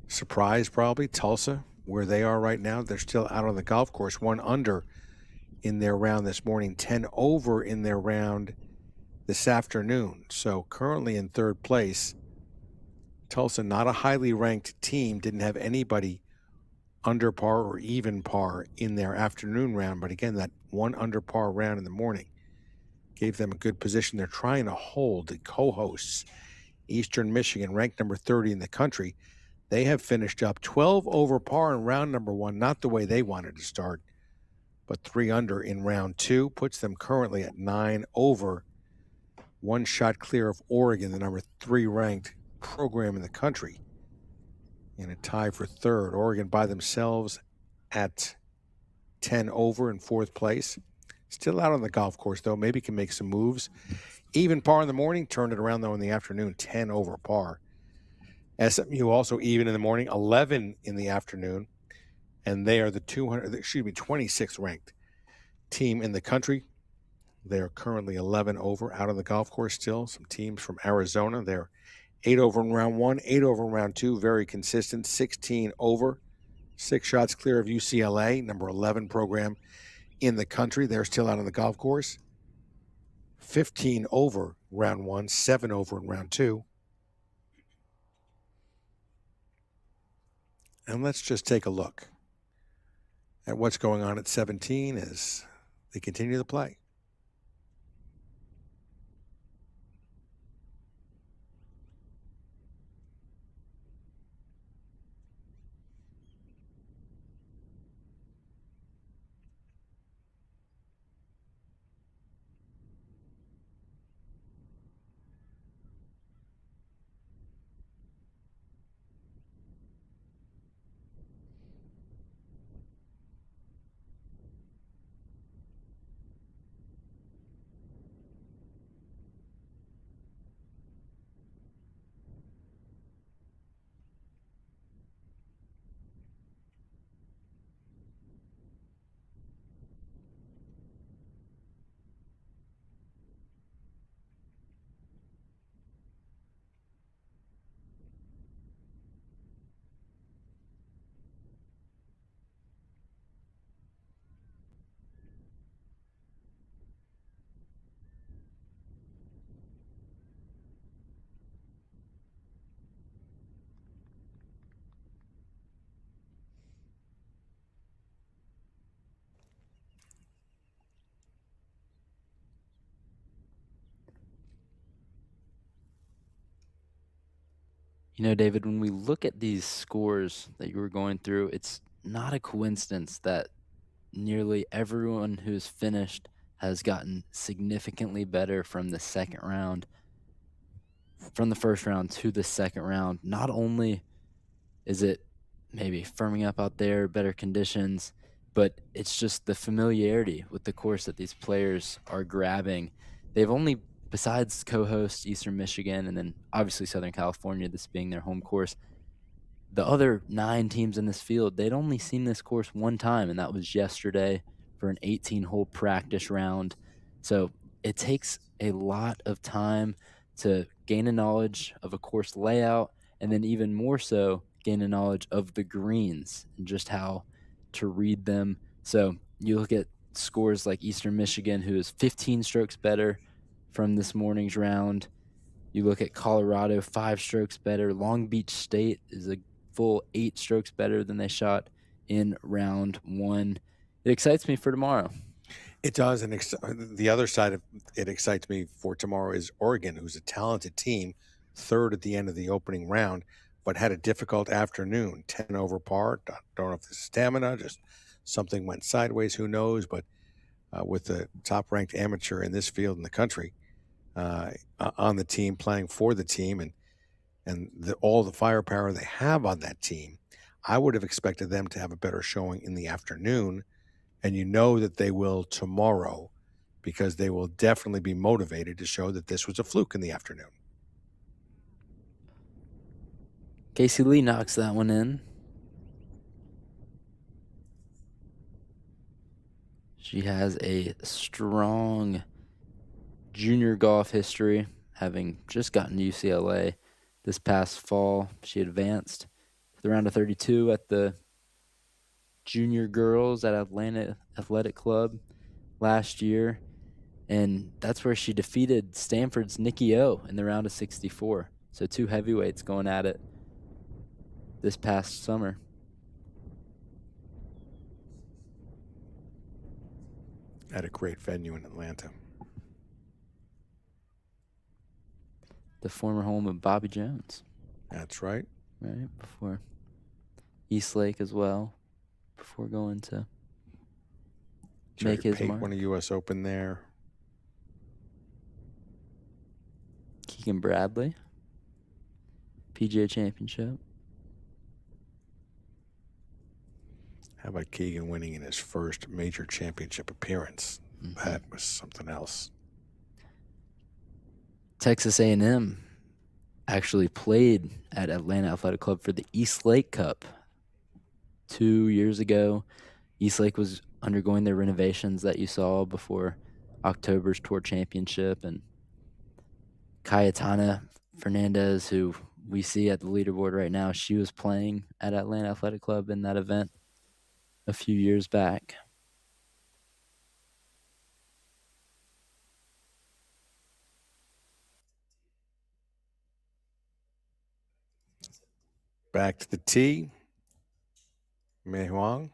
Surprise, probably, Tulsa, where they are right now. They're still out on the golf course, 1 under in their round this morning, 10 over in their round this afternoon. So currently in 3rd place. Tulsa, not a highly ranked team, didn't have anybody under par or even par in their afternoon round. But again, that 1 under par round in the morning gave them a good position. They're trying to hold the co-hosts, Eastern Michigan, ranked number 30 in the country. They have finished up 12 over par in round number 1, not the way they wanted to start, but 3 under in round 2, puts them currently at 9 over, 1 shot clear of Oregon, the number 3 ranked program in the country, in a tie for 3rd. Oregon by themselves at 10 over in 4th place. Still out on the golf course, though. Maybe can make some moves. Even par in the morning, turned it around, though, in the afternoon, 10 over par. SMU also even in the morning, 11 in the afternoon, and they are the 26th ranked team in the country. They are currently 11 over out on the golf course still. Some teams from Arizona, they're 8 over in round 1, 8 over in round 2, very consistent, 16 over, 6 shots clear of UCLA, number 11 program in the country. They're still out on the golf course. 15 over round 1, 7 over in round 2. And let's just take a look at what's going on at 17 as they continue to play. You know, David, when we look at these scores that you were going through, it's not a coincidence that nearly everyone who's finished has gotten significantly better from the second round, from the first round to the second round. Not only is it maybe firming up out there, better conditions, but it's just the familiarity with the course that these players are grabbing. They've only, besides co-hosts Eastern Michigan and then obviously Southern California, this being their home course, the other 9 teams in this field, they'd only seen this course one time, and that was yesterday for an 18-hole practice round. So it takes a lot of time to gain a knowledge of a course layout, and then even more so, gain a knowledge of the greens and just how to read them. So you look at scores like Eastern Michigan, who is 15 strokes better from this morning's round. You look at Colorado, 5 strokes better. Long Beach State is a full 8 strokes better than they shot in round 1. It excites me for tomorrow. It does, and the other side of it excites me for tomorrow is Oregon, who's a talented team, 3rd at the end of the opening round, but had a difficult afternoon, 10 over par. Don't know if it's stamina, just something went sideways, who knows, but with the top-ranked amateur in this field in the country on the team, playing for the team, and all the firepower they have on that team, I would have expected them to have a better showing in the afternoon, and you know that they will tomorrow because they will definitely be motivated to show that this was a fluke in the afternoon. Casey Lee knocks that one in. She has a strong junior golf history, having just gotten to UCLA this past fall. She advanced to the round of 32 at the junior girls at Atlanta Athletic Club last year, and that's where she defeated Stanford's Nikki O in the round of 64. So 2 heavyweights going at it this past summer. At a great venue in Atlanta. The former home of Bobby Jones. That's right. Right, before Eastlake as well, before going to make his mark. Won a U.S. Open there. Keegan Bradley, PGA Championship. How about Keegan winning in his first major championship appearance? Mm-hmm. That was something else. Texas A&M actually played at Atlanta Athletic Club for the Eastlake Cup 2 years ago. Eastlake was undergoing their renovations that you saw before October's Tour Championship, and Cayetana Fernandez, who we see at the leaderboard right now, she was playing at Atlanta Athletic Club in that event a few years back. Back to the tee. Mei Huang.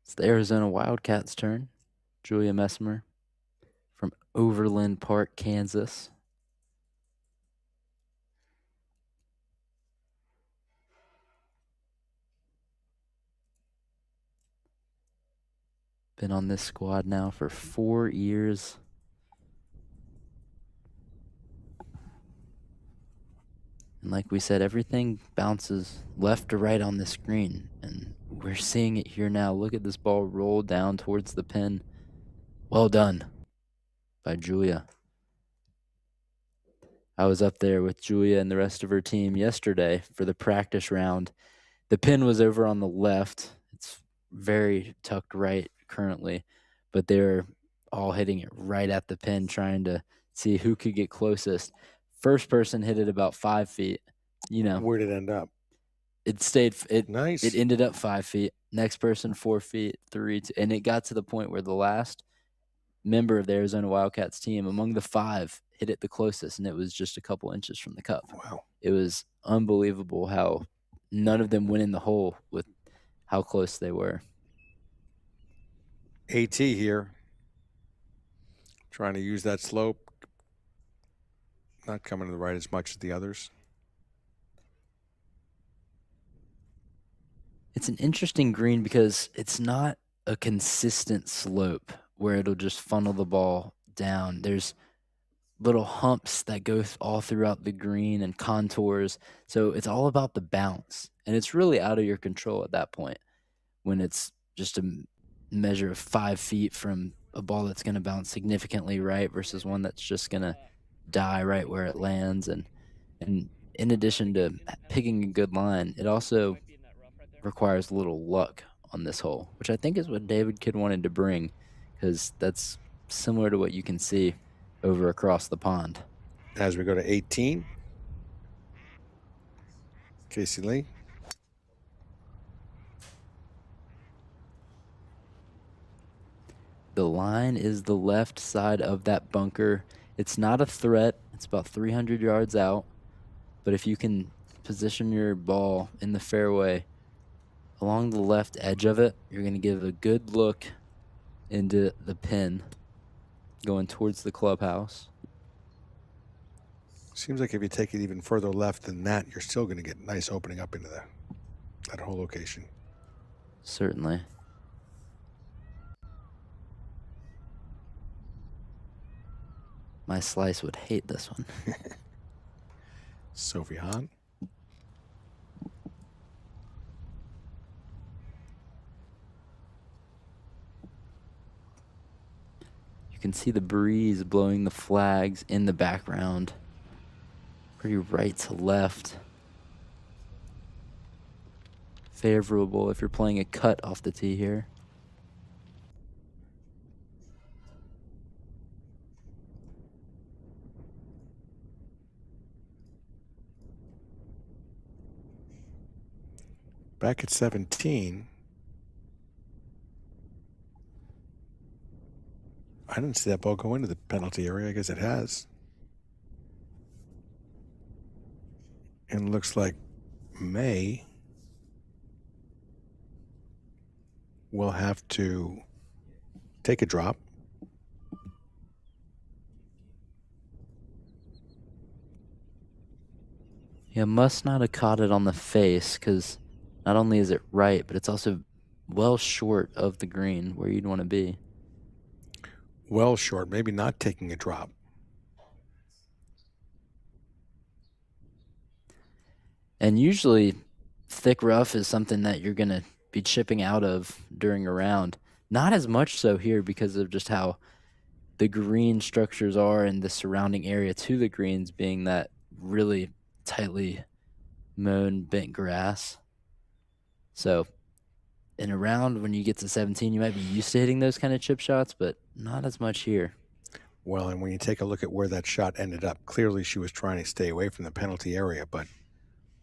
It's the Arizona Wildcats' turn. Julia Messmer from Overland Park, Kansas. Been on this squad now for 4 years. And like we said, everything bounces left to right on the screen. And we're seeing it here now. Look at this ball roll down towards the pin. Well done by Julia. I was up there with Julia and the rest of her team yesterday for the practice round. The pin was over on the left. It's very tucked right currently, but they're all hitting it right at the pin, trying to see who could get closest. First person hit it about 5 feet. Where did it end up? It stayed. Nice. It ended up 5 feet. Next person 4 feet, 3, 2, and it got to the point where the last member of the Arizona Wildcats team, among the 5, hit it the closest, and it was just a couple inches from the cup. Wow. It was unbelievable how none of them went in the hole with how close they were. AT here, trying to use that slope. Not coming to the right as much as the others. It's an interesting green because it's not a consistent slope where it'll just funnel the ball down. There's little humps that go all throughout the green and contours. So it's all about the bounce. And it's really out of your control at that point when it's just a measure of 5 feet from a ball that's going to bounce significantly right versus one that's just going to die right where it lands. And in addition to picking a good line, it also requires a little luck on this hole, which I think is what David Kidd wanted to bring, because that's similar to what you can see over across the pond. As we go to 18, Casey Lee. The line is the left side of that bunker. It's not a threat. It's about 300 yards out. But if you can position your ball in the fairway along the left edge of it, you're going to give a good look into the pin going towards the clubhouse. Seems like if you take it even further left than that, you're still going to get nice opening up into that whole location. Certainly. My slice would hate this one. Sophie Hahn. You can see the breeze blowing the flags in the background. Pretty right to left. Favorable if you're playing a cut off the tee here. Back at 17, I didn't see that ball go into the penalty area. I guess it has. And looks like May will have to take a drop. Yeah, must not have caught it on the face, because not only is it right, but it's also well short of the green where you'd want to be. Well short, maybe not taking a drop. And usually thick rough is something that you're going to be chipping out of during a round. Not as much so here because of just how the green structures are and the surrounding area to the greens being that really tightly mown bent grass. So in a round when you get to 17, you might be used to hitting those kind of chip shots, but not as much here. Well, and when you take a look at where that shot ended up, clearly she was trying to stay away from the penalty area, but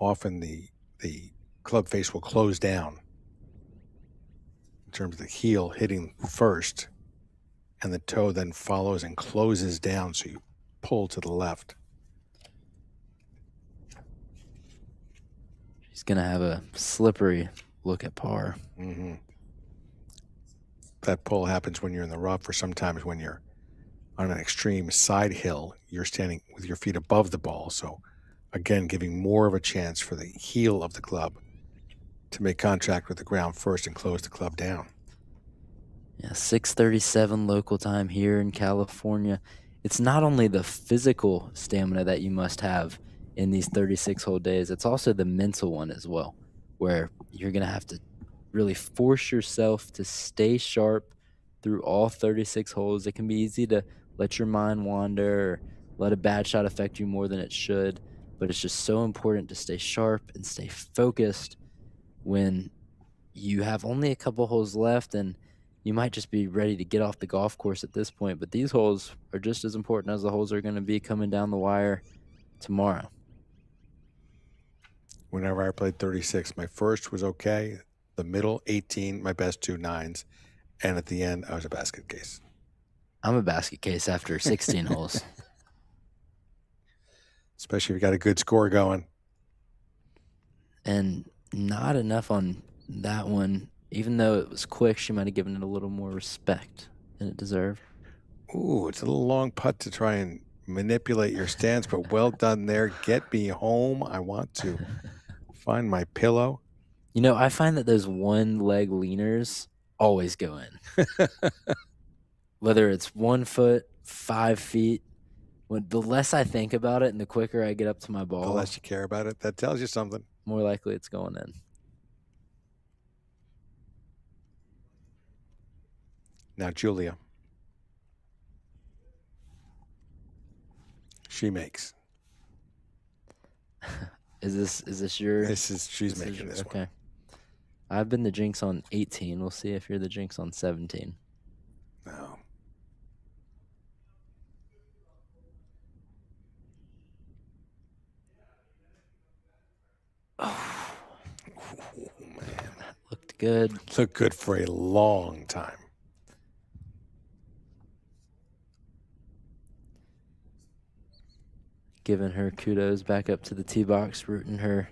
often the club face will close down in terms of the heel hitting first, and the toe then follows and closes down, so you pull to the left. She's going to have a slippery look at par. Mm-hmm. That pull happens when you're in the rough, or sometimes when you're on an extreme side hill, you're standing with your feet above the ball. So again, giving more of a chance for the heel of the club to make contact with the ground first and close the club down. Yeah, 6:37 local time here in California. It's not only the physical stamina that you must have in these 36-hole days, it's also the mental one as well, where you're going to have to really force yourself to stay sharp through all 36 holes. It can be easy to let your mind wander, or let a bad shot affect you more than it should. But it's just so important to stay sharp and stay focused when you have only a couple holes left, and you might just be ready to get off the golf course at this point. But these holes are just as important as the holes are going to be coming down the wire tomorrow. Whenever I played 36, my first was okay. The middle, 18, my best 2 9s. And at the end, I was a basket case. I'm a basket case after 16 holes. Especially if you got a good score going. And not enough on that one. Even though it was quick, she might have given it a little more respect than it deserved. Ooh, it's a little long putt to try and manipulate your stance, but well done there. Get me home. I want to find my pillow. You know, I find that those one-leg leaners always go in. Whether it's 1 foot, 5 feet, the less I think about it and the quicker I get up to my ball, The less you care about it, that tells you something. more likely it's going in. Now, Julia. She makes. Is this your? She's making this one. Okay. I've been the jinx on 18. We'll see if you're the jinx on 17. No. Oh, man. That looked good. Looked good for a long time. Giving her kudos back up to the tee box, rooting her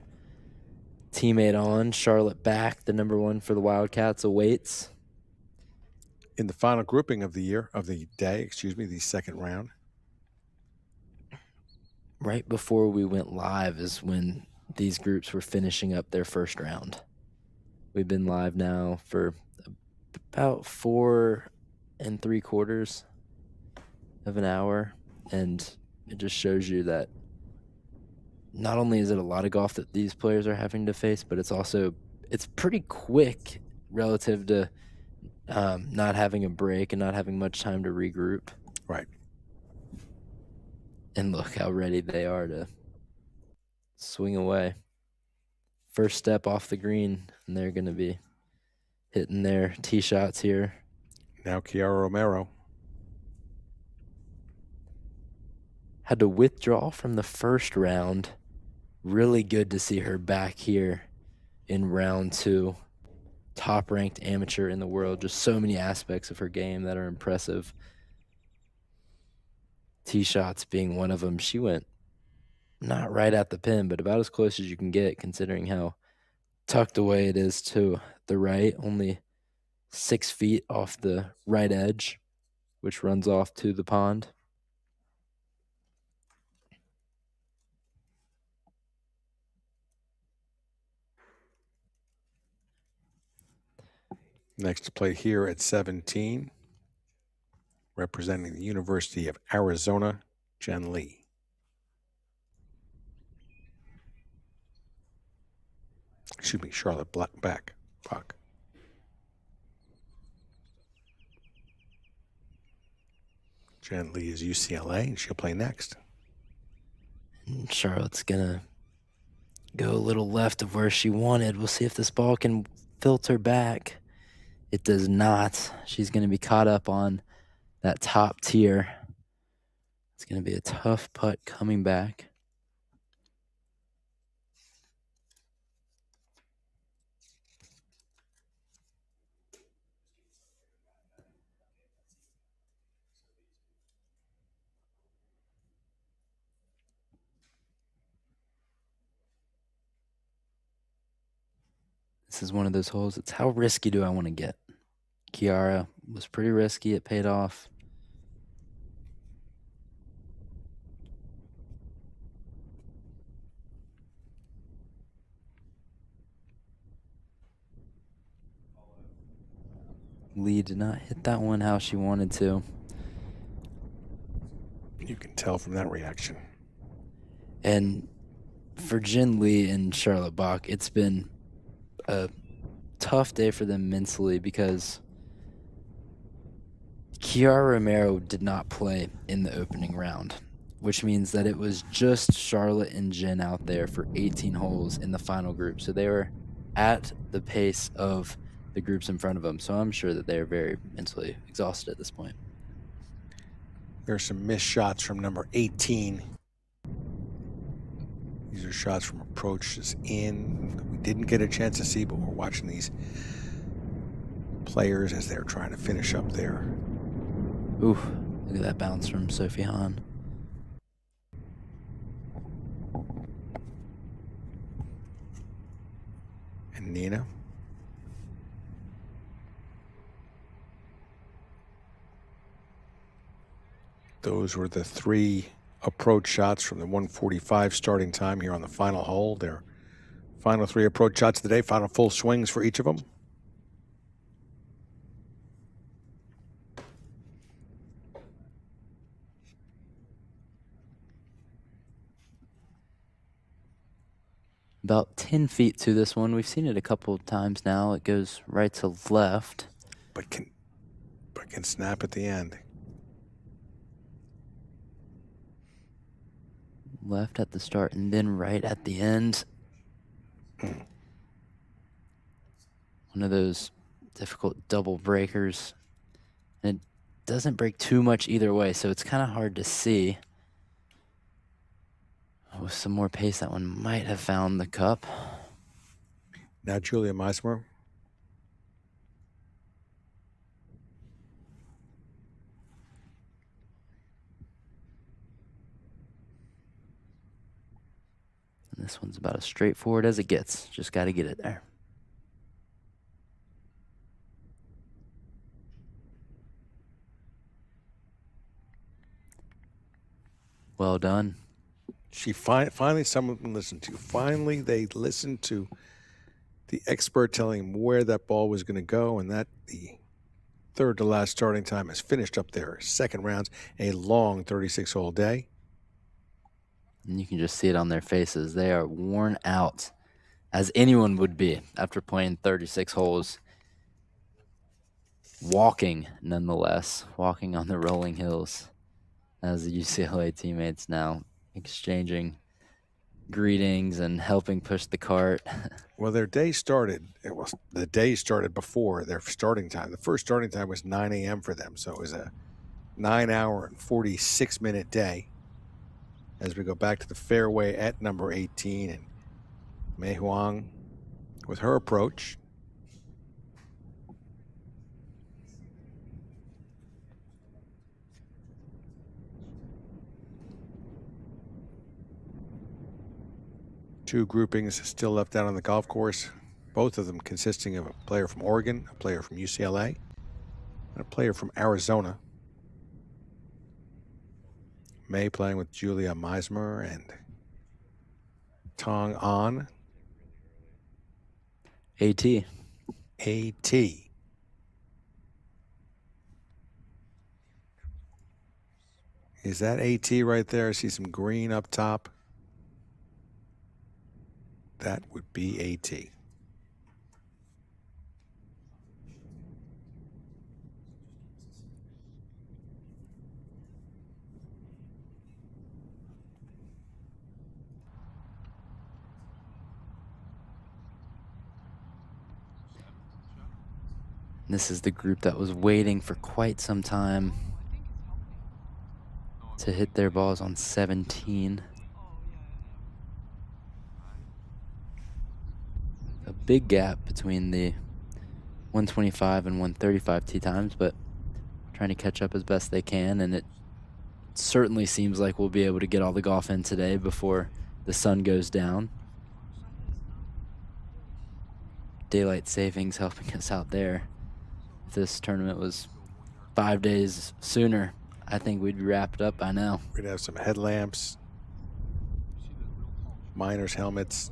teammate on. Charlotte back, the number 1 for the Wildcats, awaits. In the final grouping of the day, the second round. Right before we went live is when these groups were finishing up their first round. We've been live now for about 4 3/4 of an hour, and it just shows you that not only is it a lot of golf that these players are having to face, but it's pretty quick relative to not having a break and not having much time to regroup. Right. And look how ready they are to swing away. First step off the green, and they're going to be hitting their tee shots here. Now Kiara Romero. Had to withdraw from the first round. Really good to see her back here in round 2. Top-ranked amateur in the world. Just so many aspects of her game that are impressive. Tee shots being one of them. She went not right at the pin, but about as close as you can get considering how tucked away it is to the right. Only 6 feet off the right edge, which runs off to the pond. Next to play here at 17, representing the University of Arizona, Jen Lee. Excuse me, Charlotte Bach. Jen Lee is UCLA, and she'll play next. And Charlotte's going to go a little left of where she wanted. We'll see if this ball can filter back. It does not. She's going to be caught up on that top tier. It's going to be a tough putt coming back. This is one of those holes. It's how risky do I want to get? Kiara was pretty risky. It paid off. Lee did not hit that one how she wanted to. You can tell from that reaction. And for Jen Lee and Charlotte Bach, it's been a tough day for them mentally because Kiara Romero did not play in the opening round. which means that it was just Charlotte and Jen out there for 18 holes in the final group. So they were at the pace of the groups in front of them. So I'm sure that they're very mentally exhausted at this point. There's some missed shots from number 18. These are shots from approaches in. We didn't get a chance to see, but we're watching these players as they're trying to finish up there. Ooh, look at that bounce from Sophie Hahn. And Nina. Those were the 3 approach shots from the 1:45 starting time here on the final hole. Their final 3 approach shots of the day, final full swings for each of them. About 10 feet to this one. We've seen it a couple of times now. It goes right to left. But can snap at the end. Left at the start and then right at the end. One of those difficult double breakers. And it doesn't break too much either way, so it's kind of hard to see. With some more pace, that one might have found the cup. Now Julia Meismer. And this one's about as straightforward as it gets. Just got to get it there. Well done. She finally someone listened to. Finally, they listened to the expert telling him where that ball was going to go, and that the third to last starting time has finished up their second rounds, a long 36-hole day. And you can just see it on their faces. They are worn out, as anyone would be after playing 36 holes. Walking, nonetheless, walking on the rolling hills as the UCLA teammates now exchanging greetings and helping push the cart. Well, their day started. The day started before their starting time. The first starting time was 9 a.m. for them, so it was a 9-hour and 46-minute day. As we go back to the fairway at number 18, and Mei Huang with her approach. Two groupings still left out on the golf course, both of them consisting of a player from Oregon, a player from UCLA, and a player from Arizona. May playing with Julia Meismer and Tong An. AT. AT. Is that AT right there? I see some green up top. That would be AT. This is the group that was waiting for quite some time to hit their balls on 17. A big gap between the 125 and 135 tee times, but trying to catch up as best they can, and it certainly seems like we'll be able to get all the golf in today before the sun goes down. Daylight savings helping us out there. If this tournament was 5 days sooner, I think we'd be wrapped up by now. We'd have some headlamps, miners' helmets.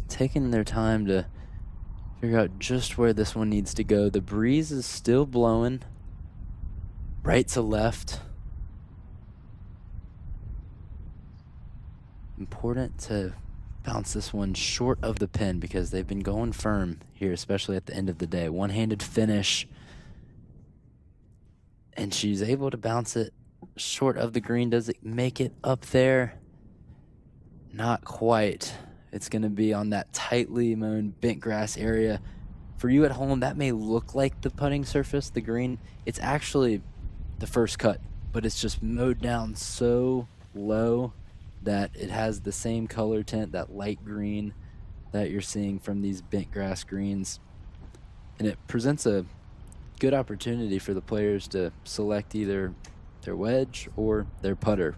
Taking their time to figure out just where this one needs to go. The breeze is still blowing. right to left. Important to bounce this one short of the pin because they've been going firm here, especially at the end of the day. One-handed finish. And she's able to bounce it short of the green. Does it make it up there? Not quite. It's going to be on that tightly mown bent grass area. For you at home, that may look like the putting surface, the green. It's actually the first cut, but it's just mowed down so low that it has the same color tint, that light green that you're seeing from these bent grass greens. And it presents a good opportunity for the players to select either their wedge or their putter.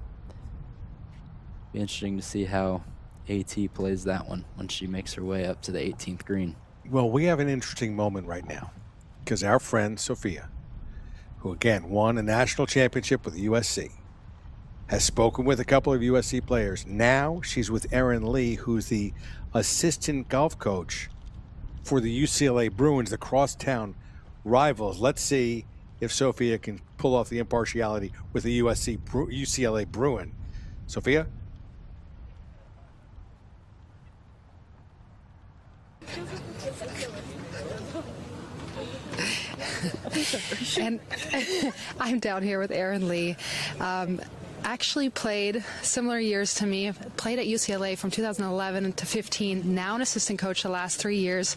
Be interesting to see how AT plays that one when she makes her way up to the 18th green. Well, we have an interesting moment right now because our friend Sophia, who again won a national championship with USC, has spoken with a couple of USC players. Now she's with Erin Lee, who's the assistant golf coach for the UCLA Bruins, the crosstown rivals. Let's see if Sophia can pull off the impartiality with the UCLA Bruin. Sophia? And I'm down here with Erin Lee. Actually played similar years to me. Played at UCLA from 2011 to 15. Now an assistant coach the last 3 years.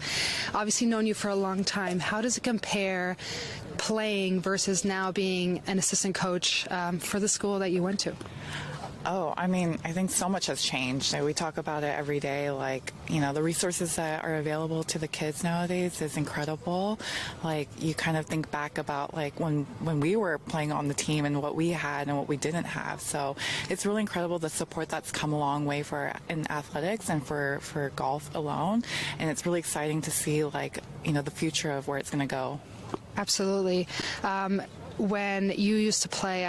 Obviously known you for a long time. How does it compare playing versus now being an assistant coach for the school that you went to? Oh, I mean, I think so much has changed. We talk about it every day. Like, you know, the resources that are available to the kids nowadays is incredible. Like, you kind of think back about like when we were playing on the team and what we had and what we didn't have. So it's really incredible the support that's come a long way in athletics and for golf alone. And it's really exciting to see like, you know, the future of where it's going to go. Absolutely. When you used to play,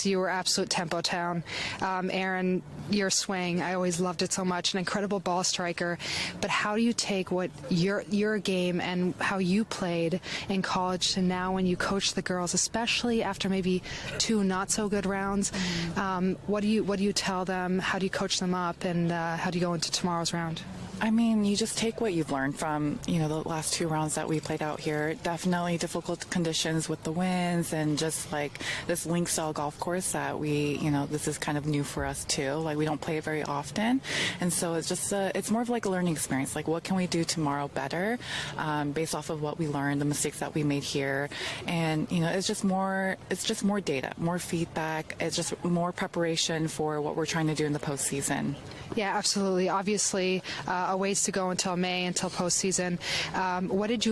you were absolute tempo town. Erin, your swing, I always loved it so much, an incredible ball striker. But how do you take what your game and how you played in college to now when you coach the girls, especially after maybe 2 not so good rounds? What do you tell them? How do you coach them up, and how do you go into tomorrow's round? I mean, you just take what you've learned from, you know, the last 2 rounds that we played out here. Definitely difficult conditions with the winds and just like this link style golf course that this is kind of new for us too. Like, we don't play it very often. And so it's just, it's more of like a learning experience. Like, what can we do tomorrow better based off of what we learned, the mistakes that we made here. And, you know, it's just more data, more feedback. It's just more preparation for what we're trying to do in the postseason. Yeah, absolutely. Obviously, a ways to go until May, until postseason. What did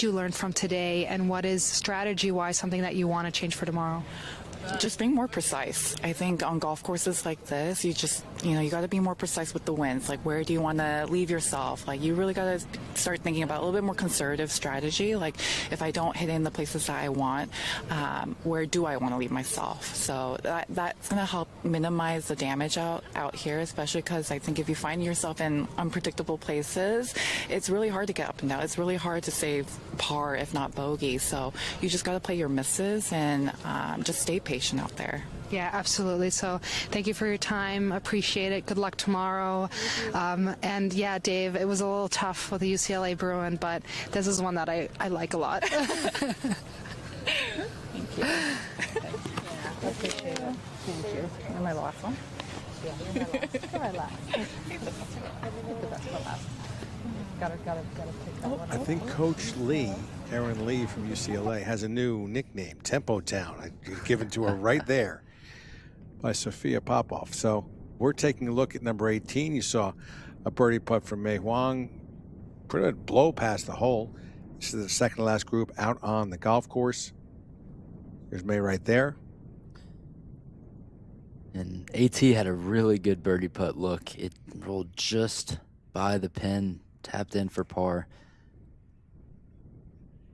you learn from today, and what is strategy-wise something that you want to change for tomorrow? Just being more precise. I think on golf courses like this, you got to be more precise with the winds. Like, where do you want to leave yourself? Like, you really got to start thinking about a little bit more conservative strategy. Like, if I don't hit in the places that I want, where do I want to leave myself? So that's going to help minimize the damage out here, especially because I think if you find yourself in unpredictable places, it's really hard to get up and down. It's really hard to save par, if not bogey. So you just got to play your misses and just stay patient out there. Yeah, absolutely. So thank you for your time. Appreciate it. Good luck tomorrow. And yeah, Dave, it was a little tough with the UCLA Bruin, but this is one that I like a lot. Thank you. I appreciate it. Thank you. You're my last one. Yeah, you're my last. The best for last. Gotta take that one. I think Coach Lee, Erin Lee from UCLA, has a new nickname, Tempo Town. Given to her right there by Sophia Popov. So we're taking a look at number 18. You saw a birdie putt from Mei Huang. Pretty much blow past the hole. This is the second to last group out on the golf course. There's Mei right there. And AT had a really good birdie putt look. It rolled just by the pin, tapped in for par,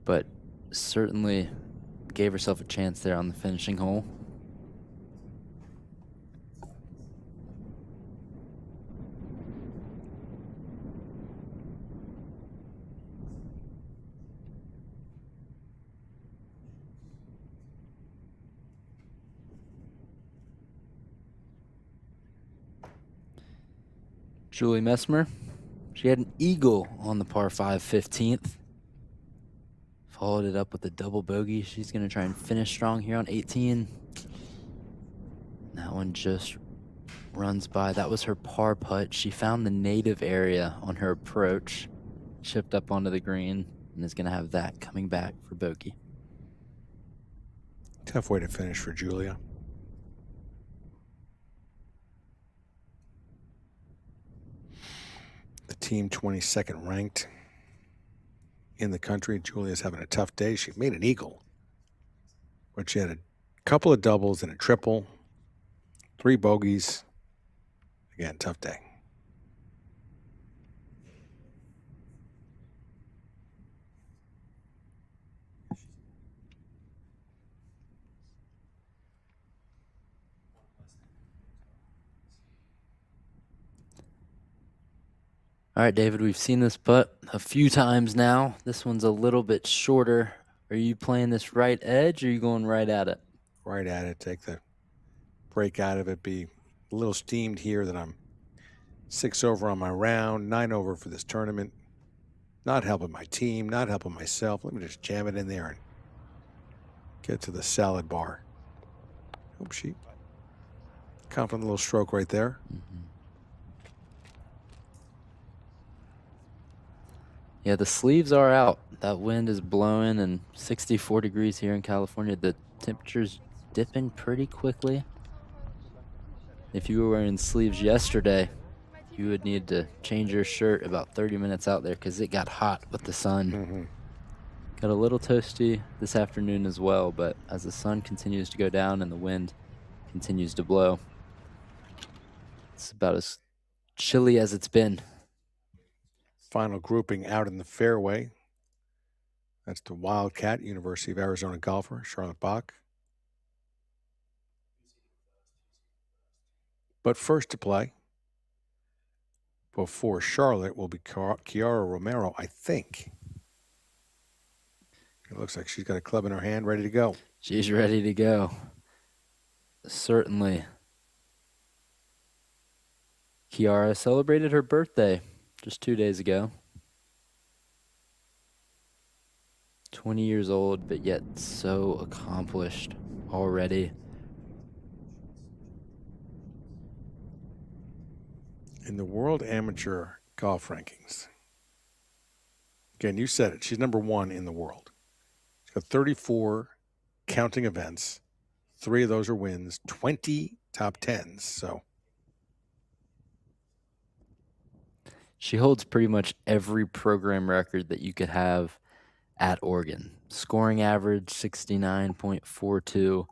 but certainly gave herself a chance there on the finishing hole. Julie Messmer. She had an eagle on the par 5 15th. Followed it up with a double bogey. She's going to try and finish strong here on 18. That one just runs by. That was her par putt. She found the native area on her approach, chipped up onto the green, and is going to have that coming back for bogey. Tough way to finish for Julia. The team 22nd ranked in the country. Julia's having a tough day. She made an eagle, but she had a couple of doubles and a triple, 3 bogeys. Again, tough day. All right, David, we've seen this putt a few times now. This one's a little bit shorter. Are you playing this right edge, or are you going right at it? Right at it. Take the break out of it. Be a little steamed here that I'm 6 over on my round, 9 over for this tournament. Not helping my team, not helping myself. Let me just jam it in there and get to the salad bar. Hope she confident little stroke right there. Yeah, the sleeves are out. That wind is blowing, and 64 degrees here in California. The temperature's dipping pretty quickly. If you were wearing sleeves yesterday, you would need to change your shirt about 30 minutes out there because it got hot with the sun. Got a little toasty this afternoon as well, but as the sun continues to go down and the wind continues to blow, it's about as chilly as it's been. Final grouping out in the fairway. That's the Wildcat, University of Arizona golfer, Charlotte Bach. But first to play, before Charlotte, will be Kiara Romero, I think. It looks like she's got a club in her hand, ready to go. She's ready to go. Certainly. Kiara celebrated her birthday just 2 days ago. 20 years old, but yet so accomplished already. In the World Amateur Golf Rankings, again, you said it, she's number 1 in the world. She's got 34 counting events. 3 of those are wins, 20 top 10s, so. She holds pretty much every program record that you could have at Oregon. Scoring average 69.42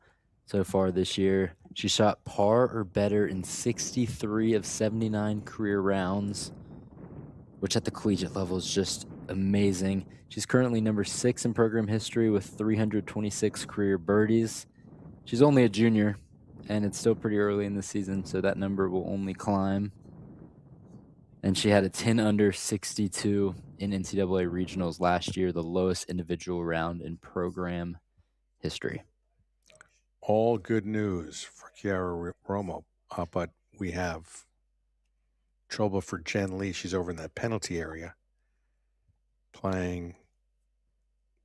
so far this year. She shot par or better in 63 of 79 career rounds, which at the collegiate level is just amazing. She's currently number 6 in program history with 326 career birdies. She's only a junior, and it's still pretty early in the season, so that number will only climb. And she had a 10 under 62 in NCAA regionals last year, the lowest individual round in program history. All good news for Kiara Romo, but we have trouble for Jen Lee. She's over in that penalty area playing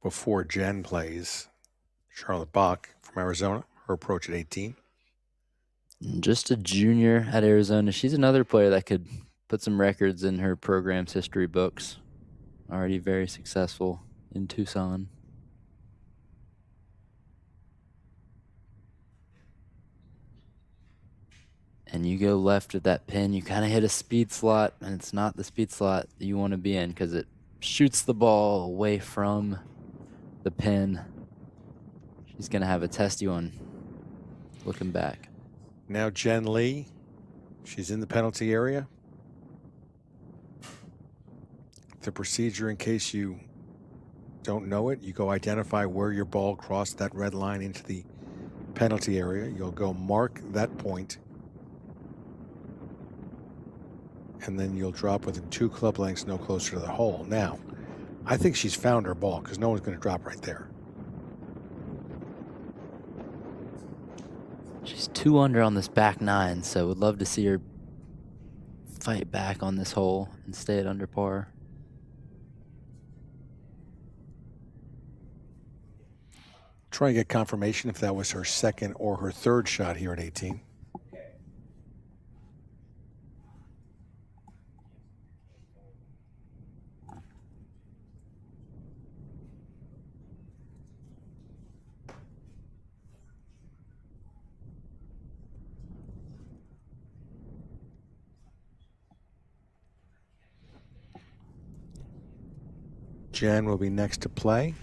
before Jen plays. Charlotte Bach from Arizona, her approach at 18. Just a junior at Arizona. She's another player that could put some records in her program's history books. Already very successful in Tucson. And you go left of that pin, you kind of hit a speed slot, and it's not the speed slot that you want to be in because it shoots the ball away from the pin. She's going to have a testy one looking back. Now Jen Lee, she's in the penalty area. The procedure, in case you don't know it, you go identify where your ball crossed that red line into the penalty area. You'll go mark that point, and then you'll drop within 2 club lengths, no closer to the hole. Now, I think she's found her ball because no one's going to drop right there. She's 2 under on this back 9, so would love to see her fight back on this hole and stay at under par. Try and get confirmation if that was her second or her third shot here at 18. Jen will be next to play.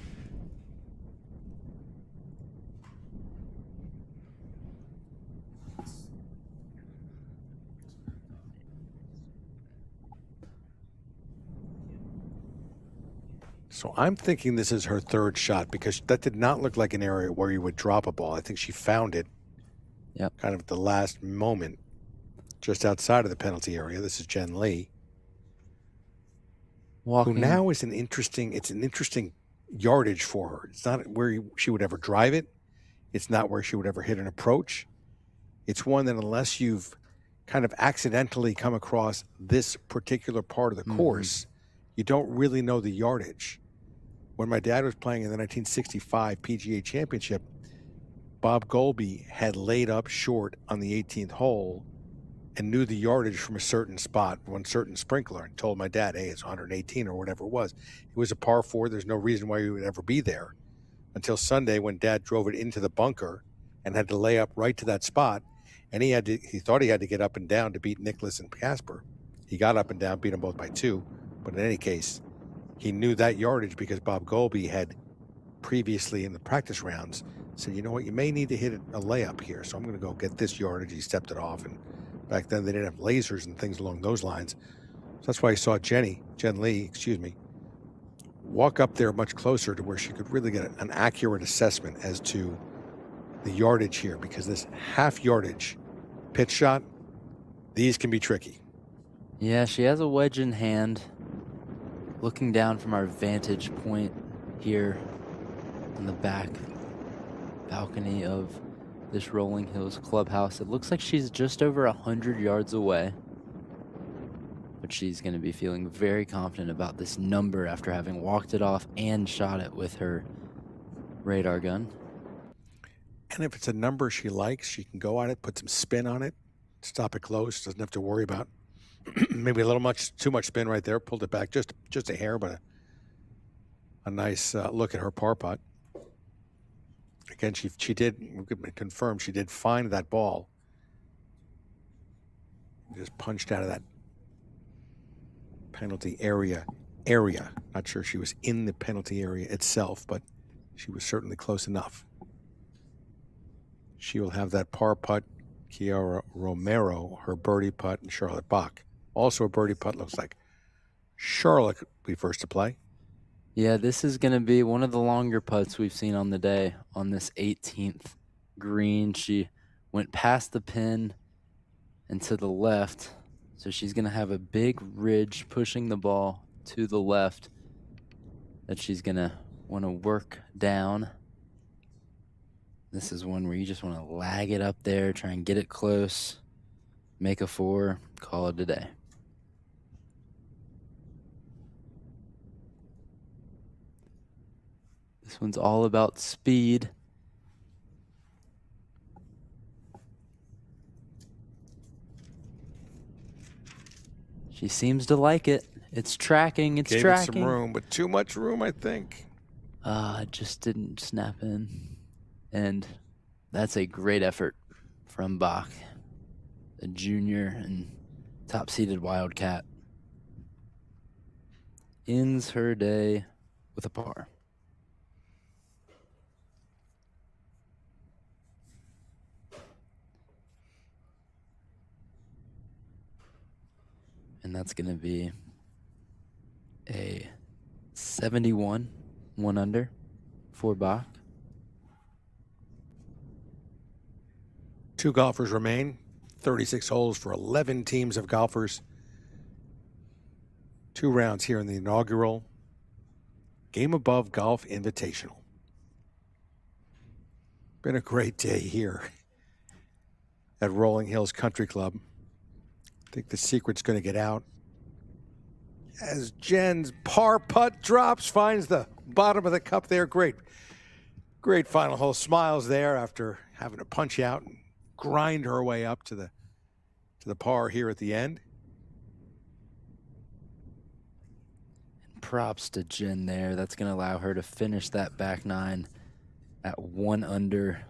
So I'm thinking this is her third shot because that did not look like an area where you would drop a ball. I think she found it kind of at the last moment just outside of the penalty area. This is Jen Lee. Who now is an interesting yardage for her. It's not where she would ever drive it. It's not where she would ever hit an approach. It's one that unless you've kind of accidentally come across this particular part of the course, you don't really know the yardage. When my dad was playing in the 1965 PGA Championship, Bob Golby had laid up short on the 18th hole and knew the yardage from a certain spot, one certain sprinkler, and told my dad, hey, it's 118 or whatever it was. It was a par 4. There's no reason why you would ever be there. Until Sunday when Dad drove it into the bunker and had to lay up right to that spot, and he thought he had to get up and down to beat Nicklaus and Casper. He got up and down, beat them both by 2. But in any case, he knew that yardage because Bob Golby had previously in the practice rounds said, you know what, you may need to hit a layup here, so I'm going to go get this yardage. He stepped it off, and back then they didn't have lasers and things along those lines. So that's why I saw Jen Lee, walk up there much closer to where she could really get an accurate assessment as to the yardage here, because this half yardage pitch shot, these can be tricky. Yeah, she has a wedge in hand. Looking down from our vantage point here on the back balcony of this Rolling Hills clubhouse, it looks like she's just over 100 yards away. But she's going to be feeling very confident about this number after having walked it off and shot it with her radar gun. And if it's a number she likes, she can go on it, put some spin on it, stop it close, doesn't have to worry about maybe a little too much spin right there, pulled it back just a hair, but a nice look at her par putt. Again, she did confirm she did find that ball. Just punched out of that penalty area. Not sure she was in the penalty area itself, but she was certainly close enough. She will have that par putt, Kiara Romero, her birdie putt, and Charlotte Bach. Also a birdie putt, looks like Charlotte will be first to play. Yeah, this is going to be one of the longer putts we've seen on the day on this 18th green. She went past the pin and to the left, so she's going to have a big ridge pushing the ball to the left that she's going to want to work down. This is one where you just want to lag it up there, try and get it close, make a 4, call it a day. This one's all about speed. She seems to like it. It's tracking, it's Gave tracking. it some room, but too much room, I think. It just didn't snap in. And that's a great effort from Bach, a junior and top-seeded Wildcat. Ends her day with a par. And that's going to be a 71, 1 under for Bach. 2 golfers remain, 36 holes for 11 teams of golfers. 2 rounds here in the inaugural GameAbove Golf Invitational. Been a great day here at Rolling Hills Country Club. I think the secret's going to get out as Jen's par putt drops, finds the bottom of the cup there. Great final hole. Smiles there after having to punch out and grind her way up to the par here at the end. Props to Jen there. That's going to allow her to finish that back nine at 1 under.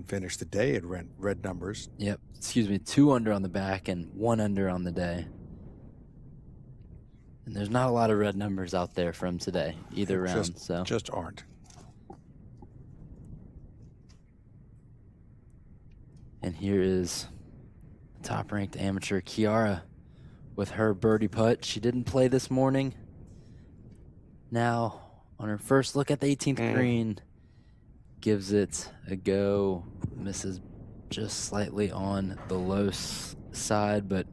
Finish the day at red numbers. Yep. Excuse me. 2 under on the back and 1 under on the day. And there's not a lot of red numbers out there from today, either round. Just aren't. And here is top-ranked amateur Kiara with her birdie putt. She didn't play this morning. Now, on her first look at the 18th green, gives it a go. Misses just slightly on the low side, but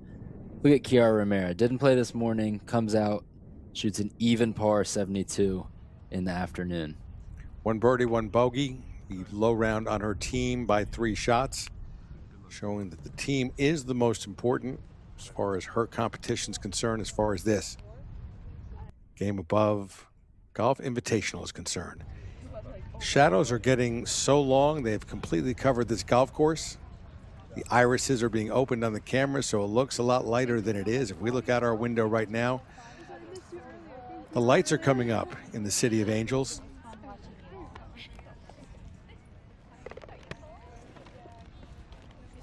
look at Kiara Romero. Didn't play this morning, comes out, shoots an even par 72 in the afternoon. 1 birdie, 1 bogey. The low round on her team by 3 shots, showing that the team is the most important as far as her competition's concerned, as far as this GameAbove Golf Invitational is concerned. Shadows are getting so long, they've completely covered this golf course. The irises are being opened on the camera, so it looks a lot lighter than it is. If we look out our window right now, the lights are coming up in the City of Angels.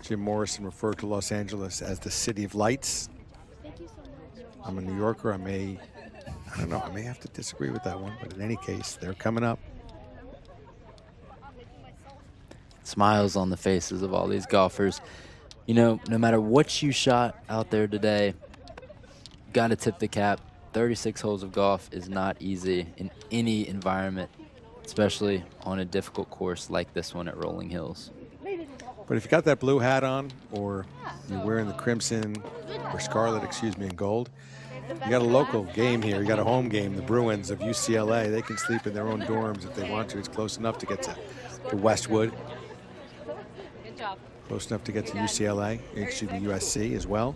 Jim Morrison referred to Los Angeles as the City of Lights. I'm a New Yorker. I don't know, I may have to disagree with that one, but in any case, they're coming up. Smiles on the faces of all these golfers. You know, no matter what you shot out there today, got to tip the cap. 36 holes of golf is not easy in any environment, especially on a difficult course like this one at Rolling Hills. But if you got that blue hat on, or you're wearing the crimson or scarlet, and gold, you got a local game here. You got a home game, the Bruins of UCLA. They can sleep in their own dorms if they want to. It's close enough to get to Westwood. Close enough to get to UCLA, USC as well.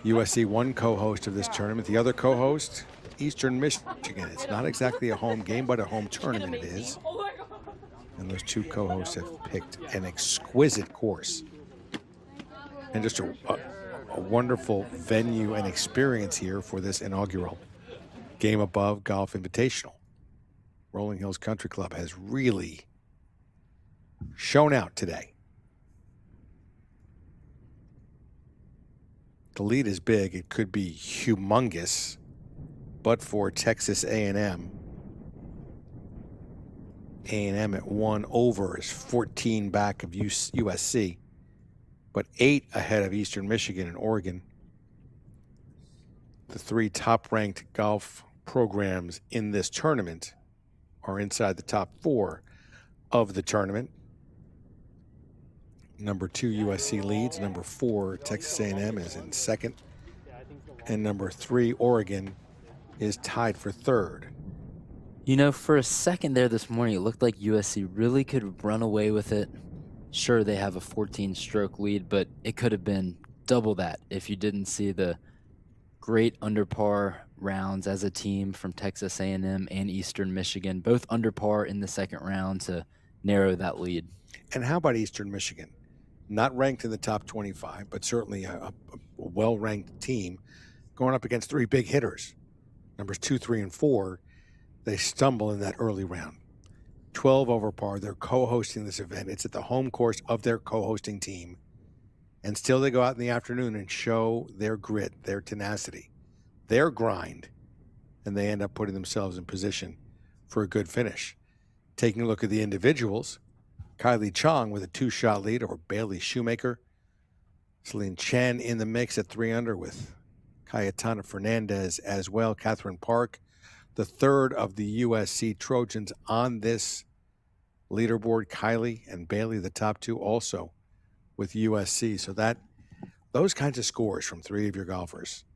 USC, one co-host of this tournament. The other co-host, Eastern Michigan. It's not exactly a home game, but a home tournament it is. And those two co-hosts have picked an exquisite course. And just a wonderful venue and experience here for this inaugural GameAbove Golf Invitational. Rolling Hills Country Club has really shown out today. The lead is big. It could be humongous, but for Texas A&M. A&M at 1 over is 14 back of USC, but 8 ahead of Eastern Michigan and Oregon. The 3 top-ranked golf programs in this tournament are inside the top 4 of the tournament. Number 2, USC leads. Number 4, Texas A&M is in second. And number 3, Oregon, is tied for third. You know, for a second there this morning, it looked like USC really could run away with it. Sure, they have a 14-stroke lead, but it could have been double that if you didn't see the great under par rounds as a team from Texas A&M and Eastern Michigan, both under par in the second round to narrow that lead. And how about Eastern Michigan? Not ranked in the top 25, but certainly a well-ranked team going up against 3 big hitters. Numbers 2, 3, and 4, they stumble in that early round. 12 over par. They're co-hosting this event. It's at the home course of their co-hosting team. And still they go out in the afternoon and show their grit, their tenacity, their grind, and they end up putting themselves in position for a good finish. Taking a look at the individuals, Kylie Chong with a 2-shot lead over Bailey Shoemaker. Celine Chen in the mix at 3 under with Cayetana Fernandez as well. Catherine Park, the third of the USC Trojans on this leaderboard. Kylie and Bailey, the top 2, also with USC. So those kinds of scores from 3 of your golfers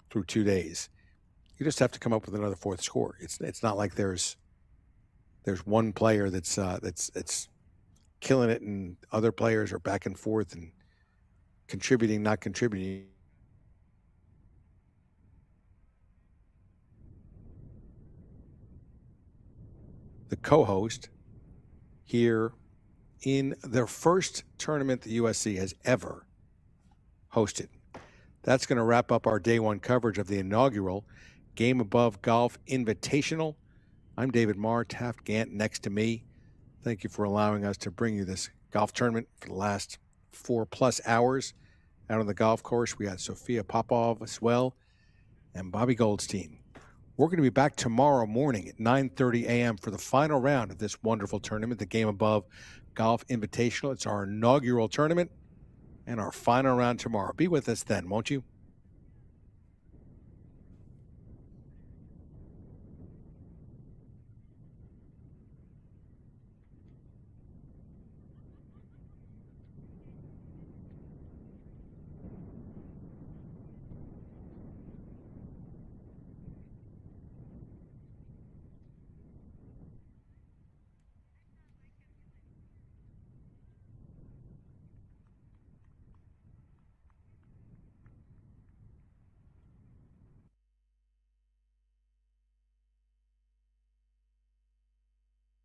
through 2 days, you just have to come up with another 4th score. It's not like there's one player that's killing it and other players are back and forth and contributing, not contributing. the co-host here in their first tournament the USC has ever hosted. That's going to wrap up our day one coverage of the inaugural GameAbove Golf Invitational. I'm David Marr, Taft Gant next to me. Thank you for allowing us to bring you this golf tournament for the last 4+ hours out on the golf course. We got Sophia Popov as well and Bobby Goldstein. We're going to be back tomorrow morning at 9:30 a.m. for the final round of this wonderful tournament, the GameAbove Golf Invitational. It's our inaugural tournament and our final round tomorrow. Be with us then, won't you?